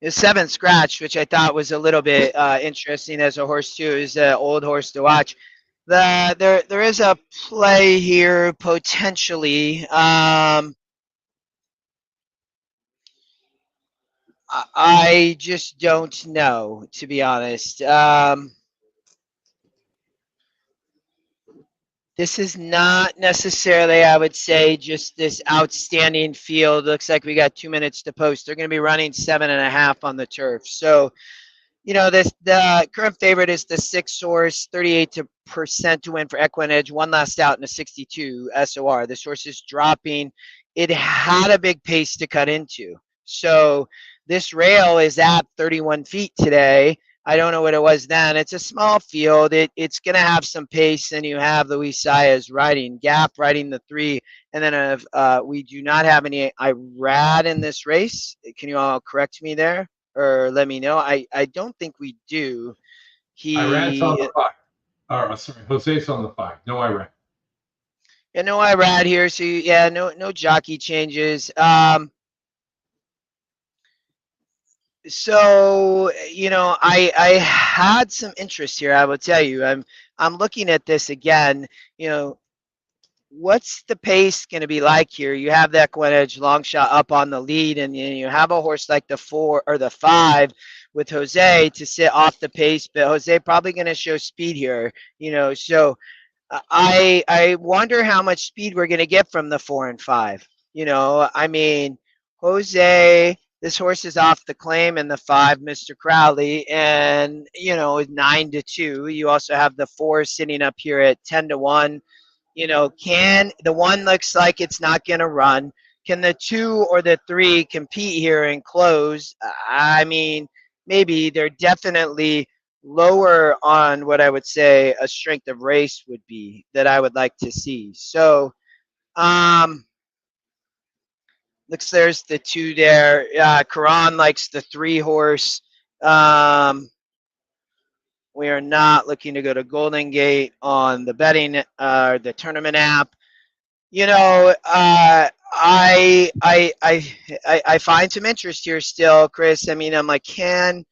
The 7th scratch, which I thought was a little bit interesting as a horse too. Is an old horse to watch. There is a play here potentially. I just don't know, to be honest. This is not necessarily, I would say, just this outstanding field. Looks like we got 2 minutes to post. They're going to be running 7.5 on the turf. So, you know, the current favorite is the 6 horse, 38% to win for EquinEdge. One last out in a 62 SOR. This horse is dropping. It had a big pace to cut into. So this rail is at 31 feet today. I don't know what it was then. It's a small field. It's going to have some pace, and you have Luis Saez riding, Gap riding the 3, and then we do not have any Irad in this race. Can you all correct me there or let me know? I don't think we do. Irad's on the 5. Sorry, Jose's on the 5. No Irad. Yeah, no Irad here. So yeah, no jockey changes. So I had some interest here. I will tell you, I'm looking at this again. What's the pace going to be like here? You have that EquinEdge long shot up on the lead, and you have a horse like the 4 or the 5 with Jose to sit off the pace, but Jose probably going to show speed here. So I wonder how much speed we're going to get from the 4 and 5. I mean, Jose. This horse is off the claim, and the 5, Mr. Crowley, and 9-2. You also have the 4 sitting up here at 10-1. Can the 1 looks like it's not going to run? Can the 2 or the 3 compete here and close? I mean, maybe they're definitely lower on what I would say a strength of race would be that I would like to see. So, looks there's the 2 there. Karan likes the 3 horse. We are not looking to go to Golden Gate on the betting, the tournament app. I find some interest here still, Chris. I mean, I'm like, can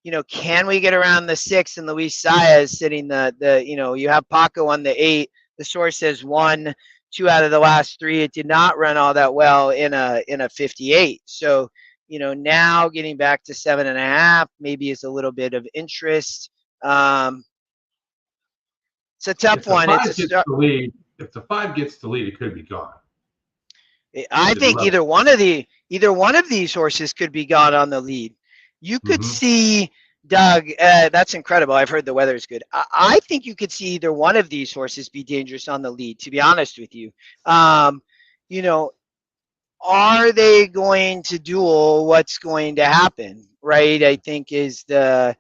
we get around the 6 and Luis Saez sitting you have Paco on the 8. The source says 1. 2 out of the last 3, it did not run all that well in a 58. So, now getting back to 7.5 maybe is a little bit of interest. It's a tough one. If the 5 gets the lead, it could be gone. I think either one of these horses could be gone on the lead. You could see Doug. That's incredible. I've heard the weather is good. I think you could see either one of these horses be dangerous on the lead. To be honest with you, are they going to duel? What's going to happen? Right. I think is the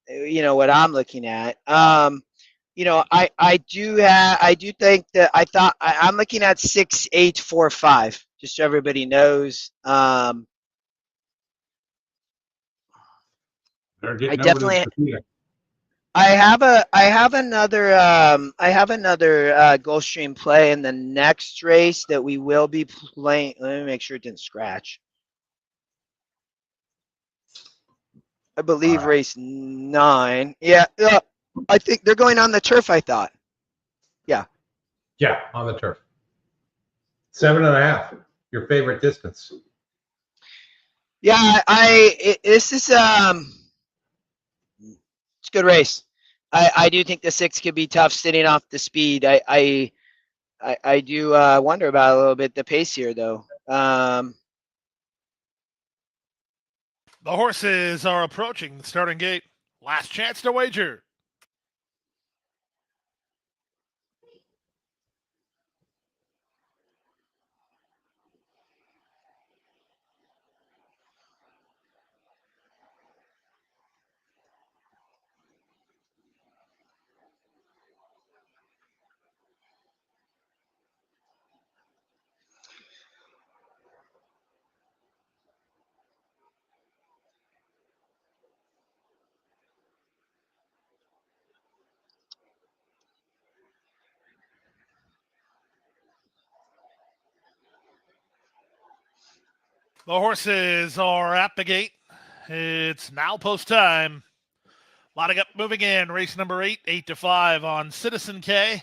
what I'm looking at. I do think that I'm looking at 6, 8, 4, 5. Just so everybody knows. I definitely. I have another Gulfstream play in the next race that we will be playing. Let me make sure it didn't scratch. I believe race 9. Yeah, I think they're going on the turf. I thought. Yeah. Yeah, on the turf. 7.5. Your favorite distance. Yeah, this is it's a good race. I do think the 6 could be tough sitting off the speed. I do wonder about a little bit the pace here though. The horses are approaching the starting gate. Last chance to wager. The horses are at the gate. It's now post time. Lining up, moving in. Race number 8, 8-5 on Citizen K.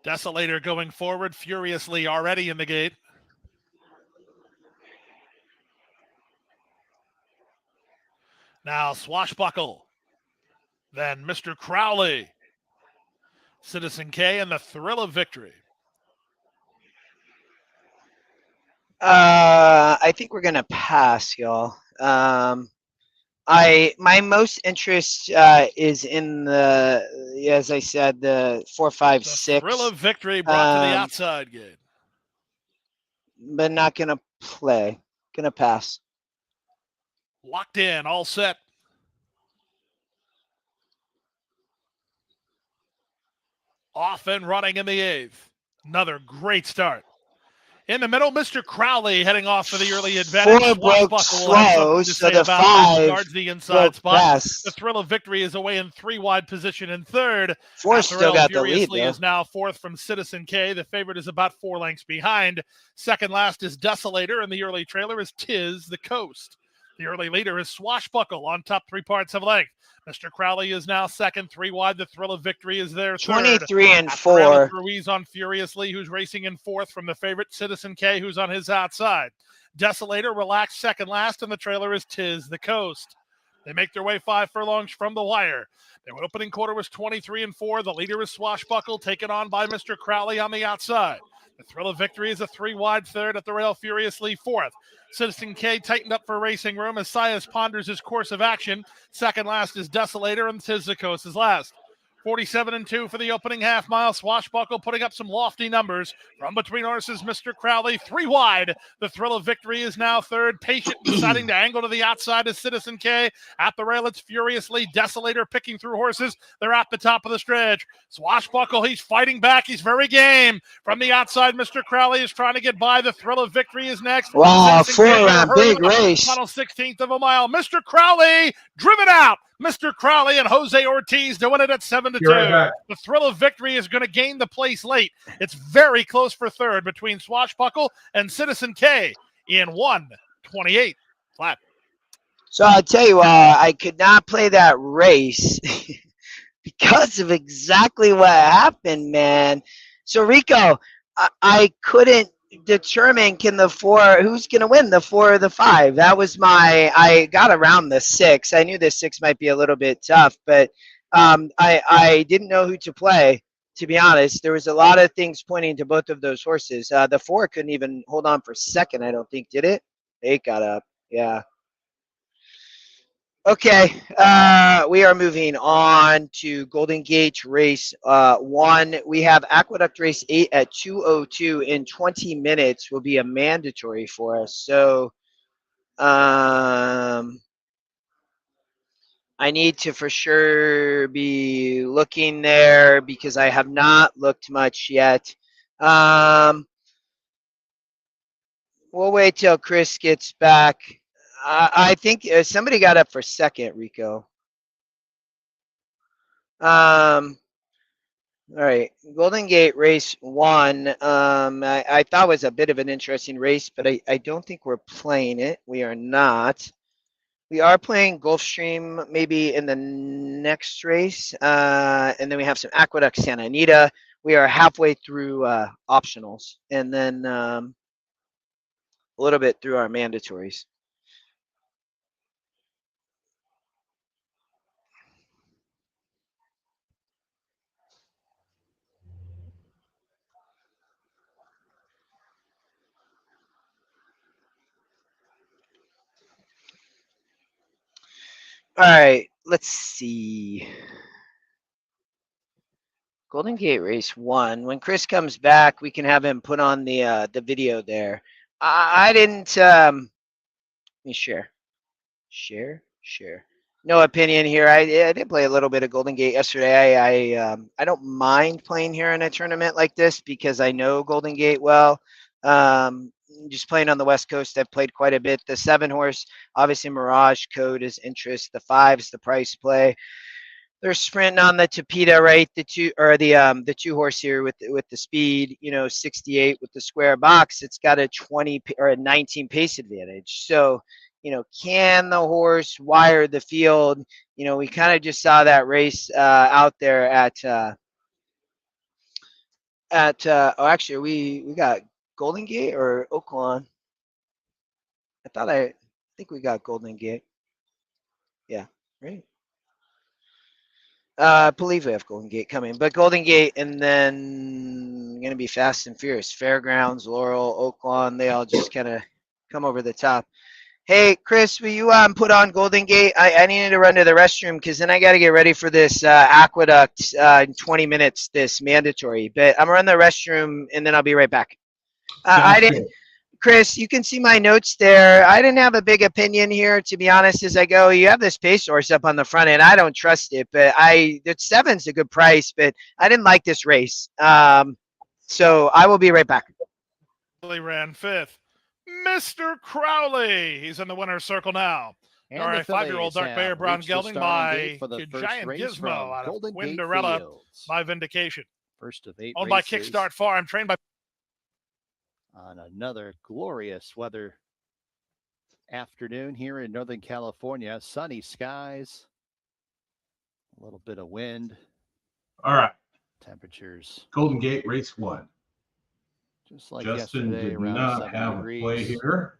Desolator going forward furiously already in the gate. Now Swashbuckle. Then Mr. Crowley. Citizen K and the Thrill of Victory. I think we're gonna pass, y'all. My most interest is in the, as I said, the 4, 5, The 6. Thrill of Victory brought to the outside gate. But not gonna play. Gonna pass. Locked in, all set. Off and running in the 8th. Another great start. In the middle, Mr. Crowley heading off for the early advantage. 4 broke Swashbuckle will have slow, something to so say the about this. 5 Guards the inside broke spot. best. The Thrill of Victory is away in 3 wide position in 3rd. 4 still got the lead, Furiously though. is now 4th from Citizen K. The favorite is about 4 lengths behind. Second last is Desolator, and the early trailer is Tis the Coast. The early leader is Swashbuckle on top 3 parts of length. Mr. Crowley is now 2nd, 3 wide. The Thrill of Victory is there 3rd. 23 and After round 4. Ruiz on Furiously, who's racing in 4th from the favorite Citizen K, who's on his outside. Desolator relaxed second last, and the trailer is Tis the Coast. They make their way 5 furlongs from the wire. Their opening quarter was 23 and 4. The leader is Swashbuckle, taken on by Mr. Crowley on the outside. The Thrill of Victory is a 3 wide 3rd. At the rail, Furiously 4th. Citizen K tightened up for racing room as Sias ponders his course of action. Second last is Desolator, and Tis the Coast is last. 47 and 2 for the opening half mile. Swashbuckle putting up some lofty numbers. From between horses, Mr. Crowley, 3 wide. The Thrill of Victory is now 3rd. Patient deciding to angle to the outside is Citizen K. At the rail, it's Furiously. Desolator picking through horses. They're at the top of the stretch. Swashbuckle, he's fighting back. He's very game. From the outside, Mr. Crowley is trying to get by. The Thrill of Victory is next. Wow, Citizen 4 K round, hurry big up. race. Final 16th of a mile. Mr. Crowley driven out. Mr. Crowley and Jose Ortiz doing it at 7 to 2. You're right back. The Thrill of Victory is going to gain the place late. It's very close for 3rd between Swashbuckle and Citizen K in 1:28 flat. So I'll tell you, I could not play that race because of exactly what happened, man. So Rico, I couldn't determine who's going to win, the 4 or the 5. That was I got around the 6. I knew the 6 might be a little bit tough, but I didn't know who to play, to be honest. There was a lot of things pointing to both of those horses. The 4 couldn't even hold on for 2nd, I don't think, did it? 8 got up, yeah. Okay, we are moving on to Golden Gate race 1. We have Aqueduct race 8 at 2:02 in 20 minutes will be a mandatory for us. So I need to for sure be looking there because I have not looked much yet. We'll wait till Chris gets back. I think somebody got up for 2nd, Rico. All right, Golden Gate race 1. I thought was a bit of an interesting race, but I don't think we're playing it. We are not. We are playing Gulfstream maybe in the next race, and then we have some Aqueduct Santa Anita. We are halfway through optionals, and then a little bit through our mandatories. All right, let's see. Golden Gate race 1. When Chris comes back, we can have him put on the video there. I didn't. Let me share. No opinion here. I did play a little bit of Golden Gate yesterday. I don't mind playing here in a tournament like this because I know Golden Gate well. Just playing on the West Coast, I've played quite a bit. The 7 horse, obviously Mirage Code is interest. The 5's the price play. They're sprinting on the Tapeta, right? The 2 horse here with the speed, 68 with the square box. It's got a 20 or a 19 pace advantage. So, can the horse wire the field? We kind of just saw that race out there at actually we got Golden Gate or Oaklawn. I think we got Golden Gate. Yeah, right. I believe we have Golden Gate coming, but Golden Gate and then going to be Fast and Furious. Fairgrounds, Laurel, Oaklawn, they all just kind of come over the top. Hey, Chris, will you put on Golden Gate? I needed to run to the restroom because then I got to get ready for this Aqueduct in 20 minutes, this mandatory. But I'm going to run the restroom and then I'll be right back. Chris, you can see my notes there. I didn't have a big opinion here, to be honest, as I go. You have this pace horse up on the front end. I don't trust it, but the 7's a good price, but I didn't like this race. So I will be right back. Ran 5th. Mr. Crowley. He's in the winner's circle now. And All the right, 5-year-old fillies Dark Bear have Brown reached the gelding starting by gate for the first Giant race Gizmo from out of Golden Gate Winderella Fields. by Vindication. First of 8 Owned by races Kickstart Farm, trained by on another glorious weather afternoon here in Northern California. Sunny skies, a little bit of wind. All right. Temperatures Golden Gate Race 1. just like Justin yesterday, did around not 7 have degrees. a play here.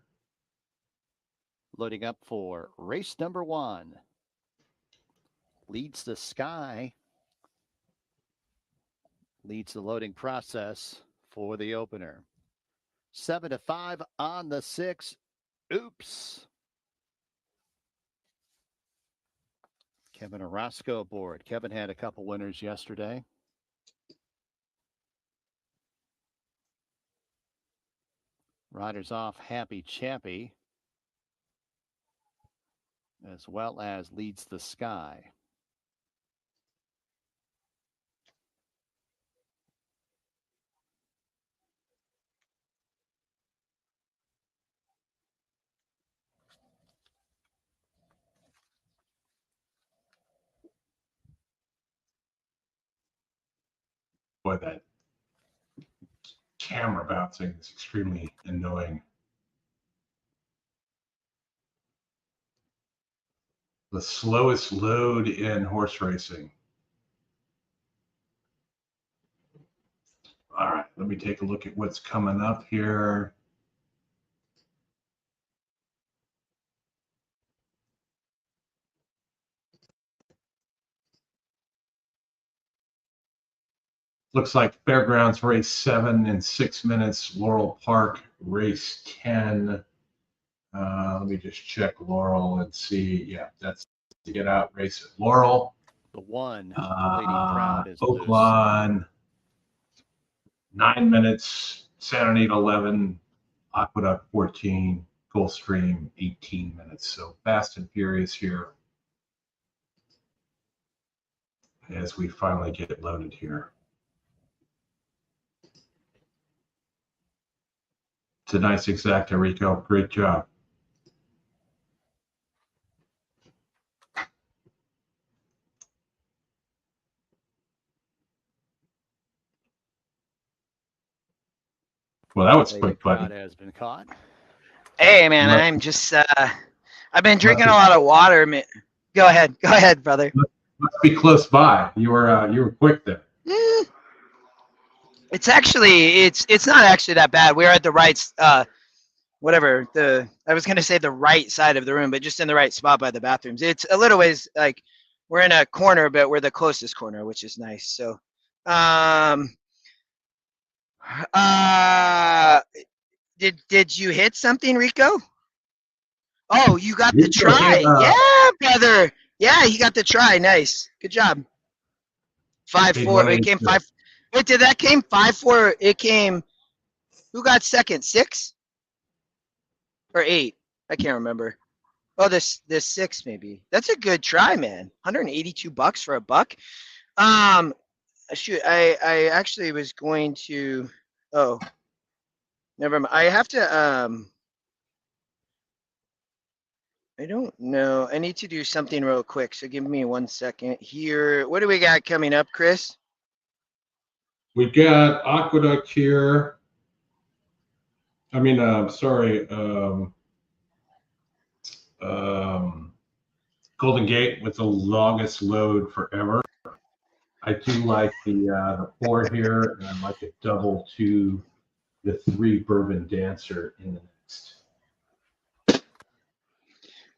Loading up for race number 1. Leads the Sky. Leads the loading process for the opener. 7-5 on the 6. Oops. Kevin Orozco aboard. Kevin had a couple winners yesterday. Riders off Happy Chappy, as well as Leads the Sky. Boy, that camera bouncing is extremely annoying. The slowest load in horse racing. All right, let me take a look at what's coming up here. Looks like Fairgrounds race 7 in 6 minutes. Laurel Park race 10. Let me just check Laurel and see. Yeah, that's the get out race at Laurel. The 1 Lady Proud is loose. Oaklawn 9 minutes. Santa Anita 11. Aqueduct 14. Gulfstream 18 minutes. So fast and furious here as we finally get loaded here. It's a nice exacta, Rico. Great job. Well, that was Lady quick, Proud buddy. has been caught. Hey, man, I'm just, I've been drinking a lot of water. Go ahead, brother. Must be close by. You were quick there. It's actually, it's not actually that bad. We're at the right, I was going to say the right side of the room, but just in the right spot by the bathrooms. It's a little ways, like, we're in a corner, but we're the closest corner, which is nice. So, did you hit something, Rico? Oh, you got the try. Yeah, brother. Yeah, he got the try. Nice. Good job. 5-4. It came 5. Wait, did that came 5-4? It came. Who got second? 6 or 8? I can't remember. Oh, this 6 maybe. That's a good try, man. $182 for a buck. Shoot, I actually was going to. Oh, never mind. I have to. I don't know. I need to do something real quick. So give me 1 second here. What do we got coming up, Chris? We've got Aqueduct here. I mean, sorry. Golden Gate with the longest load forever. I do like the 4 here, and I like a double to the 3 Bourbon Dancer in the next.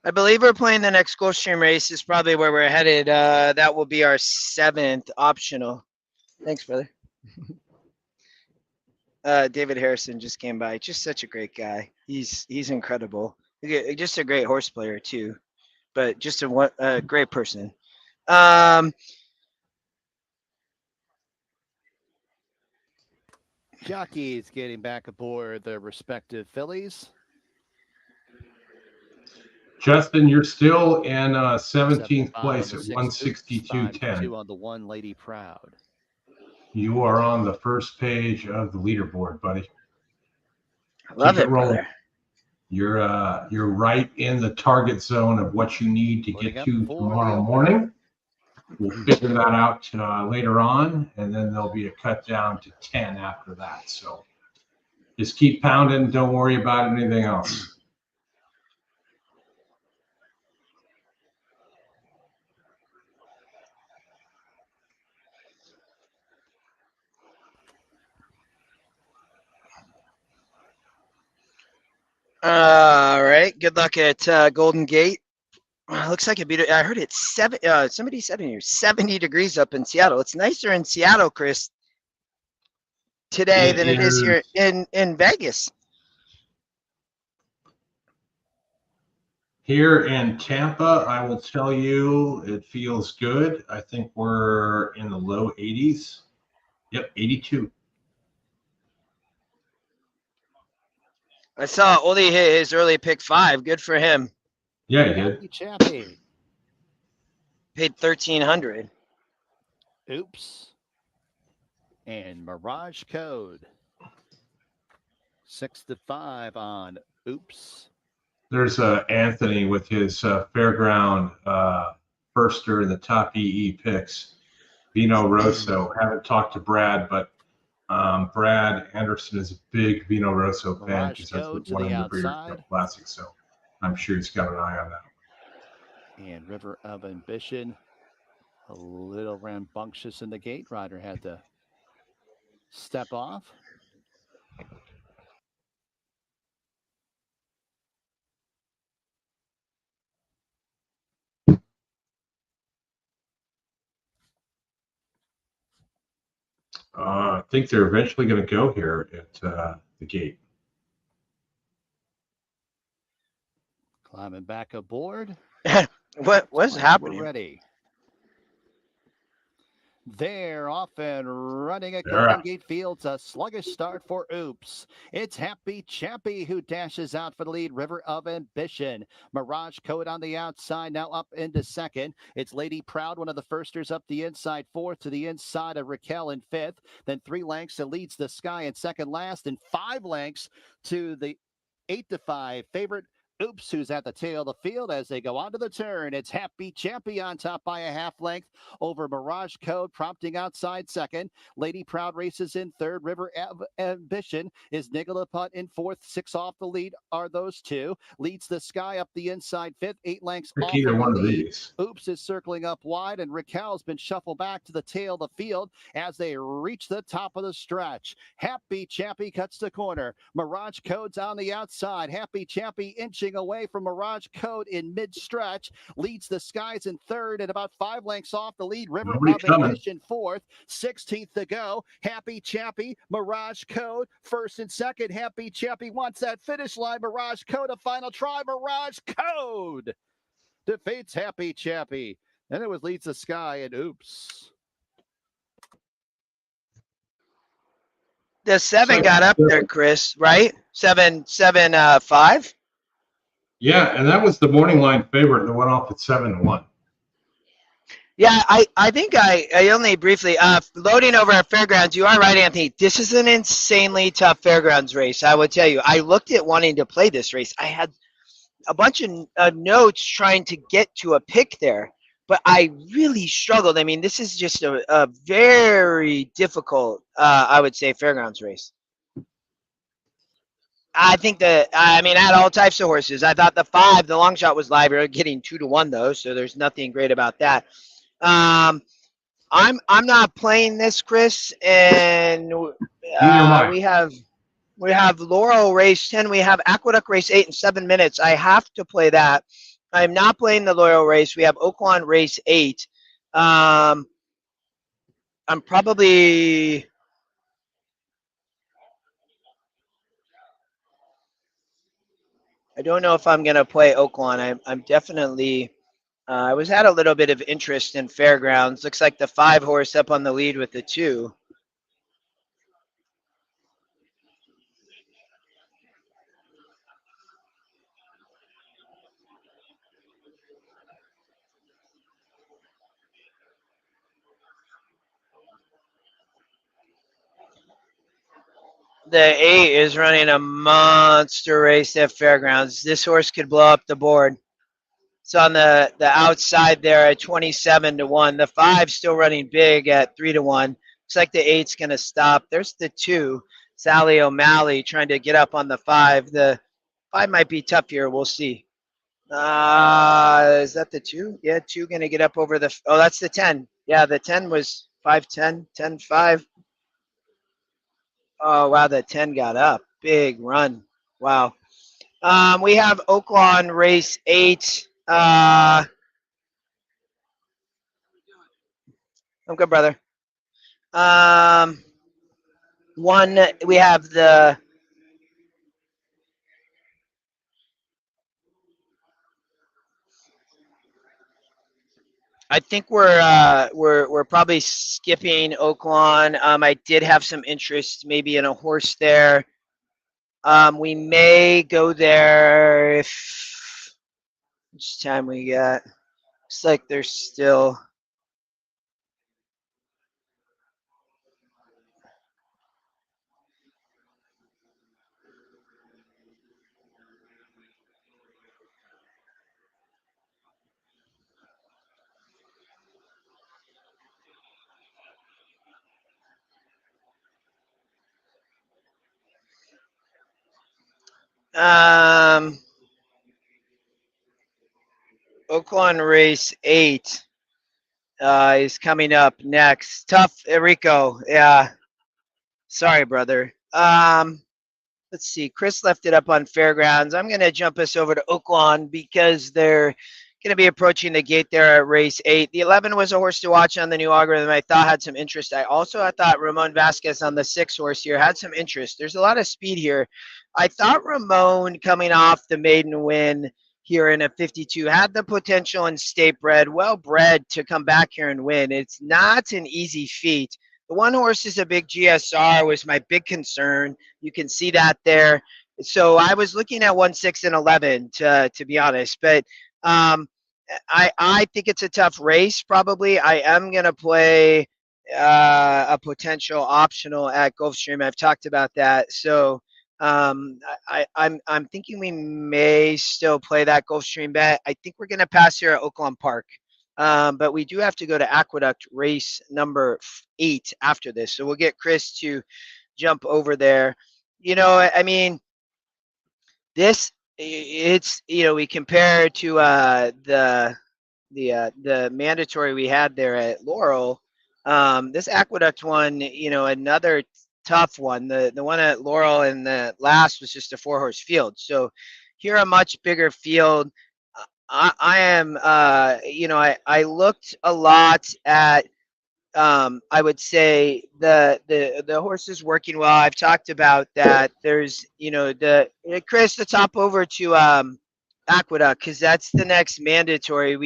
I believe we're playing the next Gulfstream race is probably where we're headed. That will be our 7th optional. Thanks, brother. David Harrison just came by. Just such a great guy. He's incredible. Just a great horse player too, but just a great person. Jockeys getting back aboard their respective fillies. Justin, you're still in 17th 75 on place the at 6, Oops, 5 to 162.10. 2 on the 1, Lady Proud. You are on the first page of the leaderboard, buddy. I love Keep it, rolling. brother. You're right in the target zone of what you need to Loading get up to for the tomorrow opener. morning. We'll figure that out later on, and then there'll be a cut down to 10 after that. So just keep pounding. Don't worry about anything else. All right. Good luck at Golden Gate. Looks like I heard it's somebody said here 70 degrees up in Seattle. It's nicer in Seattle, Chris, today than it is here in Vegas. Here in Tampa, I will tell you, it feels good. I think we're in the low 80s. Yep, 82. I saw Oli hit his early pick 5. Good for him. Yeah, he did. Happy Chappy. Paid $1,300. Oops. And Mirage Code. 6 to 5 on Oops. There's Anthony with his fairground firster in the top EE picks. Vino Rosso. Haven't talked to Brad, but Brad Anderson is a big Vino Rosso fan because that's one of the Breeders' Cup Classics. So I'm sure he's got an eye on that. And River of Ambition. A little rambunctious in the gate. Rider had to step off. I think they're eventually going to go here at the gate. Climbing back aboard. What's happening? We're ready. They're off and running at They're Golden out. Gate Fields. A sluggish start for Oops. It's Happy Chappy who dashes out for the lead. River of Ambition. Mirage Code on the outside, now up into second. It's Lady Proud, one of the firsters, up the inside fourth to the inside of Raquel in fifth. Then 3 lengths to Leads the Sky in second last, and 5 lengths to the 8 to 5 favorite Oops, who's at the tail of the field as they go onto the turn. It's Happy Chappy on top by a half length over Mirage Code, prompting outside second. Lady Proud races in third. River of Ambition is Niggle the Putt in fourth. 6 off the lead are those two. Leads the Sky up the inside fifth. 8 lengths Pick off either of the one of lead. these. Oops is circling up wide, and Raquel's been shuffled back to the tail of the field as they reach the top of the stretch. Happy Chappy cuts the corner. Mirage Code's on the outside. Happy Chappy inching away from Mirage Code in mid-stretch. Leads the Skies in third and about 5 lengths off the lead. River of Ambition fourth. 16th to go. Happy Chappy, Mirage Code first and second. Happy Chappy wants that finish line. Mirage Code a final try. Mirage Code defeats Happy Chappy. Then it was Leads the Sky and Oops. The 7 got up there, Chris, right? 7-5. Yeah, and that was the morning line favorite that went off at 7-1. Yeah, I think I only briefly loading over at Fairgrounds. You are right, Anthony. This is an insanely tough Fairgrounds race. I would tell you. I looked at wanting to play this race. I had a bunch of notes trying to get to a pick there, but I really struggled. I mean, this is just a very difficult, I would say, Fairgrounds race. I think I had all types of horses. I thought the 5, the long shot was live. You're getting 2-1 though, so there's nothing great about that. I'm not playing this, Chris, and we have Laurel race 10. We have Aqueduct race 8 in 7 minutes. I have to play that. I'm not playing the Laurel race. We have Oaklawn race 8. I'm probably. I don't know if I'm going to play Oaklawn. I'm definitely, I was had a little bit of interest in Fairgrounds. Looks like the 5 horse up on the lead with the 2. The 8 is running a monster race at Fairgrounds. This horse could blow up the board. It's on the outside there at 27-1. The 5 still running big at 3-1. Looks like the 8's going to stop. There's the 2, Sally O'Malley, trying to get up on the 5. The 5 might be tough here. We'll see. Is that the 2? Yeah, 2 going to get up over the. Oh, that's the 10. Yeah, the 10 was 5-10, 10-5. Oh, wow, the 10 got up. Big run. Wow. We have Oaklawn race 8. I'm good, brother. One, we have the. I think we're probably skipping Oaklawn. I did have some interest maybe in a horse there. We may go there if which time we got. Looks like there's still. Oaklawn race 8 is coming up next. Tough, Rico. Yeah. Sorry, brother. Let's see. Chris left it up on Fairgrounds. I'm going to jump us over to Oaklawn because they're going to be approaching the gate there at race 8. The 11 was a horse to watch on the new algorithm. I thought had some interest. I thought Ramon Vasquez on the 6 horse here had some interest. There's a lot of speed here. I thought Ramon coming off the maiden win here in a 52 had the potential and state bred, well bred to come back here and win. It's not an easy feat. The 1 horse is a big GSR was my big concern. You can see that there. So I was looking at 1, 6, and 11 to be honest, but I think it's a tough race. Probably I am gonna play a potential optional at Gulfstream. I've talked about that. So I'm thinking we may still play that Gulfstream bet. I think we're gonna pass here at Oaklawn Park. But we do have to go to Aqueduct race number 8 after this. So we'll get Chris to jump over there. I mean, it's we compare to the mandatory we had there at Laurel. This Aqueduct one, another tough one. The one at Laurel and the last was just a 4-horse field. So here a much bigger field. I am, I looked a lot at, I would say the horse is working well. I've talked about that. There's, Chris, let's hop over to Aqueduct because that's the next mandatory.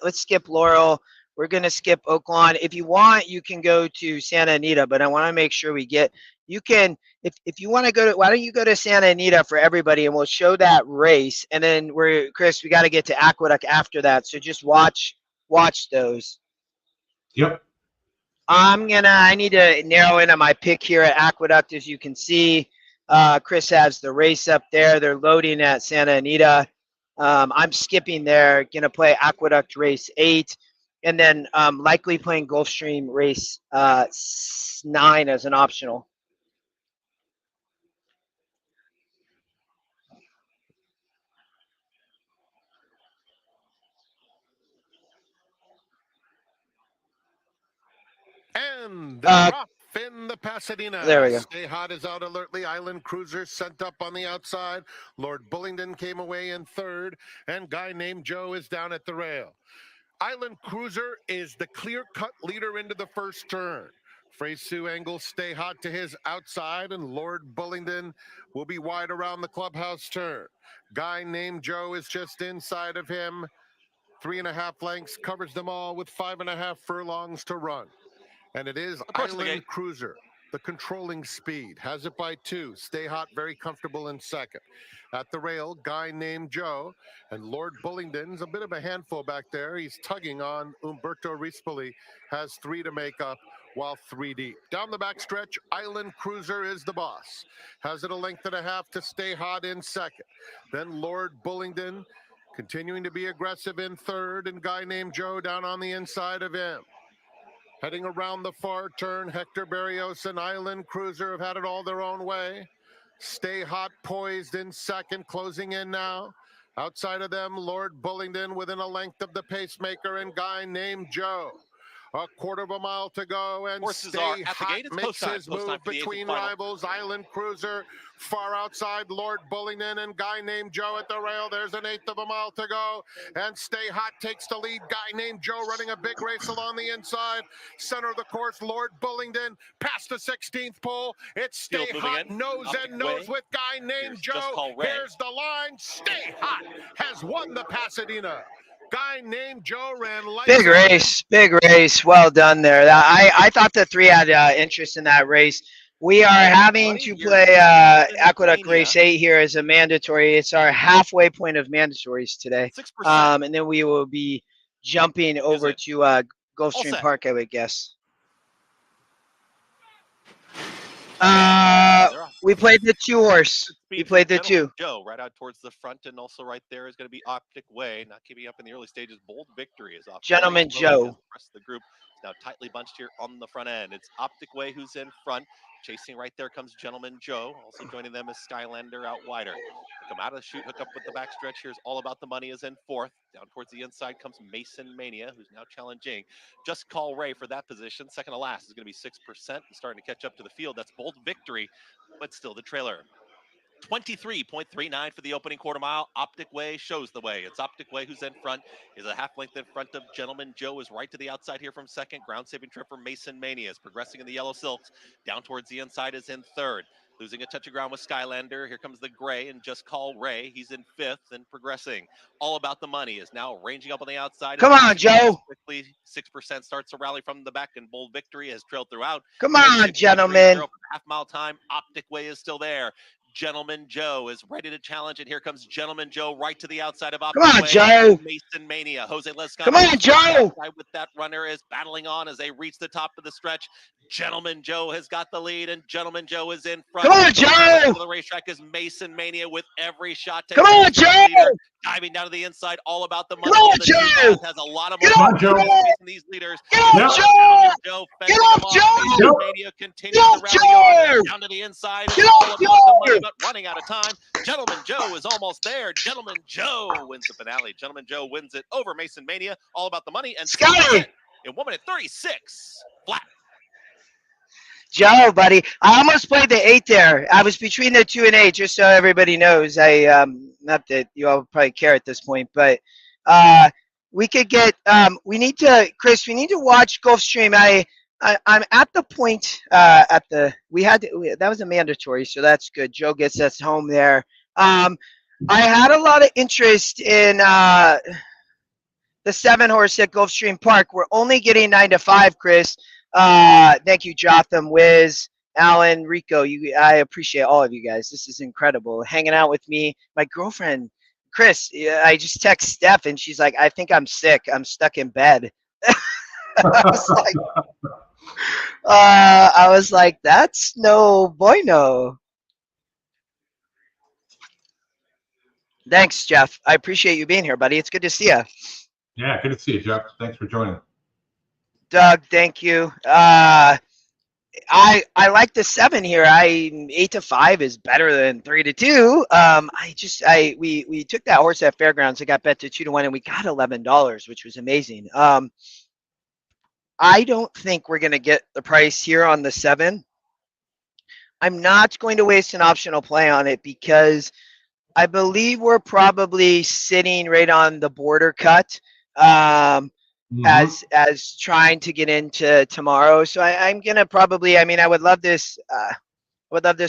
Let's skip Laurel. We're going to skip Oaklawn. If you want, you can go to Santa Anita, but I want to make sure you can, if you want to go to, why don't you go to Santa Anita for everybody and we'll show that race. And then Chris, we got to get to Aqueduct after that. So just watch those. Yep. I need to narrow in on my pick here at Aqueduct. As you can see, Chris has the race up there. They're loading at Santa Anita. I'm skipping there, going to play Aqueduct race 8. And then likely playing Gulfstream race 9 as an optional. And they're off in the Pasadena. There we go. Stay Hot is out alertly. Island Cruiser sent up on the outside. Lord Bullingdon came away in 3rd. And Guy Named Joe is down at the rail. Island Cruiser is the clear-cut leader into the first turn. Freysu Engels Stay Hot to his outside, and Lord Bullingdon will be wide around the clubhouse turn. Guy Named Joe is just inside of him. 3.5 lengths, covers them all with 5.5 furlongs to run. And it is Island Cruiser, the controlling speed. Has it by 2. Stay Hot, very comfortable in 2nd. At the rail, Guy Named Joe. And Lord Bullingdon's a bit of a handful back there. He's tugging on Umberto Rispoli. Has 3 to make up. while 3 deep. Down the backstretch, Island Cruiser is the boss. Has it a length and a half to stay hot in second. Then Lord Bullingdon continuing to be aggressive in third, and guy named Joe down on the inside of him. Heading around the far turn, Hector Barrios and Island Cruiser have had it all their own way. Stay hot poised in second, closing in now. Outside of them, Lord Bullingdon within a length of the pacemaker and guy named Joe. A quarter of a mile to go, and Horses Stay are at the Hot gate. It's makes post-time. his Post-time move for the eighth and between final. rivals. Island Cruiser far outside Lord Bullingdon and guy named Joe at the rail. There's an eighth of a mile to go, and Stay Hot takes the lead. Guy named Joe running a big race along the inside. Center of the course, Lord Bullingdon past the 16th pole. It's Stay Field moving Hot in. nose Optic and nose way. with guy named Here's Just Joe. Call Ray. Here's the line. Stay Hot has won the Pasadena. Guy named Joe ran lights Big out. race, big race. Well done there. I thought the three had interest in that race. We are having to play Aqueduct Race 8 here as a mandatory. It's our halfway point of mandatories today. 6%. And then we will be jumping over to Gulfstream set. Park, I would guess. We played the 2-horse. We played the 2. Joe right out towards the front, and also right there is going to be Optic Way. Not keeping up in the early stages. Bold Victory is off. Gentleman Joe. The rest of the group is now tightly bunched here on the front end. It's Optic Way who's in front. Chasing right there comes Gentleman Joe. Also joining them is Skylander out wider. They come out of the chute, hook up with the backstretch. Here's All About the Money is in fourth. Down towards the inside comes Mason Mania, who's now challenging Just Call Ray for that position. Second to last is going to be 6% and starting to catch up to the field. That's Bold Victory, but still the trailer. 23.39 for the opening quarter mile. Optic Way shows the way. It's Optic Way who's in front. Is a half length in front of Gentleman Joe. Is right to the outside here from second. Ground saving trip for Mason Mania. Is progressing in the yellow silks. Down towards the inside is in third. Losing a touch of ground with Skylander. Here comes the gray and Just Call Ray. He's in fifth and progressing. All About the Money is now ranging up on the outside. Come on, Joe. Quickly, 6% starts to rally from the back, and Bold Victory has trailed throughout. Come on, gentlemen. Half mile time. Optic Way is still there. Gentleman Joe is ready to challenge, and here comes Gentleman Joe right to the outside of Optic Come on, Way. Joe. Mason Mania. Jose Lescano. Come on, Joe. With that runner is battling on as they reach the top of the stretch. Gentleman Joe has got the lead, and Gentleman Joe is in front. Come on, Joe. The racetrack is Mason Mania with every shot. Come on, Joe. Diving down to the inside, All About the Money. Come on, Joe. Has a lot of Get off, Joe. These leaders. Get off, Joe. Get off, Joe. Mania continues to rally on down to the inside. Get All off, About the Money, Joe. but running out of time. Gentleman Joe is almost there. Gentleman Joe wins the finale. Gentleman Joe wins it over Mason Mania. All About the Money and Scotty in 1 minute 36 flat. Joe, buddy. I almost played the 8 there. I was between the 2 and 8, just so everybody knows. Not that you all probably care at this point, but we could get. We need to, Chris. We need to watch Gulfstream. I'm at the point that was a mandatory, so that's good. Joe gets us home there. I had a lot of interest in the 7-horse at Gulfstream Park. We're only getting 9 to 5, Chris. Thank you, Jotham, Wiz, Alan, Rico. I appreciate all of you guys. This is incredible. Hanging out with me, my girlfriend, Chris. I just text Steph, and she's like, "I think I'm sick. I'm stuck in bed." I was like, "That's no bueno." Thanks, Jeff. I appreciate you being here, buddy. It's good to see you. Yeah, good to see you, Jeff. Thanks for joining. Doug, thank you. I like the 7 here. 8 to 5 is better than 3 to 2. We took that horse at Fairgrounds. It got bet to 2 to 1, and we got $11, which was amazing. I don't think we're going to get the price here on the 7. I'm not going to waste an optional play on it because I believe we're probably sitting right on the border cut. As trying to get into tomorrow. So I'm gonna probably, I would love this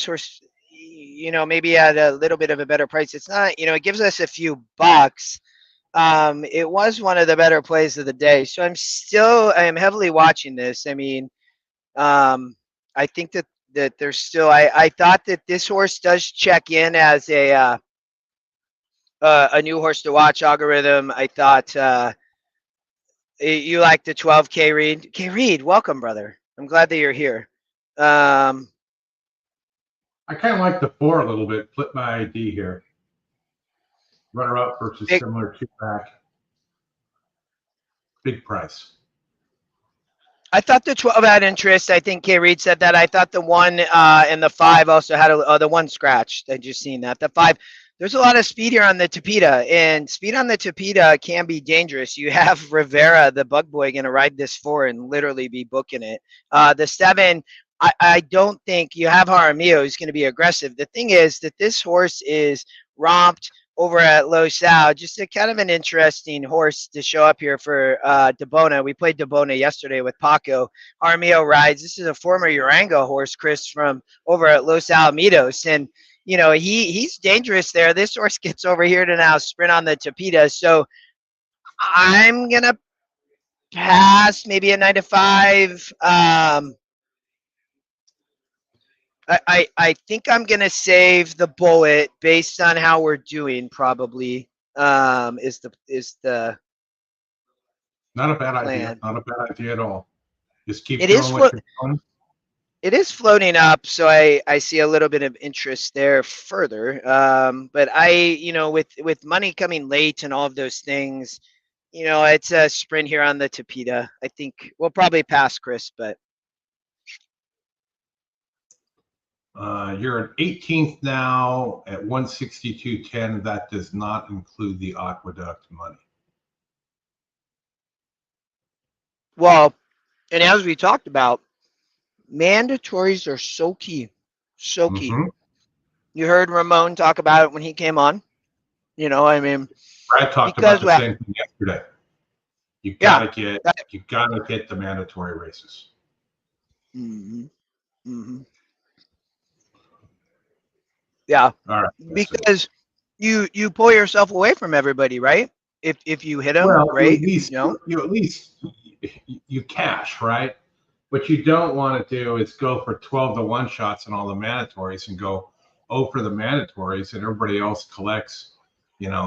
horse, maybe at a little bit of a better price. It's not, it gives us a few bucks. It was one of the better plays of the day. So I am heavily watching this. I think that there's still, I thought that this horse does check in as a new horse to watch algorithm. I thought, you like the 12K Reed? K Reed, welcome, brother. I'm glad that you're here. I kind of like the 4 a little bit. Flip my ID here. Runner up versus Big- similar 2 back. Big price. I thought the 12 had interest. I think K. Reed said that. I thought the 1 and the 5 also had the 1 scratched. I just seen that. The 5, there's a lot of speed here on the Tapeta, and speed on the Tapeta can be dangerous. You have Rivera, the bug boy, going to ride this 4 and literally be booking it. The 7, I don't think you have Jaramillo who's going to be aggressive. The thing is that this horse is romped over at Los Al, just a kind of an interesting horse to show up here for Debona. We played Debona yesterday with Paco. Jaramillo rides. This is a former Uranga horse, Chris, from over at Los Alamitos. And, you know, he's dangerous there. This horse gets over here to now sprint on the Tapeta. So I'm going to pass maybe a 9 to 5. I think I'm gonna save the bullet based on how we're doing. Probably is the Not a bad idea. plan. Not a bad idea at all. Just keep It doing is what you're doing. It is floating up, so I see a little bit of interest there further. But with money coming late and all of those things, it's a sprint here on the Tapeta. I think we'll probably pass, Chris, but. You're at 18th now at 162.10. That does not include the Aqueduct money. Well, and as we talked about, mandatories are so key. So key. Mhm. You heard Ramon talk about it when he came on. Brad talked about the same thing yesterday. You gotta get the mandatory races. Mm-hmm. Mm-hmm. Yeah. All right. Because you pull yourself away from everybody, right? If you hit them, well, right? You cash, right? What you don't want to do is go for 12 to 1 shots in all the mandatories and go 0 for the mandatories, and everybody else collects,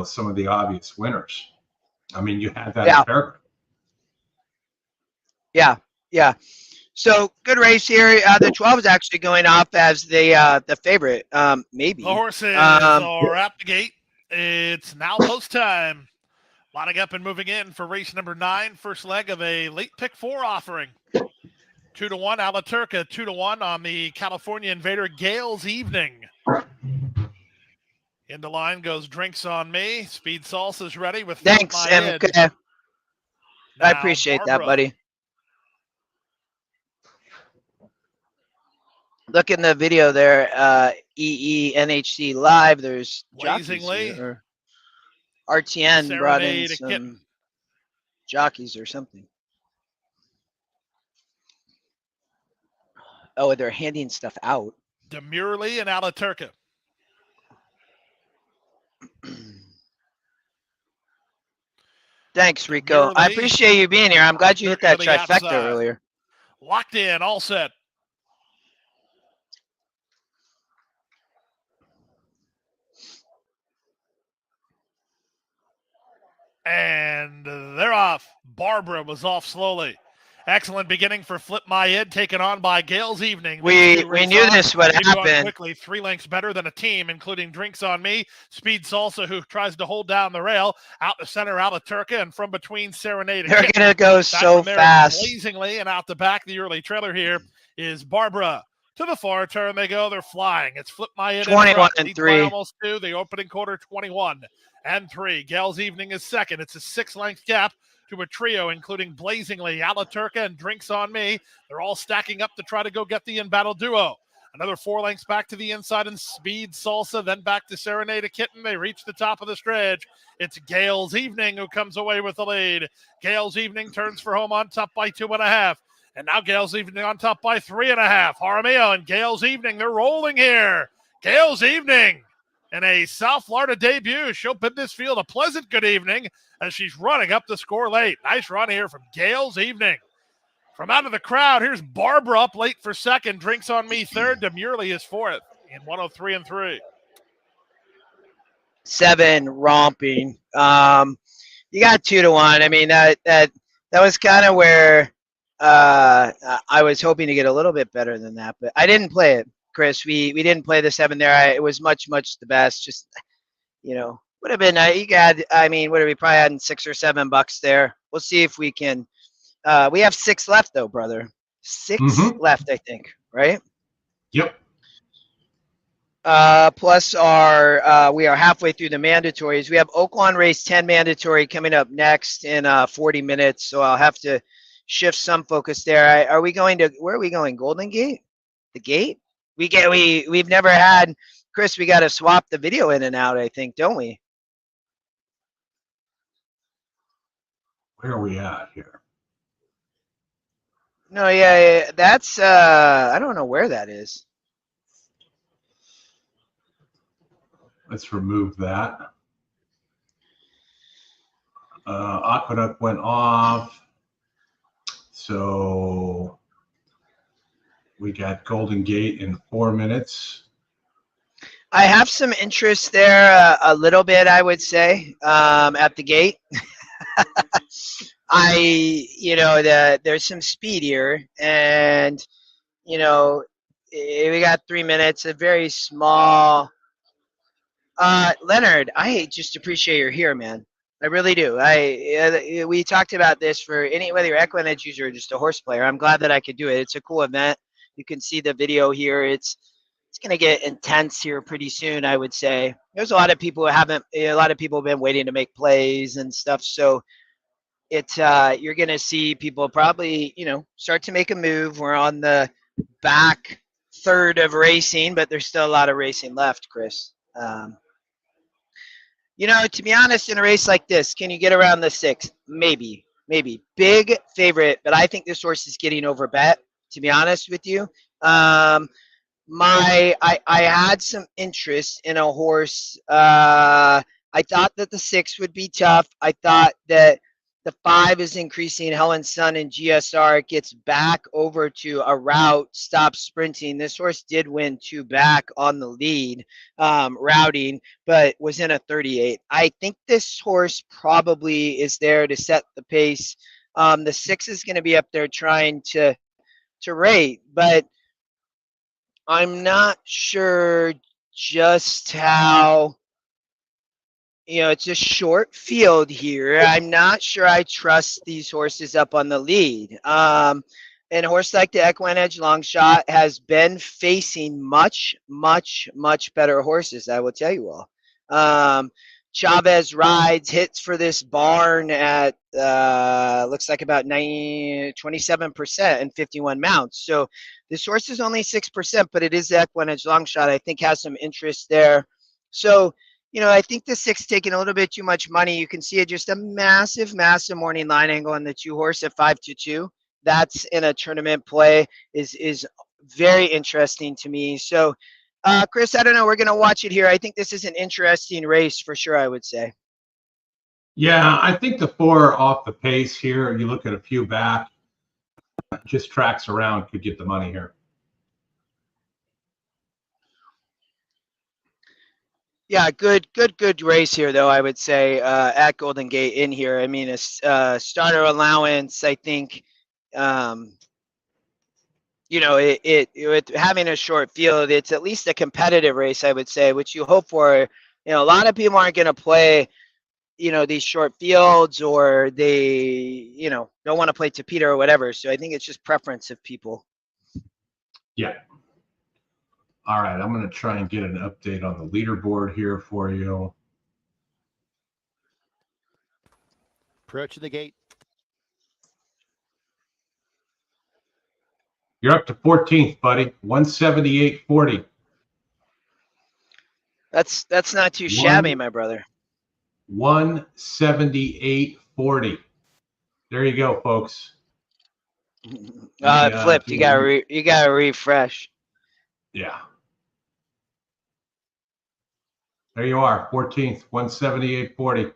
some of the obvious winners. I mean, you had that at Fairgrounds. Yeah. So good race here. The 12 is actually going off as the favorite, maybe. The horses are at the gate. It's now post time. Lining up and moving in for race number 9, first leg of a late pick 4 offering. 2-1 Alaturka, 2-1 on the California Invader Gales Evening. Into line goes Drinks on Me. Speed Salsa's ready with Thanks, MK. I appreciate that, buddy. Look in the video there, NHC Live. There's Blazingly. jockeys here, or RTN brought in some Kitten. jockeys or something. Oh, they're handing stuff out. Demurely and Alaturka. Thanks, Rico. I appreciate you being here. I'm glad you hit that trifecta outside. earlier. Locked in, all set. And they're off. Barbara was off slowly. Excellent beginning for Flip My Id, taken on by Gales Evening. We knew this would happen. Quickly, 3 lengths better than a team, including Drinks on Me, Speed Salsa, who tries to hold down the rail, out the center, Alaturka, and from between Serenade. They're going to go so fast. Blazingly, and out the back, the early trailer here is Barbara. To the far turn they go. They're flying. It's Flip My Id. 21 and 3. Almost 2. The opening quarter, 21 and 3. Gales Evening is second. It's a 6-length gap to a trio, including Blazingly, Alaturka, and Drinks on Me. They're all stacking up to try to go get the in-battle duo. Another 4 lengths back to the inside and Speed Salsa, then back to Serenade Kitten. They reach the top of the stretch. It's Gales Evening who comes away with the lead. Gales Evening turns for home on top by 2.5. And now Gales Evening on top by 3.5. Jaramillo and Gales Evening, they're rolling here. Gales Evening in a South Florida debut. She'll bid this field a pleasant good evening as she's running up the score late. Nice run here from Gales Evening. From out of the crowd, here's Barbara up late for second. Drinks on Me third. Demurely is fourth in 103 and 3. 7 romping. You got 2-1. I mean, that was kind of where I was hoping to get a little bit better than that, but I didn't play it, Chris. We didn't play the 7 there. It was much the best. Just would have been. You got. I mean, what are we probably had $6 or $7 there? We'll see if we can. We have 6 left though, brother. 6 left, I think. Right. Yep. Plus we are halfway through the mandatories. We have Oaklawn Race 10 mandatory coming up next in 40 minutes. So I'll have to shift some focus there. Are we going to, where are we going? Golden Gate? The gate? We've never had, Chris, we got to swap the video in and out, I think, don't we? Where are we at here? No, yeah, that's, I don't know where that is. Let's remove that. Aqueduct went off. So we got Golden Gate in 4 minutes. I have some interest there, a little bit, I would say, at the gate. There's some speed here, and we got 3 minutes, a very small. Leonard, I just appreciate you're here, man. I really do. We talked about this for whether you're EquinEdge user or just a horse player. I'm glad that I could do it. It's a cool event. You can see the video here. It's going to get intense here pretty soon, I would say. There's a lot of people who haven't. A lot of people have been waiting to make plays and stuff. So you're going to see people probably start to make a move. We're on the back third of racing, but there's still a lot of racing left, Chris. To be honest, in a race like this, can you get around the 6? Maybe. Big favorite, but I think this horse is getting over bet, to be honest with you. I had some interest in a horse. I thought that the 6 would be tough. I thought that the 5 is increasing. Helen Sun and GSR. It gets back over to a route, stops sprinting. This horse did win 2 back on the lead, routing, but was in a 38. I think this horse probably is there to set the pace. The 6 is going to be up there trying to rate, but I'm not sure just how. It's a short field here. I'm not sure I trust these horses up on the lead. And a horse like the EquinEdge long shot has been facing much better horses, I will tell you all. Chavez rides, hits for this barn at looks like about 27% and 51 mounts. So this horse is only 6%, but it is the EquinEdge long shot. I think has some interest there. So I think the 6 taking a little bit too much money. You can see it just a massive morning line angle on the 2 horse at 5-2. That's in a tournament play is very interesting to me. So, Chris, I don't know. We're going to watch it here. I think this is an interesting race for sure, I would say. Yeah, I think the 4 off the pace here. You look at a few back, just tracks around could get the money here. Yeah, good race here, though, I would say, at Golden Gate in here. I mean, a starter allowance, I think, with having a short field, it's at least a competitive race, I would say, which you hope for. A lot of people aren't going to play, these short fields, or they, don't want to play Tapeta or whatever. So I think it's just preference of people. Yeah. All right, I'm going to try and get an update on the leaderboard here for you. Approach the gate. You're up to 14th, buddy. 178.40. That's not too shabby, my brother. 178.40. There you go, folks. It flipped. You gotta refresh. Yeah. There you are, 14th, 178.40.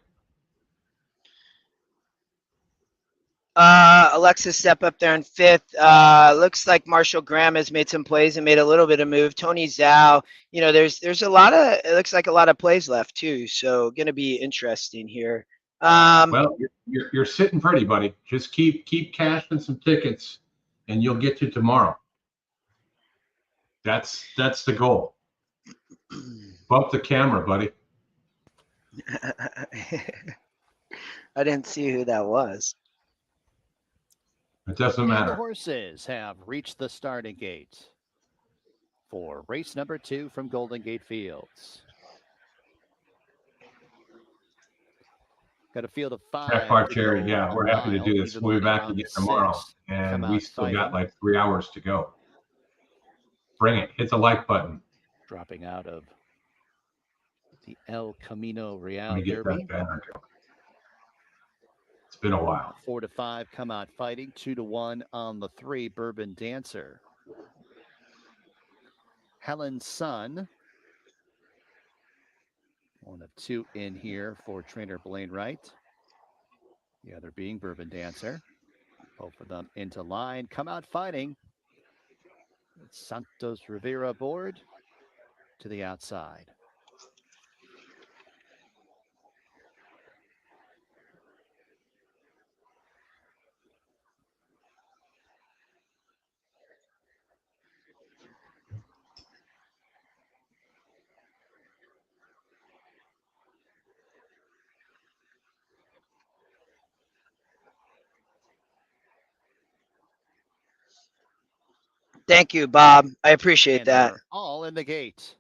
Alexis step up there in 5th. Looks like Marshall Graham has made some plays and made a little bit of move. Tony Zhao, there's a lot of, it looks like a lot of plays left too. So going to be interesting here. Well, you're sitting pretty, buddy. Just keep cashing some tickets, and you'll get to tomorrow. That's the goal. Bump the camera, buddy. I didn't see who that was. It doesn't And the matter. horses have reached the starting gate for race number 2 from Golden Gate Fields. Got a field of 5. Track Park Cherry, yeah, we're happy to do this. We'll be back again tomorrow, and we still got like 3 hours to go. Bring it. Hit the like button. Dropping out of the El Camino Real Let me get Derby. that banner going. It's been a while. 4 to 5, Come Out Fighting. 2 to 1 on the 3, Bourbon Dancer. Helen's Son. 1 of 2 in here for trainer Blaine Wright. The other being Bourbon Dancer. Both of them into line. Come Out Fighting. Santos Rivera aboard to the outside. Thank you, Bob. I appreciate And that. they're all in the gate.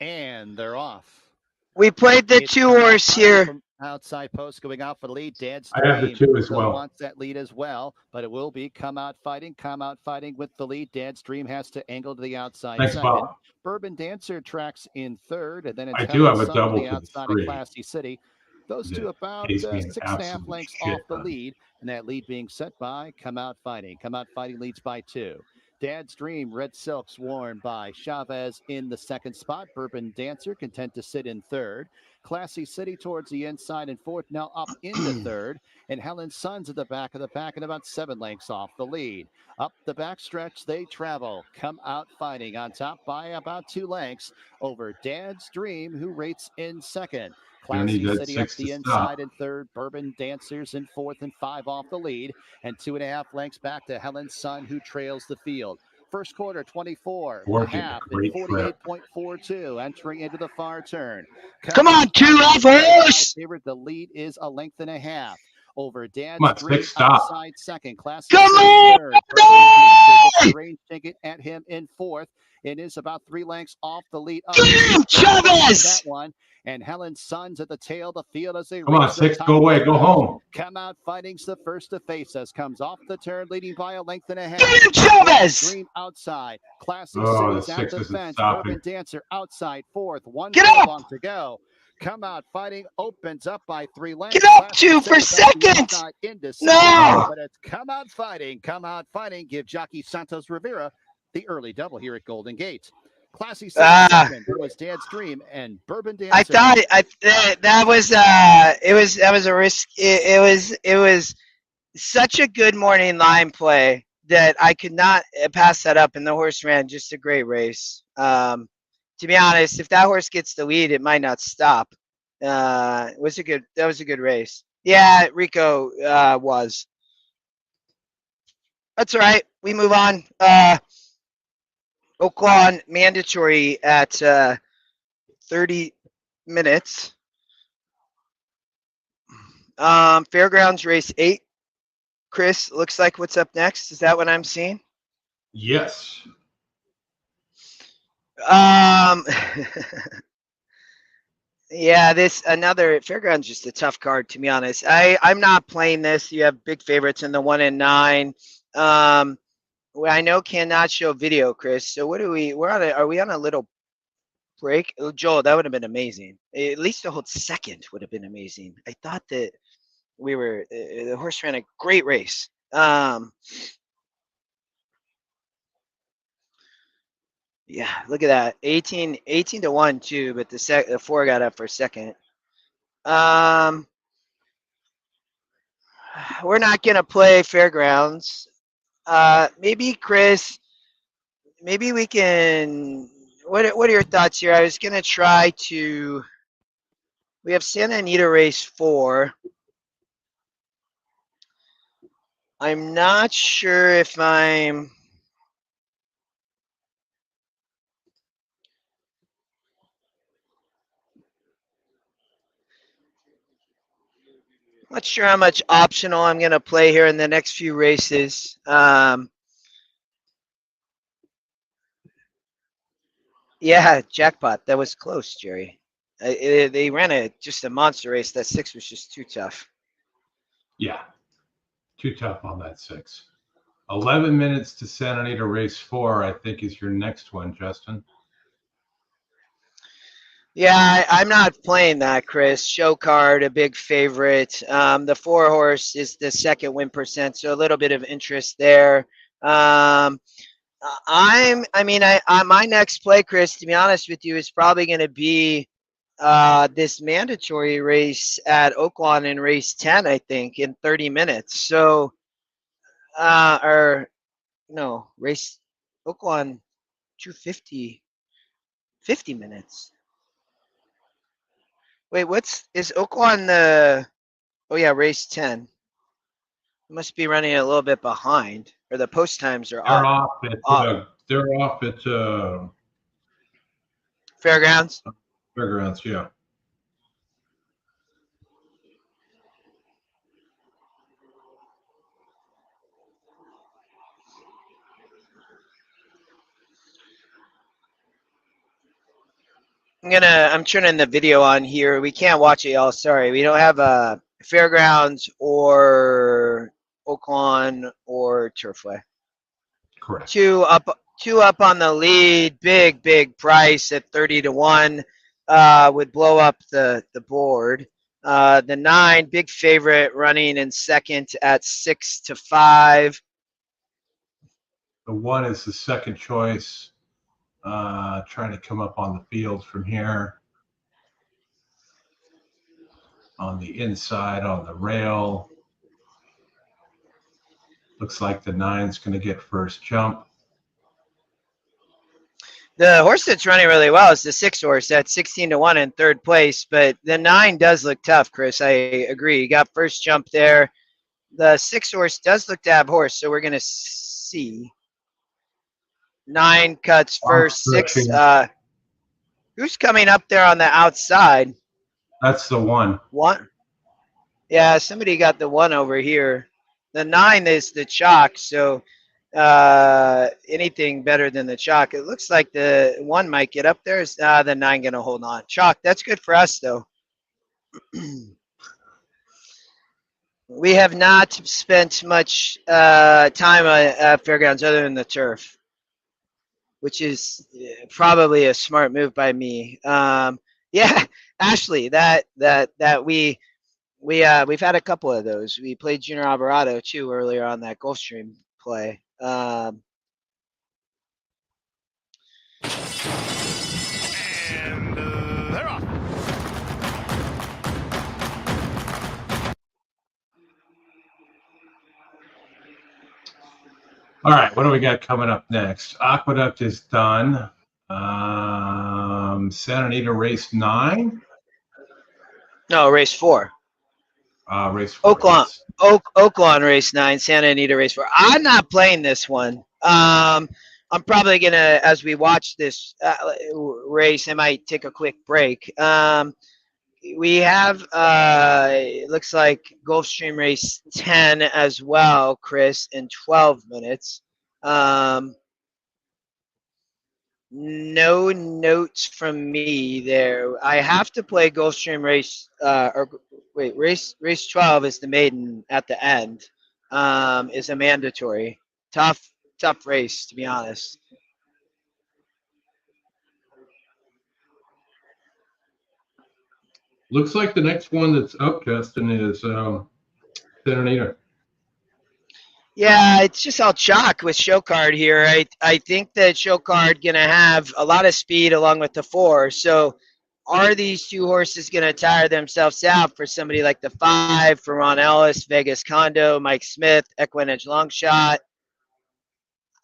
And they're off. We played the It's 2-horse here. from outside post going out for the lead. Dad's I have the 2 as well. wants that lead as well, but it will be Come Out Fighting with the lead. Dad's Dream has to angle to the outside. Thanks, second. Bob. Bourbon Dancer tracks in 3rd, and then it's I do have a Sun double on the to the outside 3. of Classy City. Those That two about pays me an 6.5 absolute lengths shit off the ton. lead, and that lead being set by Come Out Fighting. Come Out Fighting leads by 2. Dad's Dream, Red Silks worn by Chavez in the 2nd spot. Bourbon Dancer content to sit in 3rd. Classy City towards the inside in 4th, now up into 3rd. And Helen's Sons at the back of the pack and about 7 lengths off the lead. Up the backstretch they travel. Come Out Fighting on top by about 2 lengths over Dad's Dream, who rates in 2nd. Classy City up the inside in 3rd. Bourbon Dancers in 4th and 5 off the lead. And 2.5 lengths back to Helen's Son, who trails the field. First quarter, 24. Half and 48.42. Entering into the far turn. Come on, 2-off horse. Favorite. The lead is 1.5 lengths over Dad's Dream outside 2nd. Classy Come on, 3rd. Range ticket at him in 4th. It is about 3 lengths off the lead. Chavez! That one. And Helen's Sons at the tail of the field as they come on, 6, go away, go home. Come Out Fighting's the first to face us. Comes off the turn, leading by 1.5 lengths. Chavez! Dream outside. Classy Oh, City's the at 6 the isn't fence. stopping. Bourbon Dancer outside 4th. Get up! Long to go. Come Out Fighting opens up by 3 lengths. Get up, 2 for 2nd. No! But it's Come Out Fighting. Come Out Fighting. Give jockey Santos Rivera the early double here at Golden Gate. Classy second. It was Dad's Dream and Bourbon Dancer. I thought that was a risk. It was such a good morning line play that I could not pass that up, and the horse ran just a great race. To be honest, if that horse gets the lead, it might not stop. That was a good race. Yeah, Rico was. That's all right. We move on. Oaklawn mandatory at 30 minutes. Fairgrounds race 8. Chris, looks like what's up next. Is that what I'm seeing? Yes. Yeah, this another Fairgrounds, just a tough card, to be honest. I'm not playing this. You have big favorites in the 1 and 9. I know cannot show video, Chris. So what are we on a little break? Oh, Joel, that would have been amazing. At least to hold 2nd would have been amazing. I thought that we were the horse ran a great race. Yeah, look at that. 18 to 1 too, but the 4 got up for 2nd. We're not gonna play Fairgrounds. Maybe Chris, maybe we can what are your thoughts here? I was gonna try to. We have Santa Anita race 4. I'm not sure if I'm. Not sure how much optional I'm gonna play here in the next few races. Yeah, jackpot. That was close, Jerry. They ran just a monster race. That 6 was just too tough. Yeah, too tough on that 6. 11 minutes to Santa Anita race 4, I think, is your next one, Justin. Yeah, I'm not playing that, Chris. Show card, a big favorite. The 4 horse is the second win percent, so a little bit of interest there. My next play, Chris, to be honest with you, is probably going to be this mandatory race at Oaklawn in race 10, I think, in 30 minutes. So, race Oaklawn 250, 50 minutes. Wait, is Oaklawn the? Oh yeah, race 10. Must be running a little bit behind, or the post times are They're off at Fairgrounds. Fairgrounds, yeah. I'm turning the video on here. We can't watch it, y'all. Sorry, we don't have a Fairgrounds or Oaklawn or Turfway. Correct. Two up on the lead. Big price at 30-1 would blow up the board. The 9, big favorite, running in second at 6-5. The 1 is the second choice. Trying to come up on the field from here. On the inside, on the rail. Looks like the 9's going to get first jump. The horse that's running really well is the 6 horse at 16-1 in third place, but the 9 does look tough, Chris. I agree. You got first jump there. The 6 horse does look to have horse, so we're going to see. 9 cuts first, 6. Who's coming up there on the outside? That's the 1. 1? Yeah, somebody got the 1 over here. The 9 is the chalk, so anything better than the chalk. It looks like the 1 might get up there. Is the 9 going to hold on? Chalk, that's good for us, though. We have not spent much time at Fairgrounds other than the turf, which is probably a smart move by me. Yeah, Ashley, we've had a couple of those. We played Junior Alvarado too earlier on that Gulfstream play. And they're off. All right, what do we got coming up next? Aqueduct is done. Santa Anita race 9. No, race 4. Race 4. Oaklawn, Oaklawn race 9. Santa Anita race 4. I'm not playing this one. I'm probably gonna, as we watch this race, I might take a quick break. We have it looks like Gulfstream race 10 as well, Chris, in 12 minutes. No notes from me there. I have to play Gulfstream race race 12 is the maiden at the end. Is a mandatory. Tough race, to be honest. Looks like the next one that's up, Justin, is Santa Anita. Yeah, it's just all chalk with show card here. I think that show card gonna have a lot of speed along with the 4. So are these 2 horses gonna tire themselves out for somebody like the 5, for Ron Ellis, Vegas Condo, Mike Smith, EquinEdge Long Shot?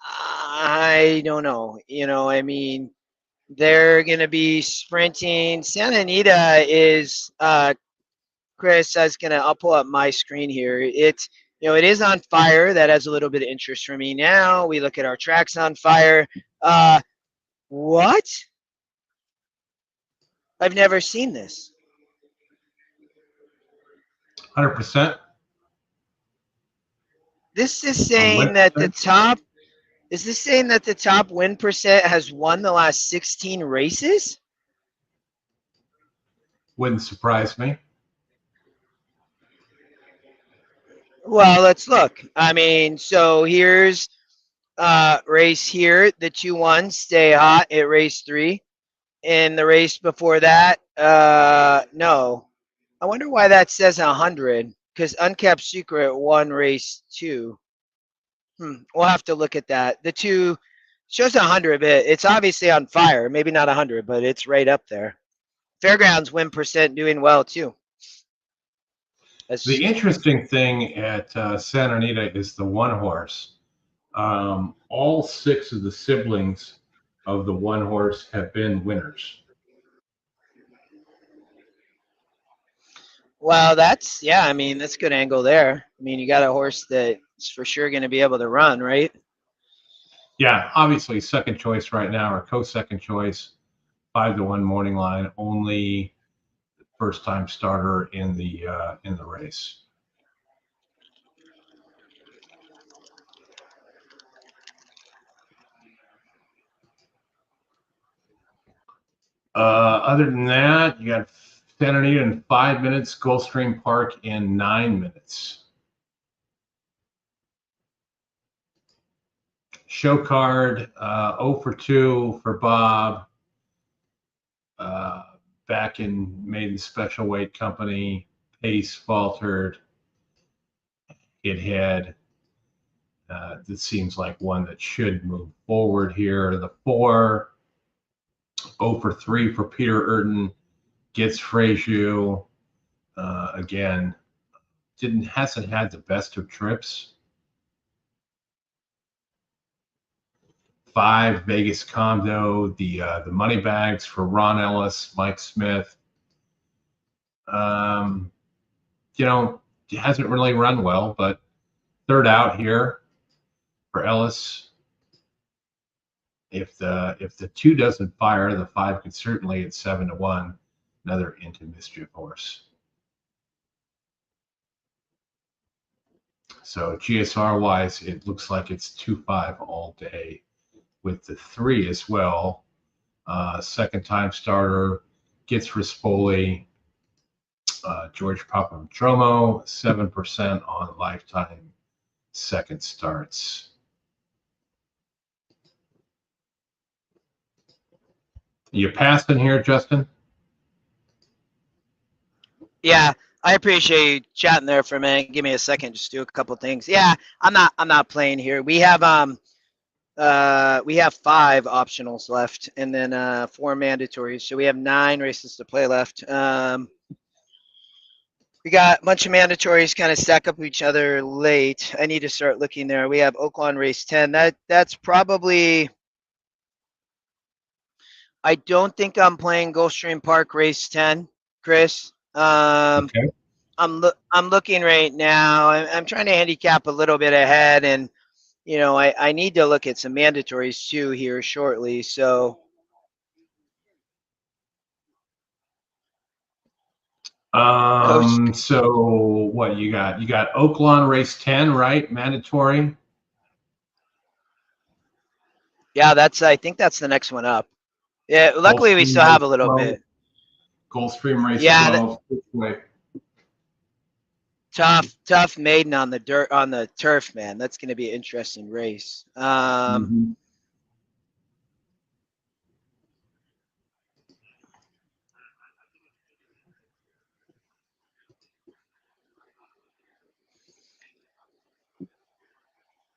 I don't know. They're going to be sprinting. Santa Anita is, Chris, I'll pull up my screen here. It's, it is on fire. That has a little bit of interest for me now. We look at our tracks on fire. What? I've never seen this. 100%. This is saying that the top, is this saying that the top win percent has won the last 16 races? Wouldn't surprise me. Well, let's look. I mean, so here's race here. The 2-1 stay hot at race 3. In the race before that, no. I wonder why that says 100, because Uncapped Secret won race 2. We'll have to look at that. The 2 shows 100, but it's obviously on fire. Maybe not 100, but it's right up there. Fairgrounds win percent doing well too. The interesting thing at Santa Anita is the one horse. All 6 of the siblings of the one horse have been winners. Well, that's, I mean, that's a good angle there. I mean, you got a horse that's for sure going to be able to run, right? Yeah, obviously second choice right now, or co-second choice, 5-1 morning line, only first time starter in the race. Other than that, you got Santa Anita in 5 minutes, Gulfstream Park in 9 minutes. Show card, 0 for 2 for Bob. Back in Maiden Special Weight Company, pace faltered. It had, this seems like one that should move forward here. The 4, 0 for 3 for Peter Urton, gets Frazier. Again, hasn't had the best of trips. 5, Vegas Condo, the money bags for Ron Ellis, Mike Smith. It hasn't really run well, but third out here for Ellis. If the 2 doesn't fire, the 5 can certainly at 7-1, another Into Mischief horse. So GSR wise, it looks like it's 2-5 all day, with the 3 as well. Second time starter, gets Rispoli. George Papandreou, 7% on lifetime second starts. You passing here, Justin? Yeah, I appreciate you chatting there for a minute. Give me a second, just do a couple things. Yeah, I'm not playing here. We have 5 optionals left, and then 4 mandatories. So we have 9 races to play left. We got a bunch of mandatories kind of stack up each other late. I need to start looking there. We have Oaklawn race 10. That's probably. I don't think I'm playing Gulfstream Park race 10, Chris. Okay. I'm looking right now. I'm trying to handicap a little bit ahead, and I need to look at some mandatories too here shortly. So. So what you got? You got Oaklawn race 10, right? Mandatory. Yeah, I think that's the next one up. Yeah, luckily we still have a little bit. Gulfstream race 12. Tough maiden on the turf, man. That's going to be an interesting race.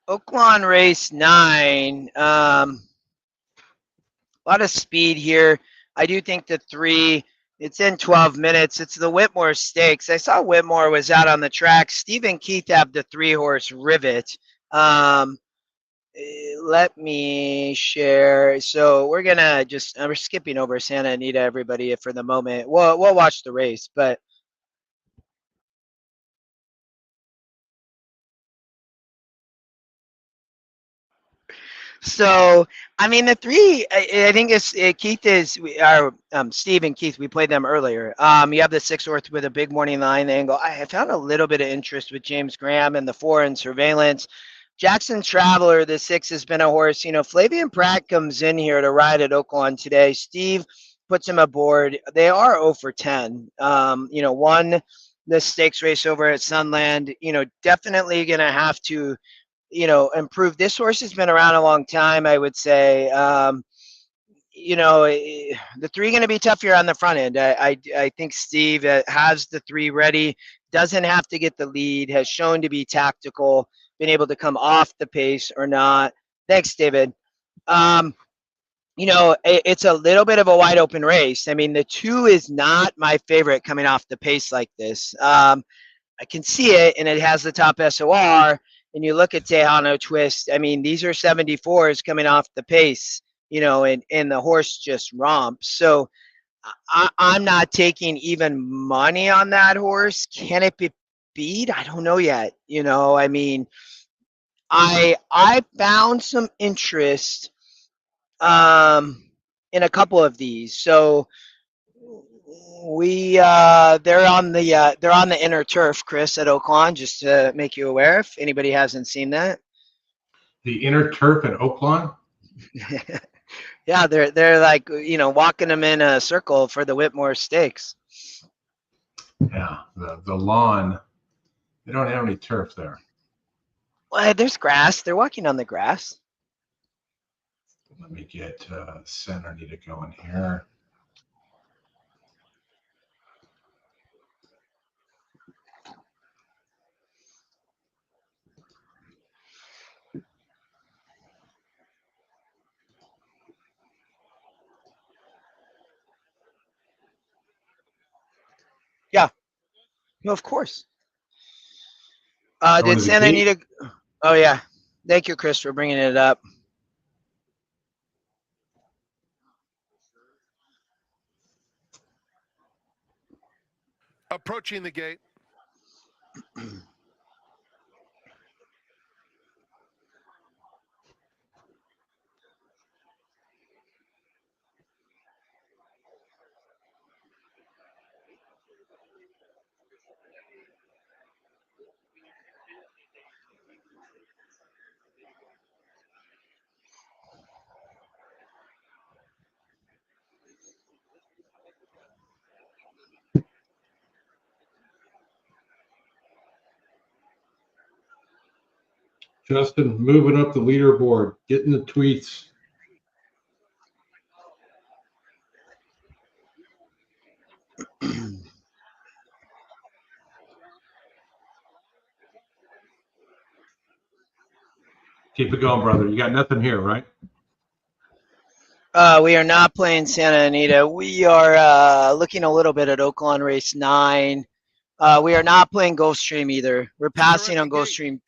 Oaklawn race 9. A lot of speed here. I do think the 3, it's in 12 minutes. It's the Whitmore Stakes. I saw Whitmore was out on the track. Stephen Keith have the 3-horse Rivet. let me share. So we're gonna we're skipping over Santa Anita, everybody, for the moment. We'll watch the race, but so I mean the three. I think it's Keith is our Steve and Keith. We played them earlier. You have the 6 North with a big morning line angle. I found a little bit of interest with James Graham and the 4 in Surveillance. Jackson Traveler, the 6 has been a horse. You know, Flavian Pratt comes in here to ride at Oaklawn today. Steve puts him aboard. They are 0 for 10. You know, won the stakes race over at Sunland. You know, definitely going to have to, you know, improve. This horse has been around a long time, I would say. You know, the 3 going to be tough here on the front end. I think Steve has the 3 ready, doesn't have to get the lead, has shown to be tactical, been able to come off the pace or not. Thanks, David. You know, it's a little bit of a wide open race. I mean, the 2 is not my favorite coming off the pace like this. I can see it, and it has the top SOR. And you look at Tejano Twist. I mean, these are 74s coming off the pace, you know, and the horse just romps. So I'm not taking even money on that horse. Can it be beat? I don't know yet. You know, I mean, I found some interest in a couple of these. So we they're on the inner turf, Chris, at Oaklawn, just to make you aware if anybody hasn't seen that. The inner turf at Oaklawn? Yeah, they're like, you know, walking them in a circle for the Whitmore Stakes. Yeah, the lawn, they don't have any turf there. Well, there's grass. They're walking on the grass. Let me get Santa Anita going here. Yeah. No, of course. Going Did to the Santa gate? Anita? Oh, yeah. Thank you, Chris, for bringing it up. Approaching the gate. Justin, moving up the leaderboard, getting the tweets. Keep it going, brother. You got nothing here, right? We are not playing Santa Anita. We are looking a little bit at Oaklawn Race 9. We are not playing Gulfstream either. We're passing on Gulfstream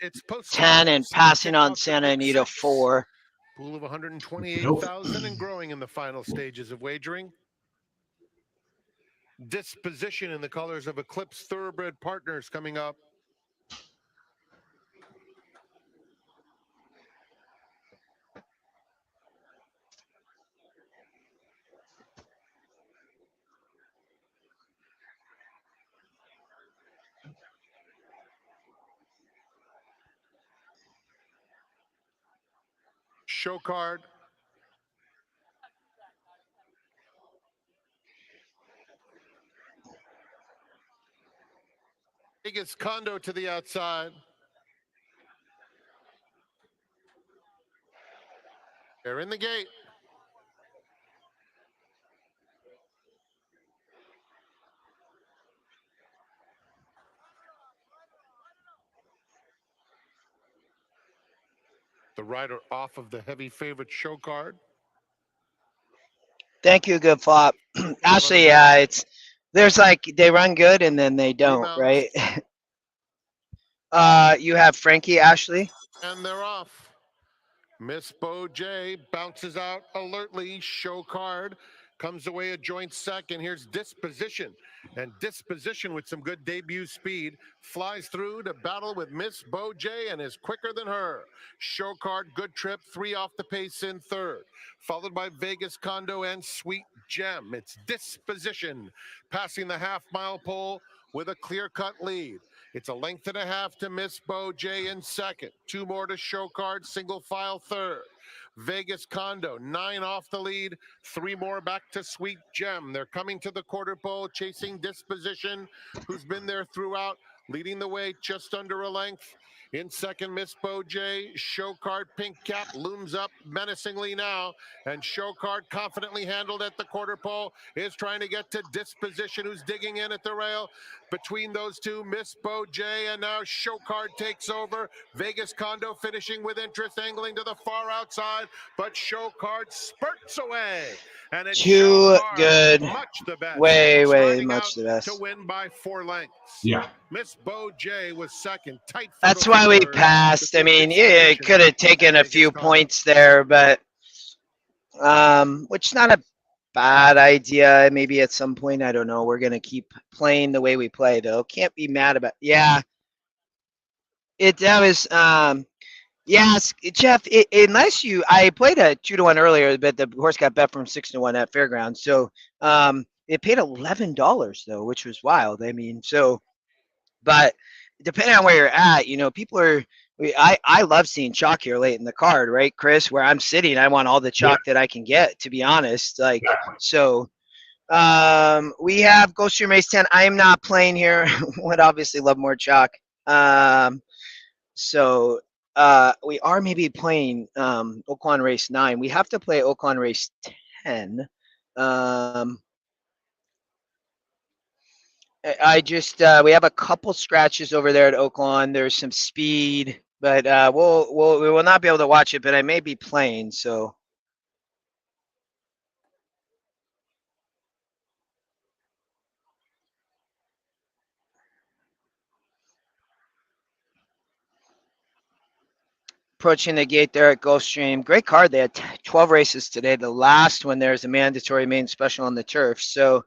10 and passing on Santa Anita 4. Pool of 128,000 and growing in the final stages of wagering. Disposition in the colors of Eclipse Thoroughbred Partners coming up. Show card. Vegas Condo to the outside. They're in the gate. The rider off of the heavy favorite show card. Thank you, good flop. Actually, there's like they run good and then they don't, right? You have Frankie, Ashley. And they're off. Miss Bo J bounces out alertly. Show card comes away a joint second. Here's Disposition. And Disposition with some good debut speed flies through to battle with Miss Bo J and is quicker than her. Show card, Good Trip, 3 off the pace in third. Followed by Vegas Condo and Sweet Gem. It's Disposition passing the half-mile pole with a clear-cut lead. It's a length and a half to Miss Bo J in second. 2 more to Show card, single file third. Vegas Condo, 9 off the lead. 3 more back to Sweet Gem. They're coming to the quarter pole, chasing Disposition, who's been there throughout, leading the way just under a length. In second, Miss Bo J. Show card, Pink Cap looms up menacingly now, and Show card, confidently handled at the quarter pole, is trying to get to Disposition, who's digging in at the rail. Between those two, Miss Bo J, and now Show card takes over. Vegas Condo finishing with interest, angling to the far outside, but Show card spurts away. And it's Too Show Card, good. much the best, Way starting much out the best. to win by 4 lengths. Yeah. Miss Bo J was second. Tight. That's why we passed. I mean, yeah, it could have taken a few points there, but which is not a bad idea. Maybe at some point, I don't know. We're gonna keep playing the way we play, though. Can't be mad about. Yeah, that was. Yes, Jeff. Unless I played a 2-1 earlier, but the horse got bet from 6-1 at Fairgrounds. So it paid $11 though, which was wild. I mean, but depending on where you're at, people are. I love seeing chalk here late in the card, right, Chris? Where I'm sitting, I want all the chalk that I can get. To be honest, so. We have Gulfstream Race 10. I am not playing here. Would obviously love more chalk. So we are maybe playing Oaklawn Race 9. We have to play Oaklawn Race 10. We have a couple scratches over there at Oaklawn. There's some we will not be able to watch it, but I may be playing, so. Approaching the gate there at Gulfstream. Great card. They had 12 races today. The last one, there's a mandatory main special on the turf. So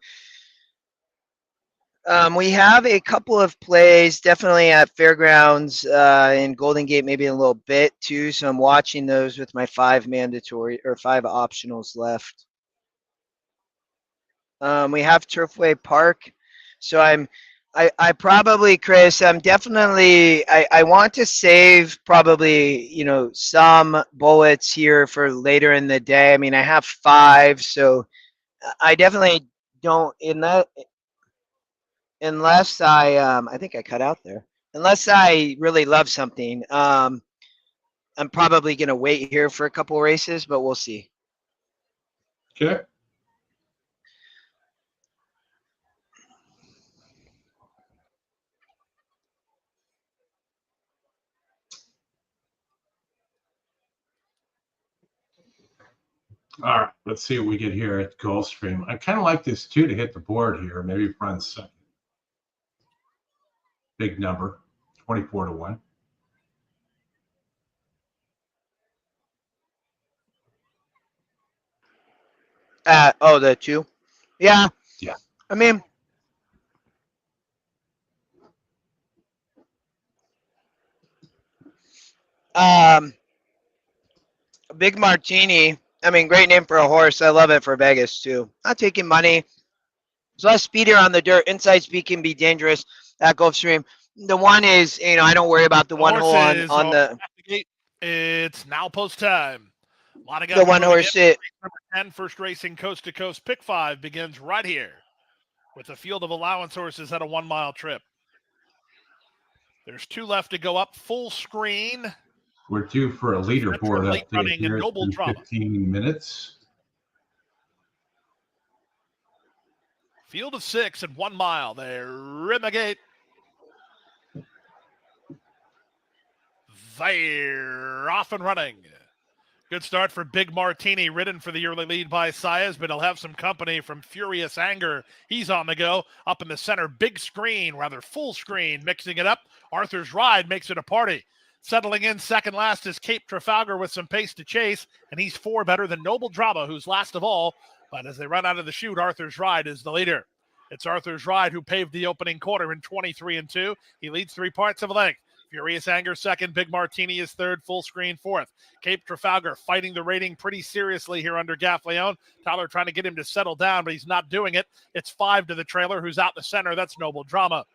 we have a couple of plays definitely at Fairgrounds and Golden Gate, maybe a little bit too. So I'm watching those with my 5 mandatory or 5 optionals left. We have Turfway Park. So I probably, Chris, I'm definitely, I want to save probably, some bullets here for later in the day. I mean, I have 5, so I definitely don't, unless I think I cut out there. Unless I really love something, I'm probably going to wait here for a couple races, but we'll see. Okay. All right, let's see what we get here at Gulfstream. I kind of like this too to hit the board here. Maybe run second. Big number, 24-1. The 2. Yeah. Yeah. I mean, Big Martini. I mean, great name for a horse. I love it for Vegas too. Not taking money. There's less speed here on the dirt. Inside speed can be dangerous at Gulfstream. The one is, I don't worry about the one hole on the gate. It's now post time. A lot of guys. The one horse it. Number 10, First Racing Coast to Coast Pick 5 begins right here with a field of allowance horses at a 1 mile trip. There's 2 left to go up full screen. We're due for a leaderboard update here in Drama. 15 minutes. Field of 6 at 1 mile. They're in the gate. They're off and running. Good start for Big Martini, ridden for the early lead by Saez, but he'll have some company from Furious Anger. He's on the go. Up in the center, big screen, rather full screen, mixing it up. Arthur's Ride makes it a party. Settling in second last is Cape Trafalgar with some pace to chase, and he's 4 better than Noble Drama, who's last of all. But as they run out of the chute, Arthur's Ride is the leader. It's Arthur's Ride who paved the opening quarter in 23-2. He leads 3 parts of a length. Furious Anger second, Big Martini is third, Full Screen fourth. Cape Trafalgar fighting the rating pretty seriously here under Gaffleone. Tyler trying to get him to settle down, but he's not doing it. It's 5 to the trailer, who's out the center. That's Noble Drama.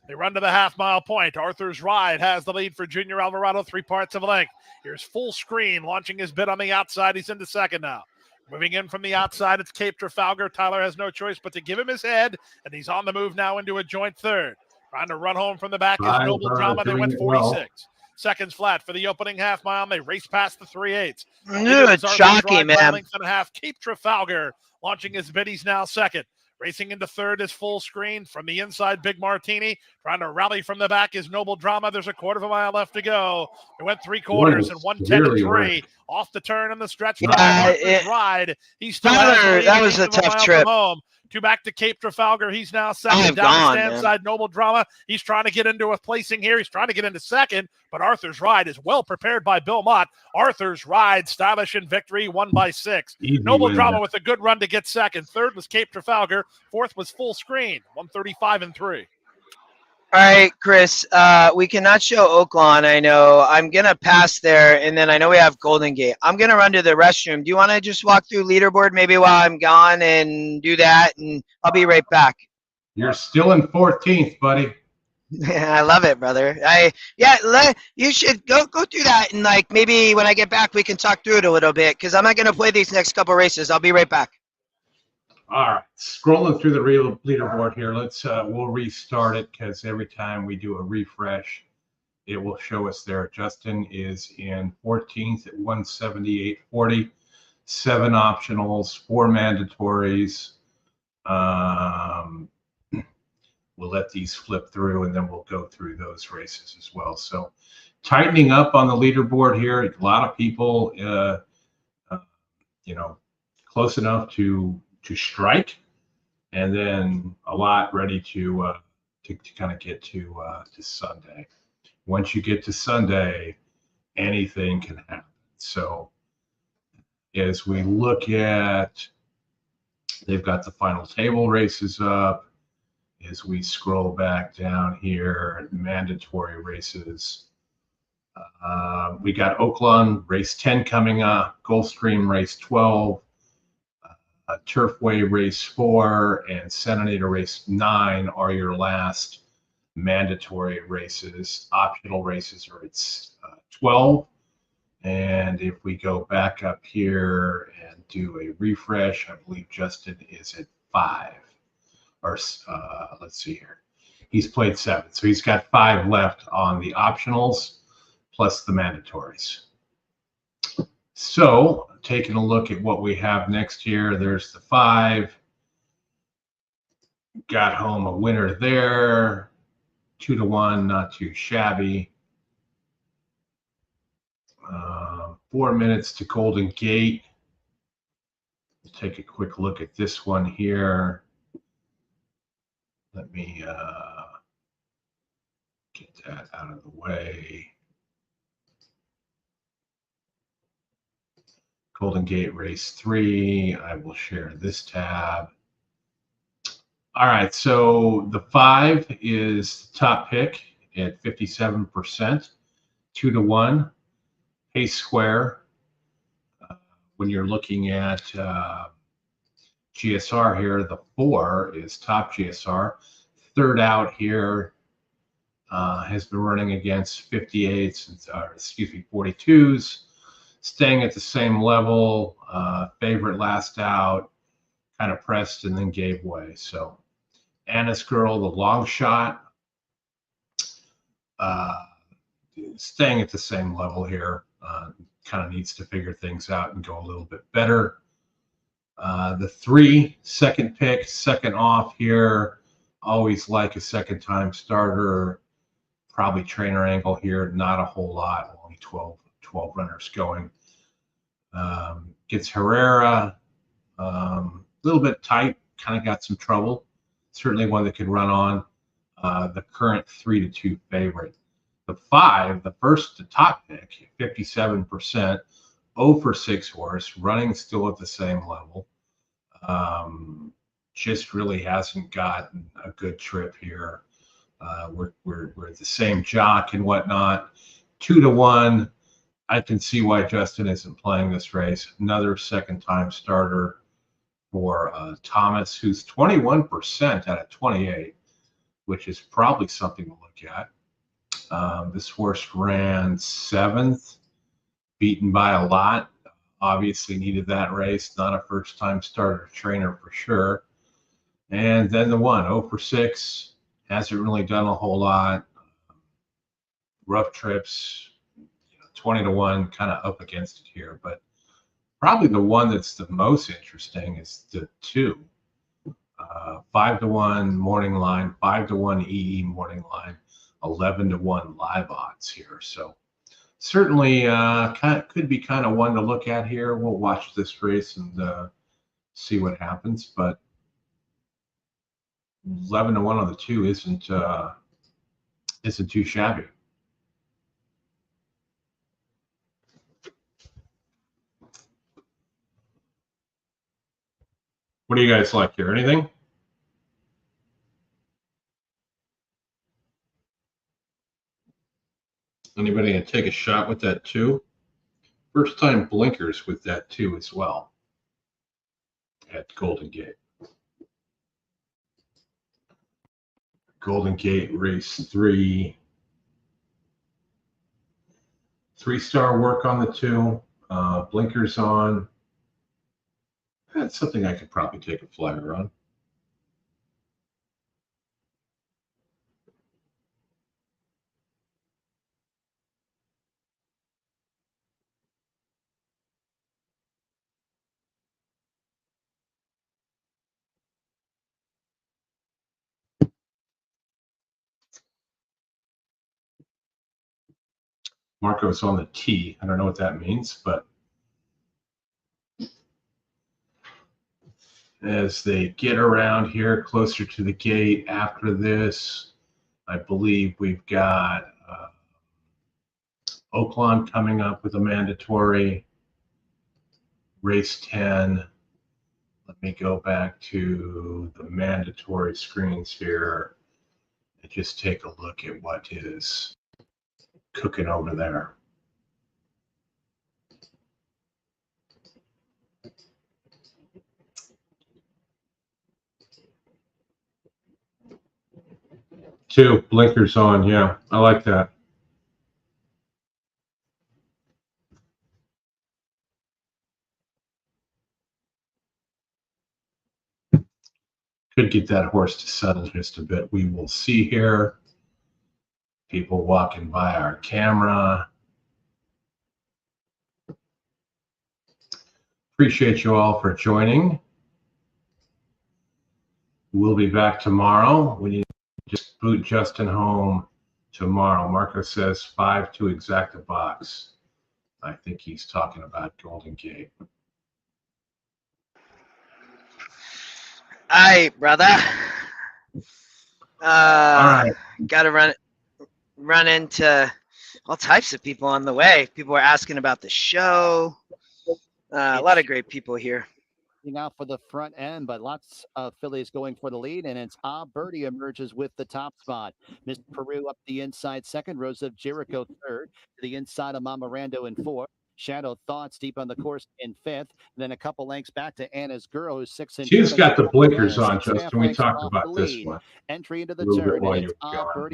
They run to the half-mile point. Arthur's Ride has the lead for Junior Alvarado, 3 parts of a length. Here's Full Screen launching his bid on the outside. He's into second now. Moving in from the outside, it's Cape Trafalgar. Tyler has no choice but to give him his head, and he's on the move now into a joint third. Trying to run home from the back is Noble Drama. They went 46. Well. Seconds flat for the opening half mile, and they race past the 3/8. Dude, shocking, man. Length and a half. Cape Trafalgar launching his bid. He's now second. Racing into third is Full Screen. From the inside, Big Martini. Trying to rally from the back is Noble Drama. There's a 1/4 mile left to go. They went 3/4 and 1:10-3. Off the turn and the stretch. Ride. He's still that was a tough trip. Home. 2 back to Cape Trafalgar. He's now second. Down the stand side, Noble Drama. He's trying to get into a placing here. He's trying to get into second, but Arthur's Ride is well prepared by Bill Mott. Arthur's Ride, stylish in victory, won by 6. Noble Drama with a good run to get second. Third was Cape Trafalgar. Fourth was Full Screen, 1:35-3. All right, Chris, we cannot show Oaklawn, I know. I'm going to pass there, and then I know we have Golden Gate. I'm going to run to the restroom. Do you want to just walk through leaderboard maybe while I'm gone and do that, and I'll be right back. You're still in 14th, buddy. I love it, brother. You should go through that, and like maybe when I get back we can talk through it a little bit, because I'm not going to play these next couple races. I'll be right back. All right, scrolling through the leaderboard here. We'll restart it, because every time we do a refresh, it will show us there. Justin is in 14th at 178.40, 7 optionals, 4 mandatories. We'll let these flip through, and then we'll go through those races as well. So tightening up on the leaderboard here. A lot of people, close enough to strike, and then a lot ready to kind of get to Sunday. Once you get to Sunday, anything can happen. So as we look at, they've got the final table races up. As we scroll back down here, mandatory races. We got Oaklawn race 10 coming up, Gulfstream race 12, Turfway race 4, and Senator race 9 are your last mandatory races. Optional races are at 12. And if we go back up here and do a refresh, I believe Justin is at 5. Or let's see here. He's played 7. So he's got 5 left on the optionals plus the mandatories. So taking a look at what we have next year, there's the 5. Got home a winner there. 2-1, not too shabby. 4 minutes to Golden Gate. We'll take a quick look at this one here. Let me get that out of the way. Golden Gate race 3. I will share this tab. All right, so the 5 is the top pick at 57%, 2-1. Pace square. When you're looking at GSR here, the 4 is top GSR. Third out here has been running against 42s, staying at the same level. Favorite last out, kind of pressed and then gave way. So Anna's Girl, the long shot, staying at the same level here. Kind of needs to figure things out and go a little bit better. The 3, second pick, second off here. Always like a second time starter. Probably trainer angle here, not a whole lot, only 12 runners going. Gets Herrera, a little bit tight, kind of got some trouble. Certainly one that could run on. The current 3-2 favorite. The 5, the top pick, 57%, 0 for 6 horse, running still at the same level. Just really hasn't gotten a good trip here. We're the same jock and whatnot. 2-1. I can see why Justin isn't playing this race. Another second-time starter for Thomas, who's 21% out of 28, which is probably something to look at. This horse ran 7th, beaten by a lot. Obviously needed that race. Not a first-time starter trainer for sure. And then the 1, 0 for 6. Hasn't really done a whole lot. Rough trips. 20-1, kind of up against it here, but probably the one that's the most interesting is the 2. 5-1 morning line, 5-1 EE morning line, 11-1 live odds here. So certainly could be kind of one to look at here. We'll watch this race and see what happens, but 11-1 on the 2 isn't too shabby. What do you guys like here? Anything? Anybody gonna take a shot with that 2? First time blinkers with that 2 as well at Golden Gate. Golden Gate race 3. 3-star work on the 2. Blinkers on. That's something I could probably take a flyer on. Marco's on the tee. I don't know what that means, but as they get around here closer to the gate after this, I believe we've got Oaklawn coming up with a mandatory. Race 10. Let me go back to the mandatory screens here and just take a look at what is cooking over there. Two blinkers on, yeah, I like that. Could get that horse to settle just a bit. We will see here. People walking by our camera. Appreciate you all for joining. We'll be back tomorrow. We need to just boot Justin home tomorrow. Marco says 5 to exact a box. I think he's talking about Golden Gate. All right, brother. All right. Got to run into all types of people on the way. People are asking about the show. A lot of great people here. Out for the front end, but lots of fillies going for the lead, and it's Birdie emerges with the top spot. Miss Peru up the inside second, Rose of Jericho third, to the inside of Mama Rando in fourth. Shadow Thoughts deep on the course in fifth. Then a couple lengths back to Anna's Girl, who's 6 and she's got the blinkers on, Justin. We talked about this one. Entry into the turn. And it's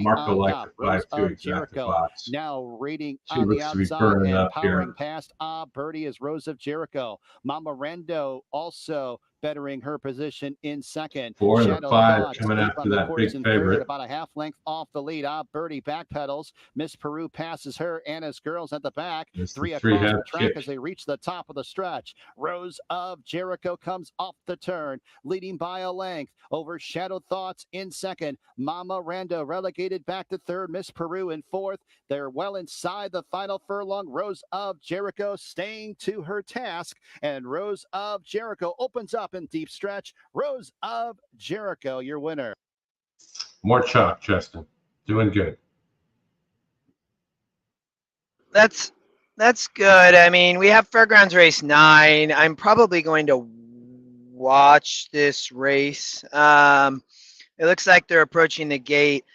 Marco liked the 5-2 exact box. Now rating she on the looks to be outside burning and up powering here. past Birdie is Rose of Jericho. Mama Rando also bettering her position in second. 4 and Shadow 5 Thoughts coming deep after on the that course big in favorite. third, about a half length off the lead. Birdie backpedals. Miss Peru passes her. Anna's Girls at the back. It's Three the across three-head the track kick. as they reach the top of the stretch. Rose of Jericho comes off the turn, leading by a length over Shadow Thoughts in second. Mama Rando relegated back to third. Miss Peru in fourth. They're well inside the final furlong. Rose of Jericho staying to her task, and Rose of Jericho opens up in deep stretch. Rose of Jericho, your winner. More chalk, Justin. Doing good. That's good. I mean, we have Fairgrounds race 9. I'm probably going to watch this race. It looks like they're approaching the gate.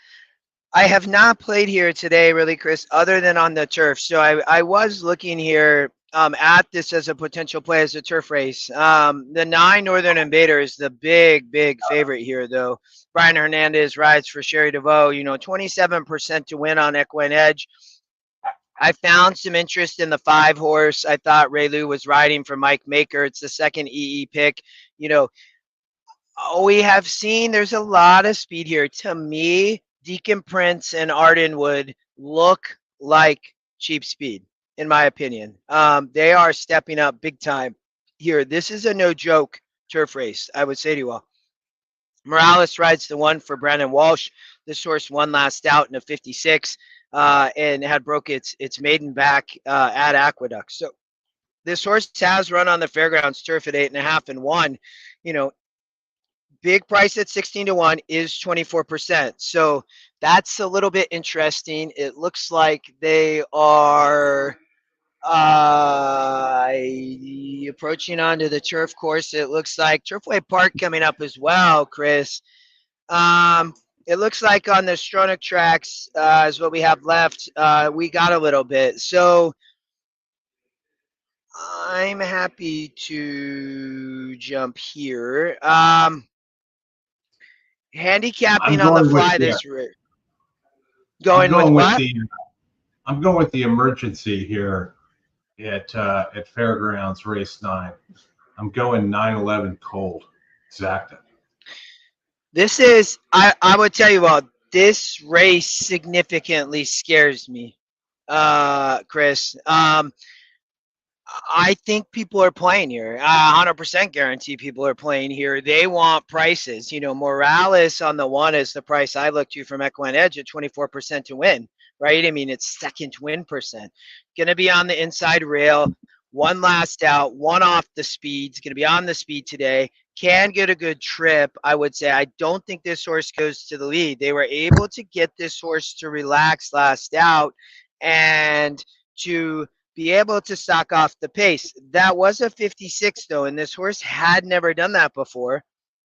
I have not played here today, really, Chris, other than on the turf. So I was looking here at this as a potential play as a turf race. The 9 Northern Invader is the big favorite here, though. Brian Hernandez rides for Sherry DeVoe. 27% to win on EquinEdge. I found some interest in the 5 horse. I thought Ray Lou was riding for Mike Maker. It's the second EE pick. We have seen there's a lot of speed here. To me, Deacon Prince and Ardenwood look like cheap speed, in my opinion. They are stepping up big time here. This is a no joke turf race, I would say to you all. Morales rides the 1 for Brandon Walsh. This horse won last out in a 56 and had broke its maiden back at Aqueduct. So this horse has run on the Fairgrounds turf at 8.5 and 1. Big price at 16 to 1 is 24%. So that's a little bit interesting. It looks like they are approaching onto the turf course. It looks like Turfway Park coming up as well, Chris. It looks like on the Stronach tracks is what we have left. We got a little bit. So I'm happy to jump here. Handicapping on the fly this race. Going with what? I'm going with the emergency here at Fairgrounds race 9. I'm going 9-11 cold. Exacta. This is I would tell you all, this race significantly scares me, Chris. I think people are playing here. 100% guarantee people are playing here. They want prices. Morales on the 1 is the price I look to from EquinEdge at 24% to win, right? I mean, it's second win percent. Going to be on the inside rail. 1 last out, 1 off the speeds. Going to be on the speed today. Can get a good trip, I would say. I don't think this horse goes to the lead. They were able to get this horse to relax last out and to be able to stock off the pace. That was a 56 though, and this horse had never done that before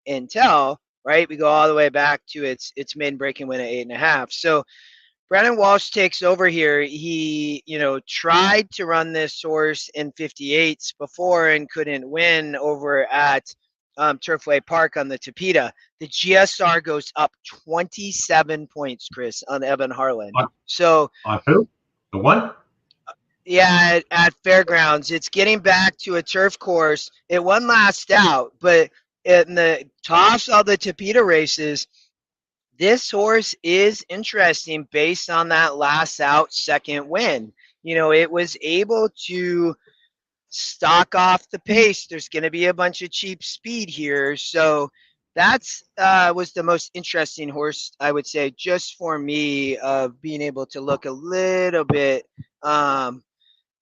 until, right, we go all the way back to its maiden breaking win at 8.5. So Brandon Walsh takes over here. He, tried to run this horse in 58s before and couldn't win over at Turfway Park on the Tapeta. The GSR goes up 27 points, Chris, on Evan Harlan. So on who? The 1? Yeah, at Fairgrounds. It's getting back to a turf course. It won last out, but in the toss of the Tapeta races, this horse is interesting based on that last out second win. It was able to stock off the pace. There's going to be a bunch of cheap speed here. So that's was the most interesting horse, I would say, just for me, of being able to look a little bit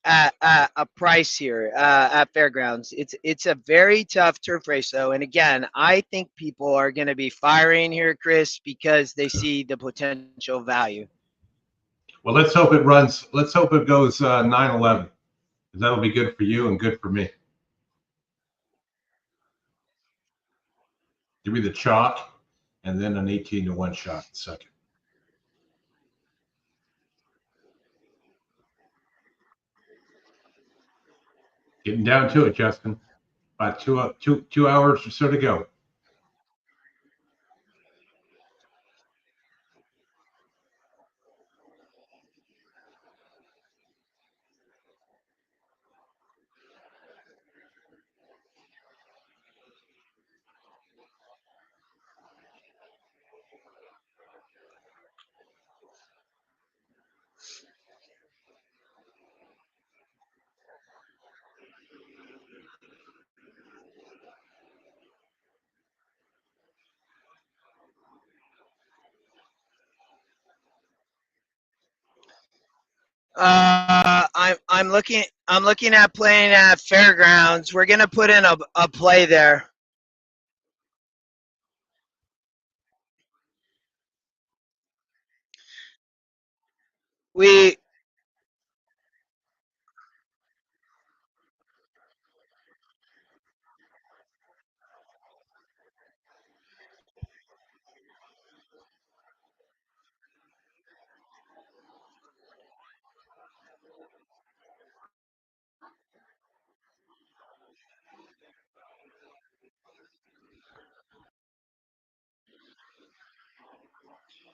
at a price here at Fairgrounds. It's a very tough turf race, though. And again, I think people are going to be firing here, Chris, because they see the potential value. Well, let's hope it runs. Let's hope it goes 9-11. That'll be good for you and good for me. Give me the chalk and then an 18 to 1 shot second. Getting down to it, Justin. About two hours or so to go. I'm looking at playing at Fairgrounds. We're gonna put in a play there.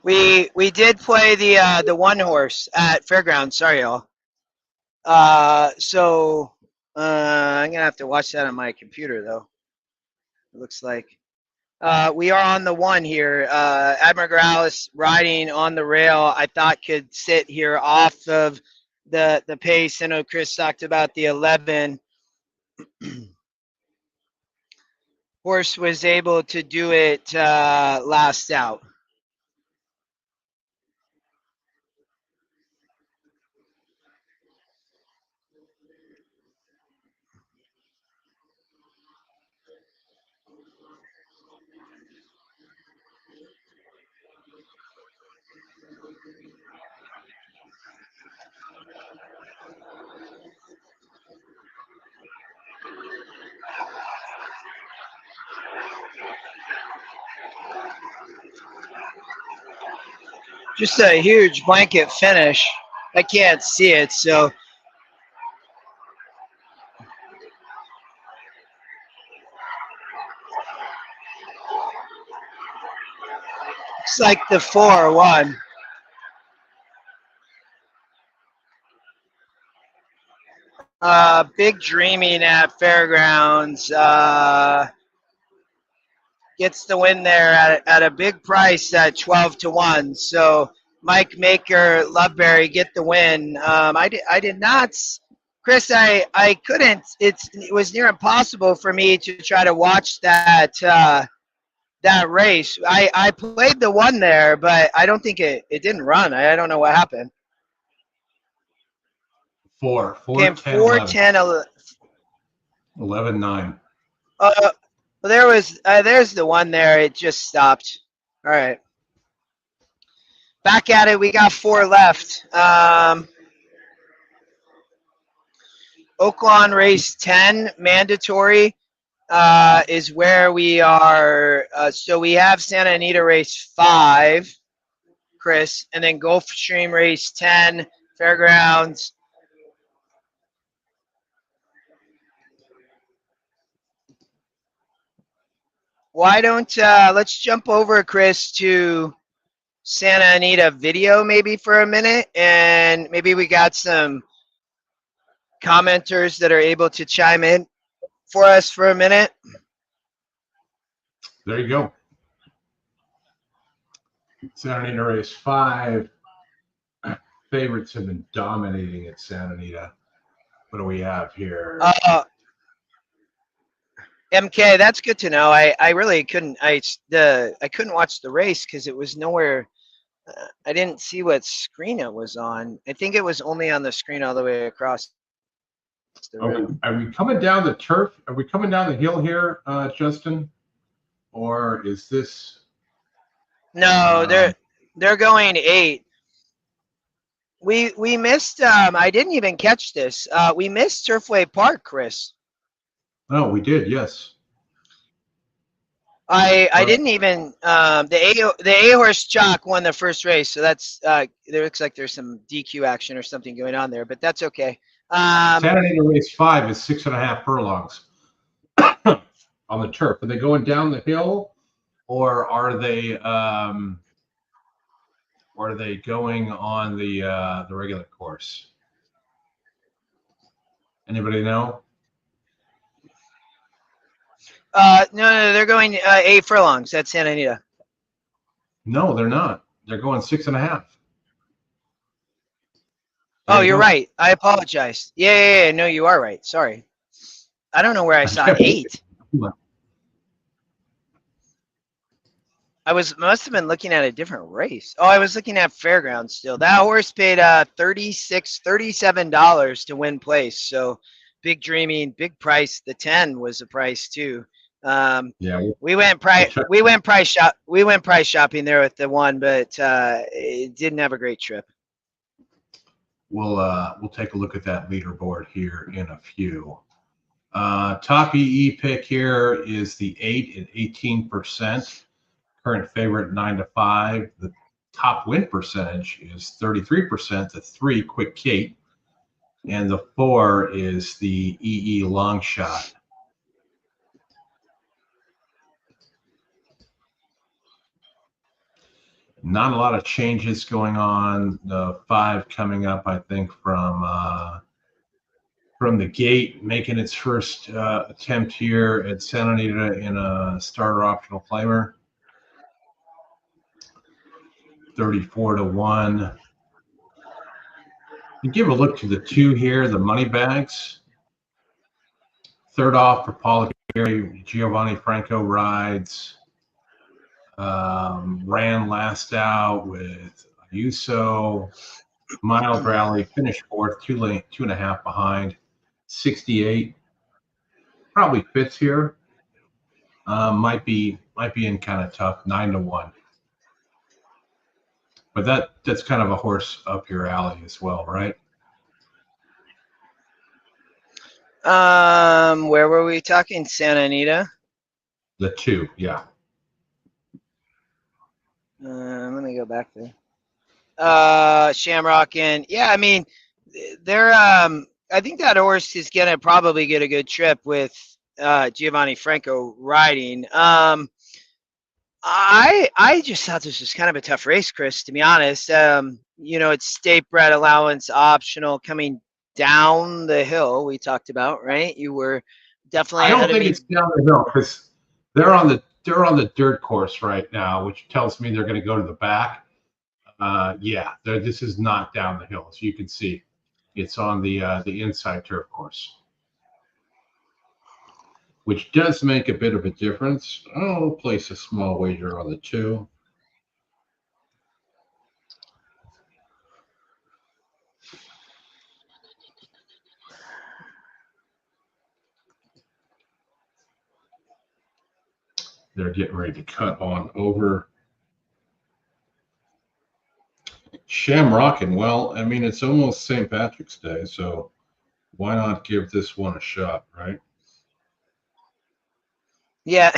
We did play the one horse at Fairgrounds. Sorry, y'all. So I'm gonna have to watch that on my computer though. It looks like we are on the one here. Admiral Morales riding on the rail. I thought could sit here off of the pace. I know Chris talked about the 11. Horse was able to do it last out. Just a huge blanket finish. I can't see it, so it's like the 4-1. Big Dreaming at Fairgrounds gets the win there at a big price at 12-1. So Mike Maker, Loveberry get the win. I did not, Chris. I couldn't. It was near impossible for me to try to watch that that race. I played the one there, but I don't think it didn't run. I don't know what happened. 4, 10, 10, 11. 11, 9. Well, there's the one there. It just stopped. All right. Back at it. We got 4 left. Oaklawn race 10 mandatory is where we are. So we have Santa Anita race 5, Chris, and then Gulfstream race 10, Fairgrounds. Why don't let's jump over, Chris, to Santa Anita video maybe for a minute, and maybe we got some commenters that are able to chime in for us for a minute. There you go. Santa Anita race 5. Favorites have been dominating at Santa Anita. What do we have here? MK, that's good to know. I really couldn't. I couldn't watch the race because it was nowhere. I didn't see what screen it was on. I think it was only on the screen all the way across the room. Are we coming down the turf? Are we coming down the hill here, Justin? Or is this? No, they're going 8. We missed. I didn't even catch this. We missed Turfway Park, Chris. Oh, we did. Yes. I didn't even. The A horse Chalk won the first race, so that's. There looks like there's some DQ action or something going on there, but that's okay. Santa Anita race 5 is 6.5 furlongs on the turf. Are they going down the hill, or are they going on the regular course? Anybody know? No, they're going 8 furlongs. That's Santa Anita. No, they're not. They're going 6.5. Oh, you're right. I apologize. Yeah. No, you are right. Sorry. I don't know where I saw 8. I must have been looking at a different race. Oh, I was looking at Fairgrounds still. That horse paid $37 to win place. So Big Dreaming, big price. The 10 was the price too. Yeah, we went price shopping there with the one, but it didn't have a great trip. We'll take a look at that leaderboard here in a few. Top EE pick here is the 8 at 18%. Current favorite 9-5. The top win percentage is 33%. The 3 Quick Kate, and the 4 is the EE Long Shot. Not a lot of changes going on. The 5 coming up, I think, from the gate, making its first attempt here at Santa Anita in a starter optional claimer. 34-1. You give a look to the 2 here, the money bags. 3rd off for Paul Giovanni Franco rides. Ran last out with Ayuso. Miles Rally finished 4th, 2.5 behind. 68. Probably fits here. Might be in kind of tough. 9-1. But that's kind of a horse up your alley as well, right? Where were we talking? Santa Anita? The 2, yeah. Let me go back there. Shamrock and yeah, I mean, they're I think that horse is gonna probably get a good trip with Giovanni Franco riding. I just thought this was kind of a tough race, Chris, to be honest. You know, it's state bred allowance optional coming down the hill we talked about, right? You were definitely I don't think it's down the hill because they're on the dirt course right now, which tells me they're going to go to the back. Yeah, this is not down the hill, as you can see. It's on the inside turf course, which does make a bit of a difference. I'll place a small wager on the 2. They're getting ready to cut on over. Shamrockin', well, I mean, it's almost St. Patrick's Day, so why not give this one a shot, right? Yeah,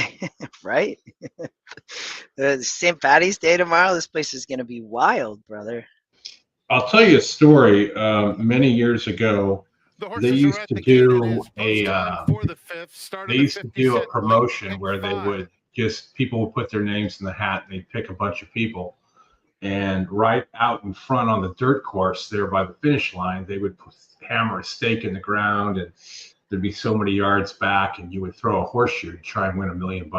right? St. Patty's Day tomorrow. This place is going to be wild, brother. I'll tell you a story. Many years ago, they used to do a promotion where they would people would put their names in the hat and they'd pick a bunch of people. And right out in front on the dirt course there by the finish line, they would hammer a stake in the ground and there'd be so many yards back and you would throw a horseshoe to try and win $1 million.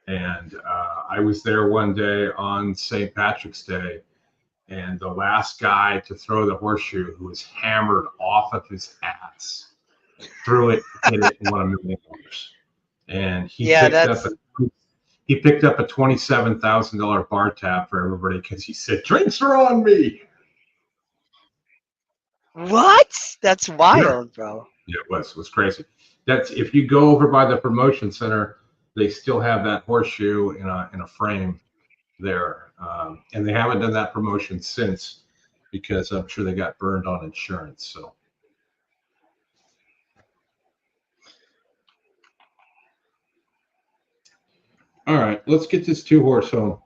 And I was there one day on St. Patrick's Day, and the last guy to throw the horseshoe, who was hammered off of his ass, threw it, hit it, and won $1 million. And he picked up a $27,000 bar tab for everybody because he said, "Drinks are on me." What? That's wild, bro. Yeah, it was crazy. That's if you go over by the promotion center, they still have that horseshoe in a frame there, and they haven't done that promotion since because I'm sure they got burned on insurance. So. All right, let's get this 2-horse home.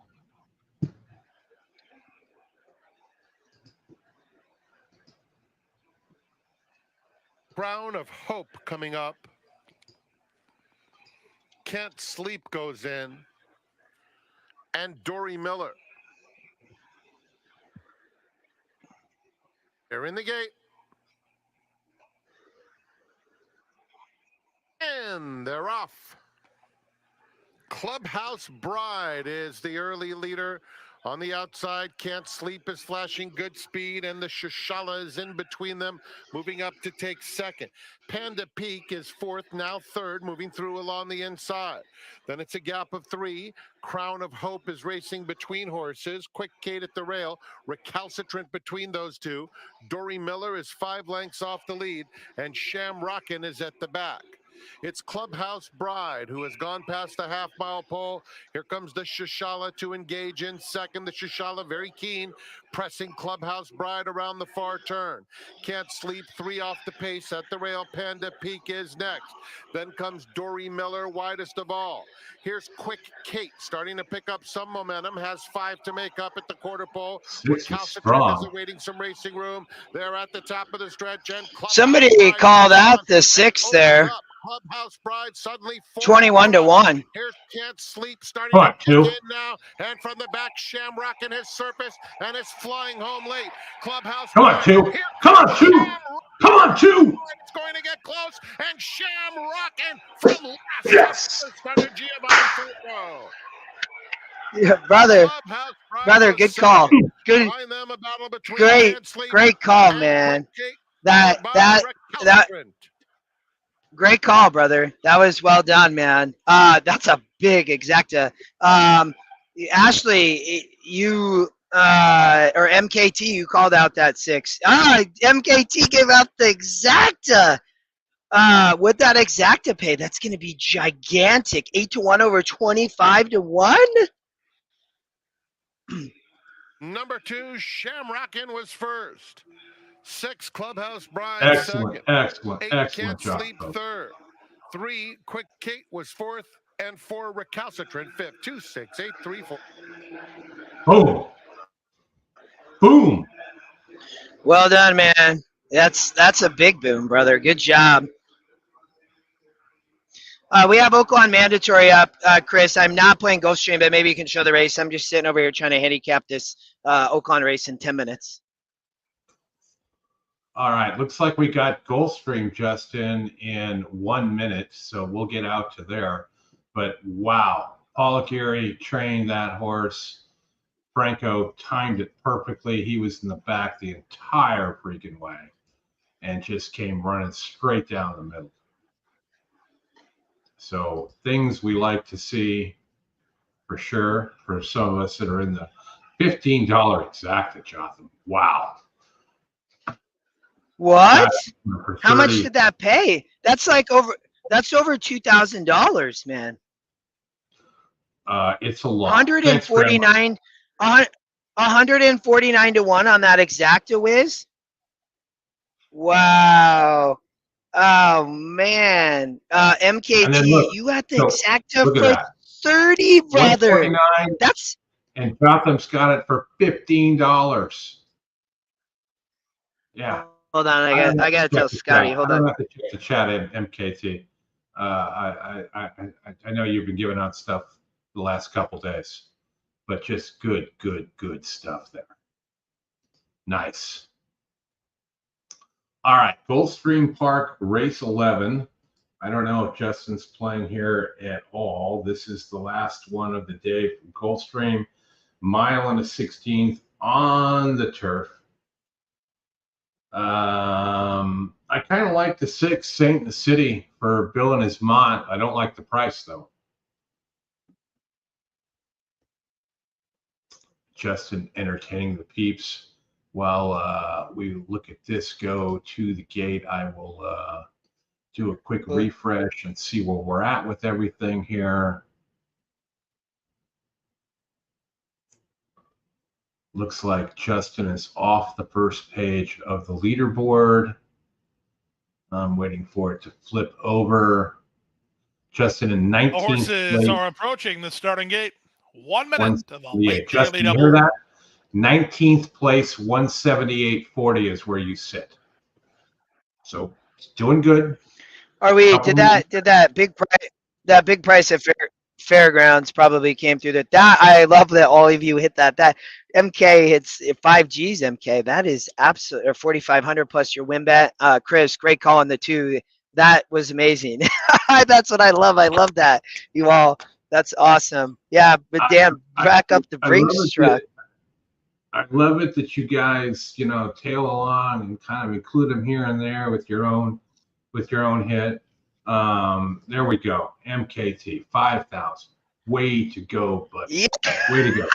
Crown of Hope coming up. Can't Sleep goes in. And Dory Miller. They're in the gate. And they're off. Clubhouse Bride is the early leader. On the outside, Can't Sleep is flashing good speed, and the Shashala is in between them, moving up to take second. Panda Peak is fourth, now third, moving through along the inside. Then it's a gap of 3. Crown of Hope is racing between horses. Quick Kate at the rail, recalcitrant between those two. Dory Miller is 5 lengths off the lead, and Shamrockin' is at the back. It's Clubhouse Bride, who has gone past the half-mile pole. Here comes the Shashala to engage in second. The Shashala very keen, pressing Clubhouse Bride around the far turn. Can't Sleep 3 off the pace at the rail. Panda Peak is next. Then comes Dory Miller, widest of all. Here's Quick Kate, starting to pick up some momentum. Has 5 to make up at the quarter pole. Recalcitrant is awaiting some racing room. They're at the top of the stretch. And somebody called out the 6 there. Clubhouse Bride suddenly 21-1. Here's Can't Sleep starting Come on, to kick two. in now. And from the back, Shamrock and his Surface, and it's flying home late. Clubhouse Come on, Bride. two. Here Come on, comes two. Shamrock. Come on, two. It's going to get close. And Shamrock and from last Yes. under Giovanni Franco. Yeah, brother, Clubhouse Bride brother, was good second. call. Good, Behind them, a battle between great, Can't Sleep great call, and man. Quick Kate, That followed by that Recalcitrant. great call, brother. That was well done, man. That's a big exacta. Ashley, you or MKT, you called out that 6. MKT gave out the exacta. With that exacta pay, that's going to be gigantic. 8-1 over 25-1. Number 2, Shamrockin' was first. 6, Clubhouse Bride Excellent, second. excellent, 8, excellent Can't job, Sleep folks. third. 3, Quick Kate was fourth. And 4, Recalcitrant fifth. 2, 6, 8, 3, 4. Boom. Boom. Well done, man. That's a big boom, brother. Good job. We have Oaklawn Mandatory up, Chris. I'm not playing Gulfstream, but maybe you can show the race. I'm just sitting over here trying to handicap this Oaklawn race in 10 minutes. All right. Looks like we got Gulfstream, Justin, in 1 minute, so we'll get out to there. But wow, Paul Geary trained that horse. Franco timed it perfectly. He was in the back the entire freaking way and just came running straight down the middle. So things we like to see for sure for some of us that are in the $15 exacta, Jotham. Wow. What? How much 30. did that pay? That's over $2,000, man. It's a lot. 149 149-1 on that exacta whiz. Wow. Oh man. MKT, look, you got the so exacta look at for that. 30, brother. 149, That's and Gotham's got it for $15. Yeah. hold on, I gotta tell Scotty. Hold I on. don't have to check the chat in MKT. I know you've been giving out stuff the last couple days, but just good stuff there. Nice. All right, Gulfstream Park race 11. I don't know if Justin's playing here at all. This is the last one of the day from Gulfstream. Mile and a 16th on the turf. I kind of like the 6 Saint in the City for Bill and his Mont. I don't like the price though. Justin entertaining the peeps. While we look at this go to the gate, I will do a quick refresh and see where we're at with everything here. Looks like Justin is off the first page of the leaderboard. I'm waiting for it to flip over. Justin in 19th Horses place. are approaching the starting gate. 1 minute to the late Justin, daily you hear double. that? 19th place, 178.40 is where you sit. So doing good. Are we did that big price at Fairgrounds probably came through that. I love that all of you hit that. That MK hits 5Gs MK. That is absolutely, or 4,500 plus your win bet. Chris, great call on the 2. That was amazing. That's what I love. I love that. You all, that's awesome. Yeah, but damn, back up the Brinks truck. I love it that you guys, tail along and kind of include them here and there with your own hit. There we go. MKT 5,000. Way to go, buddy. Yeah. Way to go.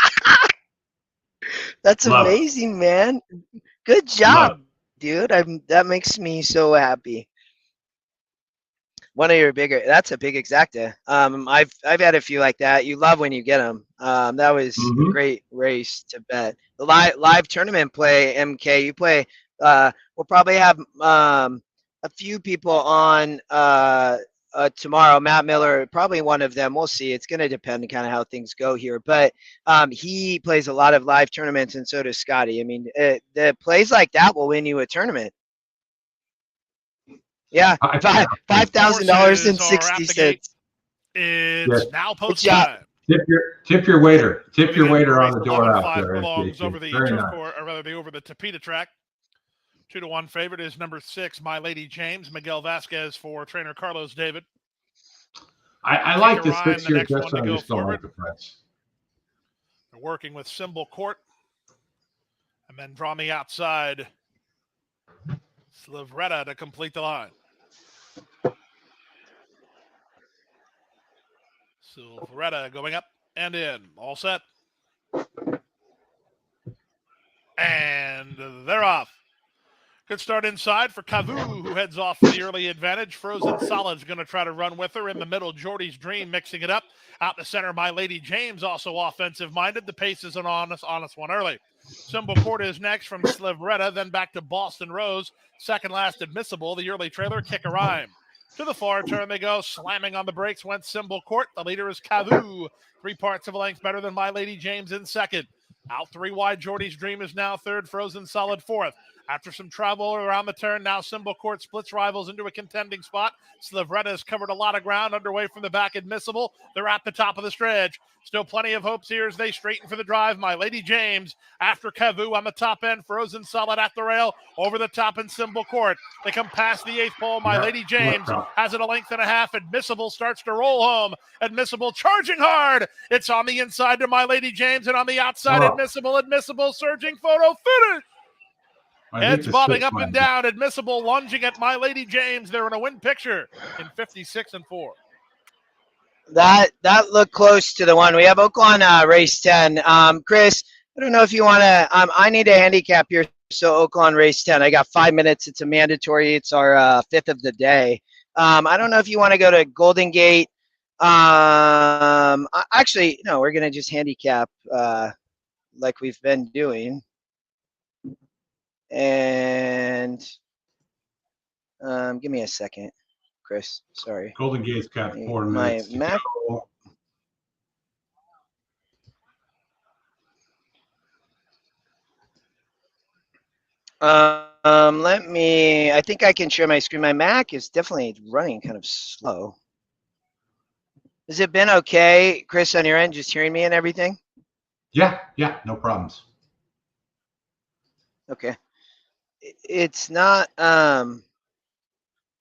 That's amazing, man. Good job, dude. That makes me so happy. One of your bigger. That's a big exacta. I've had a few like that. You love when you get them. That was a great race to bet. The live tournament play, MK. You play. We'll probably have a few people on tomorrow. Matt Miller, probably one of them. We'll see. It's going to depend on kind of how things go here. But he plays a lot of live tournaments, and so does Scotty. I mean, the plays like that will win you a tournament. Yeah, $5,000 and Horses are at 60 the gate. cents. It's now post job. time. Tip your waiter. Tip your Moving into waiter a on the race door 11, out 5 there. furlongs JT. over the Very turf nice. course, or rather over the Tapeta track. 2-1 favorite is number 6, My Lady James, Miguel Vasquez for trainer Carlos David. I like this Rhyme, 6 the year next one just to I go just don't forward. like the price. They're working with Symbol Court. And then from the outside, Slivretta to complete the line. Slivretta going up and in. All set. And they're off. Good start inside for Cavu, who heads off for the early advantage. Frozen Solid's going to try to run with her. In the middle, Jordy's Dream mixing it up. Out the center, My Lady James, also offensive-minded. The pace is an honest one early. Symbol Court is next from Slivretta, then back to Boston Rose. Second last admissible, the early trailer, Kick a Rhyme. To the far turn they go. Slamming on the brakes went Symbol Court. The leader is Cavu. 3 parts of a length better than My Lady James in second. Out 3 wide, Jordy's Dream is now third. Frozen Solid fourth. After some travel around the turn, now Symbol Court splits rivals into a contending spot. Slivretta has covered a lot of ground underway from the back admissible. They're at the top of the stretch. Still plenty of hopes here as they straighten for the drive. My Lady James after Cavu on the top end. Frozen Solid at the rail. Over the top in Symbol Court. They come past the 8th pole. My Lady James has it a length and a half. Admissible starts to roll home. Admissible charging hard. It's on the inside to My Lady James and on the outside Admissible surging photo finish. Heads bobbing up and down. Admissible lunging at My Lady James. They're in a win picture in 56-4. That looked close to the one. We have Oaklawn race 10. Chris, I don't know if you want to. I need a handicap here. So Oaklawn race 10. I got 5 minutes. It's a mandatory. It's our 5th of the day. I don't know if you want to go to Golden Gate. Actually, no. We're gonna just handicap like we've been doing. And give me a second, Chris. Sorry. Golden Gate's got 4 minutes. My Mac. Let me. I think I can share my screen. My Mac is definitely running kind of slow. Has it been okay, Chris, on your end, just hearing me and everything? Yeah, no problems. Okay. It's not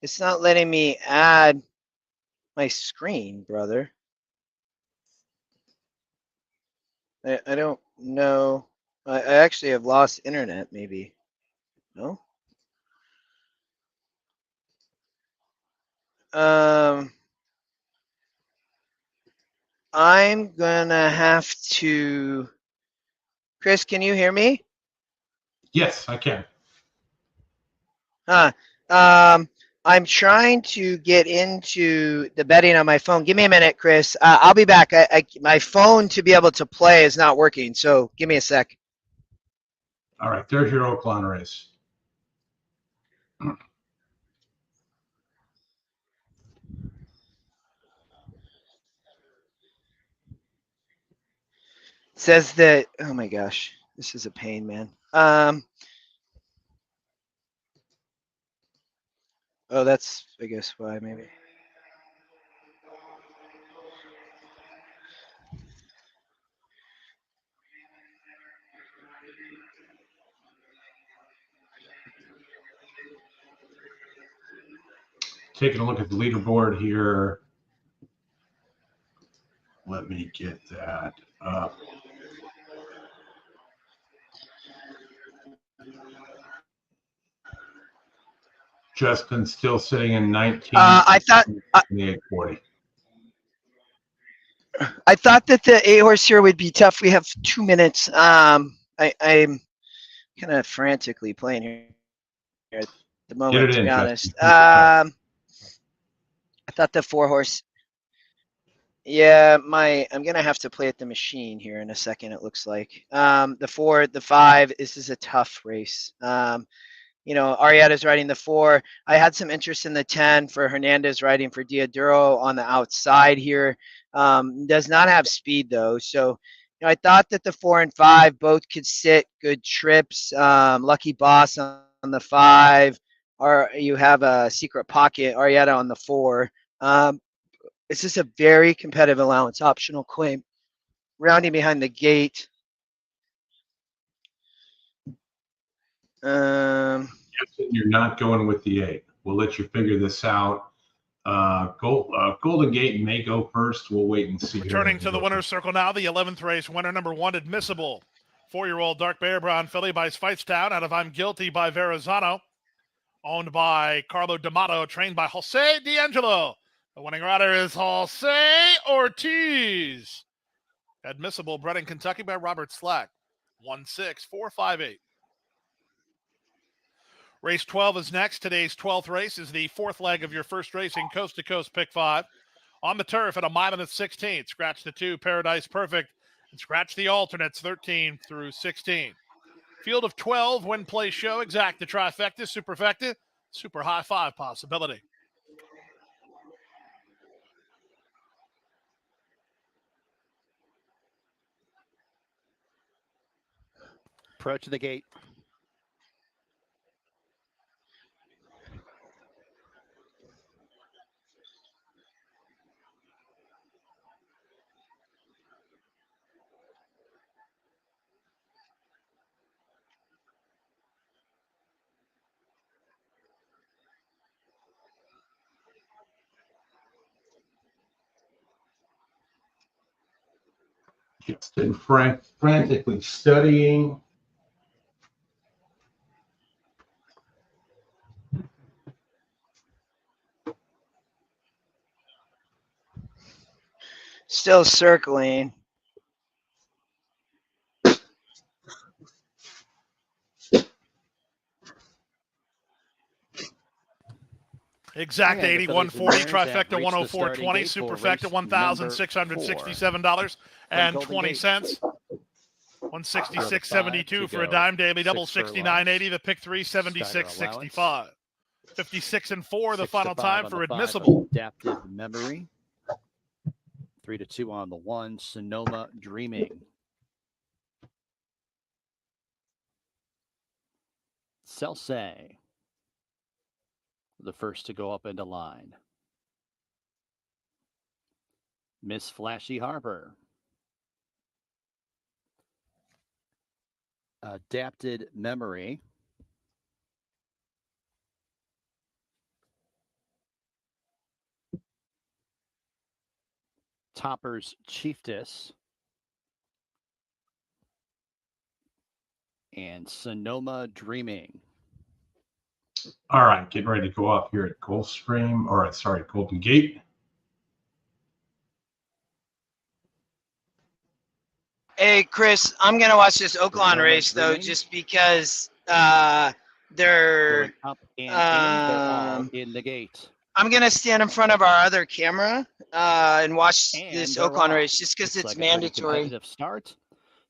letting me add my screen, brother. I don't know. I actually have lost internet, maybe. No? I'm gonna have to. Chris, can you hear me? Yes, I can. I'm trying to get into the betting on my phone. Give me a minute, Chris. I'll be back. My phone to be able to play is not working, so give me a sec. All right, there's your Oaklawn race. Says that. Oh my gosh, this is a pain, man. Oh, that's, I guess, why maybe. Taking a look at the leaderboard here. Let me get that up. Justin still sitting in 19. I thought 2840. I thought that the 8-horse here would be tough. We have 2 minutes. I'm kind of frantically playing here at the moment, to be honest. I thought the 4-horse. Yeah, I'm gonna have to play at the machine here in a second. It looks like the 4, the 5. This is a tough race. Arrieta's riding the 4. I had some interest in the 10 for Hernandez riding for Diodoro on the outside here. Does not have speed though, so I thought that the 4 and 5 both could sit good trips. Lucky Boss on the 5, or you have a secret pocket Arietta on the 4. It's just a very competitive allowance, optional claim. Rounding behind the gate. You're not going with the 8. We'll let you figure this out. Golden Gate may go first. We'll wait and see. Returning to the winner's circle now, the 11th race winner, number 1, Admissible. 4-year-old dark bear brown filly by Fightstown out of I'm Guilty by Verrazano. Owned by Carlo D'Amato, trained by Jose D'Angelo. The winning rider is Jose Ortiz. Admissible, bred in Kentucky by Robert Slack. 16458. Race 12 is next. Today's 12th race is the 4th leg of your first racing coast-to-coast pick 5. On the turf at a mile and a 16th. Scratch the 2, Paradise Perfect, and scratch the alternates 13 through 16. Field of 12, win, play, show, exact the trifecta, superfecta, super high 5 possibility. Approach the gate. Justin frantically studying. Still circling. Exact 8140, trifecta 10420, superfecta $1,667.20. 166.72 for a dime, daily double 69.80, the pick 3 76.65. 56-4 the final time for Admissible. Adaptive Memory. 3-2 on the 1, Sonoma Dreaming. Celsay, the first to go up into line. Miss Flashy Harbor. Adapted Memory. Topper's Chiefess. And Sonoma Dreaming. All right, getting ready to go up here at Gulfstream, or sorry, Golden Gate. Hey, Chris, I'm going to watch this Oaklawn race, though, just because they're up and they're all in the gate. I'm going to stand in front of our other camera and watch this Oaklawn race just because it's mandatory. Start.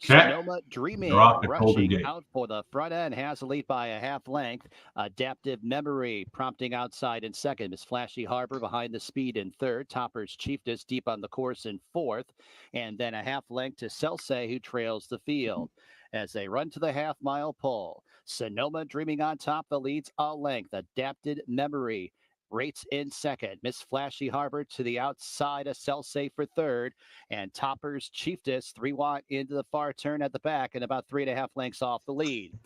Okay. Sonoma Dreaming rushing out for the front end, has a lead by a half length. Adaptive Memory prompting outside in second. Miss Flashy Harbor behind the speed in third. Topper's Chiefess deep on the course in fourth. And then a half length to Celsay, who trails the field. As they run to the half-mile pole, Sonoma Dreaming on top, the leads a length. Adapted Memory rates in second. Miss Flashy Harbor to the outside of Celsay for third. And Topper's Chiefess 3 wide into the far turn at the back and about 3.5 lengths off the lead.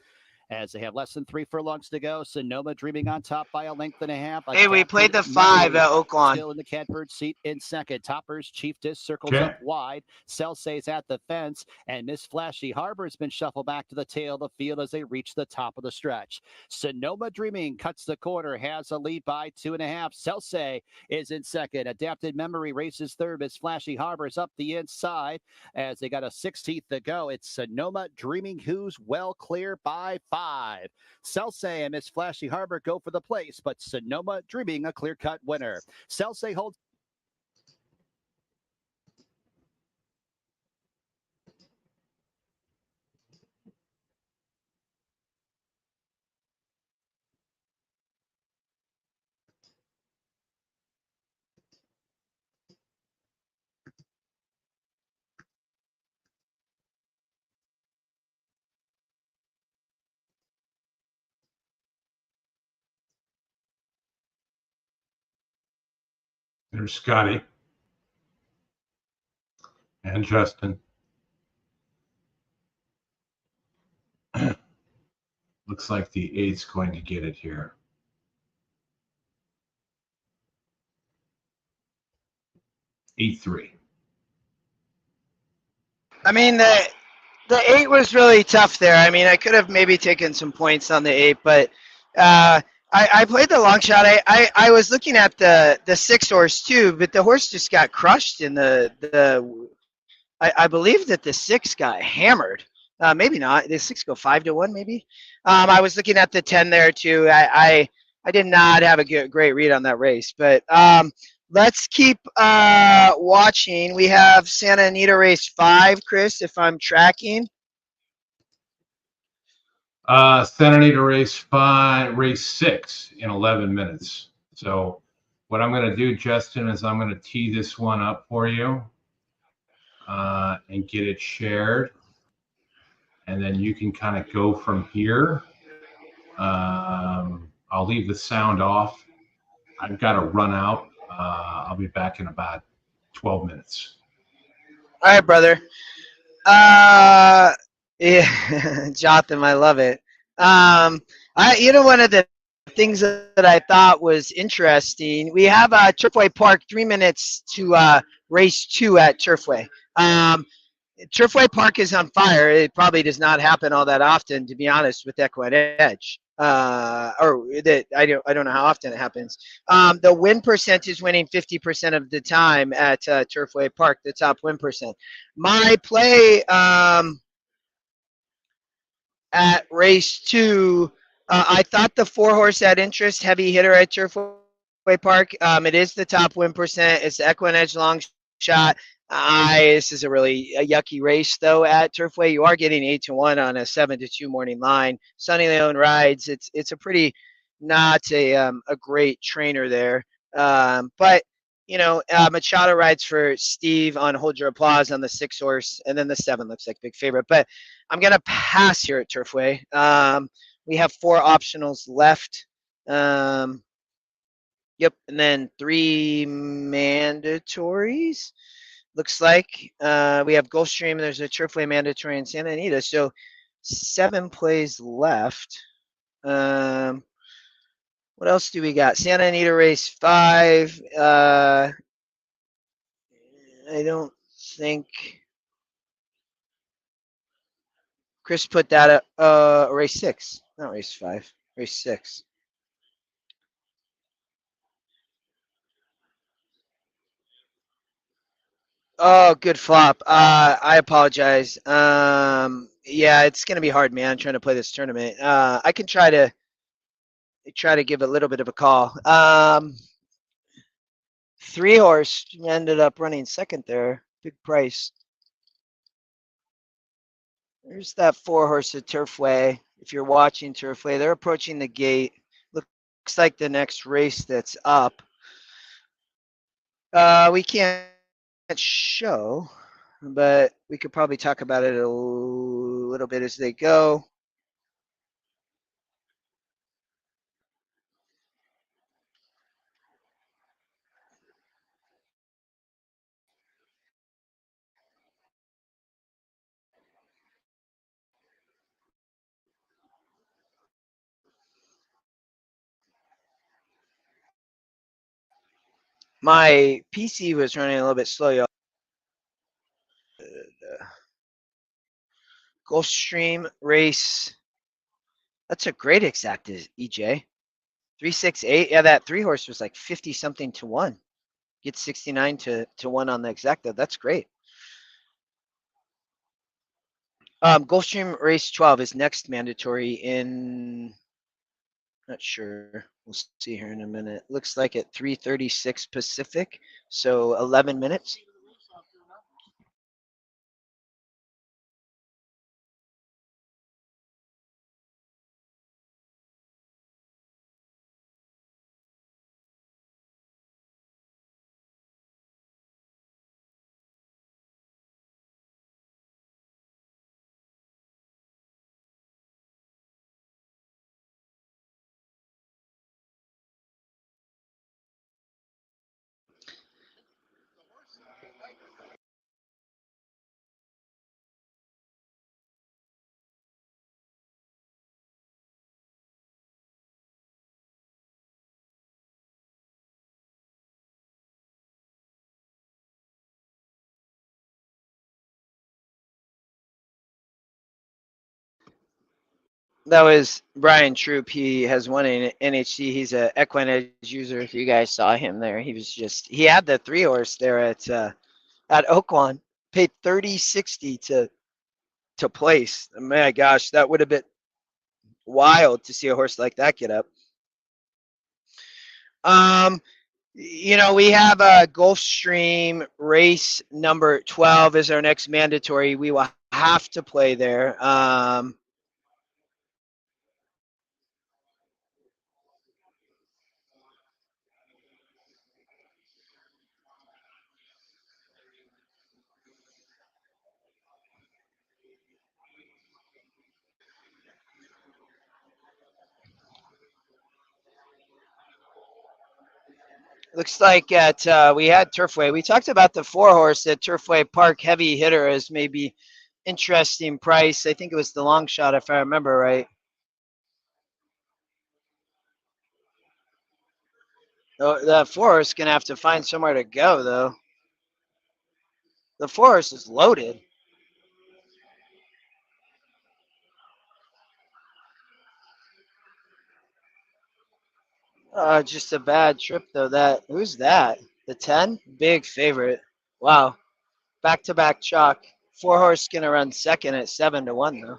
As they have less than 3 furlongs to go, Sonoma Dreaming on top by a length and a half. Hey, we played the 5 at Oaklawn. Still in the catbird seat in second. Topper's Chiefess circles up wide. Celsay's at the fence, and Miss Flashy Harbor has been shuffled back to the tail of the field as they reach the top of the stretch. Sonoma Dreaming cuts the corner, has a lead by 2.5. Celsay is in second. Adapted Memory races third. Miss Flashy Harbor is up the inside as they got a 16th to go. It's Sonoma Dreaming who's well clear by 5. Celsay and Miss Flashy Harbor go for the place, but Sonoma Dreaming a clear-cut winner. Celsay holds There's Scotty and Justin. Looks like the 8's going to get it here. E3. I mean, the 8 was really tough there. I mean, I could have maybe taken some points on the 8, but I played the long shot. I was looking at the 6 horse too, but the horse just got crushed in I believe that the 6 got hammered. Maybe not. The 6 go 5-1, maybe. I was looking at the 10 there too. I did not have a great read on that race, but let's keep watching. We have Santa Anita race 5, Chris, if I'm tracking. Santa Anita race 5, race 6 in 11 minutes. So what I'm going to do, Justin, is I'm going to tee this one up for you and get it shared. And then you can kind of go from here. I'll leave the sound off. I've got to run out. I'll be back in about 12 minutes. All right, brother. Yeah, Jotham, I love it. One of the things that I thought was interesting, we have Turfway Park 3 minutes to race 2 at Turfway. Turfway Park is on fire. It probably does not happen all that often, to be honest, with EquinEdge. Or that I don't know how often it happens. The win percent is winning 50% of the time at Turfway Park, the top win percent. My play at race 2, I thought the 4 horse had interest, heavy hitter at Turfway Park. It is the top win percent. It's the EquinEdge long shot. This is a yucky race though at Turfway. You are getting 8-1 on a 7-2 morning line. Sonny Leone rides. It's a pretty not a great trainer there. But Machado rides for Steve on Hold Your Applause on the 6 horse, and then the 7 looks like big favorite. But I'm gonna pass here at Turfway. We have 4 optionals left. Yep, and then 3 mandatories. Looks like we have Gulfstream. There's a Turfway mandatory in Santa Anita. So 7 plays left. What else do we got? Santa Anita race 5. I don't think Chris put that at race 6, not race 5, race 6. Oh, good flop. I apologize. Yeah, it's gonna be hard, man. Trying to play this tournament. I can try to give a little bit of a call. 3 horse ended up running second there. Big price. There's that 4 horse at Turfway. If you're watching Turfway, they're approaching the gate. Looks like the next race that's up. We can't show, but we could probably talk about it a little bit as they go. My PC was running a little bit slow, y'all. Gulfstream race. That's a great exact, EJ. 368. Yeah, that 3 horse was like 50 something to 1. Get 69 to 1 on the exacta. That's great. Gulfstream race 12 is next mandatory in. Not sure. We'll see here in a minute. Looks like at 3:36 Pacific, so 11 minutes. That was Brian Troop. He has won an NHC. He's a EquinEdge user. If you guys saw him there, he had the 3-horse there at Oaklawn. Paid $30.60 to place. My gosh, that would have been wild to see a horse like that get up. We have a Gulfstream race number 12 is our next mandatory. We will have to play there. Looks like we had Turfway. We talked about the 4-horse at Turfway Park. Heavy hitter is maybe interesting price. I think it was the long shot, if I remember right. Oh, the 4-horse gonna have to find somewhere to go though. The 4-horse is loaded. Just a bad trip though. Who's that? The 10? Big favorite. Wow. Back-to-back chalk. 4-horse gonna run second at 7-1 though.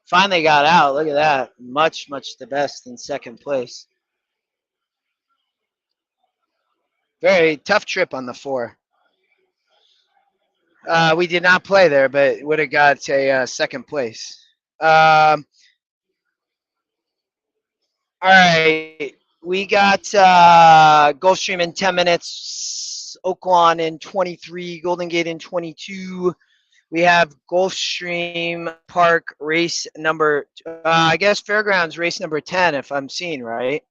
Finally got out. Look at that. Much the best in second place. Very tough trip on the 4. We did not play there, but would have got a second place. All right. We got Gulfstream in 10 minutes, Oaklawn in 23, Golden Gate in 22. We have Gulfstream Park race number, I guess Fairgrounds race number 10, if I'm seeing right.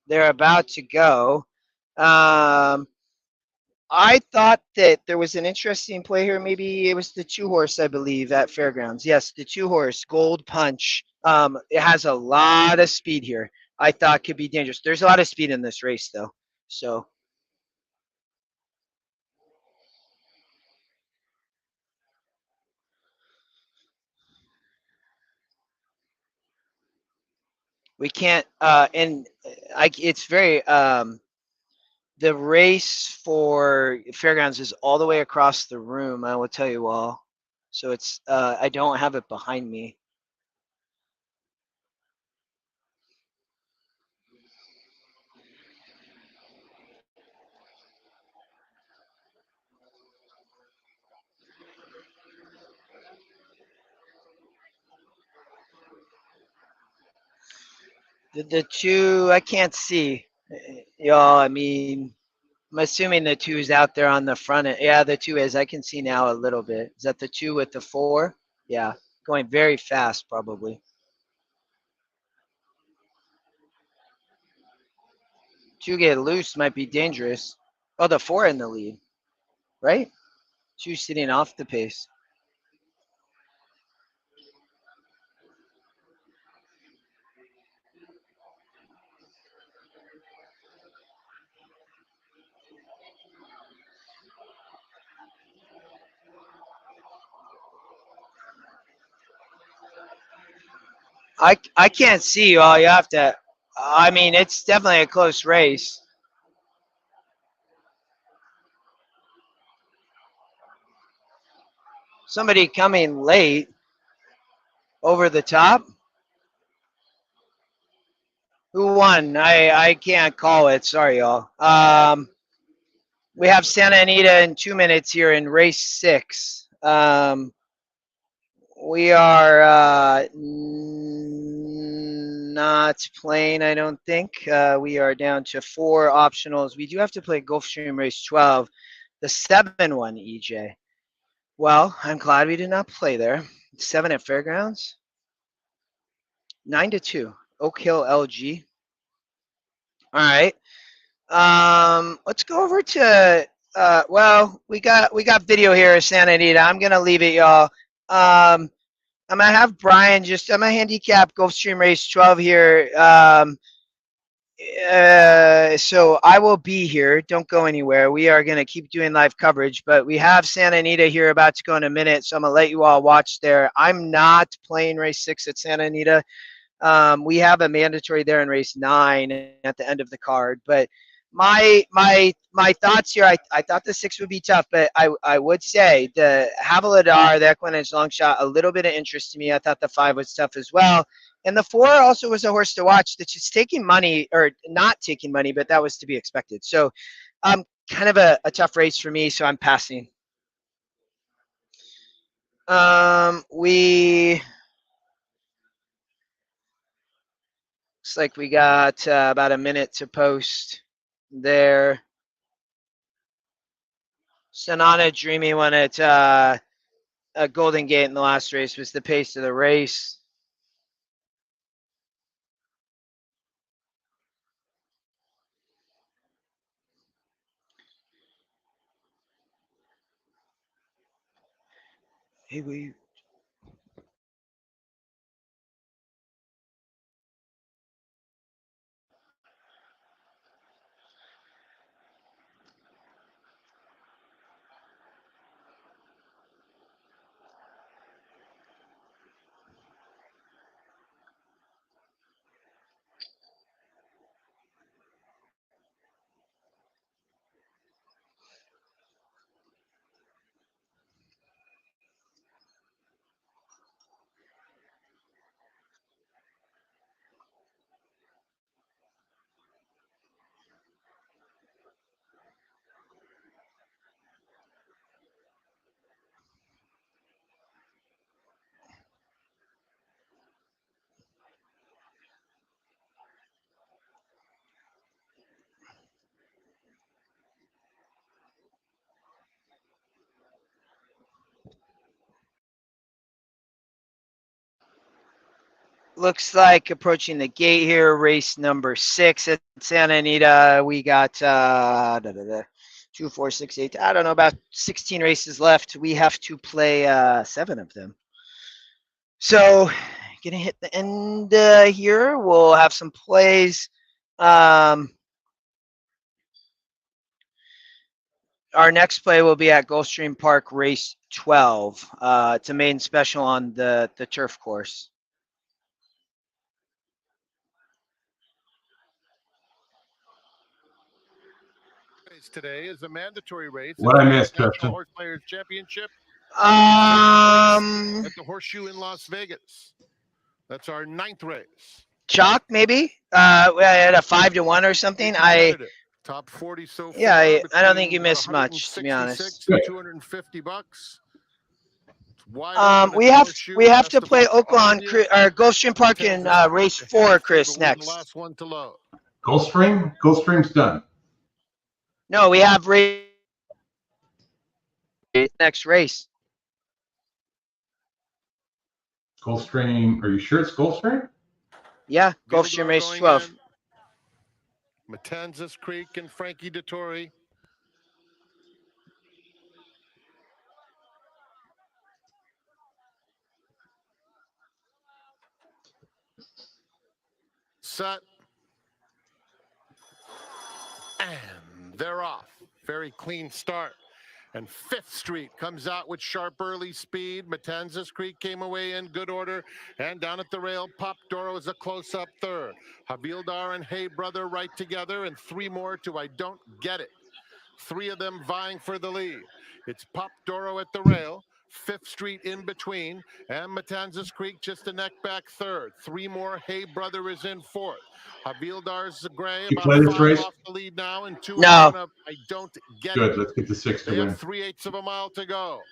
They're about to go. I thought that there was an interesting play here. Maybe it was the 2-horse, I believe, at Fairgrounds. Yes, the 2-horse, Gold Punch. It has a lot of speed here. I thought could be dangerous. There's a lot of speed in this race, though. So we can't. It's very. The race for Fairgrounds is all the way across the room. I will tell you all. So it's. I don't have it behind me. The 2, I can't see. Y'all, I mean, I'm assuming the 2 is out there on the front. Yeah, the 2 is. I can see now a little bit. Is that the 2 with the 4? Yeah, going very fast probably. 2 get loose might be dangerous. Oh, the 4 in the lead, right? 2 sitting off the pace. I can't see you all. You have to. I mean, it's definitely a close race. Somebody coming late over the top. Who won? I can't call it. Sorry, y'all. We have Santa Anita in 2 minutes here in race 6. We are not playing, I don't think. We are down to 4 optionals. We do have to play Gulfstream race 12, the 7 one, EJ. Well, I'm glad we did not play there. 7 at Fairgrounds. 9-2. Oak Hill LG. All right. Let's go over to well, we got video here of Santa Anita. I'm gonna leave it, y'all. I'm gonna have Brian I'm gonna handicap Gulfstream race 12 here. So I will be here. Don't go anywhere. We are gonna keep doing live coverage, but we have Santa Anita here about to go in a minute, so I'm gonna let you all watch there. I'm not playing race 6 at Santa Anita. We have a mandatory there in race 9 at the end of the card. But my thoughts here, I thought the 6 would be tough, but I would say the Havildar, the EquinEdge long shot, a little bit of interest to me. I thought the 5 was tough as well. And the 4 also was a horse to watch that's just taking money, or not taking money, but that was to be expected. So kind of a tough race for me, so I'm passing. Looks like we got about a minute to post there. Sonata Dreamy won at Golden Gate in the last race, was the pace of the race. Hey, we. Looks like approaching the gate here, race number 6 at Santa Anita. We got 2, 4, 6, 8. I don't know, about 16 races left. We have to play 7 of them. So, gonna hit the end here. We'll have some plays. Our next play will be at Gulfstream Park, race 12. It's a main special on the turf course. Today is a mandatory race. What I missed, National Justin? Horseplayers Championship At at the Horseshoe in Las Vegas. That's our 9th race. Chalk, maybe? We had a 5-1 or something. Top 40 so far. Yeah, I don't think you between missed much, to be honest. $166 to $250. We have to play Oaklawn or Gulfstream Park in race 4, Chris, next. Last one to load. Gulfstream? Gulfstream's done. No, we have next race. Gulfstream. Are you sure it's Gulfstream? Yeah, Gulfstream race 12. Matanzas Creek and Frankie Dettori. Set. And they're off. Very clean start. And 5th Street comes out with sharp early speed. Matanzas Creek came away in good order. And down at the rail, Pop Doro is a close-up 3rd. Havildar and Hey Brother right together, and 3 more to I Don't Get It. 3 of them vying for the lead. It's Pop Doro at the rail. 5th Street in between, and Matanzas Creek just a neck back 3rd. 3 more. Hey Brother is in 4th. Havildar's gray You about play this 5 race? off the lead now, and 2 No. I Don't Get Good. It. Let's get the 6 to They win. have 3/8 of a mile to go.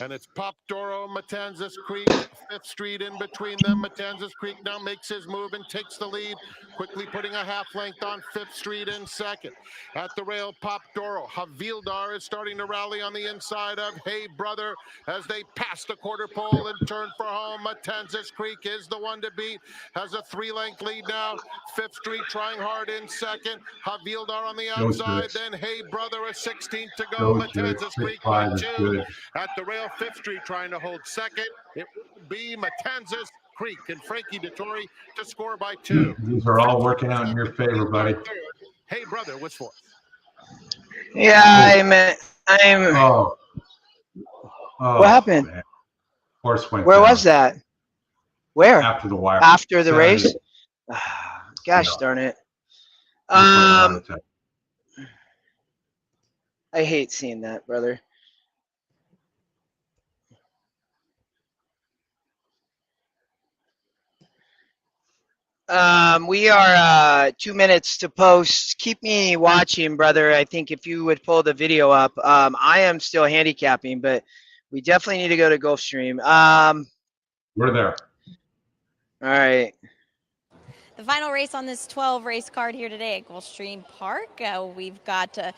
And it's Pop Doro, Matanzas Creek, 5th Street in between them. Matanzas Creek now makes his move and takes the lead, quickly putting a half length on 5th Street in 2nd. At the rail, Pop Doro. Havildar is starting to rally on the inside of Hey Brother as they pass the quarter pole and turn for home. Matanzas Creek is the one to beat, has a 3-length lead now. 5th Street trying hard in 2nd. Havildar on the outside, then Hey Brother a 16th to go. Matanzas Creek by 2. At the rail, 5th Street trying to hold 2nd. It will be Matanzas Creek and Frankie Dettori to score by 2. These are all working out in your favor, buddy. Hey Brother was 4th. Yeah, I'm. Oh, What happened? Man. Horse went Where down. was that? Where? After the wire. After the Saturday. race? Gosh No. darn it. Heart attack. I hate seeing that, brother. We are 2 minutes to post. Keep me watching, brother. I think if you would pull the video up, I am still handicapping, but we definitely need to go to Gulfstream. We're there. All right. The final race on this 12 race card here today at Gulfstream Park. We've got a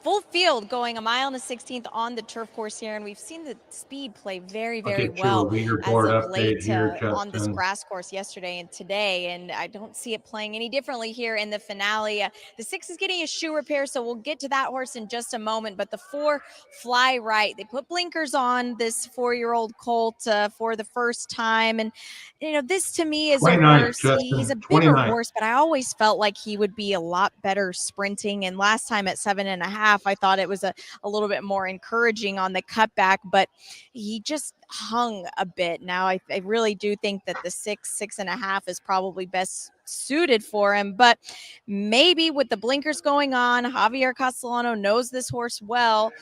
full field going a mile and a 16th on the turf course here, and we've seen the speed play very, very well as of late on this grass course yesterday and today, and I don't see it playing any differently here in the finale. The 6 is getting a shoe repair, so we'll get to that horse in just a moment, but the 4 fly right. They put blinkers on this 4-year-old colt for the first time, and you know, this to me is a horse. He's a bigger horse, but I always felt like he would be a lot better sprinting. And last time at 7.5, I thought it was a little bit more encouraging on the cutback, but he just hung a bit. Now I really do think that the 6.5 is probably best suited for him, but maybe with the blinkers going on, Javier Castellano knows this horse well.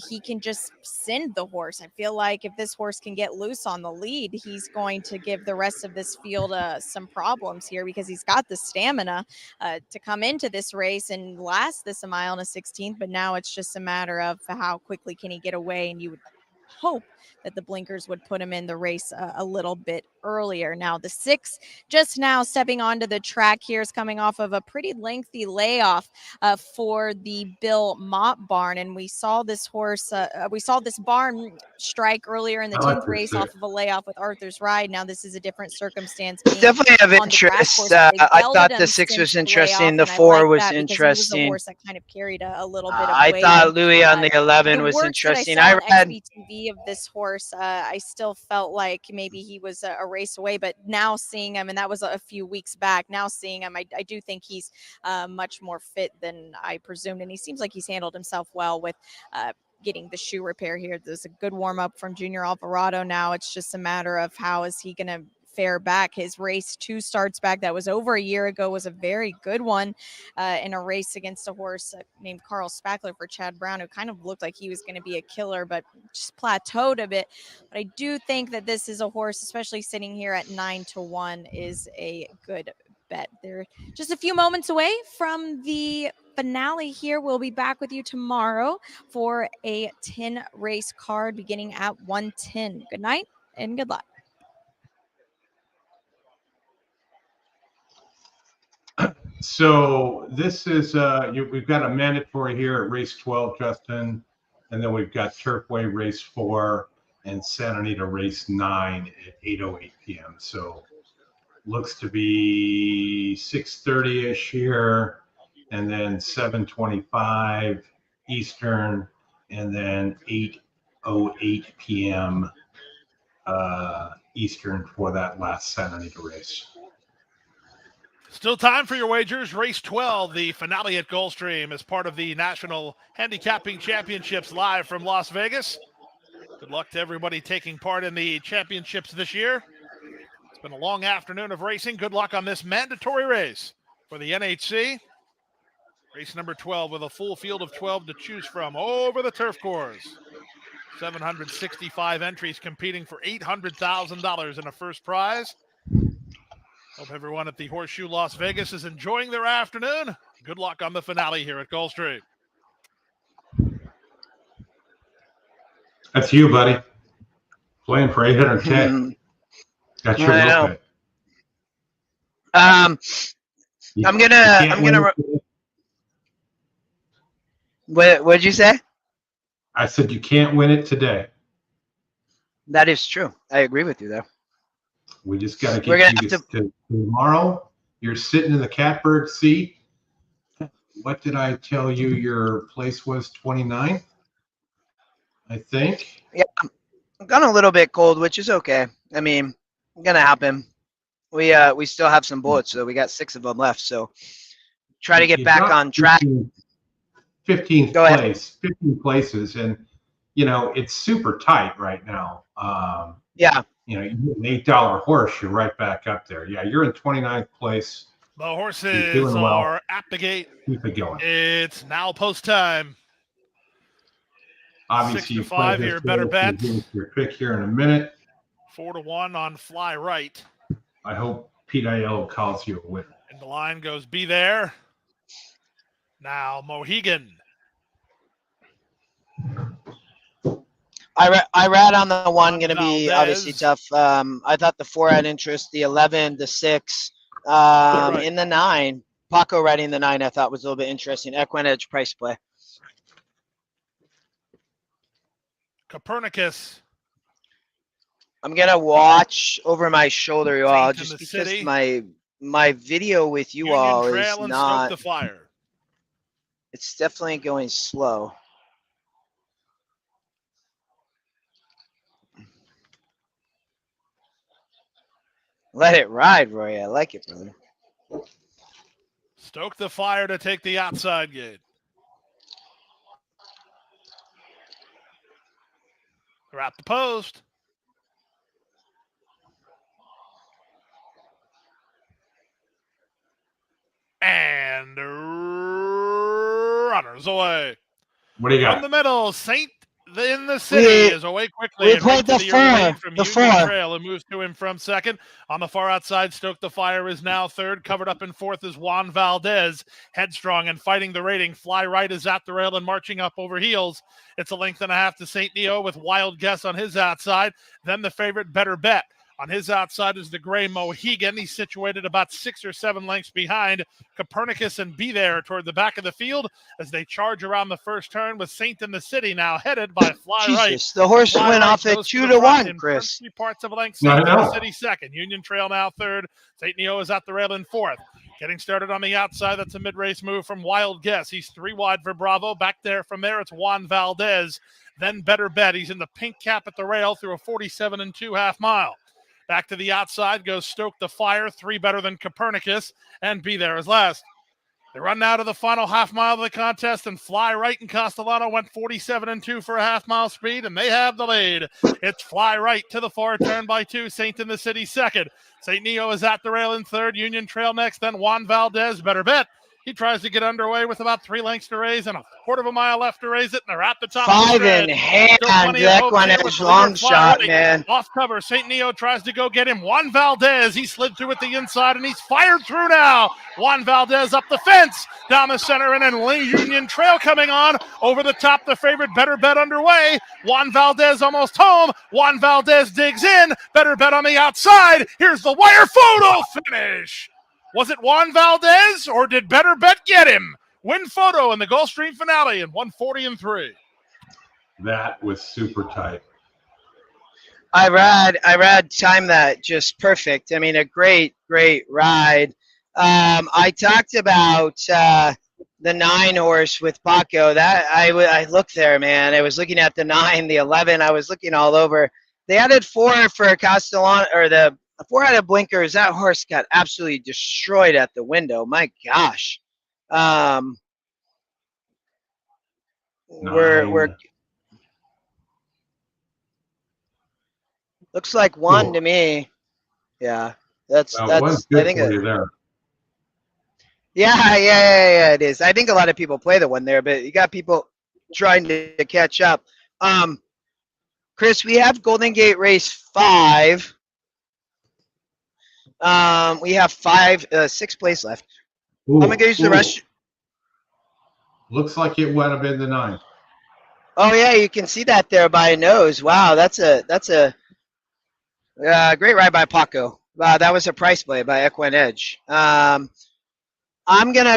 He can just send the horse. I feel like if this horse can get loose on the lead, he's going to give the rest of this field some problems here, because he's got the stamina to come into this race and last this a mile and a 16th, but now it's just a matter of how quickly can he get away, and you would hope that the blinkers would put him in the race a little bit earlier. Now the 6 just now stepping onto the track here is coming off of a pretty lengthy layoff for the Bill Mott barn, and we saw this horse, we saw this barn strike earlier in the 10th race off of a layoff with Arthur's Ride. Now this is a different circumstance. Definitely of interest. I thought the 6 was interesting. The 4 was interesting. He was a horse that kind of carried a little bit of I weight. thought Louis on the 11 was interesting. I read XBTV of this horse. I still felt like maybe he was a race away, but now seeing him, and that was a few weeks back, now seeing him, I do think he's much more fit than I presumed, and he seems like he's handled himself well with getting the shoe repair here. There's a good warm-up from Junior Alvarado. Now it's just a matter of how is he going to fare back. His race 2 starts back that was over a year ago was a very good one in a race against a horse named Carl Spackler for Chad Brown, who kind of looked like he was going to be a killer, but just plateaued a bit. But I do think that this is a horse, especially sitting here at 9-1, is a good bet. They're just a few moments away from the finale here. We'll be back with you tomorrow for a 10 race card beginning at 1:10. Good night and good luck. So this is we've got a mandatory here at race 12, Justin, and then we've got Turfway race 4 and Santa Anita race 9 at 8:08 p.m. So looks to be 6:30ish here, and then 7:25 Eastern, and then 8:08 p.m. Eastern for that last Santa Anita race. Still time for your wagers. Race 12, the finale at Gulfstream, as part of the National Handicapping Championships live from Las Vegas. Good luck to everybody taking part in the championships this year. It's been a long afternoon of racing. Good luck on this mandatory race for the NHC. Race number 12 with a full field of 12 to choose from over the turf course. 765 entries competing for $800,000 in a first prize. Hope everyone at the Horseshoe Las Vegas is enjoying their afternoon. Good luck on the finale here at Gulfstream. That's you, buddy. Playing for 800K. That's your low I'm gonna. What'd you say? I said you can't win it today. That is true. I agree with you, though. We just got to get you to tomorrow. You're sitting in the catbird seat. What did I tell you your place was? 29th, I think. Yeah, I'm gone a little bit cold, which is okay. I mean, gonna happen. We still have some bullets, so we got 6 of them left. So try to get back on track. 15th place, 15 places, and you know it's super tight right now. Yeah. you know, you get an $8 horse, you're right back up there. Yeah, you're in 29th place. The You're horses doing well. are at the gate. Keep it going. It's now post time. Obviously, 6 you to play 5 this here. Better race, bet. you'll give us your pick here in a minute. 4 to 1 on Fly Right. I hope Pete Aiello calls you a winner. And the line goes Be There. Now Mohegan. I read on the one going to be obviously Valdez. tough. I thought the 4 had interest, the 11, the 6, Right. in the 9. Paco riding the 9 I thought was a little bit interesting. EquinEdge price play. Copernicus. I'm going to watch over my shoulder, you all, Saint in just the because City. my video with you Union all is Trail and not. Stoke the Fire. It's definitely going slow. Let it ride, Roy. I like it, brother. Stoke the Fire to take the outside gate. They're at the post. And runners away. What do you From got? the middle, Saint in the City is away quickly. we and right played to the early 4, lead from the Union 4. Trail and moves to him from second. On the far outside, Stoke the Fire is now third. Covered up in fourth is Juan Valdez. Headstrong and fighting the rating. Fly Right is at the rail and marching up over heels. It's a length and a half to St. Neo with Wild Guess on his outside. Then the favorite Better Bet. On his outside is the gray Mohegan. He's situated about 6 or 7 lengths behind Copernicus and Be There toward the back of the field as they charge around the first turn with Saint in the City now headed by Fly Right. Jesus, the horse Fly went Right off at goes 2 the to front 1, in Chris. 3 parts of a length. No, Saint in I the know. City second. Union Trail now third. St. Neo is at the rail in fourth. Getting started on the outside, that's a mid-race move from Wild Guess. He's 3 wide for Bravo. Back there from there, it's Juan Valdez. Then Better Bet. He's in the pink cap at the rail through a 47 2/2 mile. Back to the outside goes Stoke the Fire, 3 better than Copernicus, and Be There is last. They run now to the final half mile of the contest, and Fly Right and Castellano went 47 2 for a half mile speed, and they have the lead. It's Fly Right to the far turn by 2, Saint in the City second. St. Neo is at the rail in third, Union Trail next, then Juan Valdez, Better Bet. He tries to get underway with about 3 lengths to raise and a quarter of a mile left to raise it, and they're at the top. 5 of the in hand, EquinEdge long shot, man. Off cover, St. Neo tries to go get him. Juan Valdez, he slid through at the inside, and he's fired through now. Juan Valdez up the fence, down the center, and then Union Trail coming on. Over the top, the favorite Better Bet underway. Juan Valdez almost home. Juan Valdez digs in. Better Bet on the outside. Here's the wire photo finish. Was it Juan Valdez, or did Better Bet get him? Win photo in the Gulfstream finale in 140 3. That was super tight. I read time that just perfect. I mean, a great ride. I talked about the 9 horse with Paco. That I looked there, man. I was looking at the 9, the 11. I was looking all over. They added 4 for Castellano, or the 4 out of blinkers. That horse got absolutely destroyed at the window. My gosh. We're looks like 1 to me. Yeah, that's one's good I think for you there. Yeah, it is. I think a lot of people play the 1 there, but you got people trying to catch up. Chris, we have Golden Gate Race 5. We have 6 plays left. Ooh, I'm gonna use the rest. Looks like it would have been the 9. Oh yeah, you can see that there by nose. Wow, that's a great ride by Paco. Wow, that was a price play by EquinEdge.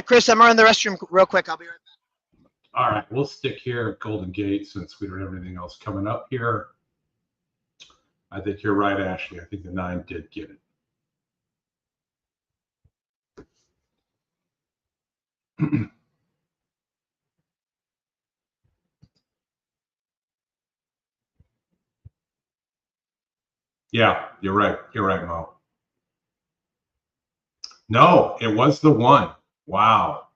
Chris, I'm running the restroom real quick. I'll be right back. All right, we'll stick here at Golden Gate since we don't have anything else coming up here. I think you're right, Ashley. I think the 9 did get it. Yeah, you're right. You're right, Mo. No, it was the 1. Wow.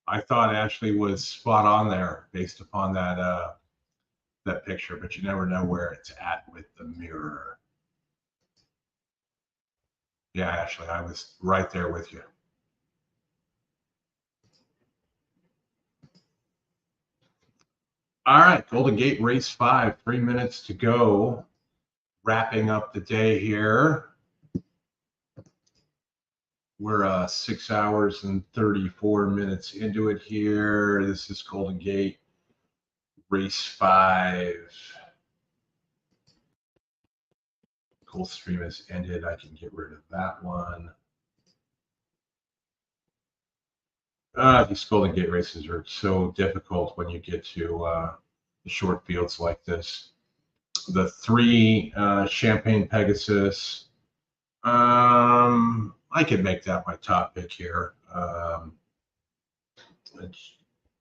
I thought Ashley was spot on there based upon that that picture, but you never know where it's at with the mirror. Yeah, Ashley, I was right there with you. All right, Golden Gate Race 5, 3 minutes to go. Wrapping up the day here. We're 6 hours and 34 minutes into it here. This is Golden Gate Race 5. Gulfstream has ended. I can get rid of that one. These Golden Gate races are so difficult when you get to the short fields like this. The 3 Champagne Pegasus. I could make that my top pick here.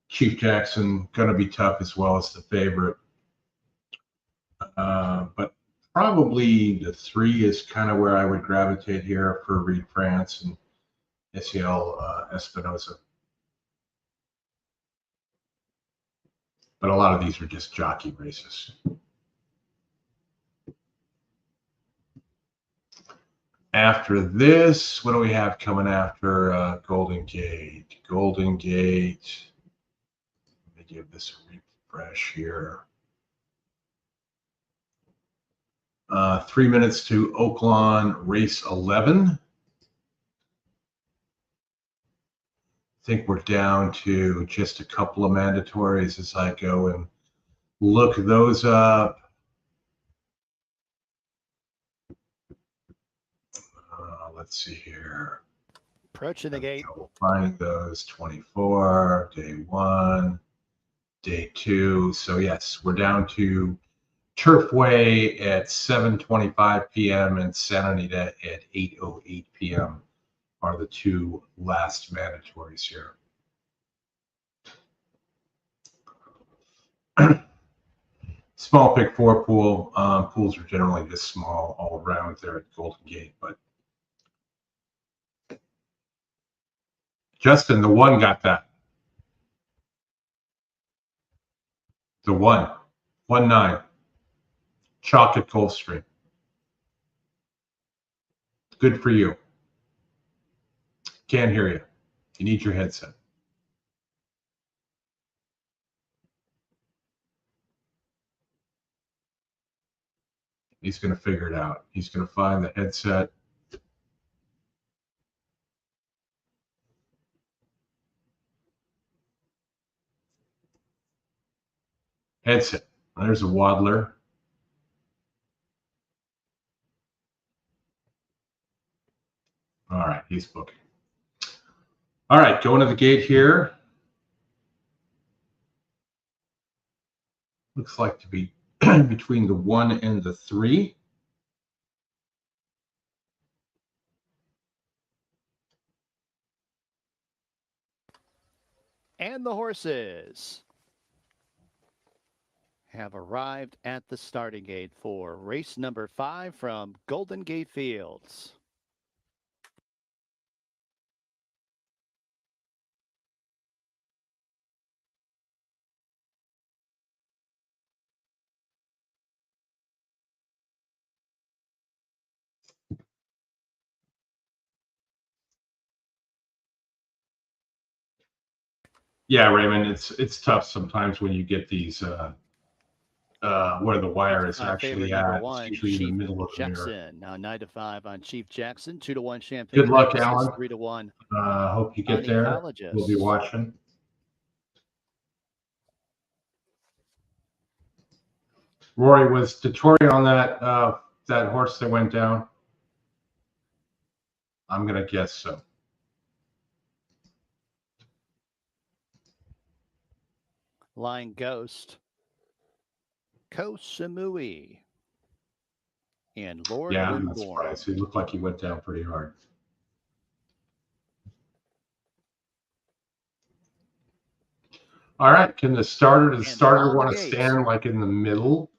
Chief Jackson going to be tough as well as the favorite. But probably the 3 is kind of where I would gravitate here for Reed France and SEL Espinosa. But a lot of these are just jockey races. After this, what do we have coming after Golden Gate? Golden Gate. Let me give this a refresh here. 3 minutes to Oaklawn, race 11. I think we're down to just a couple of mandatories as I go and look those up. Let's see here. Approaching the gate. We'll find those 24, day 1, day 2. So yes, we're down to Turfway at 7:25 p.m. and Santa Anita at 8:08 p.m. are the 2 last mandatories here. Small pick 4 pool. Pools are generally just small all around there at Golden Gate, but Justin, the 1 got that. The 1-9. Chalk at Gulfstream. Good for you. Can't hear you. You need your headset. He's going to figure it out. He's going to find the headset. Headset. There's a waddler. All right, he's booking. All right, going to the gate here. Looks like to be between the 1 and the 3. And the horses have arrived at the starting gate for race number 5 from Golden Gate Fields. Yeah, Raymond, it's tough sometimes when you get these where the wire is actually at. It's usually in the middle of the mirror. Jackson now 9-5 on Chief Jackson, 2-1 Champagne. Good luck, Alan. 3-1. Hope you get there. We'll be watching. Rory, was Detroit on that that horse that went down? I'm gonna guess so. Line Ghost, Kosamui, and Lord Yeah, I'm not Winborn. surprised. He looked like he went down pretty hard. All right, can the starter want to stand like in the middle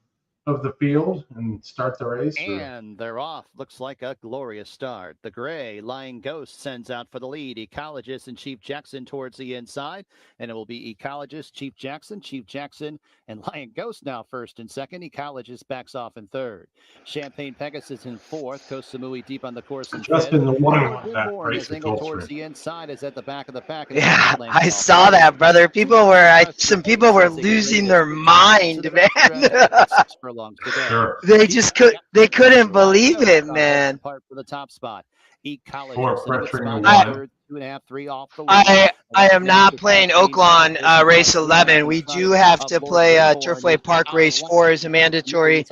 of the field and start the race? And they're off. Looks like a glorious start. The gray Lying Ghost sends out for the lead. Ecologist and Chief Jackson towards the inside. And it will be Ecologist, Chief Jackson, and Lying Ghost now first and second. Ecologist backs off in third. Champagne Pegasus in fourth. Kosamui deep on the course in Just fifth. in the one that Winborn race is at angled towards Gulfstream. the inside, is at the back of the pack. Yeah, I saw that, brother. Some people were losing their mind, man. Sure. They couldn't believe it, man. For the top spot. Or pressuring Third, 2.5, 3 off the I am not playing Oaklawn race 11. We do have to play Turfway Park race 4 as a mandatory.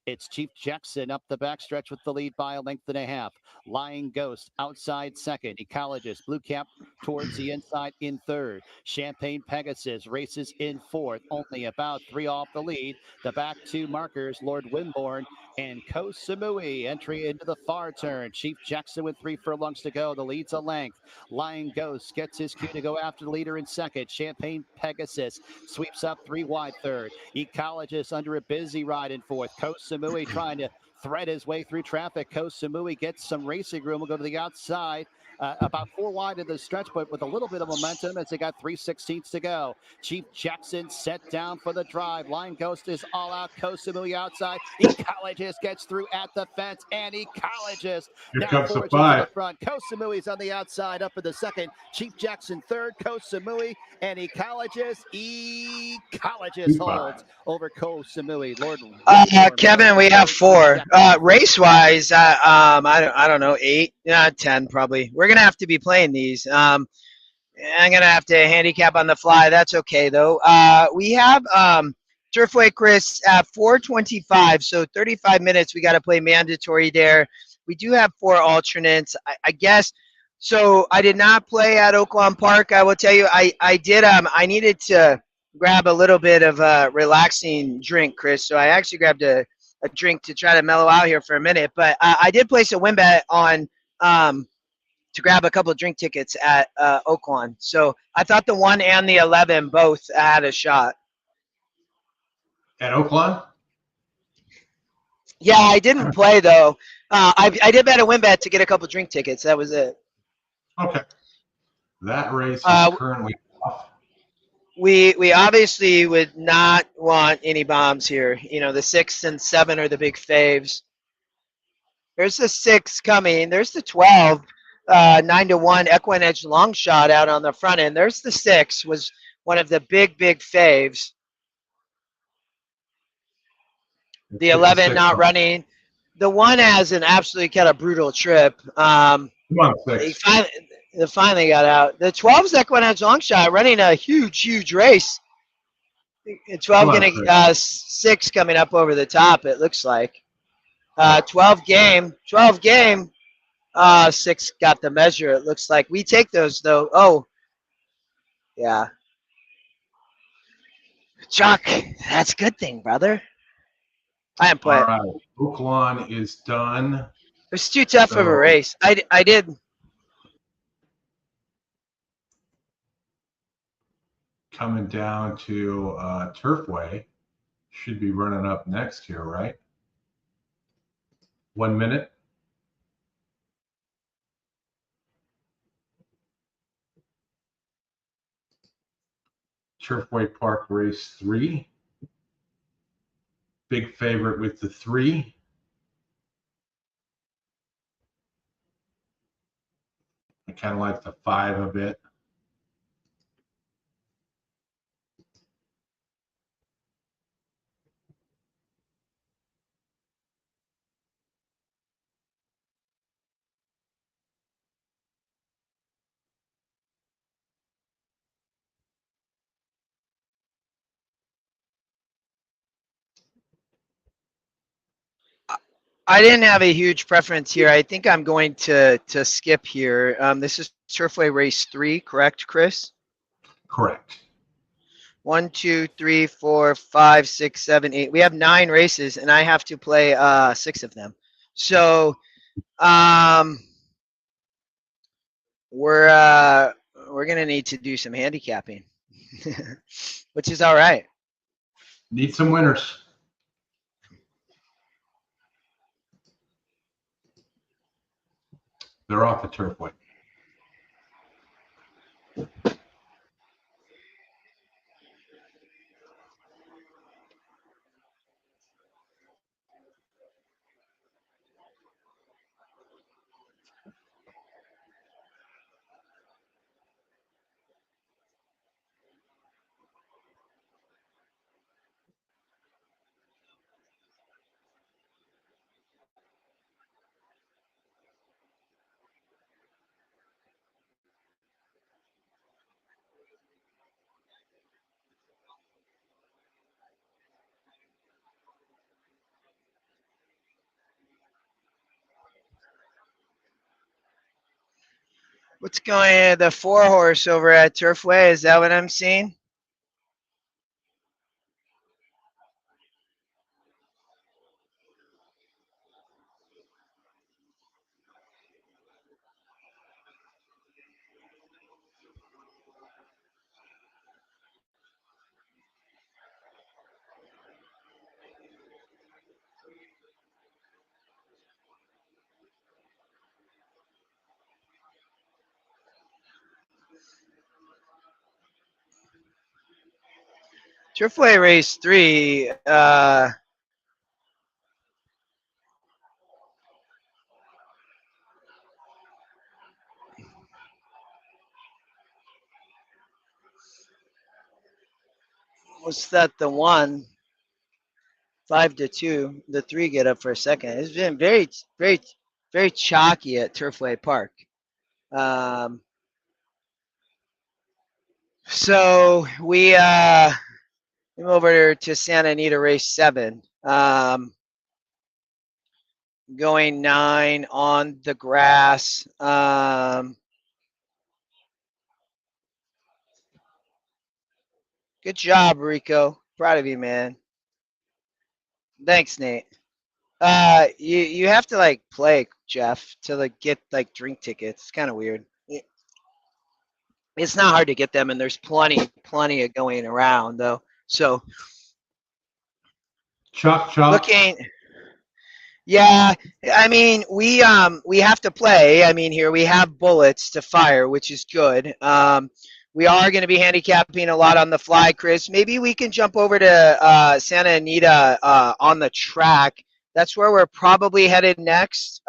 It's Chief Jackson up the backstretch with the lead by a length and a half. Lying Ghost outside second. Ecologist Blue Cap towards the inside in third. Champagne Pegasus races in fourth. Only about 3 off the lead. The back 2 markers, Lord Winborn and Kosamui. Entry into the far turn. Chief Jackson with 3 furlongs to go. The lead's a length. Lying Ghost gets his cue to go after the leader in second. Champagne Pegasus sweeps up 3 wide third. Ecologist under a busy ride in fourth. Kosamui trying to thread his way through traffic. Kosamui gets some racing room. Will go to the outside. About 4 wide of the stretch, but with a little bit of momentum as they got 3/16 to go. Chief Jackson set down for the drive. Lying Ghost is all out. Kosamui outside. Ecologist gets through at the fence, and Ecologist now forwards into the front. Kosamui's on the outside, up in the second. Chief Jackson third. Kosamui and Ecologist. Ecologist holds over Kosamui. Lord Kevin, we have 4. Race-wise, I don't know, 8, 10 probably. We're gonna have to be playing these. I'm gonna have to handicap on the fly. That's okay though. We have Turfway Chris at 4:25, so 35 minutes. We got to play mandatory there. We do have 4 alternates. I guess. So I did not play at Oaklawn Park. I will tell you, I did. I needed to grab a little bit of a relaxing drink, Chris. So I actually grabbed a drink to try to mellow out here for a minute. But I did place a win bet on to grab a couple of drink tickets at Oaklawn. So I thought the 1 and the 11 both had a shot. At Oaklawn? Yeah, I didn't play though. I did bet a win bet to get a couple of drink tickets. That was it. Okay. That race is currently off. We obviously would not want any bombs here. You know, the 6 and 7 are the big faves. There's the 6 coming. There's the 12. 9-1 EquinEdge long shot out on the front end. There's the 6, was one of the big faves. The 11 not running. The 1 has an absolutely kind of brutal trip. He finally got out. The 12's EquinEdge long shot running a huge race. 12 getting 6 coming up over the top, it looks like. 12 game. 6 got the measure, it looks like. We take those, though. Oh, yeah. Chuck, that's a good thing, brother. I am playing. All right. Oaklawn is done. It's too tough of a race. I did. Coming down to Turfway. Should be running up next here, right? 1 minute. Turfway Park race 3. Big favorite with the 3. I kind of like the 5 a bit. I didn't have a huge preference here. I think I'm going to skip here. This is Turfway race 3, correct, Chris? Correct. 1, 2, 3, 4, 5, 6, 7, 8. We have 9 races, and I have to play 6 of them. So we're gonna need to do some handicapping, which is all right. Need some winners. They're off the Turfway. What's going on? The 4-horse over at Turfway, is that what I'm seeing? Turfway Race 3, what's that, the 1? 5-2. The 3 get up for a second. It's been very, very, very chalky at Turfway Park. So we move over to Santa Anita Race 7. Going 9 on the grass. Good job, Rico. Proud of you, man. Thanks, Nate. You have to like play, Jeff, to like get like drink tickets. It's kind of weird. It's not hard to get them, and there's plenty of going around though. So Chuck. looking. Yeah, I mean we have to play. I mean here we have bullets to fire, which is good. We are going to be handicapping a lot on the fly, Chris. Maybe we can jump over to Santa Anita on the track. That's where we're probably headed next.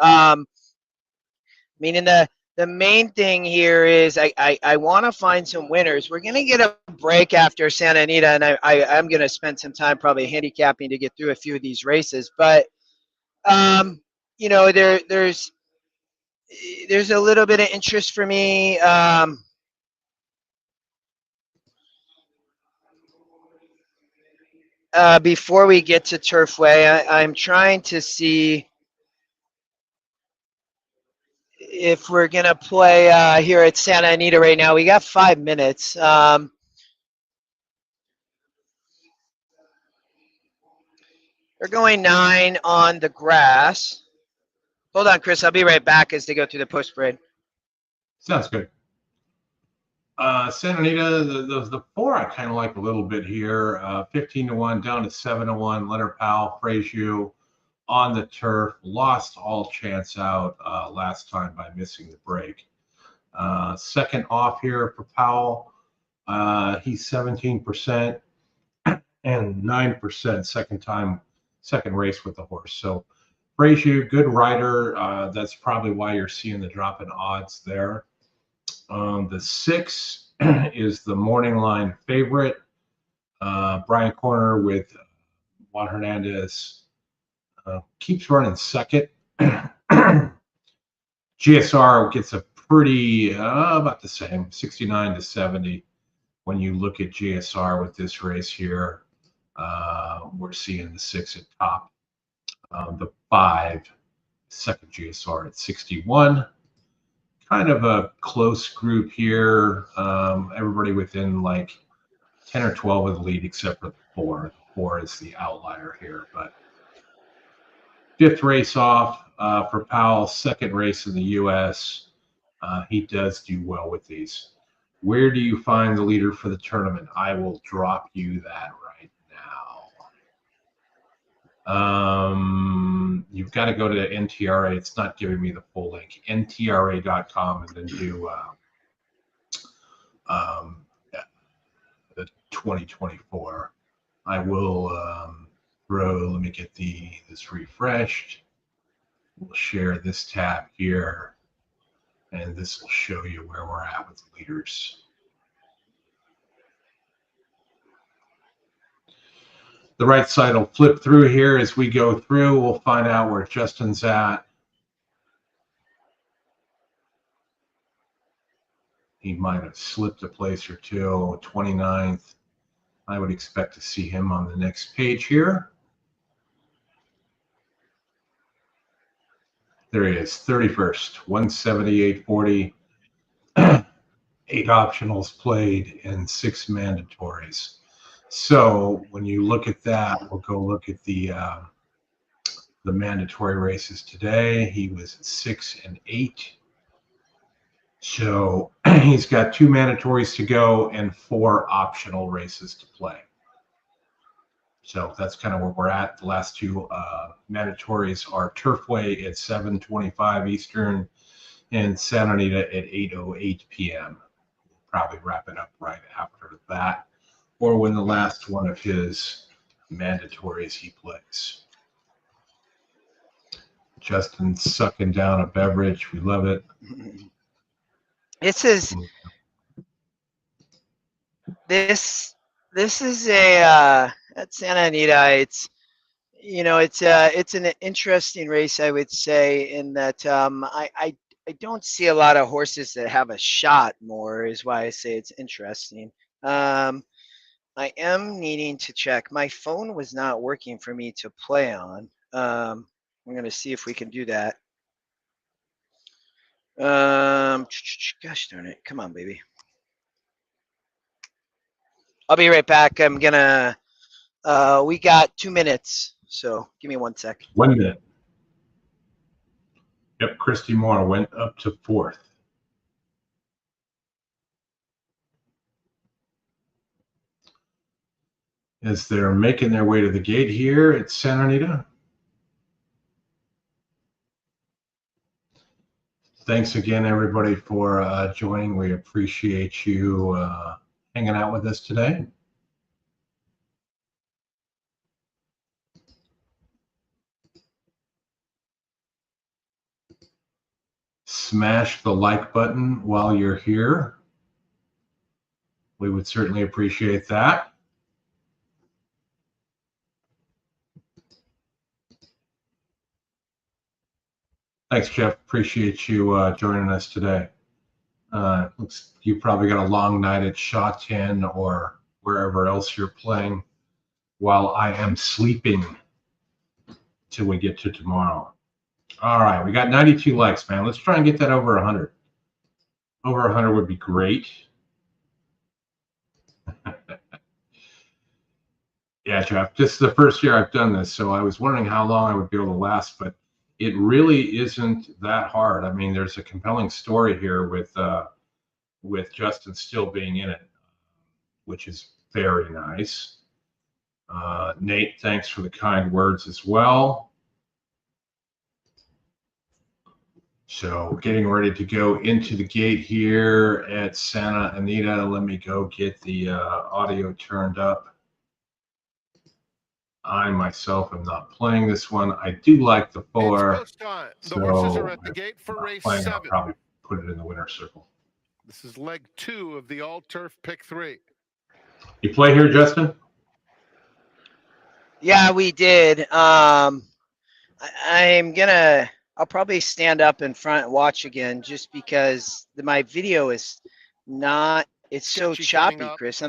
Meaning the main thing here is I want to find some winners. We're going to get a break after Santa Anita, and I'm going to spend some time probably handicapping to get through a few of these races. But you know, there's a little bit of interest for me. Before we get to Turfway, I'm trying to see if we're going to play here at Santa Anita right now. We got 5 minutes. They're going 9 on the grass. Hold on, Chris. I'll be right back as they go through the post parade. Sounds good. Santa Anita, the 4 I kind of like a little bit here. 15-1 down to 7-1. Leonard Powell, Frazier on the turf. Lost all chance out last time by missing the break. Second off here for Powell. He's 17% and 9% second race with the horse. So Frazier, good rider. That's probably why you're seeing the drop in odds there. The 6 is the morning line favorite. Brian Corner with Juan Hernandez keeps running second. GSR gets a pretty, about the same, 69-70. When you look at GSR with this race here, we're seeing the 6 at top. The 5, second GSR at 61. Kind of a close group here. Everybody within like 10 or 12 of the lead except for the 4. The 4 is the outlier here. But 5th race off for Powell, 2nd race in the U.S. He does do well with these. Where do you find the leader for the tournament? I will drop you that right now. You've got to go to NTRA. It's not giving me the full link. NTRA.com, and then do the 2024. I will let me get this refreshed. We'll share this tab here, and this will show you where we're at with the leaders. The right side will flip through here as we go through. We'll find out where Justin's at. He might have slipped a place or two. 29th. I would expect to see him on the next page here. There he is, 31st, 178.40. 8 optionals played and 6 mandatories. So when you look at that, we'll go look at the mandatory races today. He was at 6 and 8. So he's got 2 mandatories to go and 4 optional races to play. So that's kind of where we're at. The last 2 mandatories are Turfway at 7:25 Eastern and Santa Anita at 8:08 p.m. We'll probably wrap it up right after that, or when the last one of his mandatories he plays. Justin's sucking down a beverage. We love it. This is a at Santa Anita. It's it's an interesting race, I would say, in that I don't see a lot of horses that have a shot more, is why I say it's interesting. I am needing to check. My phone was not working for me to play on. I'm going to see if we can do that. Gosh darn it. Come on, baby. I'll be right back. I'm going to, we got 2 minutes. So give me 1 sec. 1 minute. Yep, Christy Moore went up to 4th. As they're making their way to the gate here at Santa Anita. Thanks again, everybody, for joining. We appreciate you hanging out with us today. Smash the like button while you're here. We would certainly appreciate that. Thanks, Jeff. Appreciate you joining us today. Looks you probably got a long night at Shaw 10 or wherever else you're playing, while I am sleeping till we get to tomorrow. All right, we got 92 likes, man. Let's try and get that over 100. Over 100 would be great. Yeah, Jeff, this is the first year I've done this, so I was wondering how long I would be able to last, but it really isn't that hard. I mean, there's a compelling story here with Justin still being in it, which is very nice. Nate, thanks for the kind words as well. So getting ready to go into the gate here at Santa Anita. Let me go get the audio turned up. I myself am not playing this one. I do like the 4. The horses are at the gate for race 7. I'll probably put it in the winner's circle. This is leg 2 of the all-turf pick 3. You play here, Justin? Yeah, we did. I'll probably stand up in front and watch again, just because my video is not. It's so choppy, Chris.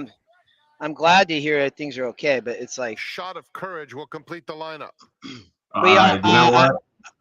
I'm glad to hear that things are okay, but it's like Shot of Courage will complete the lineup. You know what?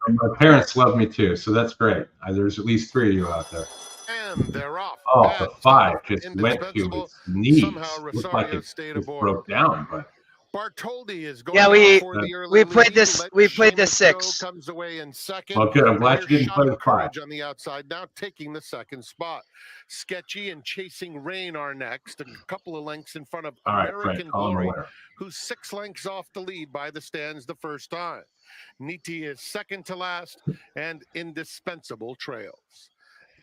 My parents love me too, so that's great. There's at least 3 of you out there. And they're off. Oh, the 5 just went to his knees. Looked like it broke down, but Bartoldi is going Yeah, for the early we played lead. this. Let We played the Seamus go, 6. comes away in second. Well, good. I'm glad Here's you didn't Shot play of the 5. Courage on the outside, now taking the second spot. Sketchy and Chasing Rain are next, a couple of lengths in front of All right, American Fred, call him the Glory, winner. who's 6 lengths off the lead by the stands the first time. Niti is second to last, and Indispensable trails.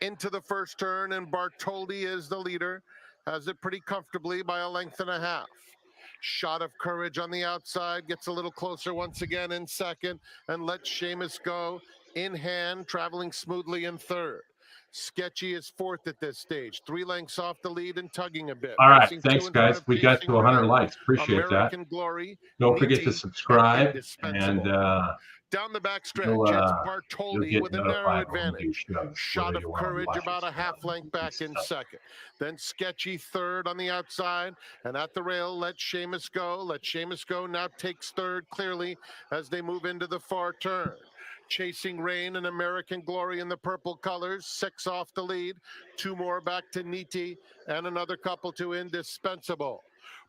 Into the first turn, and Bartoldi is the leader, has it pretty comfortably by a length and a half. Shot of Courage on the outside, gets a little closer once again in second, and Let Seamus Go in hand, traveling smoothly in third. Sketchy is fourth at this stage, 3 lengths off the lead and tugging a bit. All right, Racing 2 thanks, in front guys. of We got Chasing to 100 Rain, likes. Appreciate American that. Glory, Don't forget Niti, to and subscribe, and Indispensable. Down the backstretch, you'll it's Bartoldi Bartoldi with a narrow when we do advantage. shows, Shot of whether you want to Courage watch about us a half length back in second. Then Sketchy third on the outside, and at the rail, Let Seamus Go. Let Seamus Go now takes third clearly as they move into the far turn. Chasing Rain and American Glory in the purple colors, 6 off the lead. 2 more back to Niti, and another couple to Indispensable.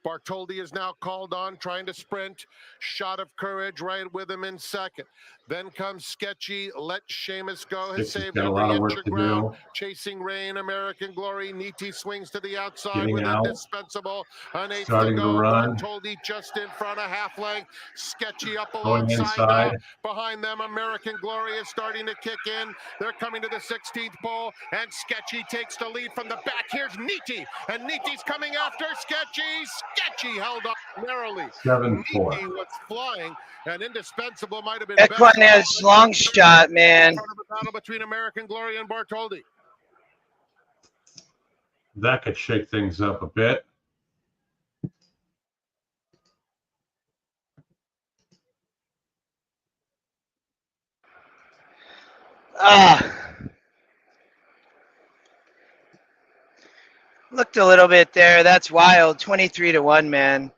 Bartoldi is now called on, trying to sprint. Shot of Courage right with him in second. Then comes Sketchy. Let Seamus Go. Has saved got a every lot of inch work of to ground. do. Chasing Rain, American Glory. Niti swings to the outside Getting with out. Indispensable. An 1/8 to Starting to go. run. Bartoldi just in front, a half length. Sketchy up Going alongside now. inside. Behind them, American Glory is starting to kick in. They're coming to the 16th pole, and Sketchy takes the lead from the back. Here's Niti, and Niti's coming after Sketchy. Sketchy held up narrowly. 7-4. Niti was flying, and Indispensable might have been EquinEdge long shot, man. in front of a battle between American Glory and Bartoldi. That could shake things up a bit. Looked a little bit there. That's wild. 23-1, man.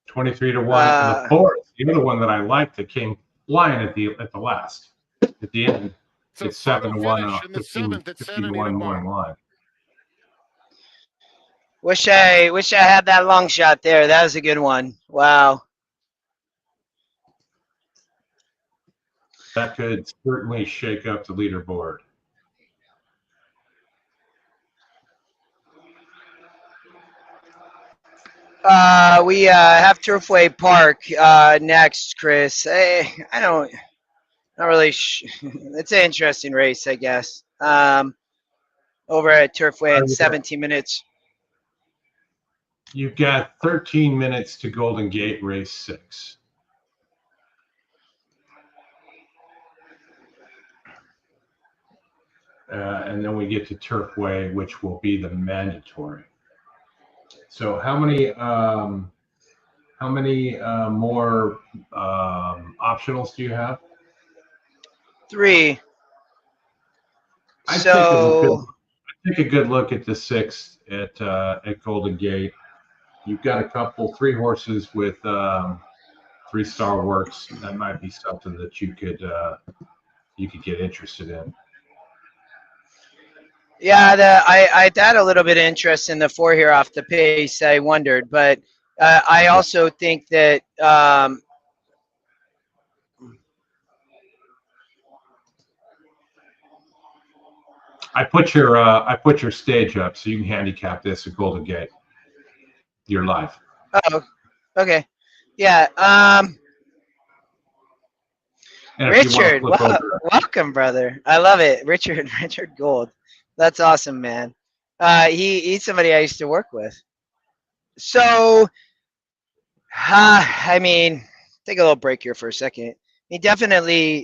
23-1. And the fourth, the other one that I liked that came flying at the last, at the end. It's 7-1. In the 7th at Santa Anita morning line. Wish I had that long shot there. That was a good one. Wow. That could certainly shake up the leaderboard. We have Turfway Park next, Chris. I don't, not really. It's an interesting race, I guess. Over at Turfway in 17 minutes. You've got 13 minutes to Golden Gate race 6. And then we get to Turfway, which will be the mandatory. So how many more optionals do you have? 3. I take a good look at the 6th at Golden Gate. You've got a couple 3 horses with 3-star works. That might be something that you could get interested in. Yeah, I had a little bit of interest in the 4 here off the pace. I wondered, but I also think that I put your stage up so you can handicap this at Golden Gate. You're live. Oh, okay, yeah. Richard, welcome, brother. I love it, Richard Gold. That's awesome, man. He's somebody I used to work with. So, I mean, take a little break here for a second. He definitely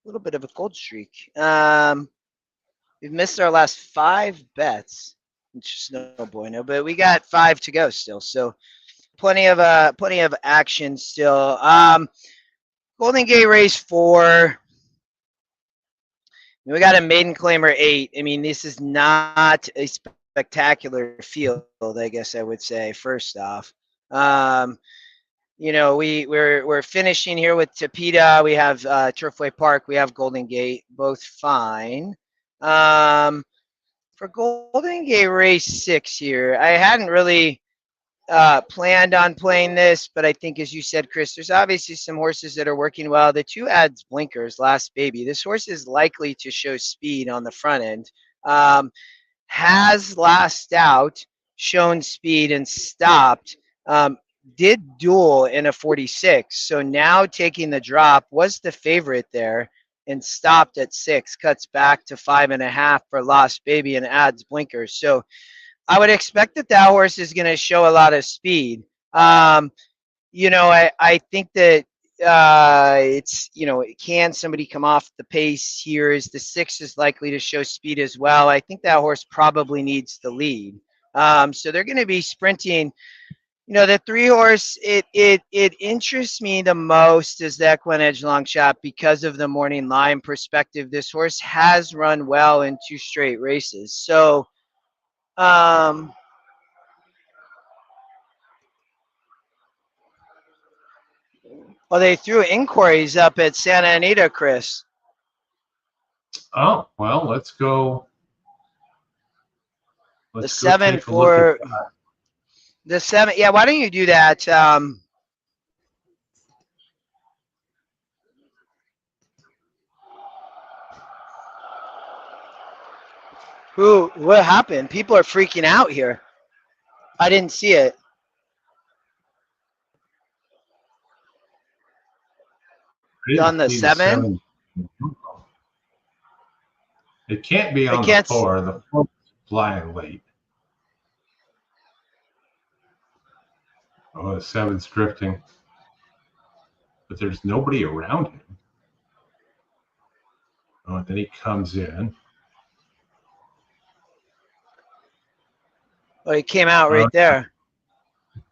a little bit of a cold streak. We've missed our last 5 bets, which is no bueno, but we got 5 to go still. So, plenty of action still. Golden Gate race 4. We got a maiden claimer 8. I mean, this is not a spectacular field, I guess I would say. First off, you know, we're finishing here with Tapeta. We have Turfway Park. We have Golden Gate, both fine. For Golden Gate race 6 here, I hadn't really planned on playing this, but I think, as you said, Chris, there's obviously some horses that are working well. The 2 adds blinkers, Last Baby. This horse is likely to show speed on the front end. Has last out, shown speed and stopped. Did duel in a 46. So now taking the drop, was the favorite there and stopped at 6, cuts back to 5.5 for Lost Baby and adds blinkers. So I would expect that horse is going to show a lot of speed. You know, I think that it's, you know, can somebody come off the pace here? Is the 6 is likely to show speed as well? I think that horse probably needs the lead. So they're going to be sprinting. You know, the 3 horse, it interests me the most is the EquinEdge long shot because of the morning line perspective. This horse has run well in 2 straight races. So, well, they threw inquiries up at Santa Anita, Chris. Oh, well, let's go. The 7 for the 7. Yeah, why don't you do that? What happened? People are freaking out here. I didn't see it. On the 7? It can't be on the 4. The 4 is flying late. Oh, the 7's drifting. But there's nobody around him. Oh, and then he comes in. Oh, he came out right there.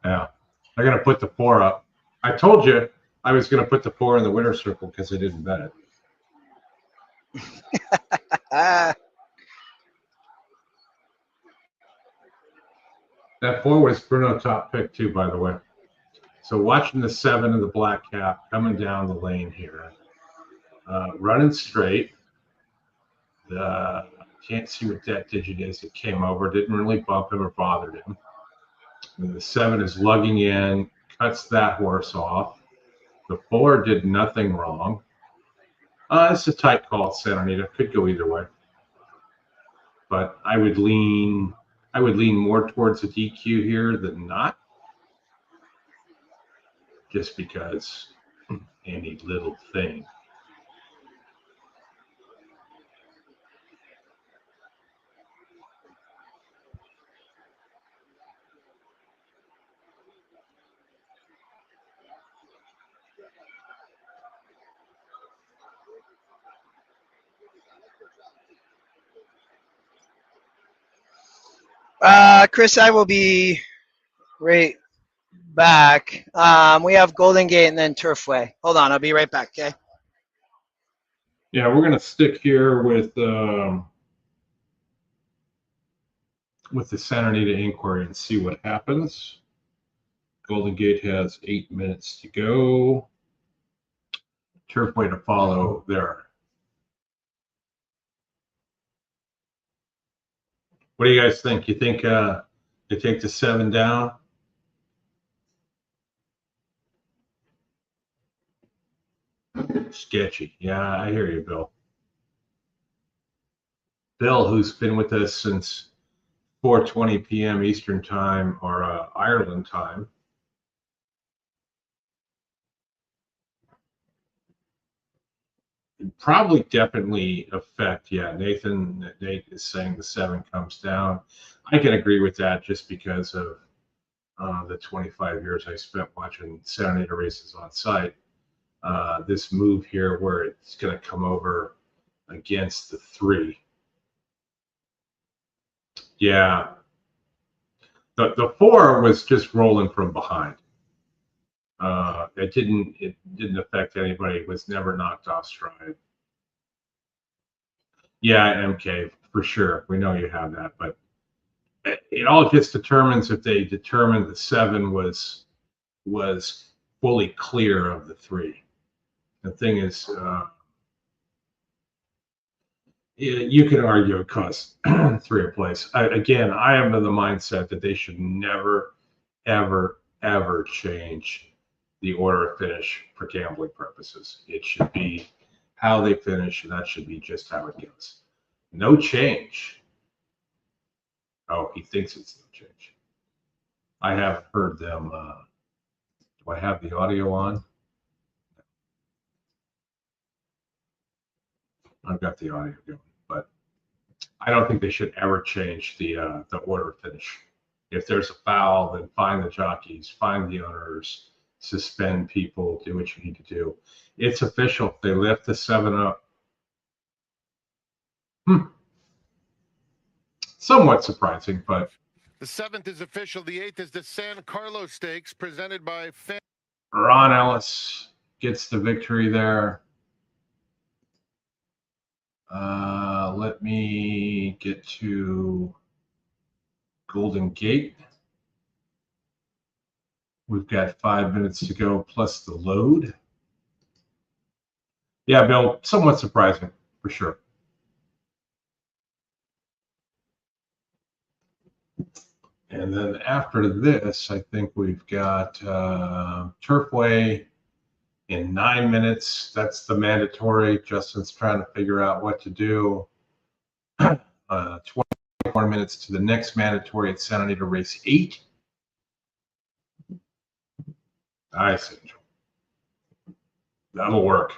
Yeah. I'm going to put the 4 up. I told you I was going to put the 4 in the winner's circle because I didn't bet it. That 4 was Bruno top pick too, by the way. So watching the 7 of the black cap coming down the lane here. Running straight. Can't see what that digit is. It came over. Didn't really bump him or bothered him. And the 7 is lugging in. Cuts that horse off. The 4 did nothing wrong. It's a tight call, Santa Anita. Could go either way. But I would lean more towards a DQ here than not. Just because any little thing. Chris, I will be right back. We have Golden Gate and then Turfway. Hold on, I'll be right back, okay? Yeah, we're going to stick here with the Santa Anita inquiry and see what happens. Golden Gate has 8 minutes to go. Turfway to follow there. What do you guys think? You think they take the 7 down? Sketchy. Yeah, I hear you, Bill. Bill, who's been with us since 4:20 p.m. Eastern time or Ireland time. Probably definitely affect. Yeah, Nate is saying the 7 comes down. I can agree with that just because of the 25 years I spent watching Santa Anita races on site. This move here where it's going to come over against the 3. Yeah. The 4 was just rolling from behind. It didn't affect anybody. It was never knocked off stride. Yeah, MK, for sure. We know you have that, but it all just determines if they determine the 7 was fully clear of the 3. The thing is, you can argue it costs 3 a place. Again, I am of the mindset that they should never ever change the order of finish for gambling purposes. It should be how they finish, and that should be just how it goes. No change. Oh, he thinks it's no change. I haven't heard them. Do I have the audio on? I've got the audio going, but I don't think they should ever change the order of finish. If there's a foul, then find the jockeys, find the owners, suspend people, do what you need to do. It's official. They lift the 7 up. Somewhat surprising, but The 7th is official. The 8th is the San Carlos Stakes presented by Ron Ellis gets the victory there. Let me get to Golden Gate. We've got 5 minutes to go plus the load. Yeah, Bill, somewhat surprising for sure. And then after this, I think we've got Turfway in 9 minutes. That's the mandatory. Justin's trying to figure out what to do. 24 minutes to the next mandatory at Santa Anita Race 8. Nice, Angel. That'll work.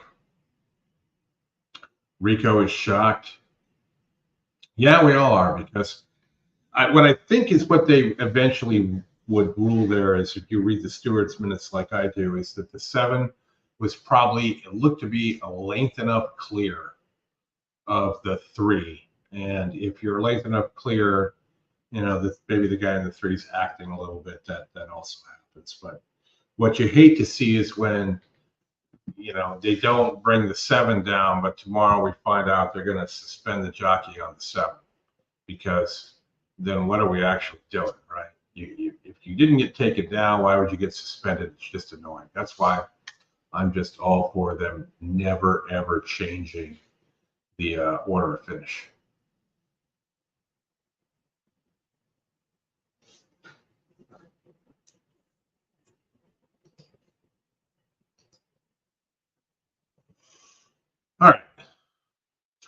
Rico is shocked. Yeah, we all are, because what I think is what they eventually would rule there is, if you read the stewards' minutes like I do, is that the 7 was probably, it looked to be a length enough clear of the 3. And if you're length enough clear, you know, maybe the guy in the 3 is acting a little bit, that also happens. But what you hate to see is when, you know, they don't bring the 7 down, but tomorrow we find out they're going to suspend the jockey on the 7, because then what are we actually doing, right? If you didn't get taken down, why would you get suspended? It's just annoying. That's why I'm just all for them never, ever changing the order of finish. All right,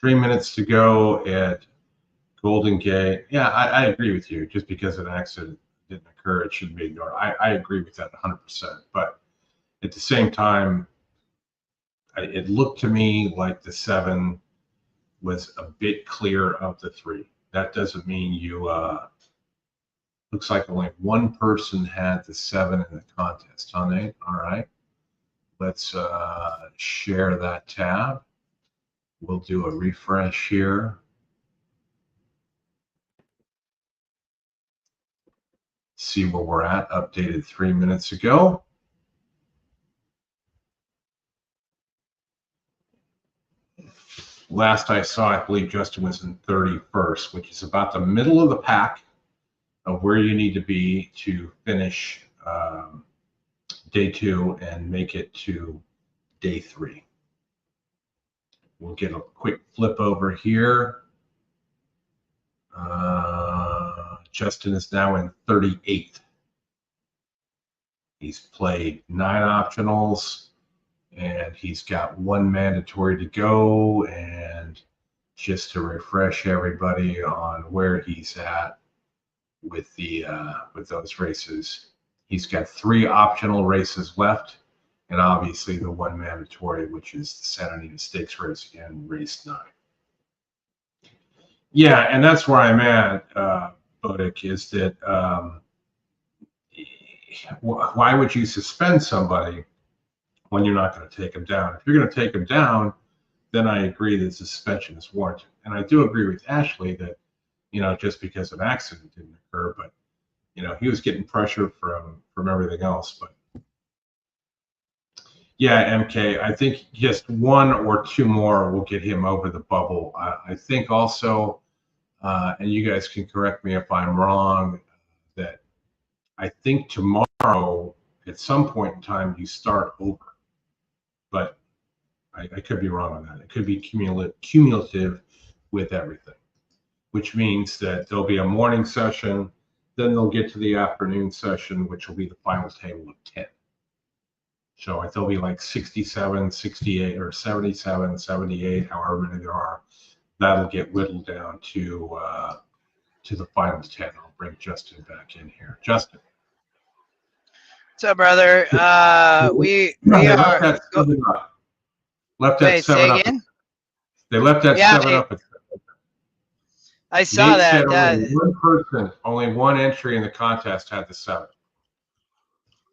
3 minutes to go at Golden Gate. Yeah, I agree with you. Just because an accident didn't occur, it shouldn't be ignored. I agree with that 100%. But at the same time, it looked to me like the 7 was a bit clear of the 3. That doesn't mean you. Looks like only one person had the 7 in the contest, huh, Nate? All right. Let's share that tab. We'll do a refresh here. See where we're at, updated 3 minutes ago. Last I saw, I believe Justin was in 31st, which is about the middle of the pack of where you need to be to finish day 2 and make it to day 3. We'll get a quick flip over here. Justin is now in 38th. He's played 9 optionals, and he's got 1 mandatory to go. And just to refresh everybody on where he's at with the with those races, he's got 3 optional races left, and obviously the 1 mandatory, which is the Santa Anita Stakes race again, race 9. Yeah, and that's where I'm at, Bodick, is that why would you suspend somebody when you're not going to take them down? If you're going to take them down, then I agree that suspension is warranted. And I do agree with Ashley that, you know, just because an accident didn't occur, but, you know, he was getting pressure from everything else. But yeah, MK, I think just 1 or 2 more will get him over the bubble. I think also, and you guys can correct me if I'm wrong, that I think tomorrow at some point in time you start over. But I could be wrong on that. It could be cumulative with everything, which means that there'll be a morning session Then they'll get to the afternoon session, which will be the final table of 10. So there'll be like 67, 68, or 77, 78, however many there are. That'll get whittled down to the final 10. I'll bring Justin back in here. Justin. What's up, brother? We are left that 7 up. Again? They left that 7 up. I saw that. Only one entry in the contest had the 7.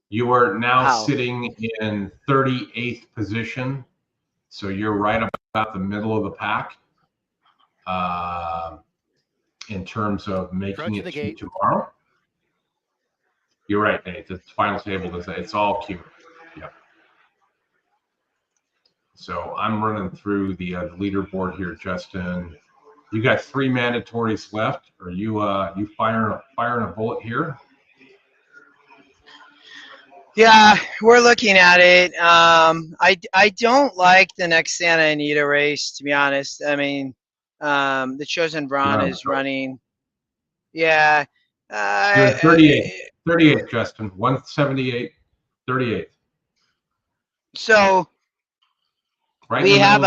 You are now sitting in 38th position, so you're right about the middle of the pack in terms of making it to tomorrow. You're right, Nate. The final table it's all queued. Yep. So I'm running through the leaderboard here, Justin. You got 3 mandatories left. Are you firing a bullet here? Yeah, we're looking at it. I don't like the next Santa Anita race, to be honest. I mean, the Chosen Brawn is running. Yeah. You're 38, Justin. 178, 38. So right we have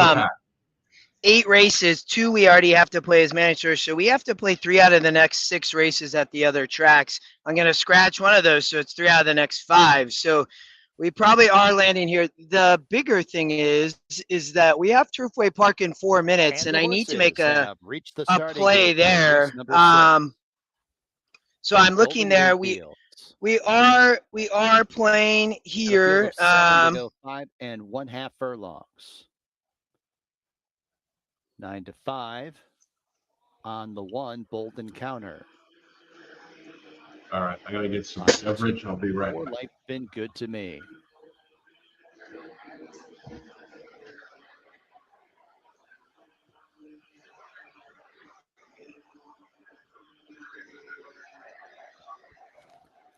8 races. 2 we already have to play as managers, so we have to play 3 out of the next 6 races at the other tracks. I'm going to scratch one of those, so it's 3 out of the next 5. So we probably are landing here. The bigger thing is that we have Turfway Park in 4 minutes, and I need to make a play there. So I'm looking there. We are playing here. 5 1/2 furlongs. 9 to 5 on the 1 Bold Encounter. All right, I gotta get some coverage. I'll be right back. Life been good to me.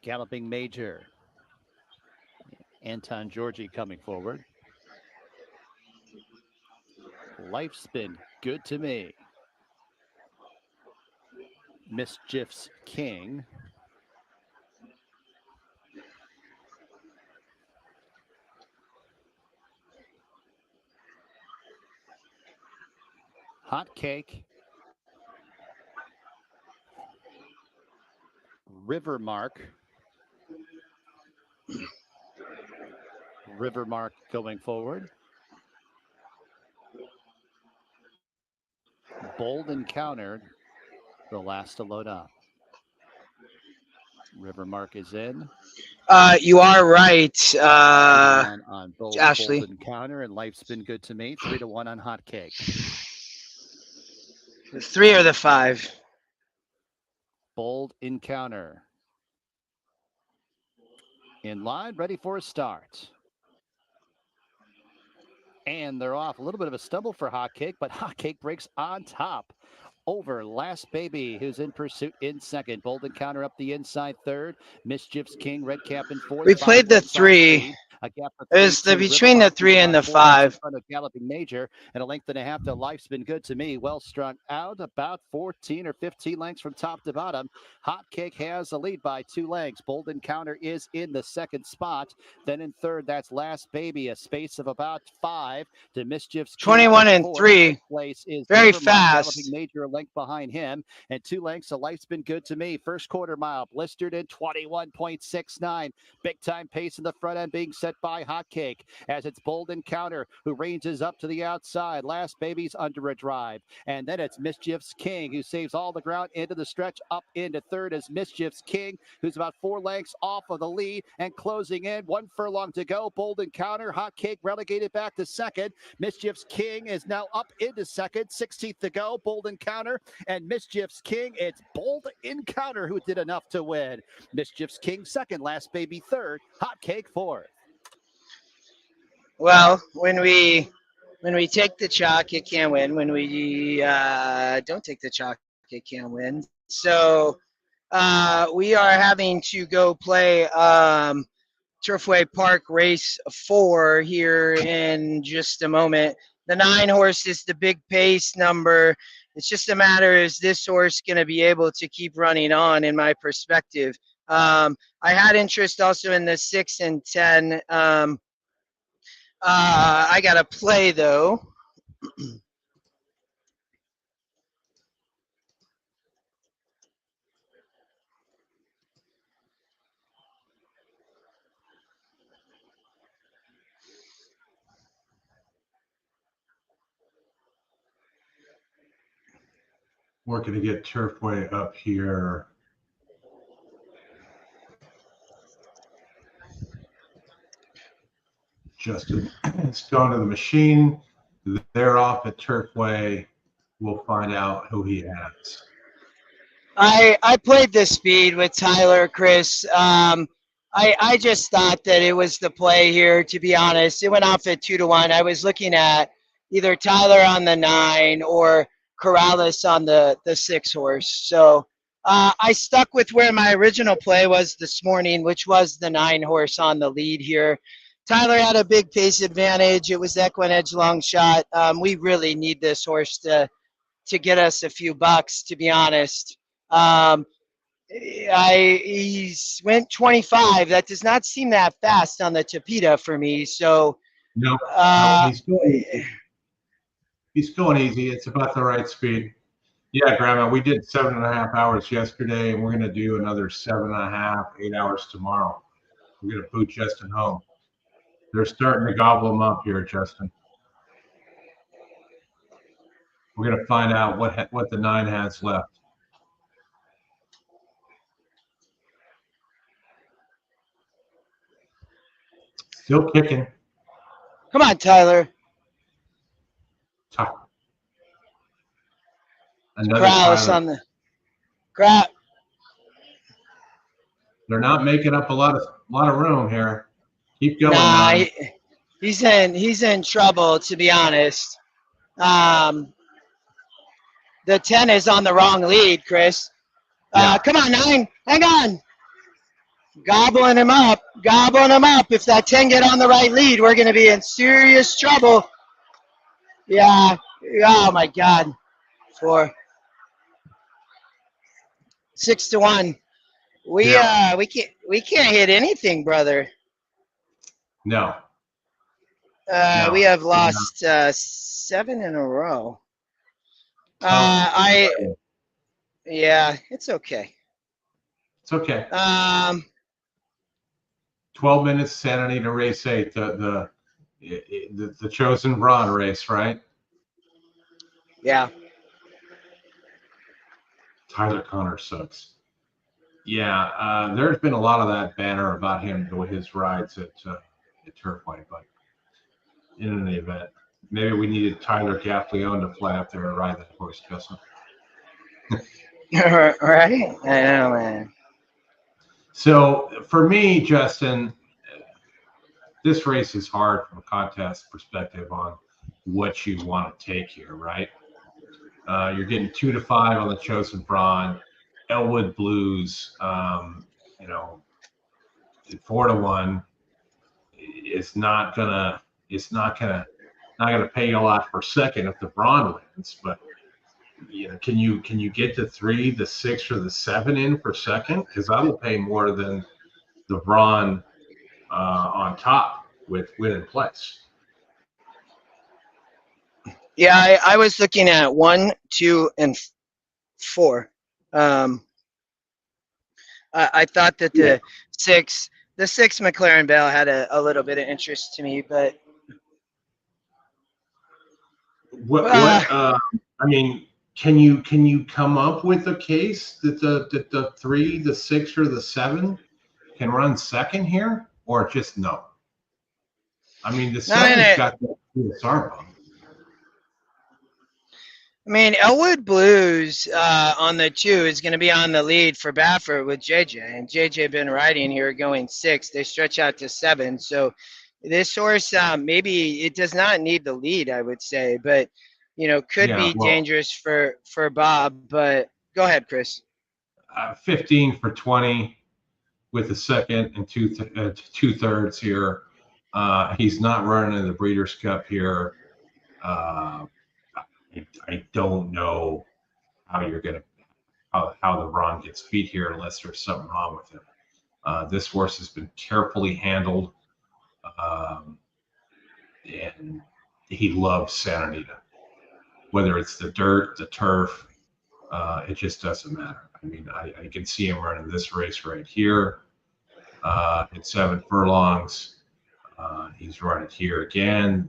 Galloping Major. Anton Georgi coming forward. Life's been good to me. Mischief's King. Hot Cake. Rivermark. Rivermark going forward. Bold Encounter, the last to load up. Rivermark is in. You are right, on Ashley. Bold Encounter, and Life's been good to me. 3 to 1 on Hot Cake. The 3 or the 5? Bold Encounter. In line, ready for a start. And they're off. A little bit of a stumble for Hot Cake, but Hot Cake breaks on top over Last Baby, who's in pursuit in second. Bold Encounter up the inside third. Mischief's King, red cap in fourth. We played the 3. A gap of it was between the 3 and the 5. In front of Galloping Major, and a length and a half to Life's Been Good to Me. Well strung out, about 14 or 15 lengths from top to bottom. Hot Cake has a lead by 2 lengths. Bold Encounter is in the second spot. Then in third, that's Last Baby, a space of about 5 to Mischief's King. 21 and 3. Place is very Rivermark, fast. Galloping Major a length behind him, and 2 lengths. A Life's Been Good to Me. First quarter mile blistered in 21.69. Big time pace in the front end being set by Hot Cake as it's Bold Encounter who ranges up to the outside. Last Baby's under a drive, and then it's Mischief's King who saves all the ground into the stretch. Up into third is Mischief's King, who's about 4 lengths off of the lead and closing in. 1 furlong to go. Bold Encounter, Hot Cake relegated back to second. Mischief's King is now up into second. 16th to go. Bold Encounter and Mischief's King. It's Bold Encounter who did enough to win. Mischief's King second. Last Baby third. Hot Cake fourth. Well, when we take the chalk, it can win. When we don't take the chalk, it can win. So we are having to go play Turfway Park Race 4 here in just a moment. The 9 horse is the big pace number. It's just a matter, is this horse going to be able to keep running on, in my perspective. I had interest also in the 6 and 10. I got to play, though. Working to get Turfway up here. Justin, it's going to the machine. They're off at Turfway. We'll find out who he has. I played this speed with Tyler, Chris. I just thought that it was the play here, to be honest. It went off at 2-1. I was looking at either Tyler on the 9 or Corrales on the 6 horse. So I stuck with where my original play was this morning, which was the 9 horse on the lead here. Tyler had a big pace advantage. It was EquinEdge long shot. We really need this horse to get us a few bucks, to be honest. He's went 25. That does not seem that fast on the Tapita for me. So no, he's going easy. He's going easy. It's about the right speed. Yeah, Grandma, we did 7.5 hours yesterday, and we're going to do another 7.5, 8 hours tomorrow. We're going to boot Justin home. They're starting to gobble him up here, Justin. We're going to find out what the 9 has left. Still kicking. Come on, Tyler. Corrales on the crap. They're not making up a lot of room here. Keep going. Nah, he's in trouble, to be honest. The 10 is on the wrong lead, Chris. Come on, 9. Hang on. Gobbling him up. If that 10 get on the right lead, we're going to be in serious trouble. Yeah. Oh, my God. 4. 6-1. We can't hit anything, brother. No. We have lost 7 in a row. Yeah, it's okay. It's okay. 12 minutes, Santa Anita race 8, the chosen Braun race, right? Yeah. Tyler Connor sucks. Yeah, there's been a lot of that banner about him with his rides at Turfway, but in any event, maybe we needed Tyler Gaffleone to fly up there and ride that horse, Justin. Right? I know, man. So for me, Justin, this race is hard from a contest perspective on what you want to take here, right? You're getting 2-5 on the chosen Braun. Elwood Blues, 4-1 is not gonna pay you a lot per second if the Braun wins, but can you get the 3, the 6, or the 7 in per second? Because I will pay more than the Braun on top with win and place. Yeah, I was looking at 1, 2, and 4. I thought that the 6 McLaren Bell had a little bit of interest to me, but I mean, can you come up with a case that the 3, the 6, or the 7 can run second here, or just no? I mean, the 7's got the CSR bump. I mean, Elwood Blues on the 2 is going to be on the lead for Baffert with JJ, and JJ been riding here going 6. They stretch out to 7, so this horse maybe it does not need the lead, I would say, but could be dangerous for Bob. But go ahead, Chris. 15 for 20 with a second and 2/3 here. He's not running in the Breeders' Cup here. I don't know how you're going to how the Ron gets beat here unless there's something wrong with him. This horse has been carefully handled, and he loves Santa Anita. Whether it's the dirt, the turf, it just doesn't matter. I mean, I can see him running this race right here at 7 furlongs. He's running here again.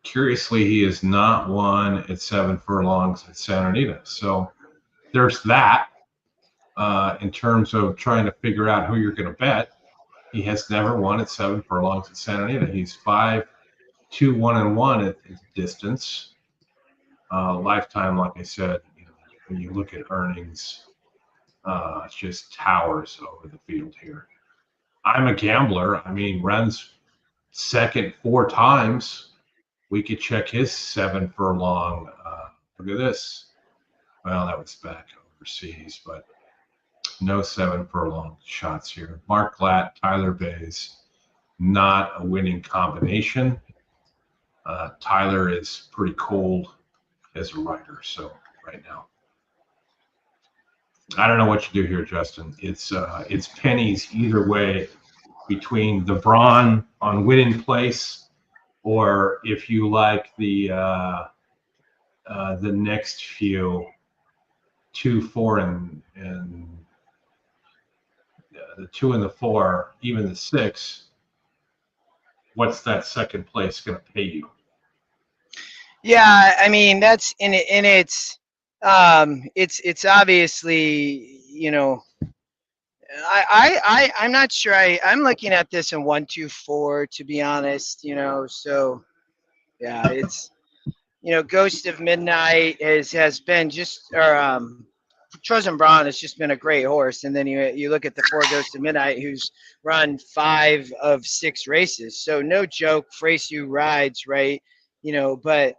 Curiously, he has not won at 7 furlongs at Santa Anita. So there's that. In terms of trying to figure out who you're going to bet, he has never won at 7 furlongs at Santa Anita. He's 5-2-1-1 at distance. Lifetime, like I said, when you look at earnings, it just towers over the field here. I'm a gambler. I mean, runs second 4 times. We could check his 7 furlong. Look at this. Well, that was back overseas, but no 7 furlong shots here. Mark Glatt, Tyler Bays, not a winning combination. Tyler is pretty cold as a rider, so right now. I don't know what you do here, Justin. It's pennies either way between the Braun on winning place, or if you like the next few 2, 4, and the 2 and the 4, even the 6. What's that second place going to pay you? Yeah, I mean that's in it, and it's obviously, you know, I'm not sure. I'm looking at this in 1, 2, 4, to be honest, you know. So yeah, it's, you know, Ghost of Midnight has been just, or Chosen Braun has just been a great horse, and then you look at the 4 Ghost of Midnight, who's run 5 of 6 races, so no joke. Freysu rides, right? You know, but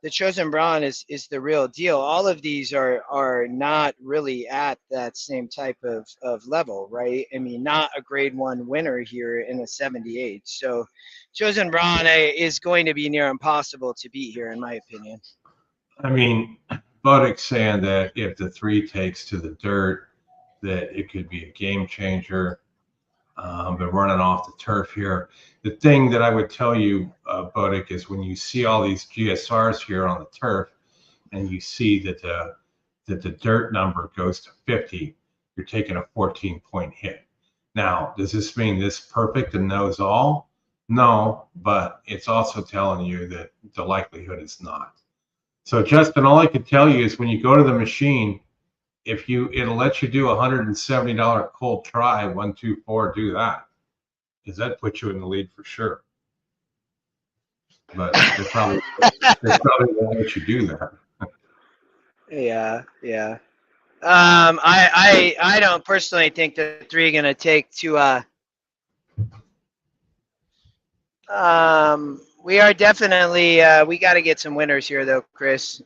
the Chosen Braun is the real deal. All of these are not really at that same type of level, right? I mean, not a grade 1 winner here in a 78. So Chosen Braun is going to be near impossible to beat here, in my opinion. I mean, Buddick's saying that if the 3 takes to the dirt, that it could be a game changer. But running off the turf here, the thing that I would tell you, Buddick, is when you see all these GSRs here on the turf, and you see that the dirt number goes to 50, you're taking a 14-point hit. Now, does this mean this perfect and knows all? No, but it's also telling you that the likelihood is not. So, Justin, all I can tell you is when you go to the machine, it'll let you do $170 cold try, 1, 2, 4, do that, because that puts you in the lead for sure. But they probably won't let you do that. Yeah. I don't personally think the 3 are gonna take to. We are definitely we got to get some winners here, though, Chris.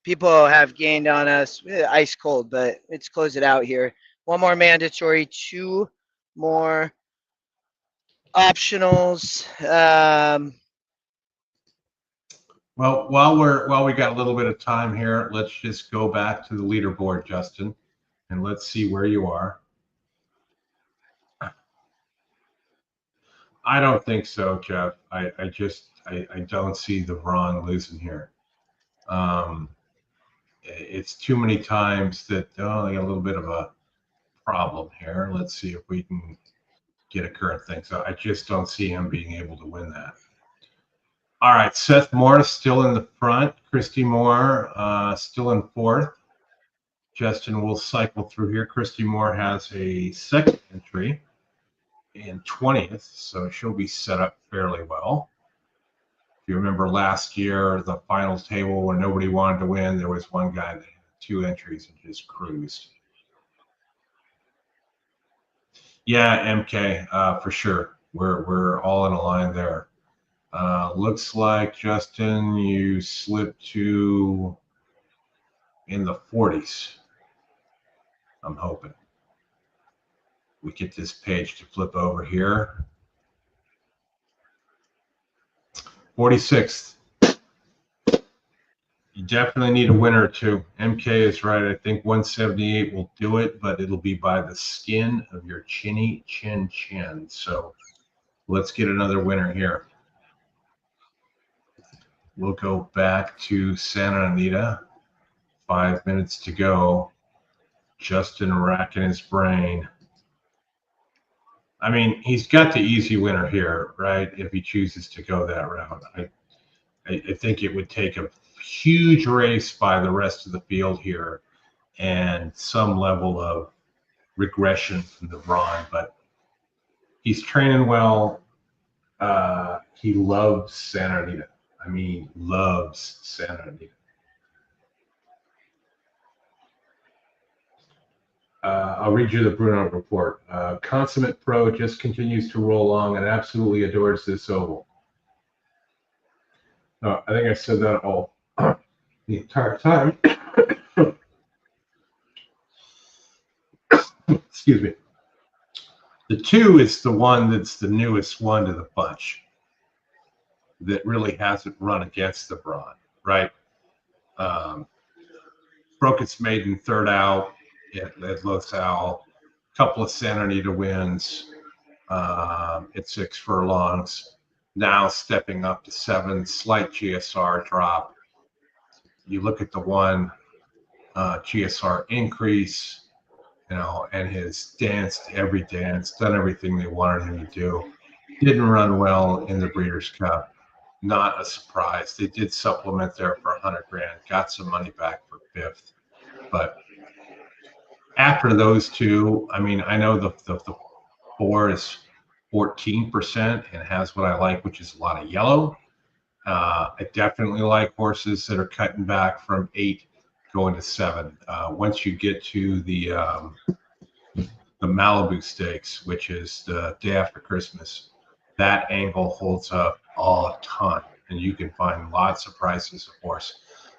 People have gained on us, ice cold, but let's close it out here. 1 more mandatory, 2 more optionals. Well, while we got a little bit of time here, let's just go back to the leaderboard, Justin, and let's see where you are. I don't think so, Jeff. I don't see the Ron losing here. It's too many times that they got a little bit of a problem here. Let's see if we can get a current thing. So I just don't see him being able to win that. All right, Seth Moore still in the front. Christy Moore still in 4th. Justin will cycle through here. Christy Moore has a 2nd entry in 20th, so she'll be set up fairly well. If you remember last year, the final table where nobody wanted to win, there was one guy that had 2 entries and just cruised. Yeah, MK, for sure. We're all in a line there. Looks like, Justin, you slipped to in the 40s. I'm hoping. We get this page to flip over here. 46th. definitely need a winner or two. MK is right. I think 178 will do it, but it'll be by the skin of your chinny chin. So let's get another winner here. We'll go back to Santa Anita. 5 minutes to go. Justin racking his brain. I mean, he's got the easy winner here, right? If he chooses to go that route. I think it would take a huge race by the rest of the field here and some level of regression from the Braun, but he's training well. He loves Santa Anita. I mean, loves Santa Anita. I'll read you the Bruno report. Consummate Pro just continues to roll along and absolutely adores this oval. No, I think I said that all the entire time. Excuse me. The 2 is the one that's the newest one to the bunch that really hasn't run against the Braun, right? Broke its maiden third out at Los Al, couple of Santa Anita wins at 6 furlongs. Now stepping up to 7, slight GSR drop. You look at the 1 GSR increase, you know, and his danced every dance, done everything they wanted him to do. Didn't run well in the Breeders' Cup. Not a surprise. They did supplement there for $100 grand, got some money back for 5th. But after those 2, I mean, I know the 4 is 14% and has what I like, which is a lot of yellow. I definitely like horses that are cutting back from 8 going to 7. Once you get to the Malibu Stakes, which is the day after Christmas, that angle holds up a ton, and you can find lots of prices of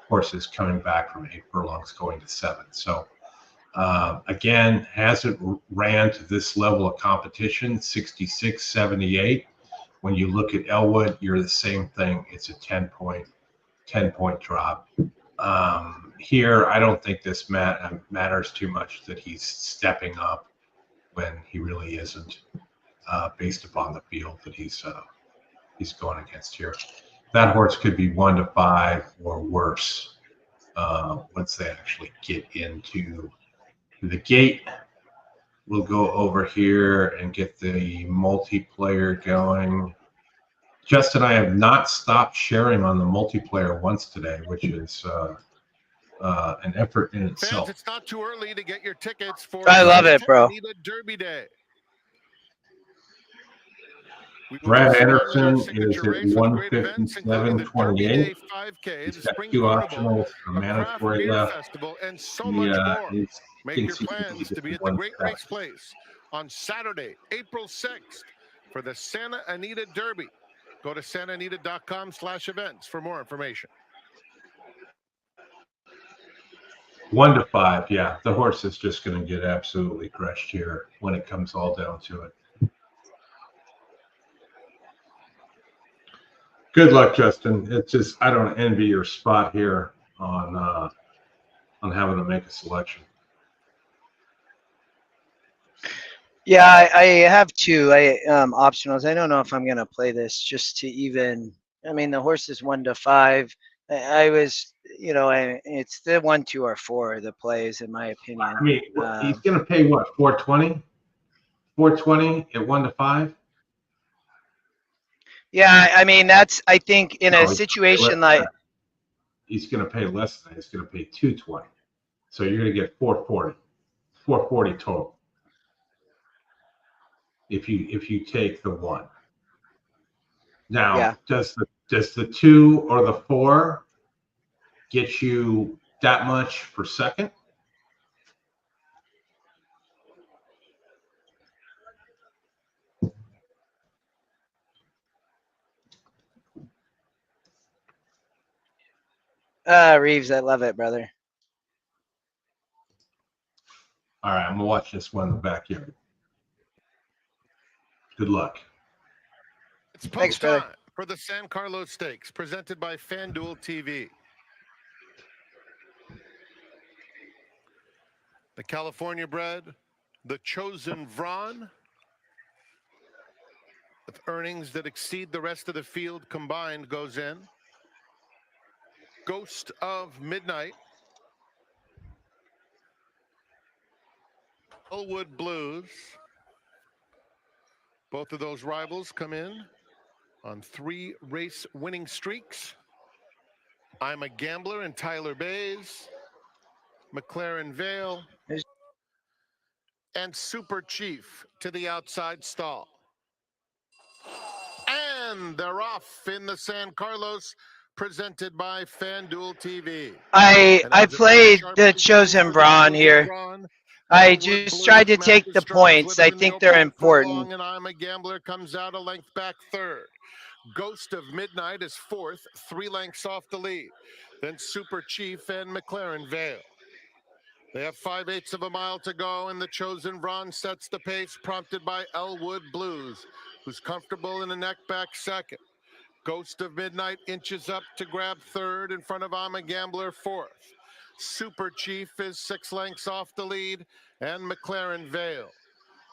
horses coming back from 8 furlongs going to 7. So again, hasn't ran to this level of competition, 66, 78. When you look at Elwood, you're the same thing. It's a 10-point drop. Here, I don't think this matters too much that he's stepping up when he really isn't, based upon the field that he's going against here. That horse could be 1 to 5 or worse once they actually get into the gate. We'll go over here and get the multiplayer going. Justin, I have not stopped sharing on the multiplayer once today, which is an effort in itself. Fans, it's not too early to get your tickets for I love it, bro. Anita Derby Day. Brad Anderson is at 157.28. He's got 2 optionals, a mandatory left. Festival, and so much more. Make your plans to be at the Great Race Place on Saturday, April 6th for the Santa Anita Derby. Go to santaanita.com/events for more information. 1 to 5, yeah. The horse is just going to get absolutely crushed here when it comes all down to it. Good luck, Justin. It's just, I don't envy your spot here on having to make a selection. Yeah, I have 2 optionals. I don't know if I'm going to play this just to even. I mean, the horse is 1 to 5. I was, you know, it's the 1, 2, or 4 the plays, in my opinion. I mean, he's going to pay what, 420? 420 at 1 to 5? Yeah, I mean, that's, I think, in a situation like. He's going to pay less than that. He's going to pay 220. So you're going to get 440. 440 total. If you take the 1. Now, Yeah. does the 2 or the 4 get you that much for second? Reeves, I love it, brother. All right, I'm gonna watch this one in the backyard. Good luck. It's Thanks, brother. for the San Carlos Stakes, presented by FanDuel TV. California bred, the Chosen Vron, with earnings that exceed the rest of the field combined, goes in. Ghost of Midnight, Elwood Blues. Both of those rivals come in on 3 race winning streaks. I'm a Gambler and Tyler Bays, McLaren Vale, and Super Chief to the outside stall. And they're off in the San Carlos, presented by FanDuel TV. I played the Chosen Brawn here. I just tried to take the points. I think they're important. And I'm a Gambler comes out a length back third. Ghost of Midnight is fourth, 3 lengths off the lead. Then Super Chief and McLaren Vale. They have 5/8 of a mile to go, and the Chosen Vron sets the pace, prompted by Elwood Blues, who's comfortable in a neck back second. Ghost of Midnight inches up to grab third in front of I'm a Gambler fourth. Super Chief is 6 lengths off the lead, and McLaren Vale.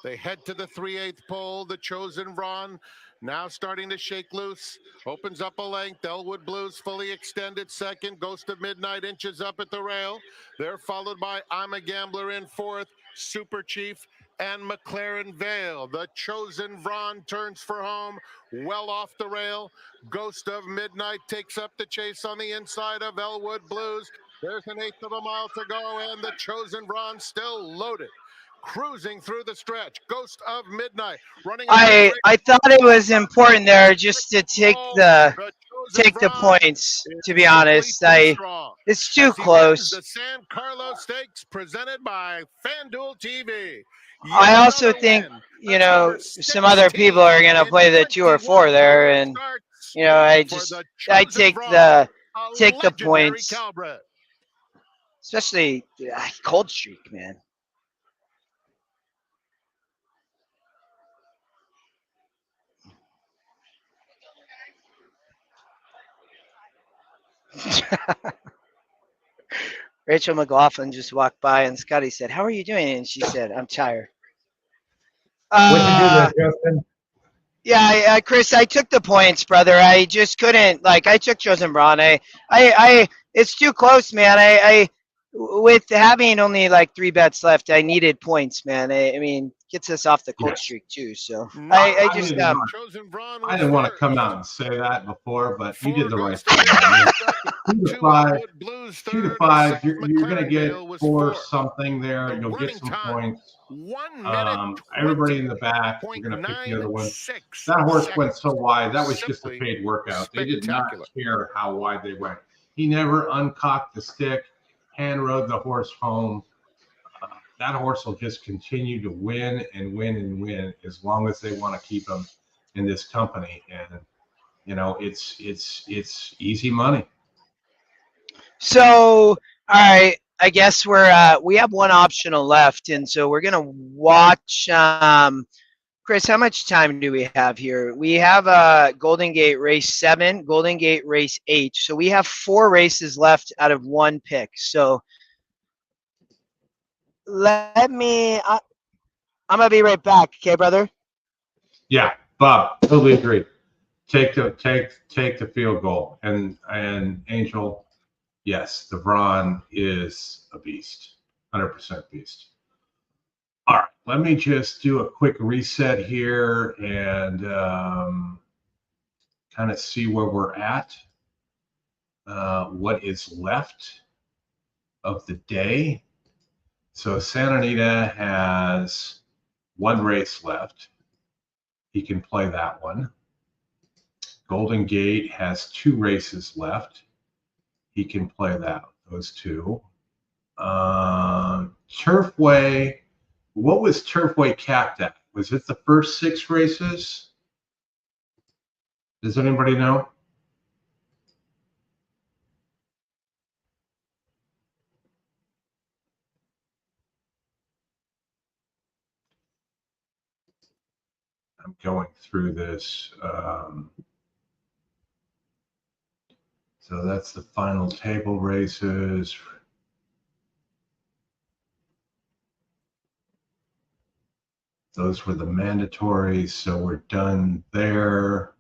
They head to the 3/8 pole. The Chosen Vron now starting to shake loose. Opens up a length. Elwood Blues fully extended second. Ghost of Midnight inches up at the rail. They're followed by I'm a Gambler in fourth. Super Chief and McLaren Vale. The Chosen Vron turns for home, well off the rail. Ghost of Midnight takes up the chase on the inside of Elwood Blues. There's an 1/8 of a mile to go, and the Chosen Vron still loaded. Cruising through the stretch. Ghost of Midnight running. I thought it was important there just to take the points. To be honest, it's too close. The San Carlos Stakes presented by FanDuel TV. I also think some other people are going to play the 2 or 4 there, and I take the points, especially Cold Streak, man. Rachel McLaughlin just walked by, and Scotty said, "How are you doing?" And she said, "I'm tired." What'd you do there, Justin? Yeah, Chris, I took the points, brother. I just couldn't. I took Chosen Brawn. It's too close, man. With having only 3 bets left, I needed points, man. I mean, gets us off the cold streak too. So I didn't want to come out and say that before, but you did the right thing. 2 to 5. You're going to get 4 something there. You'll get some points. Everybody in the back, you're going to pick the other one. That horse went so wide. That was just a paid workout. They did not care how wide they went. He never uncocked the stick, hand rode the horse home. That horse will just continue to win and win and win as long as they want to keep him in this company. And it's easy money. So, all right, I guess we have one optional left, and so we're gonna watch. Chris, how much time do we have here? We have Golden Gate Race 7, Golden Gate Race 8. So we have 4 races left out of 1 pick. So let me. I'm gonna be right back. Okay, brother. Yeah, Bob, totally agree. Take the field goal, and Angel. Yes, the Vron is a beast, 100% beast. All right, let me just do a quick reset here and kind of see where we're at, what is left of the day. So Santa Anita has 1 race left. He can play that one. Golden Gate has 2 races left. He can play those 2. Turfway, what was Turfway capped at? Was it the first 6 races? Does anybody know? I'm going through this. So that's the final table races. Those were the mandatories, so we're done there.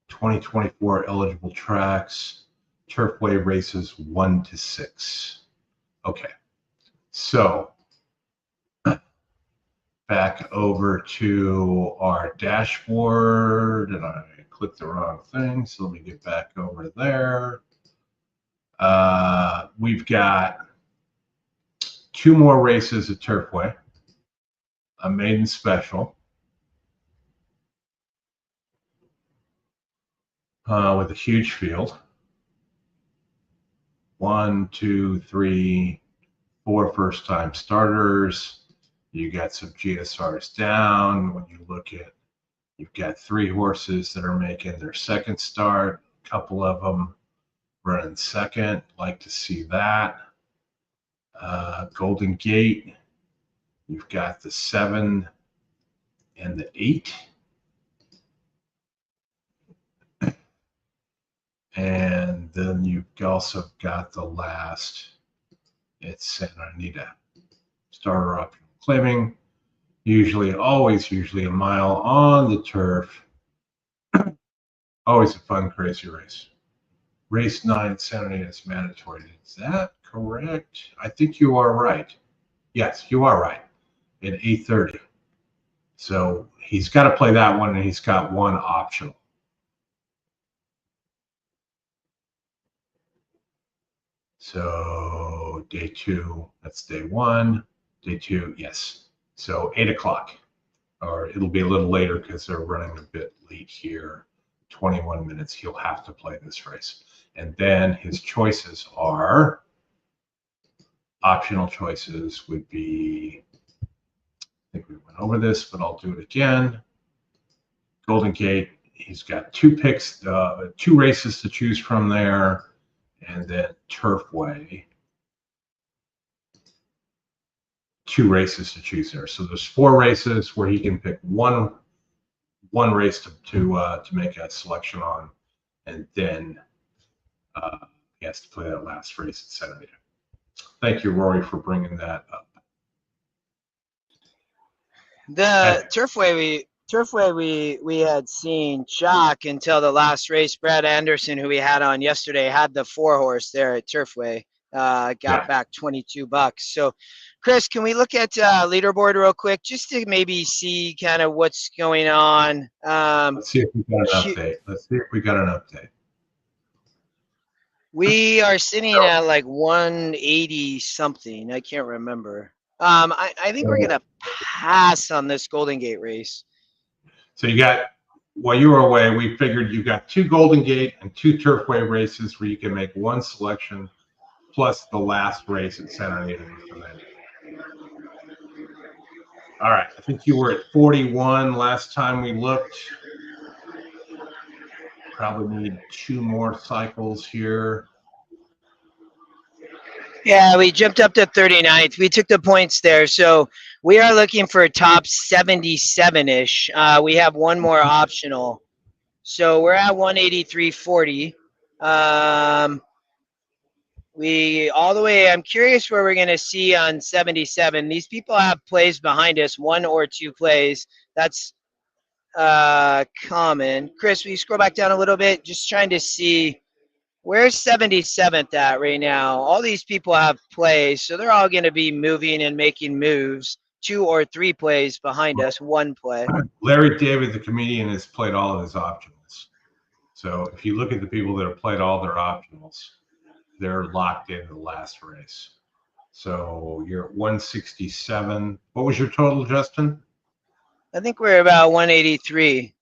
2024 eligible tracks, Turfway races 1 to 6. Okay, so back over to our dashboard, and I clicked the wrong thing, so let me get back over there. We've got 2 more races at Turfway, a maiden special with a huge field. 1, 2, 3, 4 first-time starters. You got some GSRs down. When you look at, you've got 3 horses that are making their second start. A couple of them running second. Like to see that. Golden Gate. You've got the 7 and the 8. And then you've also got the last. It's Santa Anita. Starter option claiming. Always a mile on the turf. Always a fun, crazy race. Race 9, Santa Anita is mandatory. Is that correct? I think you are right. Yes, you are right. At 8:30. So he's got to play that one, and he's got 1 optional. So day 2, that's day 1. Day 2, yes. So 8 o'clock, or it'll be a little later because they're running a bit late here. 21 minutes, he'll have to play this race. And then his choices are, optional choices would be, I think we went over this, but I'll do it again. Golden Gate, he's got 2 picks, 2 races to choose from there. And then Turfway, 2 races to choose there. So there's 4 races where he can pick one race to make a selection on, and then he has to play that last race at Santa Anita. Thank you, Rory, for bringing that up. The Turfway we had seen shock until the last race. Brad Anderson, who we had on yesterday, had the 4 horse there at Turfway. Got back $22. So, Chris, can we look at leaderboard real quick just to maybe see kind of what's going on? Let's see if we got an update. We are sitting at like 180 something. I can't remember. I think we're gonna pass on this Golden Gate race. So you got, while you were away, we figured you got 2 Golden Gate and 2 Turfway races where you can make 1 selection, plus the last race at Santa Anita. All right, I think you were at 41 last time we looked. Probably need 2 more cycles here. Yeah, we jumped up to 39th. We took the points there. So we are looking for a top 77-ish. We have 1 more optional. So we're at 183.40. I'm curious where we're going to see on 77. These people have plays behind us, 1 or 2 plays. That's common. Chris, will you scroll back down a little bit? Just trying to see where's 77th at right now. All these people have plays, so they're all going to be moving and making moves. 2 or 3 plays behind us, 1 play. Larry David, the comedian, has played all of his optionals. So if you look at the people that have played all their optionals, they're locked in the last race. So you're at 167. What was your total, Justin? I think we're about 183.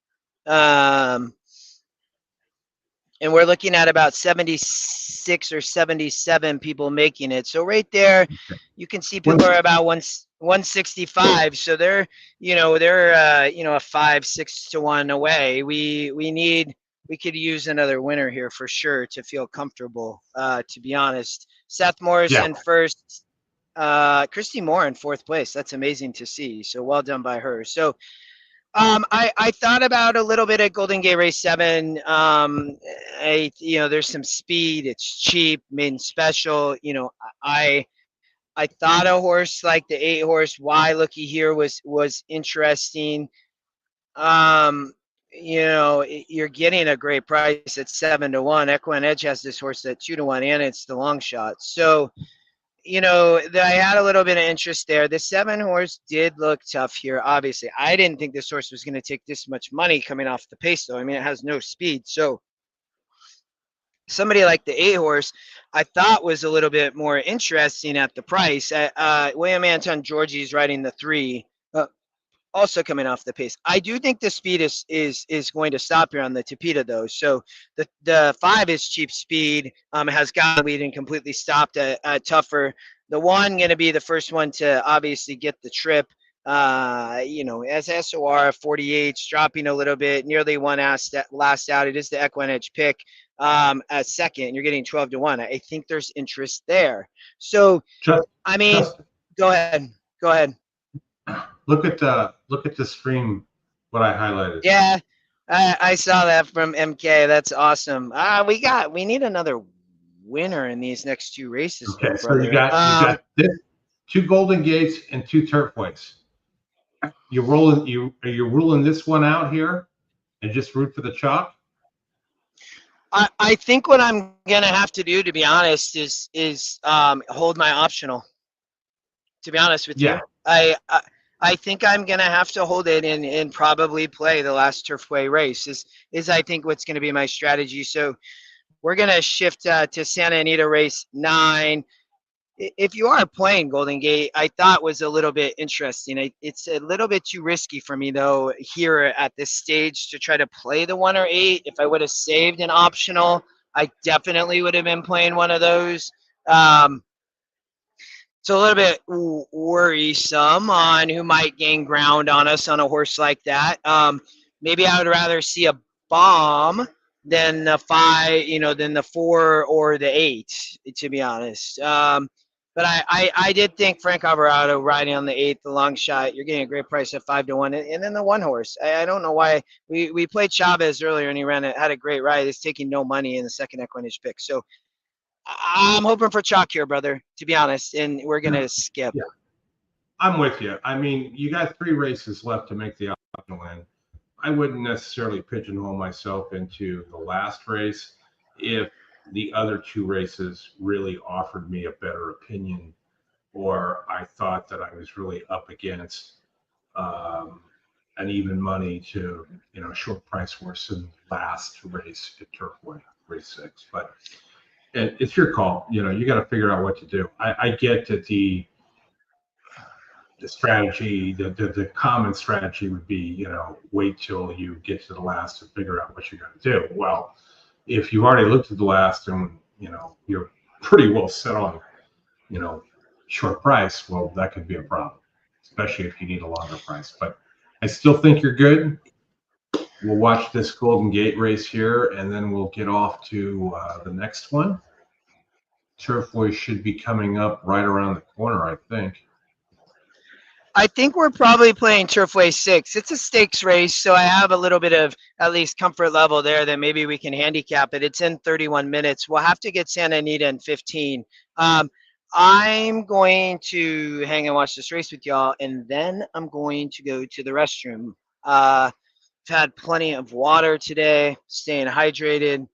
And we're looking at about 76 or 77 people making it. So right there, you can see people are about 165. So they're a 5-6 to 1 away. We could use another winner here for sure to feel comfortable, to be honest. Seth Morrison first, Christy Moore in 4th place. That's amazing to see. So well done by her. So I thought about a little bit at Golden Gate Race 7. There's some speed. It's cheap, maiden special. I thought a horse like the 8 horse Why Looky Here was interesting. You're getting a great price at 7-1. EquinEdge has this horse at 2-1, and it's the long shot. So, I had a little bit of interest there. The 7 horse did look tough here. Obviously, I didn't think this horse was going to take this much money coming off the pace, though. I mean, it has no speed. So, somebody like the 8 horse, I thought was a little bit more interesting at the price. William Anton Georgie is riding the 3. Also coming off the pace. I do think the speed is going to stop here on the Tapeta, though. So the 5 is cheap speed. Has got the lead and completely stopped at Tougher. The 1 going to be the first one to obviously get the trip. As SOR 48, dropping a little bit, nearly 1 last out. It is the EquinEdge pick at second. You're getting 12-1. I think there's interest there. So, go ahead. Look at the stream. What I highlighted. Yeah, I saw that from MK. That's awesome. We need another winner in these next 2 races. Okay, so you got this, 2 Golden Gates and 2 Turfways. You're ruling this one out here, and just root for the chalk. I think what I'm gonna have to do, to be honest, is hold my optional. To be honest with you, I think I'm going to have to hold it and probably play the last Turfway race is I think what's going to be my strategy. So we're going to shift to Santa Anita race 9. If you are playing Golden Gate, I thought was a little bit interesting. It's a little bit too risky for me, though, here at this stage to try to play the 1 or 8. If I would have saved an optional, I definitely would have been playing one of those. It's a little bit worrisome on who might gain ground on us on a horse like that. Maybe I would rather see a bomb than the 5, than the 4 or the 8, to be honest. But I did think Frank Alvarado riding on the 8, the long shot, you're getting a great price at 5-1. And then the 1 horse. I don't know why. We played Chavez earlier and he had a great ride. It's taking no money in the second EquinEdge pick. So I'm hoping for chalk here, brother, to be honest, and we're going to skip. Yeah. I'm with you. I mean, you got 3 races left to make the optional win. I wouldn't necessarily pigeonhole myself into the last race if the other 2 races really offered me a better opinion, or I thought that I was really up against an even money to, short price horse in the last race at Turfway, race 6. But it's your call. You got to figure out what to do. I get that the strategy, the common strategy would be, wait till you get to the last to figure out what you're going to do. Well, if you've already looked at the last and, you're pretty well set on, short price, well, that could be a problem, especially if you need a longer price. But I still think you're good. We'll watch this Golden Gate race here, and then we'll get off to the next one. Turfway should be coming up right around the corner, I think. I think we're probably playing Turfway 6. It's a stakes race, so I have a little bit of at least comfort level there that maybe we can handicap it. It's in 31 minutes. We'll have to get Santa Anita in 15. I'm going to hang and watch this race with y'all, and then I'm going to go to the restroom. I've had plenty of water today, staying hydrated.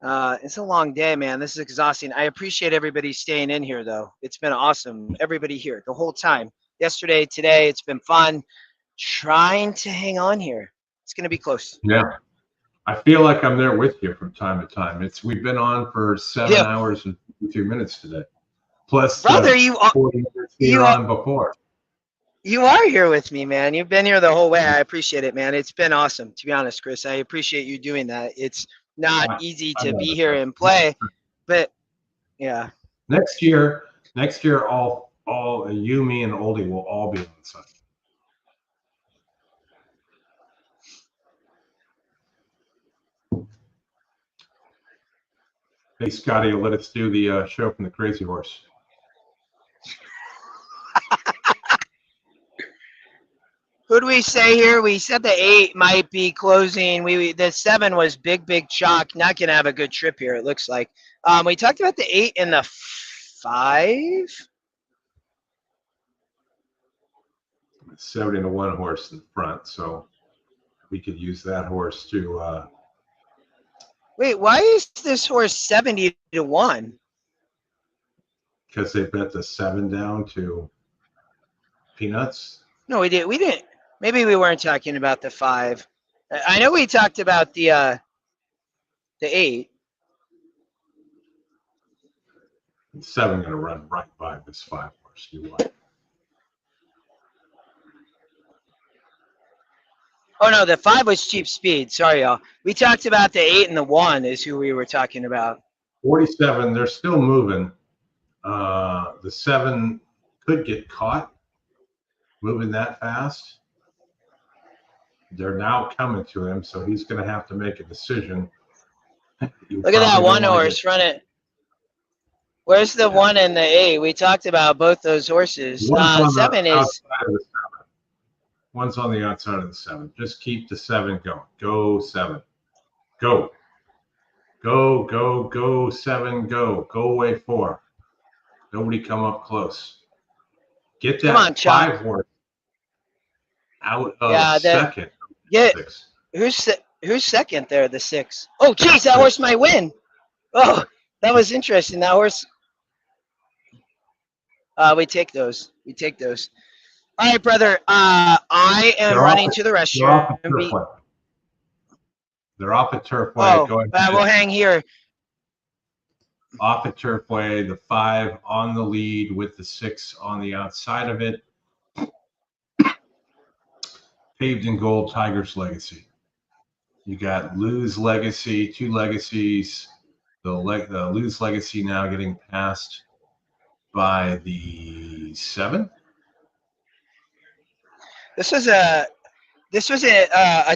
It's a long day, man. This is exhausting. I appreciate everybody staying in here, though. It's been awesome. Everybody here the whole time. Yesterday, today, it's been fun. Trying to hang on here. It's going to be close. Yeah. I feel like I'm there with you from time to time. We've been on for 7 hours and 52 minutes today. Plus, brother, 40 minutes you were on before. You are here with me, man. You've been here the whole way. I appreciate it, man. It's been awesome, to be honest, Chris. I appreciate you doing that. It's not easy to be here and play, but yeah. Next year, all you, me, and Oldie will all be on the site. Hey, Scotty, let us do the show from the Crazy Horse. Who do we say here? We said the 8 might be closing. The 7 was big chalk. Not going to have a good trip here, it looks like. We talked about the 8 and the 5. 70-1 horse in the front, so we could use that horse to. Wait, why is this horse 70-1? Because they bet the 7 down to Peanuts. No, we didn't. We didn't. Maybe we weren't talking about the 5. I know we talked about the 8. 7 going to run right by this 5 horse. You want? Oh no, the 5 was Cheap Speed. Sorry, y'all. We talked about the 8 and the 1 is who we were talking about. 47. They're still moving. The 7 could get caught moving that fast. They're now coming to him, so he's going to have to make a decision. Look at that 1 horse running. Where's the 1 and the 8? We talked about both those horses. 7 is. One's on the outside of the 7. Just keep the 7 going. Go 7. Go. Go, go, go 7. Go. Go away 4. Nobody come up close. Get that 5 horse out of second. Yeah. Who's second there? The 6. Oh, geez, that horse might win. Oh, that was interesting. That horse. We take those. We take those. All right, brother. I am running to the restroom. They're off at Turfway. Oh, we'll hang here. Off at Turfway, the 5 on the lead with the 6 on the outside of it. Paved in gold, Tiger's Legacy. You got Lou's Legacy, 2 legacies. The Lou's Legacy now getting passed by the 7. This was a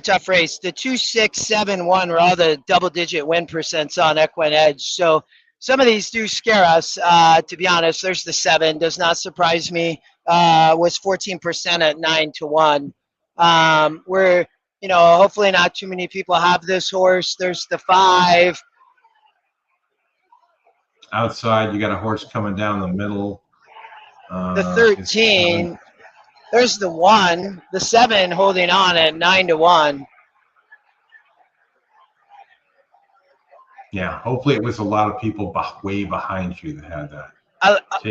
tough race. The 2, 6, 7, 1 were all the double-digit win percents on EquinEdge. So some of these do scare us. To be honest, there's the 7. Does not surprise me. Was 14% at 9-1. We're hopefully not too many people have this horse. There's the 5. Outside, you got a horse coming down the middle. The 13. There's the 1. The 7 holding on at 9-1. Yeah, hopefully it was a lot of people way behind you that had that.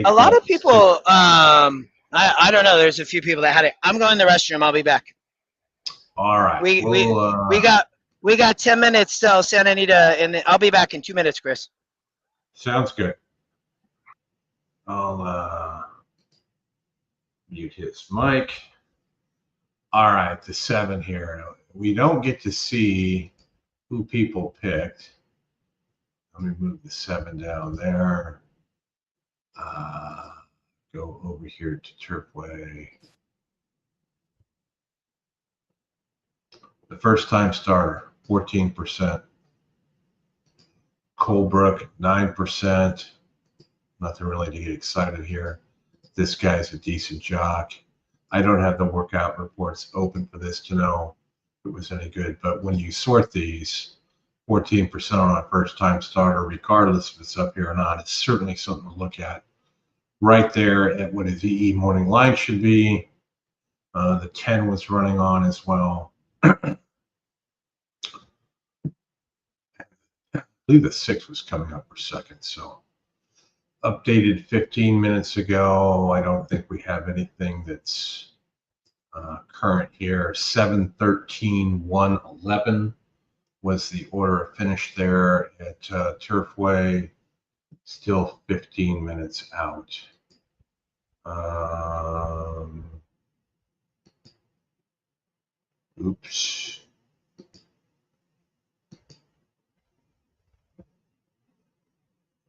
A lot of people. I don't know. There's a few people that had it. I'm going to the restroom. I'll be back. All right. We got 10 minutes till Santa Anita, and I'll be back in 2 minutes, Chris. Sounds good. I'll mute his mic. All right, the 7 here. We don't get to see who people picked. Let me move the 7 down there. Go over here to Turfway. The first time starter, 14%. Colebrook, 9%. Nothing really to get excited here. This guy's a decent jock. I don't have the workout reports open for this to know if it was any good, but when you sort these, 14% on a first-time starter, regardless if it's up here or not, it's certainly something to look at. Right there at what his EE morning line should be. The 10 was running on as well. I believe the 6 was coming up for second, so updated 15 minutes ago. I don't think we have anything that's current here. 7:13:111 was the order of finish there at Turfway. Still 15 minutes out. Oops.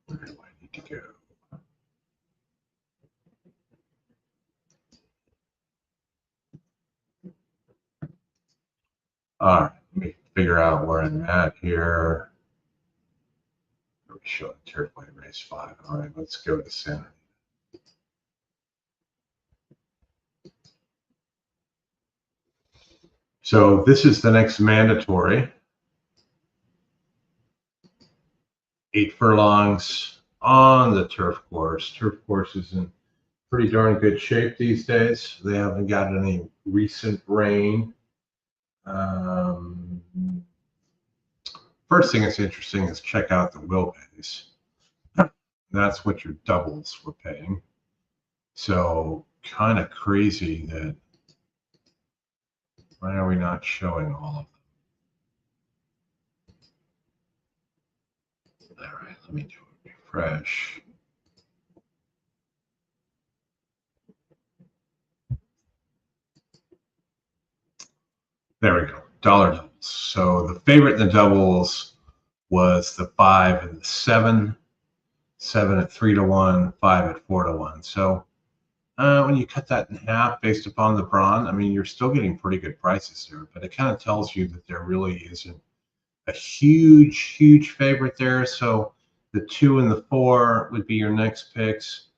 Where do I need to go? All right, let me figure out where I'm at here. We're showing Turfway Race 5. All right, let's go to Santa. So this is the next mandatory. 8 furlongs on the turf course. Turf course isn't pretty darn good shape these days. They haven't got any recent rain. First thing that's interesting is check out the wheelbase. That's what your doubles were paying. So kind of crazy that why are we not showing all of them? All right, let me do a refresh. There we go, dollar doubles. So the favorite in the doubles was the 5 and the 7, 7 at 3 to 1, 5 at 4 to 1. So when you cut that in half based upon the brawn, I mean, you're still getting pretty good prices there, but it kind of tells you that there really isn't a huge favorite there. So the 2 and the 4 would be your next picks.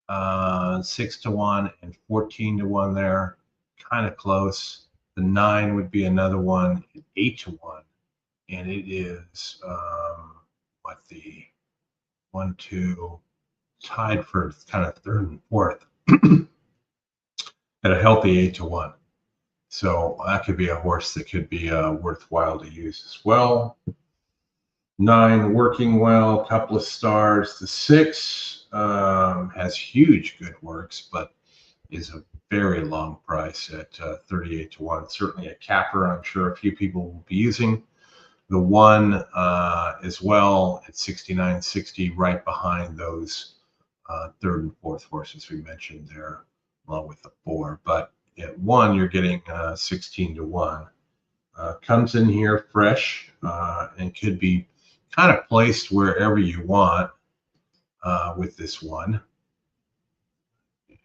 6 to 1 and 14 to 1 there, kind of close. The 9 would be another one, 8 to 1, and it is what the 1, 2 tied for kind of third and fourth at a healthy 8 to 1. So that could be a horse that could be worthwhile to use as well. 9 working well, couple of stars. The 6 has huge good works, but is a very long price at 38 to 1. Certainly a capper I'm sure a few people will be using. The 1 as well at 69.60, right behind those third and fourth horses we mentioned there, along with the 4. But at 1, you're getting 16 to 1. Comes in here fresh and could be kind of placed wherever you want with this 1.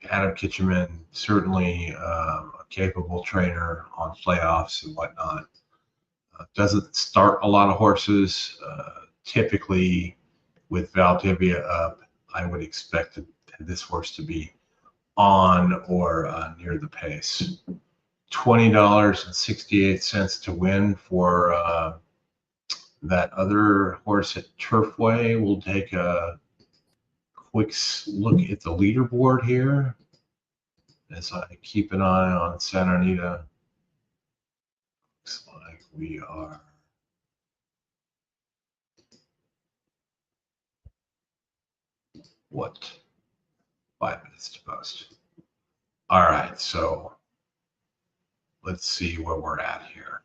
Adam Kitcheman, certainly a capable trainer on playoffs and whatnot. Doesn't start a lot of horses. Typically, with Valdivia up, I would expect this horse to be on or near the pace. $20.68 to win for that other horse at Turfway. We'll take a quick look at the leaderboard here as I keep an eye on Santa Anita. Looks like we are what? 5 minutes to post. All right, so let's see where we're at here.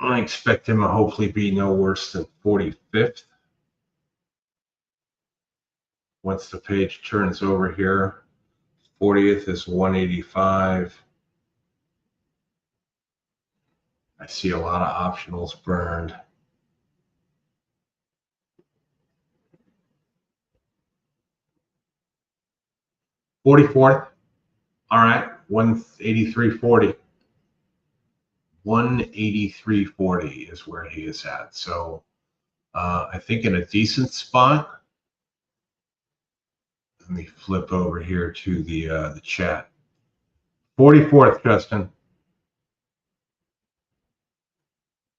I expect him to hopefully be no worse than 45th. Once the page turns over here, 40th is 185. I see a lot of optionals burned. $44th. All right, 183.40. 183.40 is where he is at. So I think in a decent spot. Let me flip over here to the chat. 44th, Justin.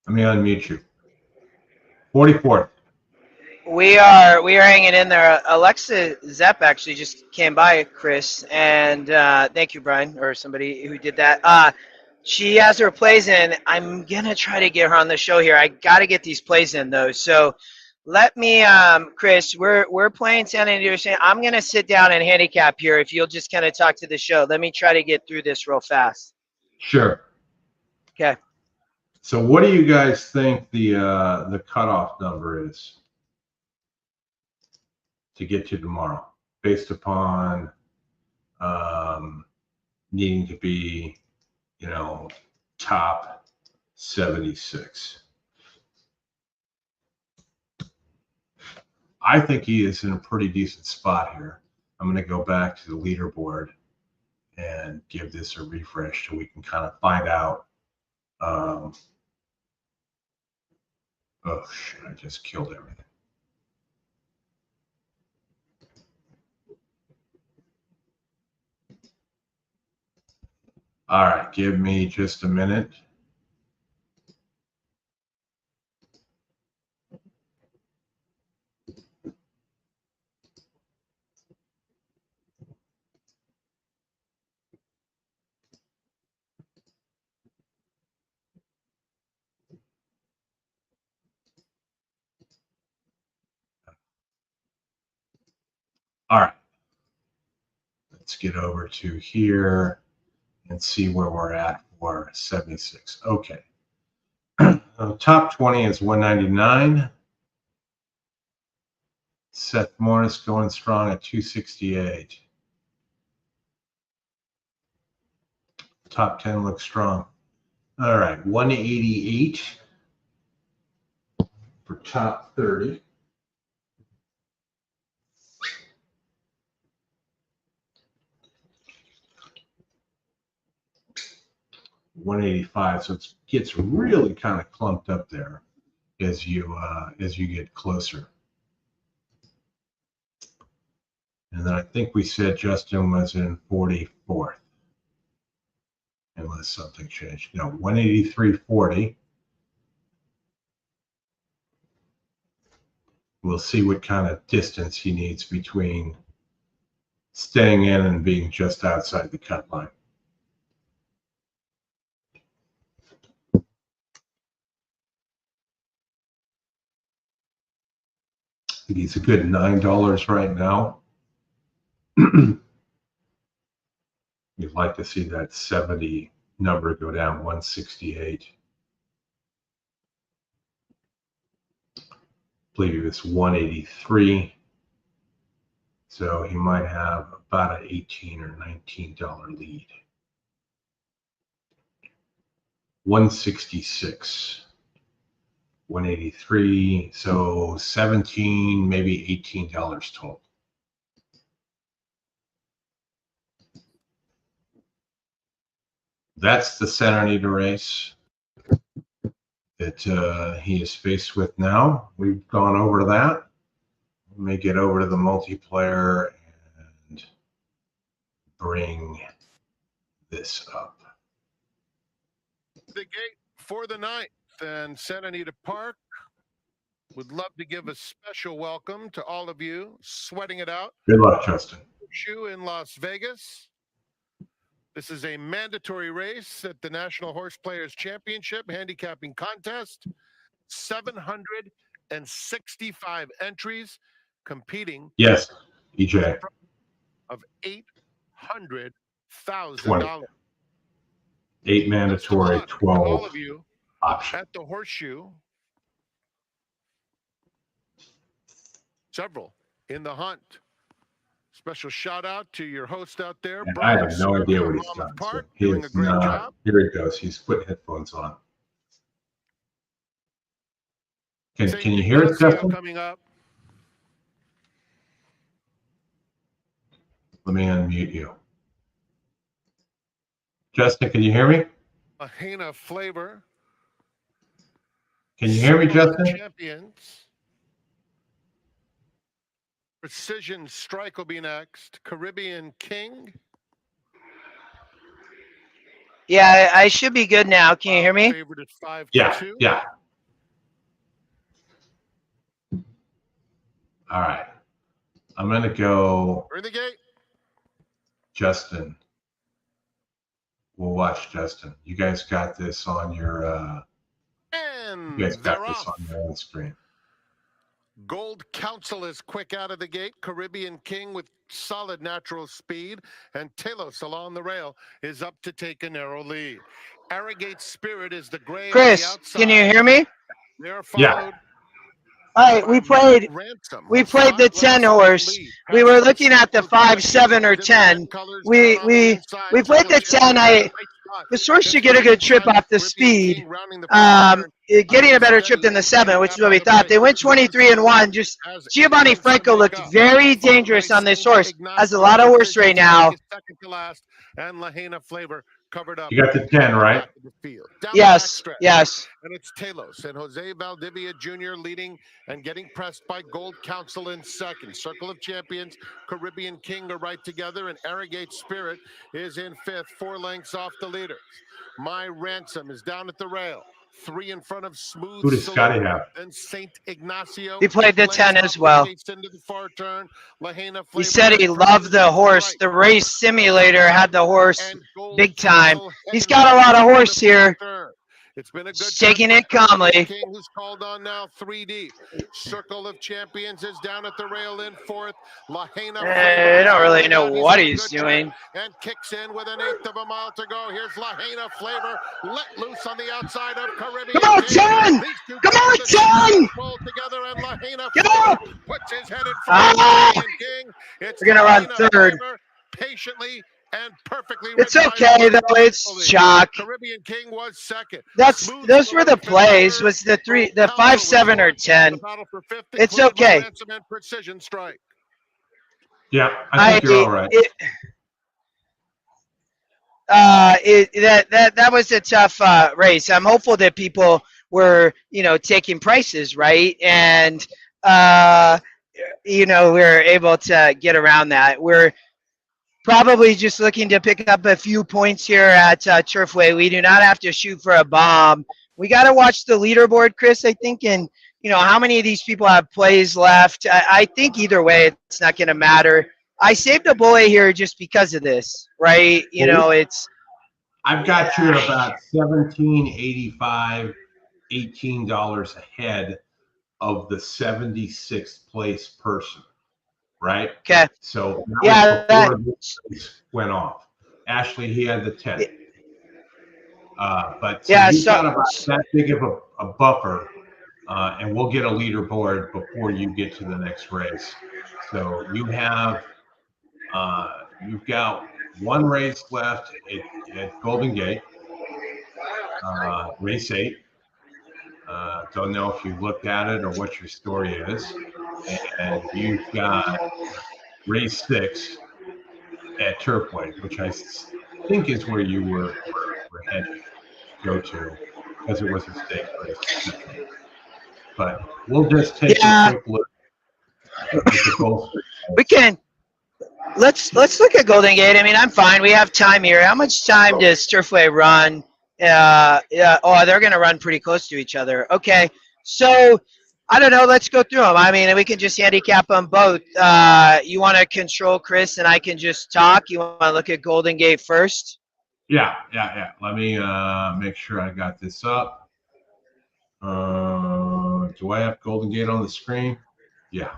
Let me unmute you. 44th. We are hanging in there. Alexa Zepp actually just came by, Chris, and thank you, Brian, or somebody who did that. She has her plays in. I'm gonna try to get her on the show here. I gotta get these plays in though. So let me, Chris. We're playing Santa Anita. I'm gonna sit down and handicap here. If you'll just kind of talk to the show. Let me try to get through this real fast. Sure. Okay. So what do you guys think the cutoff number is to get to tomorrow, based upon needing to be, top 76? I think he is in a pretty decent spot here. I'm going to go back to the leaderboard and give this a refresh so we can kind of find out. Oh shit, I just killed everything. All right, give me just a minute. All right. Let's get over to here and see where we're at for 76. Okay. Top 20 is 199. Seth Morris going strong at 268. Top 10 looks strong. All right, 188 for top 30. $185, so it gets really kind of clumped up there as you get closer. And then I think we said Justin was in 44th, unless something changed. No, 183.40. We'll see what kind of distance he needs between staying in and being just outside the cut line. I think he's a good $9 right now. You'd like to see that 70 number go down 168. I believe it was 183. So he might have about an $18 or $19 lead. 166. 183. So 17, maybe $18 total. That's the Santa Anita race that he is faced with now. We've gone over that. Let me get over to the multiplayer and bring this up. The gate for the 9th and Santa Anita Park. Would love to give a special welcome to all of you sweating it out. Good luck, Justin. In Las Vegas. This is a mandatory race at the National Horseplayers Championship handicapping contest. 765 entries competing. Yes, EJ. Of $800,000. 8 mandatory, 12 all of you option. At the Horseshoe. Several in the hunt. Special shout out to your host out there. And I have no idea what he's done. So he doing a is great not, job. Here he goes. He's putting headphones on. Can you hear us, Justin? Coming up. Let me unmute you. Justin, can you hear me? Lahaina flavor. Can you hear me, Justin? Champions. Precision Strike will be next. Caribbean King. Yeah, I should be good now. Can you hear me? Favorite at 5-2. Yeah. All right. I'm going to go. We're in the gate. Justin. We'll watch Justin. You guys got this on your and you guys got they're this off. on your own screen. Gold Council is quick out of the gate. Caribbean King with solid natural speed. And Talos along the rail is up to take a narrow lead. Arrogate Spirit is the gray. Chris, can you hear me? They're followed. Yeah. All right, we played the 10 horse. We were looking at the 5, 7, or 10. We played the 10. This horse should get a good trip off the speed. Getting a better trip than the 7, which is what we thought. They went 23-1. Just Giovanni Franco looked very dangerous on this horse. Has a lot of horse right now. Second to last, and Lahaina flavor covered up. You got the 10, right? Yes. And it's Talos and Jose Valdivia Jr. leading and getting pressed by Gold Council in second. Circle of Champions, Caribbean King are right together, and Arrogate Spirit is in fifth, 4 lengths off the leaders. My Ransom is down at the rail. 3 in front of Smooth. Who does Scotty have? And Saint Ignacio. He played the 10 as well. Into the far turn. He said he loved the horse. The race simulator had the horse big time. He's got a lot of horse here. It's been a good Taking trip it for Caribbean calmly. King, who's called on now 3 deep. Circle of Champions is down at the rail in fourth. Lahaina I don't really know what he's doing. and kicks in with an eighth of a mile to go. Here's Lahaina Flavor let loose on the outside of Caribbean Come on, King. 10! These two Come on, go to the 10! pull together, and Lahaina Get Flavor up! puts his head in front of Ah! Caribbean King. It's We're gonna run Lahaina third. Flavor patiently and perfectly. It's ridden by okay though. Lahaina It's Flavor. chalk. Caribbean King was second. Those were the plays. Was the 5, 7, or 10? It's okay. Precision strike. Yeah, I think you're all right. That was a tough race. I'm hopeful that people were, taking prices right, and we're able to get around that. We're probably just looking to pick up a few points here at Turfway. We do not have to shoot for a bomb. We got to watch the leaderboard, Chris, I think, and how many of these people have plays left. I think either way, it's not going to matter. I saved a bullet here just because of this, right? It's. I've got you at about $17.85, $18 ahead of the 76th place person, right? Okay. So yeah, before this went off. Ashley, he had the 10. But so you've got about that big of a buffer, and we'll get a leaderboard before you get to the next race. So you've got one race left at Golden Gate, race 8. Don't know if you looked at it or what your story is. And you've got race 6 at Turfway, which I think is where you were headed to go to, because it was a state race. But we'll just take a quick look at the Gulfstream. We can. Let's look at Golden Gate. I mean, I'm fine. We have time here. How much time does Turfway run? Oh, they're going to run pretty close to each other. Okay. So, I don't know. Let's go through them. I mean, we can just handicap them both. You want to control Chris and I can just talk? You want to look at Golden Gate first? Yeah. Let me make sure I got this up. Do I have Golden Gate on the screen? Yeah.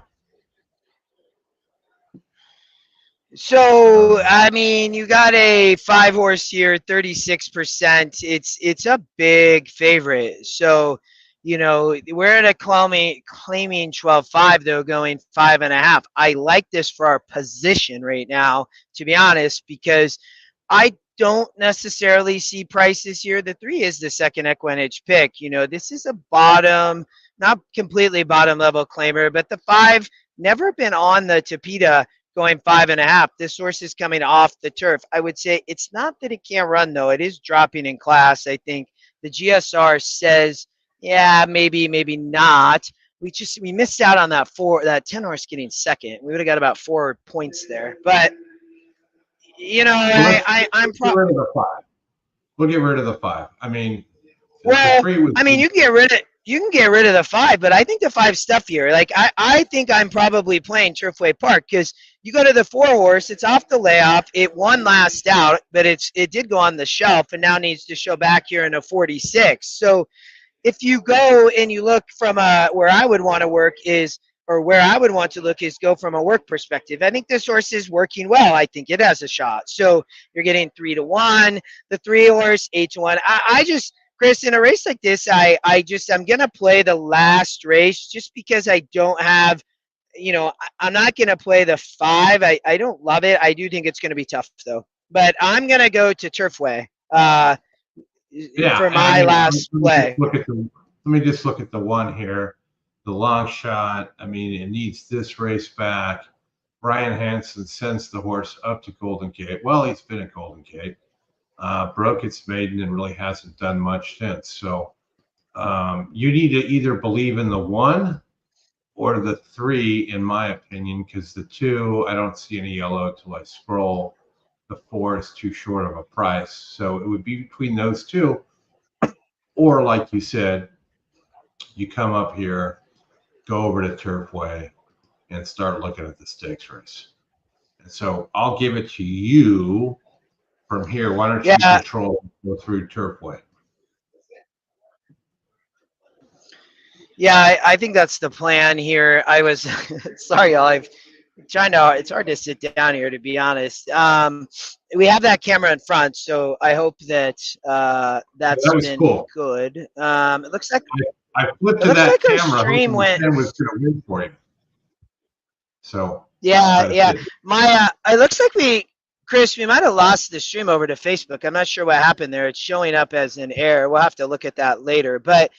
So, I mean, you got a 5-horse here, 36%. It's a big favorite. So, we're at a claiming 12.5 though, going 5.5. I like this for our position right now, to be honest, because I don't necessarily see prices here. The 3 is the second EquinEdge pick. This is a bottom, not completely bottom level claimer, but the 5 never been on the Tapeta going 5.5. This horse is coming off the turf. I would say it's not that it can't run though. It is dropping in class. I think the GSR says, yeah, maybe not. We missed out on that 10 horse getting second. We would have got about 4 points there. But I'm get rid of the 5. We'll get rid of the 5. I mean, you can get rid of the 5, but I think the 5's stuffier. Like I think I'm probably playing Turfway Park because you go to the 4 horse, it's off the layoff. It won last out, but it did go on the shelf and now needs to show back here in a 46. So if you go and you look from where I would want to work is, or where I would want to look is go from a work perspective. I think this horse is working well. I think it has a shot. So you're getting 3-1, the 3 horse, 8-1. I just, Chris, in a race like this, I'm going to play the last race just because I don't have, I'm not going to play the 5. I don't love it. I do think it's going to be tough though, but I'm going to go to Turfway for my last play. Let me just look at the 1 here. The long shot. I mean, it needs this race back. Brian Hansen sends the horse up to Golden Gate. Well, he's been at Golden Gate. Broke its maiden and really hasn't done much since. So you need to either believe in the 1 or the 3, in my opinion, because the 2, I don't see any yellow till I scroll. The 4 is too short of a price. So it would be between those 2. Or like you said, you come up here, go over to Turfway, and start looking at the stakes race. And so I'll give it to you from here. Why don't you control, go through Turfway? Yeah, I think that's the plan here. I was sorry, y'all. I've trying to. It's hard to sit down here, to be honest. We have that camera in front, so I hope that that's That was been cool. good. It looks like I flipped it to looks that like our camera stream hoping went. Ken was going to win for you. So Yeah, but yeah. it, My it looks like Chris, we might have lost the stream over to Facebook. I'm not sure what happened there. It's showing up as an error. We'll have to look at that later. But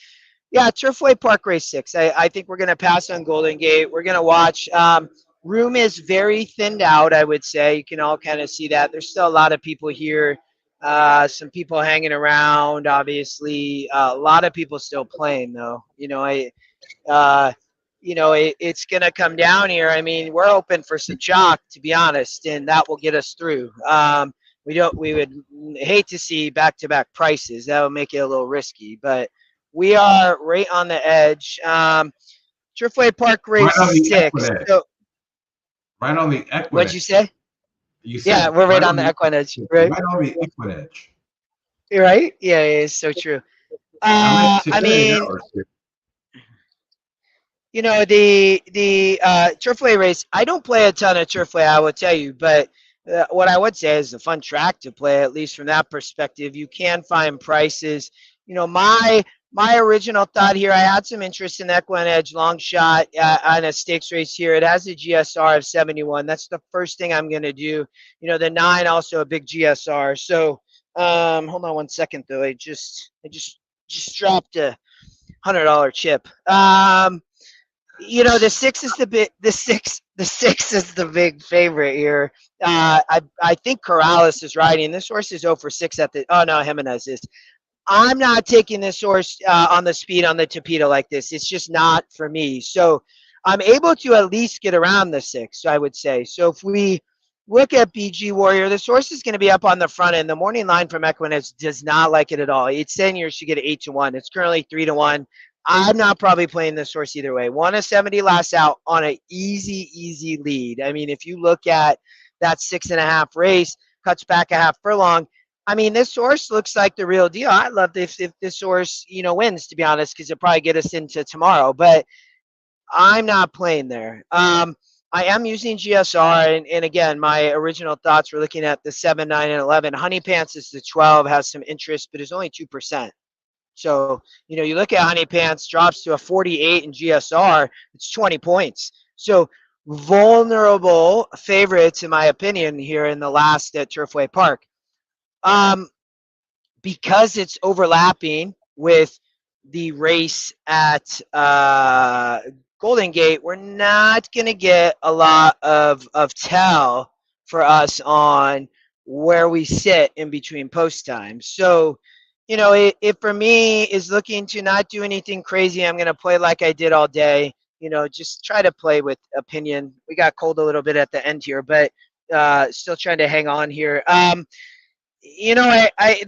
yeah, Turfway Park Race 6. I think we're going to pass on Golden Gate. We're going to watch. Room is very thinned out, I would say. You can all kind of see that. There's still a lot of people here. Some people hanging around, obviously. A lot of people still playing, though. Uh, it's going to come down here. I mean, we're open for some chalk, to be honest, and that will get us through. We would hate to see back-to-back prices. That would make it a little risky, but we are right on the edge. Turfway Park Race 6. So, right on the EquinEdge. what'd you say? You said Yeah, we're right on the EquinEdge, right? Right on the EquinEdge. You're right? Yeah, it's so true. I mean, the Turfway race, I don't play a ton of Turfway, I will tell you, but what I would say is a fun track to play, at least from that perspective. You can find prices. My original thought here, I had some interest in EquinEdge long shot on a stakes race here. It has a GSR of 71. That's the first thing I'm going to do. The 9 also a big GSR. So hold on one second though. I just dropped a $100 chip. The 6 is the 6 is the big favorite here. I think Corrales is riding. This horse is 0 for 6 at the. Oh no, Jimenez is. I'm not taking this horse on the speed on the Tapeta like this. It's just not for me. So I'm able to at least get around the 6, I would say. So if we look at BG Warrior, this horse is going to be up on the front end. The morning line from EquinEdge does not like it at all. It's saying you should get 8-1. It's currently 3-1. I'm not probably playing this horse either way. 1-70 last out on an easy lead. I mean, if you look at that 6.5 race, cuts back a half furlong. I mean, this horse looks like the real deal. I'd love if this horse, wins, to be honest, because it'll probably get us into tomorrow. But I'm not playing there. I am using GSR, and again, my original thoughts were looking at the 7, 9, and 11. Honey Pants is the 12, has some interest, but is only 2%. So, you look at Honey Pants, drops to a 48 in GSR, it's 20 points. So, vulnerable favorites, in my opinion, here in the last at Turfway Park. Because it's overlapping with the race at Golden Gate, we're not going to get a lot of tell for us on where we sit in between post times. So, it for me is looking to not do anything crazy. I'm going to play like I did all day. Just try to play with opinion. We got cold a little bit at the end here, but still trying to hang on here. The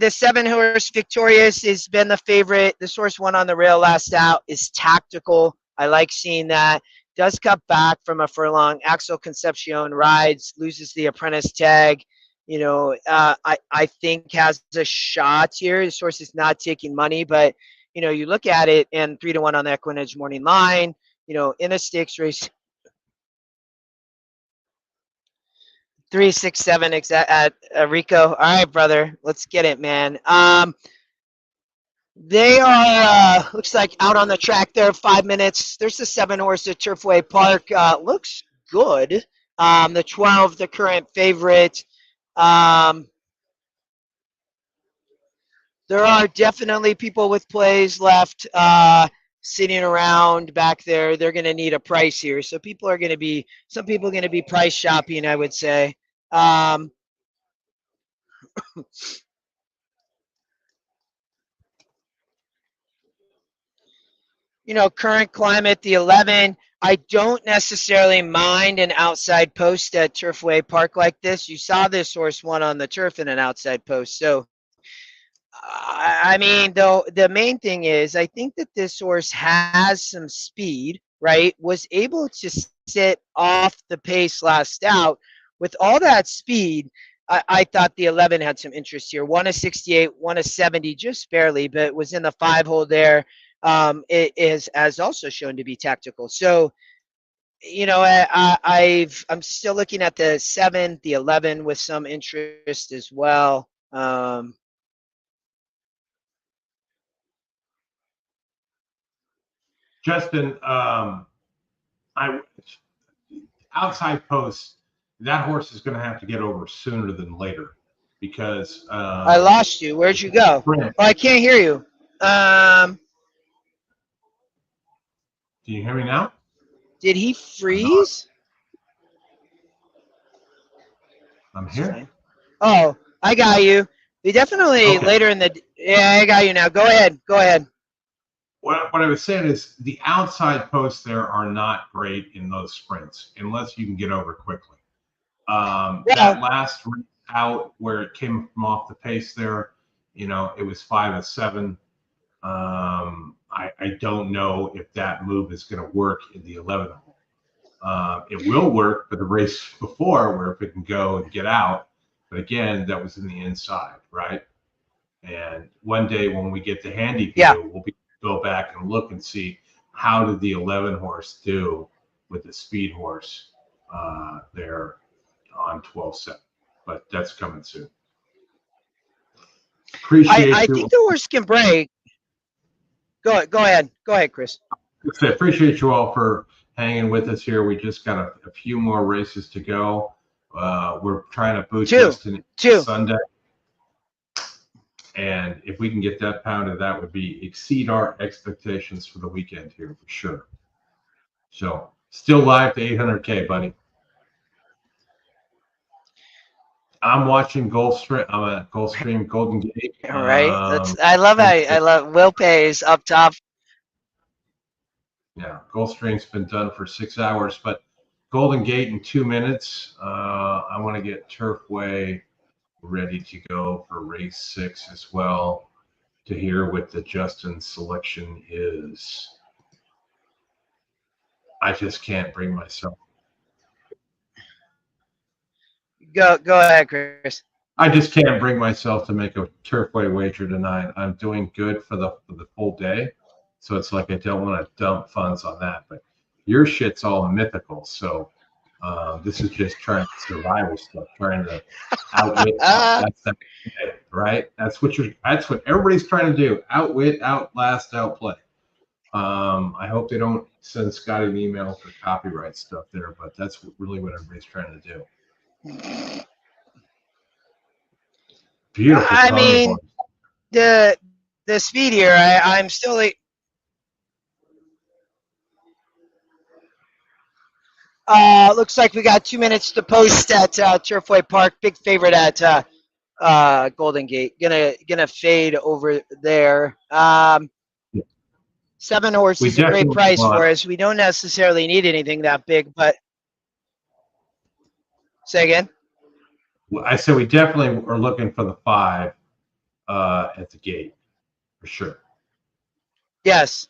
7 horse Victorious has been the favorite. This horse won on the rail last out, is tactical. I like seeing that. Does cut back from a furlong. Axel Concepcion rides, loses the apprentice tag. I think has a shot here. This horse is not taking money, but you look at it and 3-1 on the EquinEdge morning line. In a stakes race. 367 at Rico. All right, brother. Let's get it, man. They are, looks like out on the track there, 5 minutes. There's the 7 horse at Turfway Park. Looks good. The 12, the current favorite. There are definitely people with plays left sitting around back there. They're going to need a price here. So some people are going to be price shopping, I would say. Current climate, the 11. I don't necessarily mind an outside post at Turfway Park like this. You saw this horse won on the turf in an outside post. So, I mean, though, the main thing is I think that this horse has some speed, right? Was able to sit off the pace last out. With all that speed, I thought the 11 had some interest here. 1-68, 1-70, just barely, but was in the 5 hole there. it has also shown to be tactical. So, I'm still looking at the 7, the 11 with some interest as well. Justin, I outside post, that horse is going to have to get over sooner than later because I lost you. Where'd you go? Oh, I can't hear you. Can you hear me now? Did he freeze? I'm here. Oh, I got you. We definitely Okay. later in the. Yeah, I got you now. Go ahead. Go ahead. What I was saying is the outside posts there are not great in those sprints unless you can get over quickly. That last race out where it came from off the pace there, it was 5 and 7. I don't know if that move is going to work in the 11th. It will work for the race before where if it can go and get out. But again, that was in the inside, right? And one day when we get the handy view, we'll go back and look and see how did the 11 horse do with the speed horse there on 12-7. But that's coming soon. I think the horse can break. Go ahead, Chris. I appreciate you all for hanging with us here. We just got a few more races to go. We're trying to boost this to Sunday. And if we can get that pounded, that would exceed our expectations for the weekend here for sure. So still live to 800K, buddy. I'm watching Gulfstream. I'm at Gulfstream Golden Gate. All right. I love Will Pays up top. Yeah, Gulfstream's been done for 6 hours, but Golden Gate in 2 minutes. I want to get Turfway ready to go for race 6 as well to hear what the Justin selection is. I just can't bring myself. Go ahead, Chris. I just can't bring myself to make a Turfway wager tonight. I'm doing good for the full day. So it's like I don't want to dump funds on that. But your shit's all mythical. So this is just trying to survival stuff, trying to outwit, right? That's what everybody's trying to do. Outwit, outlast, outplay. I hope they don't send Scotty an email for copyright stuff there, but that's really what everybody's trying to do. Beautiful. I mean, the speed here, I'm still looks like we got 2 minutes to post at Turfway Park. Big favorite at Golden Gate. Gonna fade over there. 7 horses is a great price for us. We don't necessarily need anything that big, but say again. I said we definitely are looking for the 5 at the gate for sure. Yes,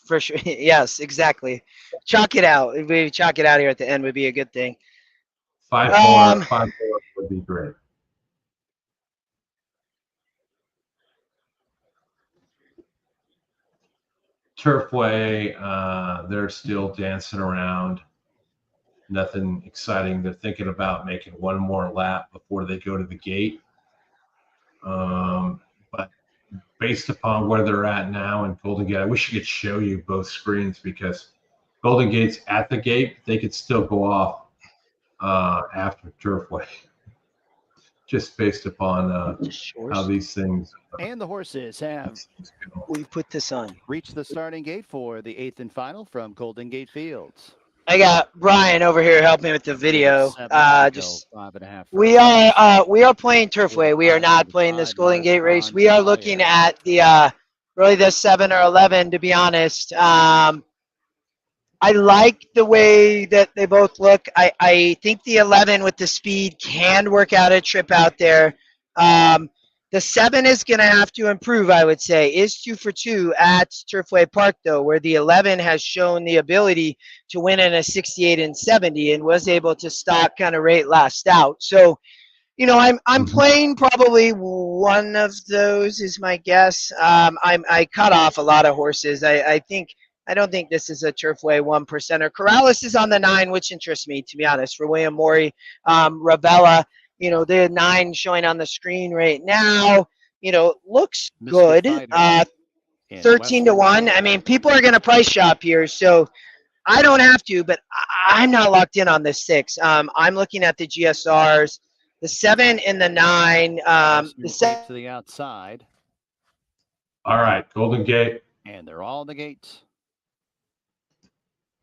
for sure. Yes, exactly. Chalk it out. If we chalk it out here at the end would be a good thing. 5 more would be great. Turfway, they're still dancing around. Nothing exciting. They're thinking about making one more lap before they go to the gate. But based upon where they're at now in Golden Gate, I wish I could show you both screens because Golden Gate's at the gate. They could still go off after Turfway. Just based upon how these things. And the horses have. We put this on. Reached the starting gate for the 8th and final from Golden Gate Fields. I got Brian over here helping with the video. 5.5. We are playing Turfway. We are not playing this Golden Gate race. We are looking at the really the 7 or 11. To be honest, I like the way that they both look. I think the 11 with the speed can work out a trip out there. The 7 is going to have to improve, I would say. Is 2 for 2 at Turfway Park, though, where the 11 has shown the ability to win in a 68 and 70 and was able to stock kind of rate last out. So I'm playing probably one of those is my guess. I cut off a lot of horses. I don't think this is a Turfway 1%er. Corrales is on the 9, which interests me, to be honest, for William Morey. Ravella, the 9 showing on the screen right now, looks good. 13-1. I mean, people are going to price shop here, so I don't have to, but I'm not locked in on the 6. I'm looking at the GSRs, the 7 and the 9. The 7 to the outside. All right, Golden Gate. And they're all in the gate.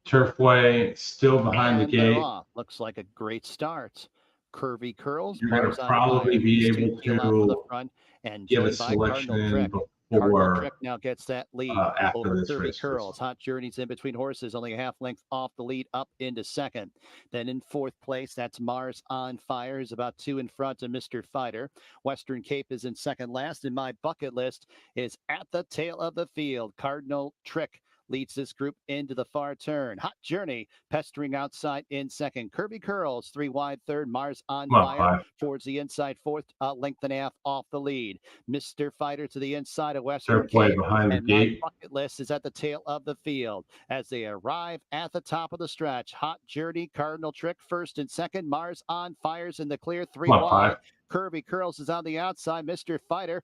Turfway still behind the gate. Off. Looks like a great start. Curvy curls. You're going to probably be able to front and get a selection Cardinal before Trick now gets that lead after over this 30 race. curls. Hot Journey's in between horses, only a half length off the lead up into second. Then in fourth place, that's Mars on Fire, is about 2 in front of Mr. Fighter. Western Cape is in second last, and my bucket list is at the tail of the field. Cardinal Trick leads this group into the far turn. Hot Journey pestering outside in second. Kirby Curls 3 wide third. Mars on Fire towards the inside fourth, length and a half off the lead. Mr. Fighter to the inside of Western Cape. Behind the gate. My bucket list is at the tail of the field as they arrive at the top of the stretch. Hot Journey, Cardinal Trick first and second. Mars on Fire's in the clear 3 wide. Kirby Curls is on the outside. Mr. Fighter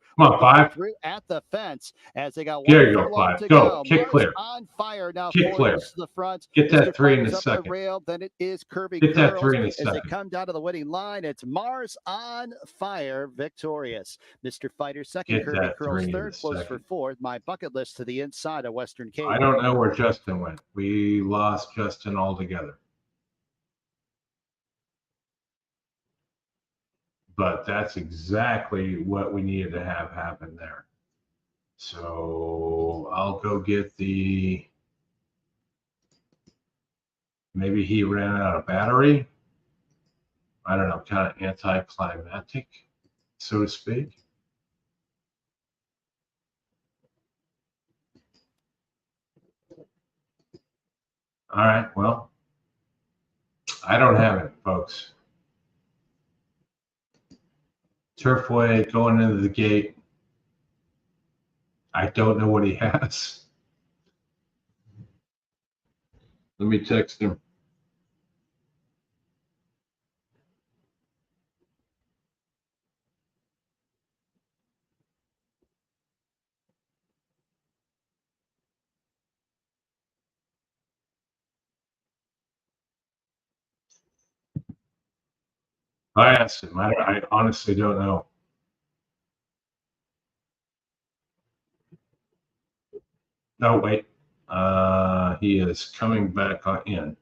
through at the fence as they got there you go, 5. Go. Kick Mars clear. On Fire now. Kick clear. To the front. Get that Mr. 3 in the Fighter's up second. the rail. Then it is Kirby Get Curls that 3 in the as second. they come down to the winning line. It's Mars on Fire victorious. Mr. Fighter second. Get Kirby Curls third. Close second. for fourth. My bucket list to the inside of Western Cape. I don't know where Justin went. We lost Justin altogether. But that's exactly what we needed to have happen there. So I'll go get the, maybe he ran out of battery. I don't know, kind of anticlimactic, so to speak. All right, well, I don't have it, folks. Turfway going into the gate. I don't know what he has. Let me text him. I asked him. I honestly don't know. No, wait. He is coming back in.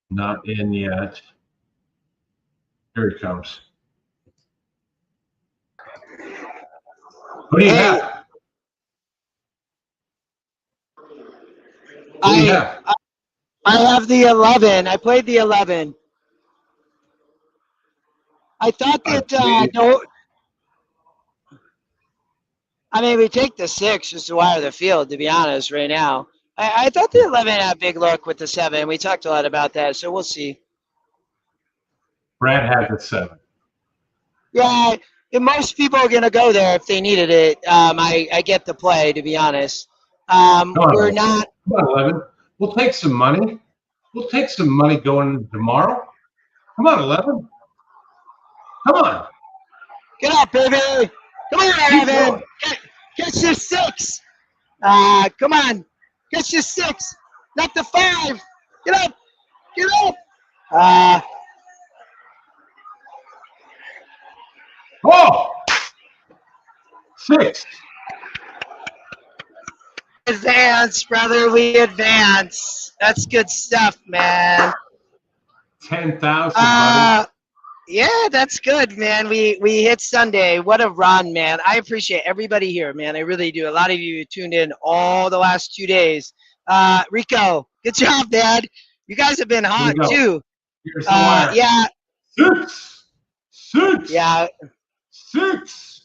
Not in yet. Here he comes. What do you have? I have the 11. I played the 11. I thought that we take the 6 just to wire the field, to be honest, right now. I thought the 11 had a big look with the 7. We talked a lot about that, so we'll see. Brad had the 7. Yeah, most people are going to go there if they needed it. I get the play, to be honest. We're not. Come on, 11. We'll take some money. We'll take some money going tomorrow. Come on, 11. Come on. Get up, baby. Come on, 11. Get your 6. Come on. Get your 6. Not the 5. Get up. Get up. Oh! 6. Advance, brother. We advance. That's good stuff, man. 10,000, buddy. Yeah, that's good, man. We hit Sunday. What a run, man. I appreciate everybody here, man. I really do. A lot of you tuned in all the last 2 days. Rico, good job, Dad. You guys have been hot, too. Yeah. 6. Yeah. 6.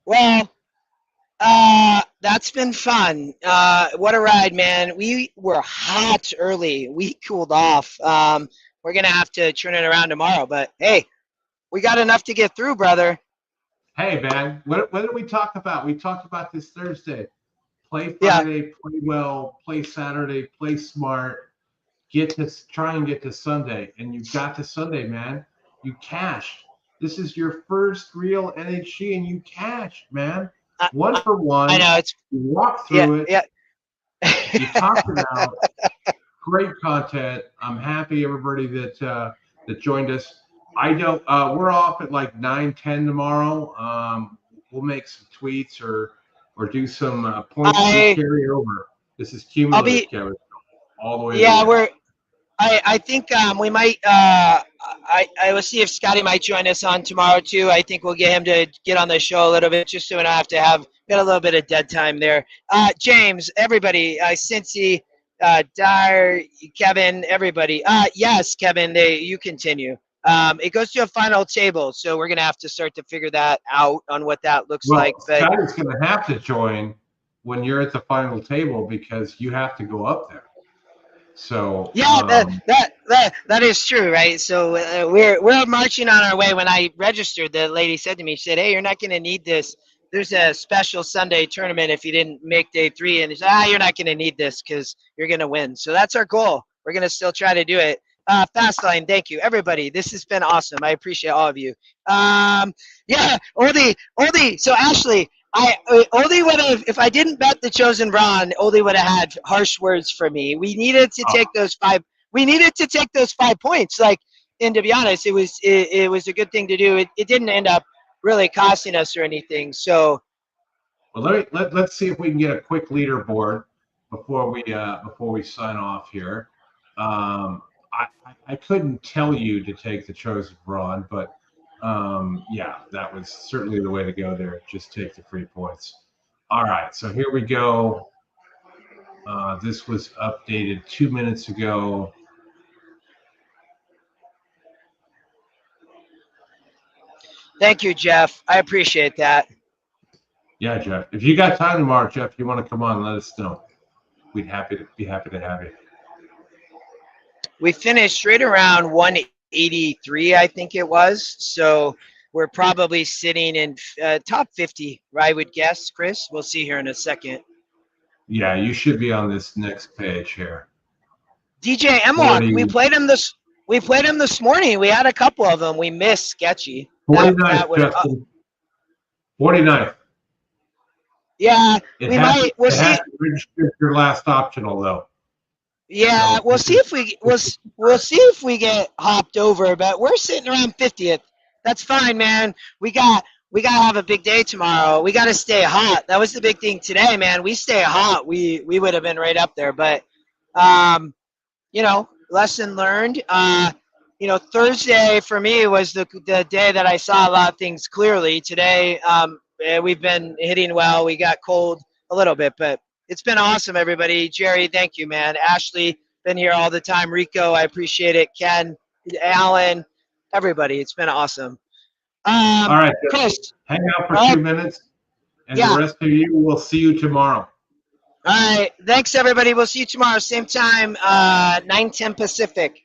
Well, That's been fun. What a ride, man. We were hot early. We cooled off. We're going to have to turn it around tomorrow. But, hey, we got enough to get through, brother. Hey, man, what did we talk about? We talked about this Thursday. Play Friday, play well, play Saturday, play smart. Try and get to Sunday. And you got to Sunday, man. You cashed. This is your first real NHC, and you cashed, man. 1 for 1. I know. You walked through it. Yeah. You talked it out. Great content. I'm happy everybody that joined us. I don't. We're off at like 9:10 tomorrow. We'll make some tweets or do some points to carry over. This is cumulative, Kevin, all the way. Yeah, I think we might. I will see if Scotty might join us on tomorrow too. I think we'll get him to get on the show a little bit, just so we don't have to get a little bit of dead time there. James, everybody, Cincy, Dyer, Kevin, everybody. Yes, Kevin, you continue. It goes to a final table, so we're gonna have to start to figure that out on what that looks like. But Scotty's gonna have to join when you're at the final table because you have to go up there. So yeah, that is true, right? So we're marching on our way. When I registered, the lady said to me, she said, "Hey, you're not going to need this. There's a special Sunday tournament if you didn't make day 3." And she said, "You're not going to need this because you're going to win." So that's our goal. We're going to still try to do it. Fastline, thank you, everybody. This has been awesome. I appreciate all of you. Yeah, Oldie. So Ashley. Oldie would have, if I didn't bet the Chosen Brawn, Oldie would have had harsh words for me. We needed to take those 5. We needed to take those 5 points. And to be honest, it was a good thing to do. It didn't end up really costing us or anything. So, well, let's see if we can get a quick leaderboard before we sign off here. I couldn't tell you to take the Chosen Brawn, but. Yeah, that was certainly the way to go there. Just take the free points. All right, so here we go. This was updated 2 minutes ago. Thank you, Jeff. I appreciate that. Yeah, Jeff. If you got time tomorrow, Jeff, you want to come on, let us know. We'd be happy to have you. We finished right around 183, I think it was. So we're probably sitting in top 50, I would guess, Chris. We'll see here in a second. Yeah, you should be on this next page here. DJ Emlock, we played him this morning. We had a couple of them. We missed Sketchy. 49th, Justin. 49th. Yeah, we'll see. Register your last optional though. Yeah, we'll see if we get hopped over, but we're sitting around 50th. That's fine, man. We got to have a big day tomorrow. We got to stay hot. That was the big thing today, man. We stay hot, we would have been right up there. But lesson learned. Thursday for me was the day that I saw a lot of things clearly. Today, we've been hitting well. We got cold a little bit, but it's been awesome, everybody. Jerry, thank you, man. Ashley, been here all the time. Rico, I appreciate it. Ken, Alan, everybody. It's been awesome. All right, Chris. Hang out for 2 minutes, and the rest of you, we'll see you tomorrow. All right. Thanks, everybody. We'll see you tomorrow, same time, 9:10 Pacific.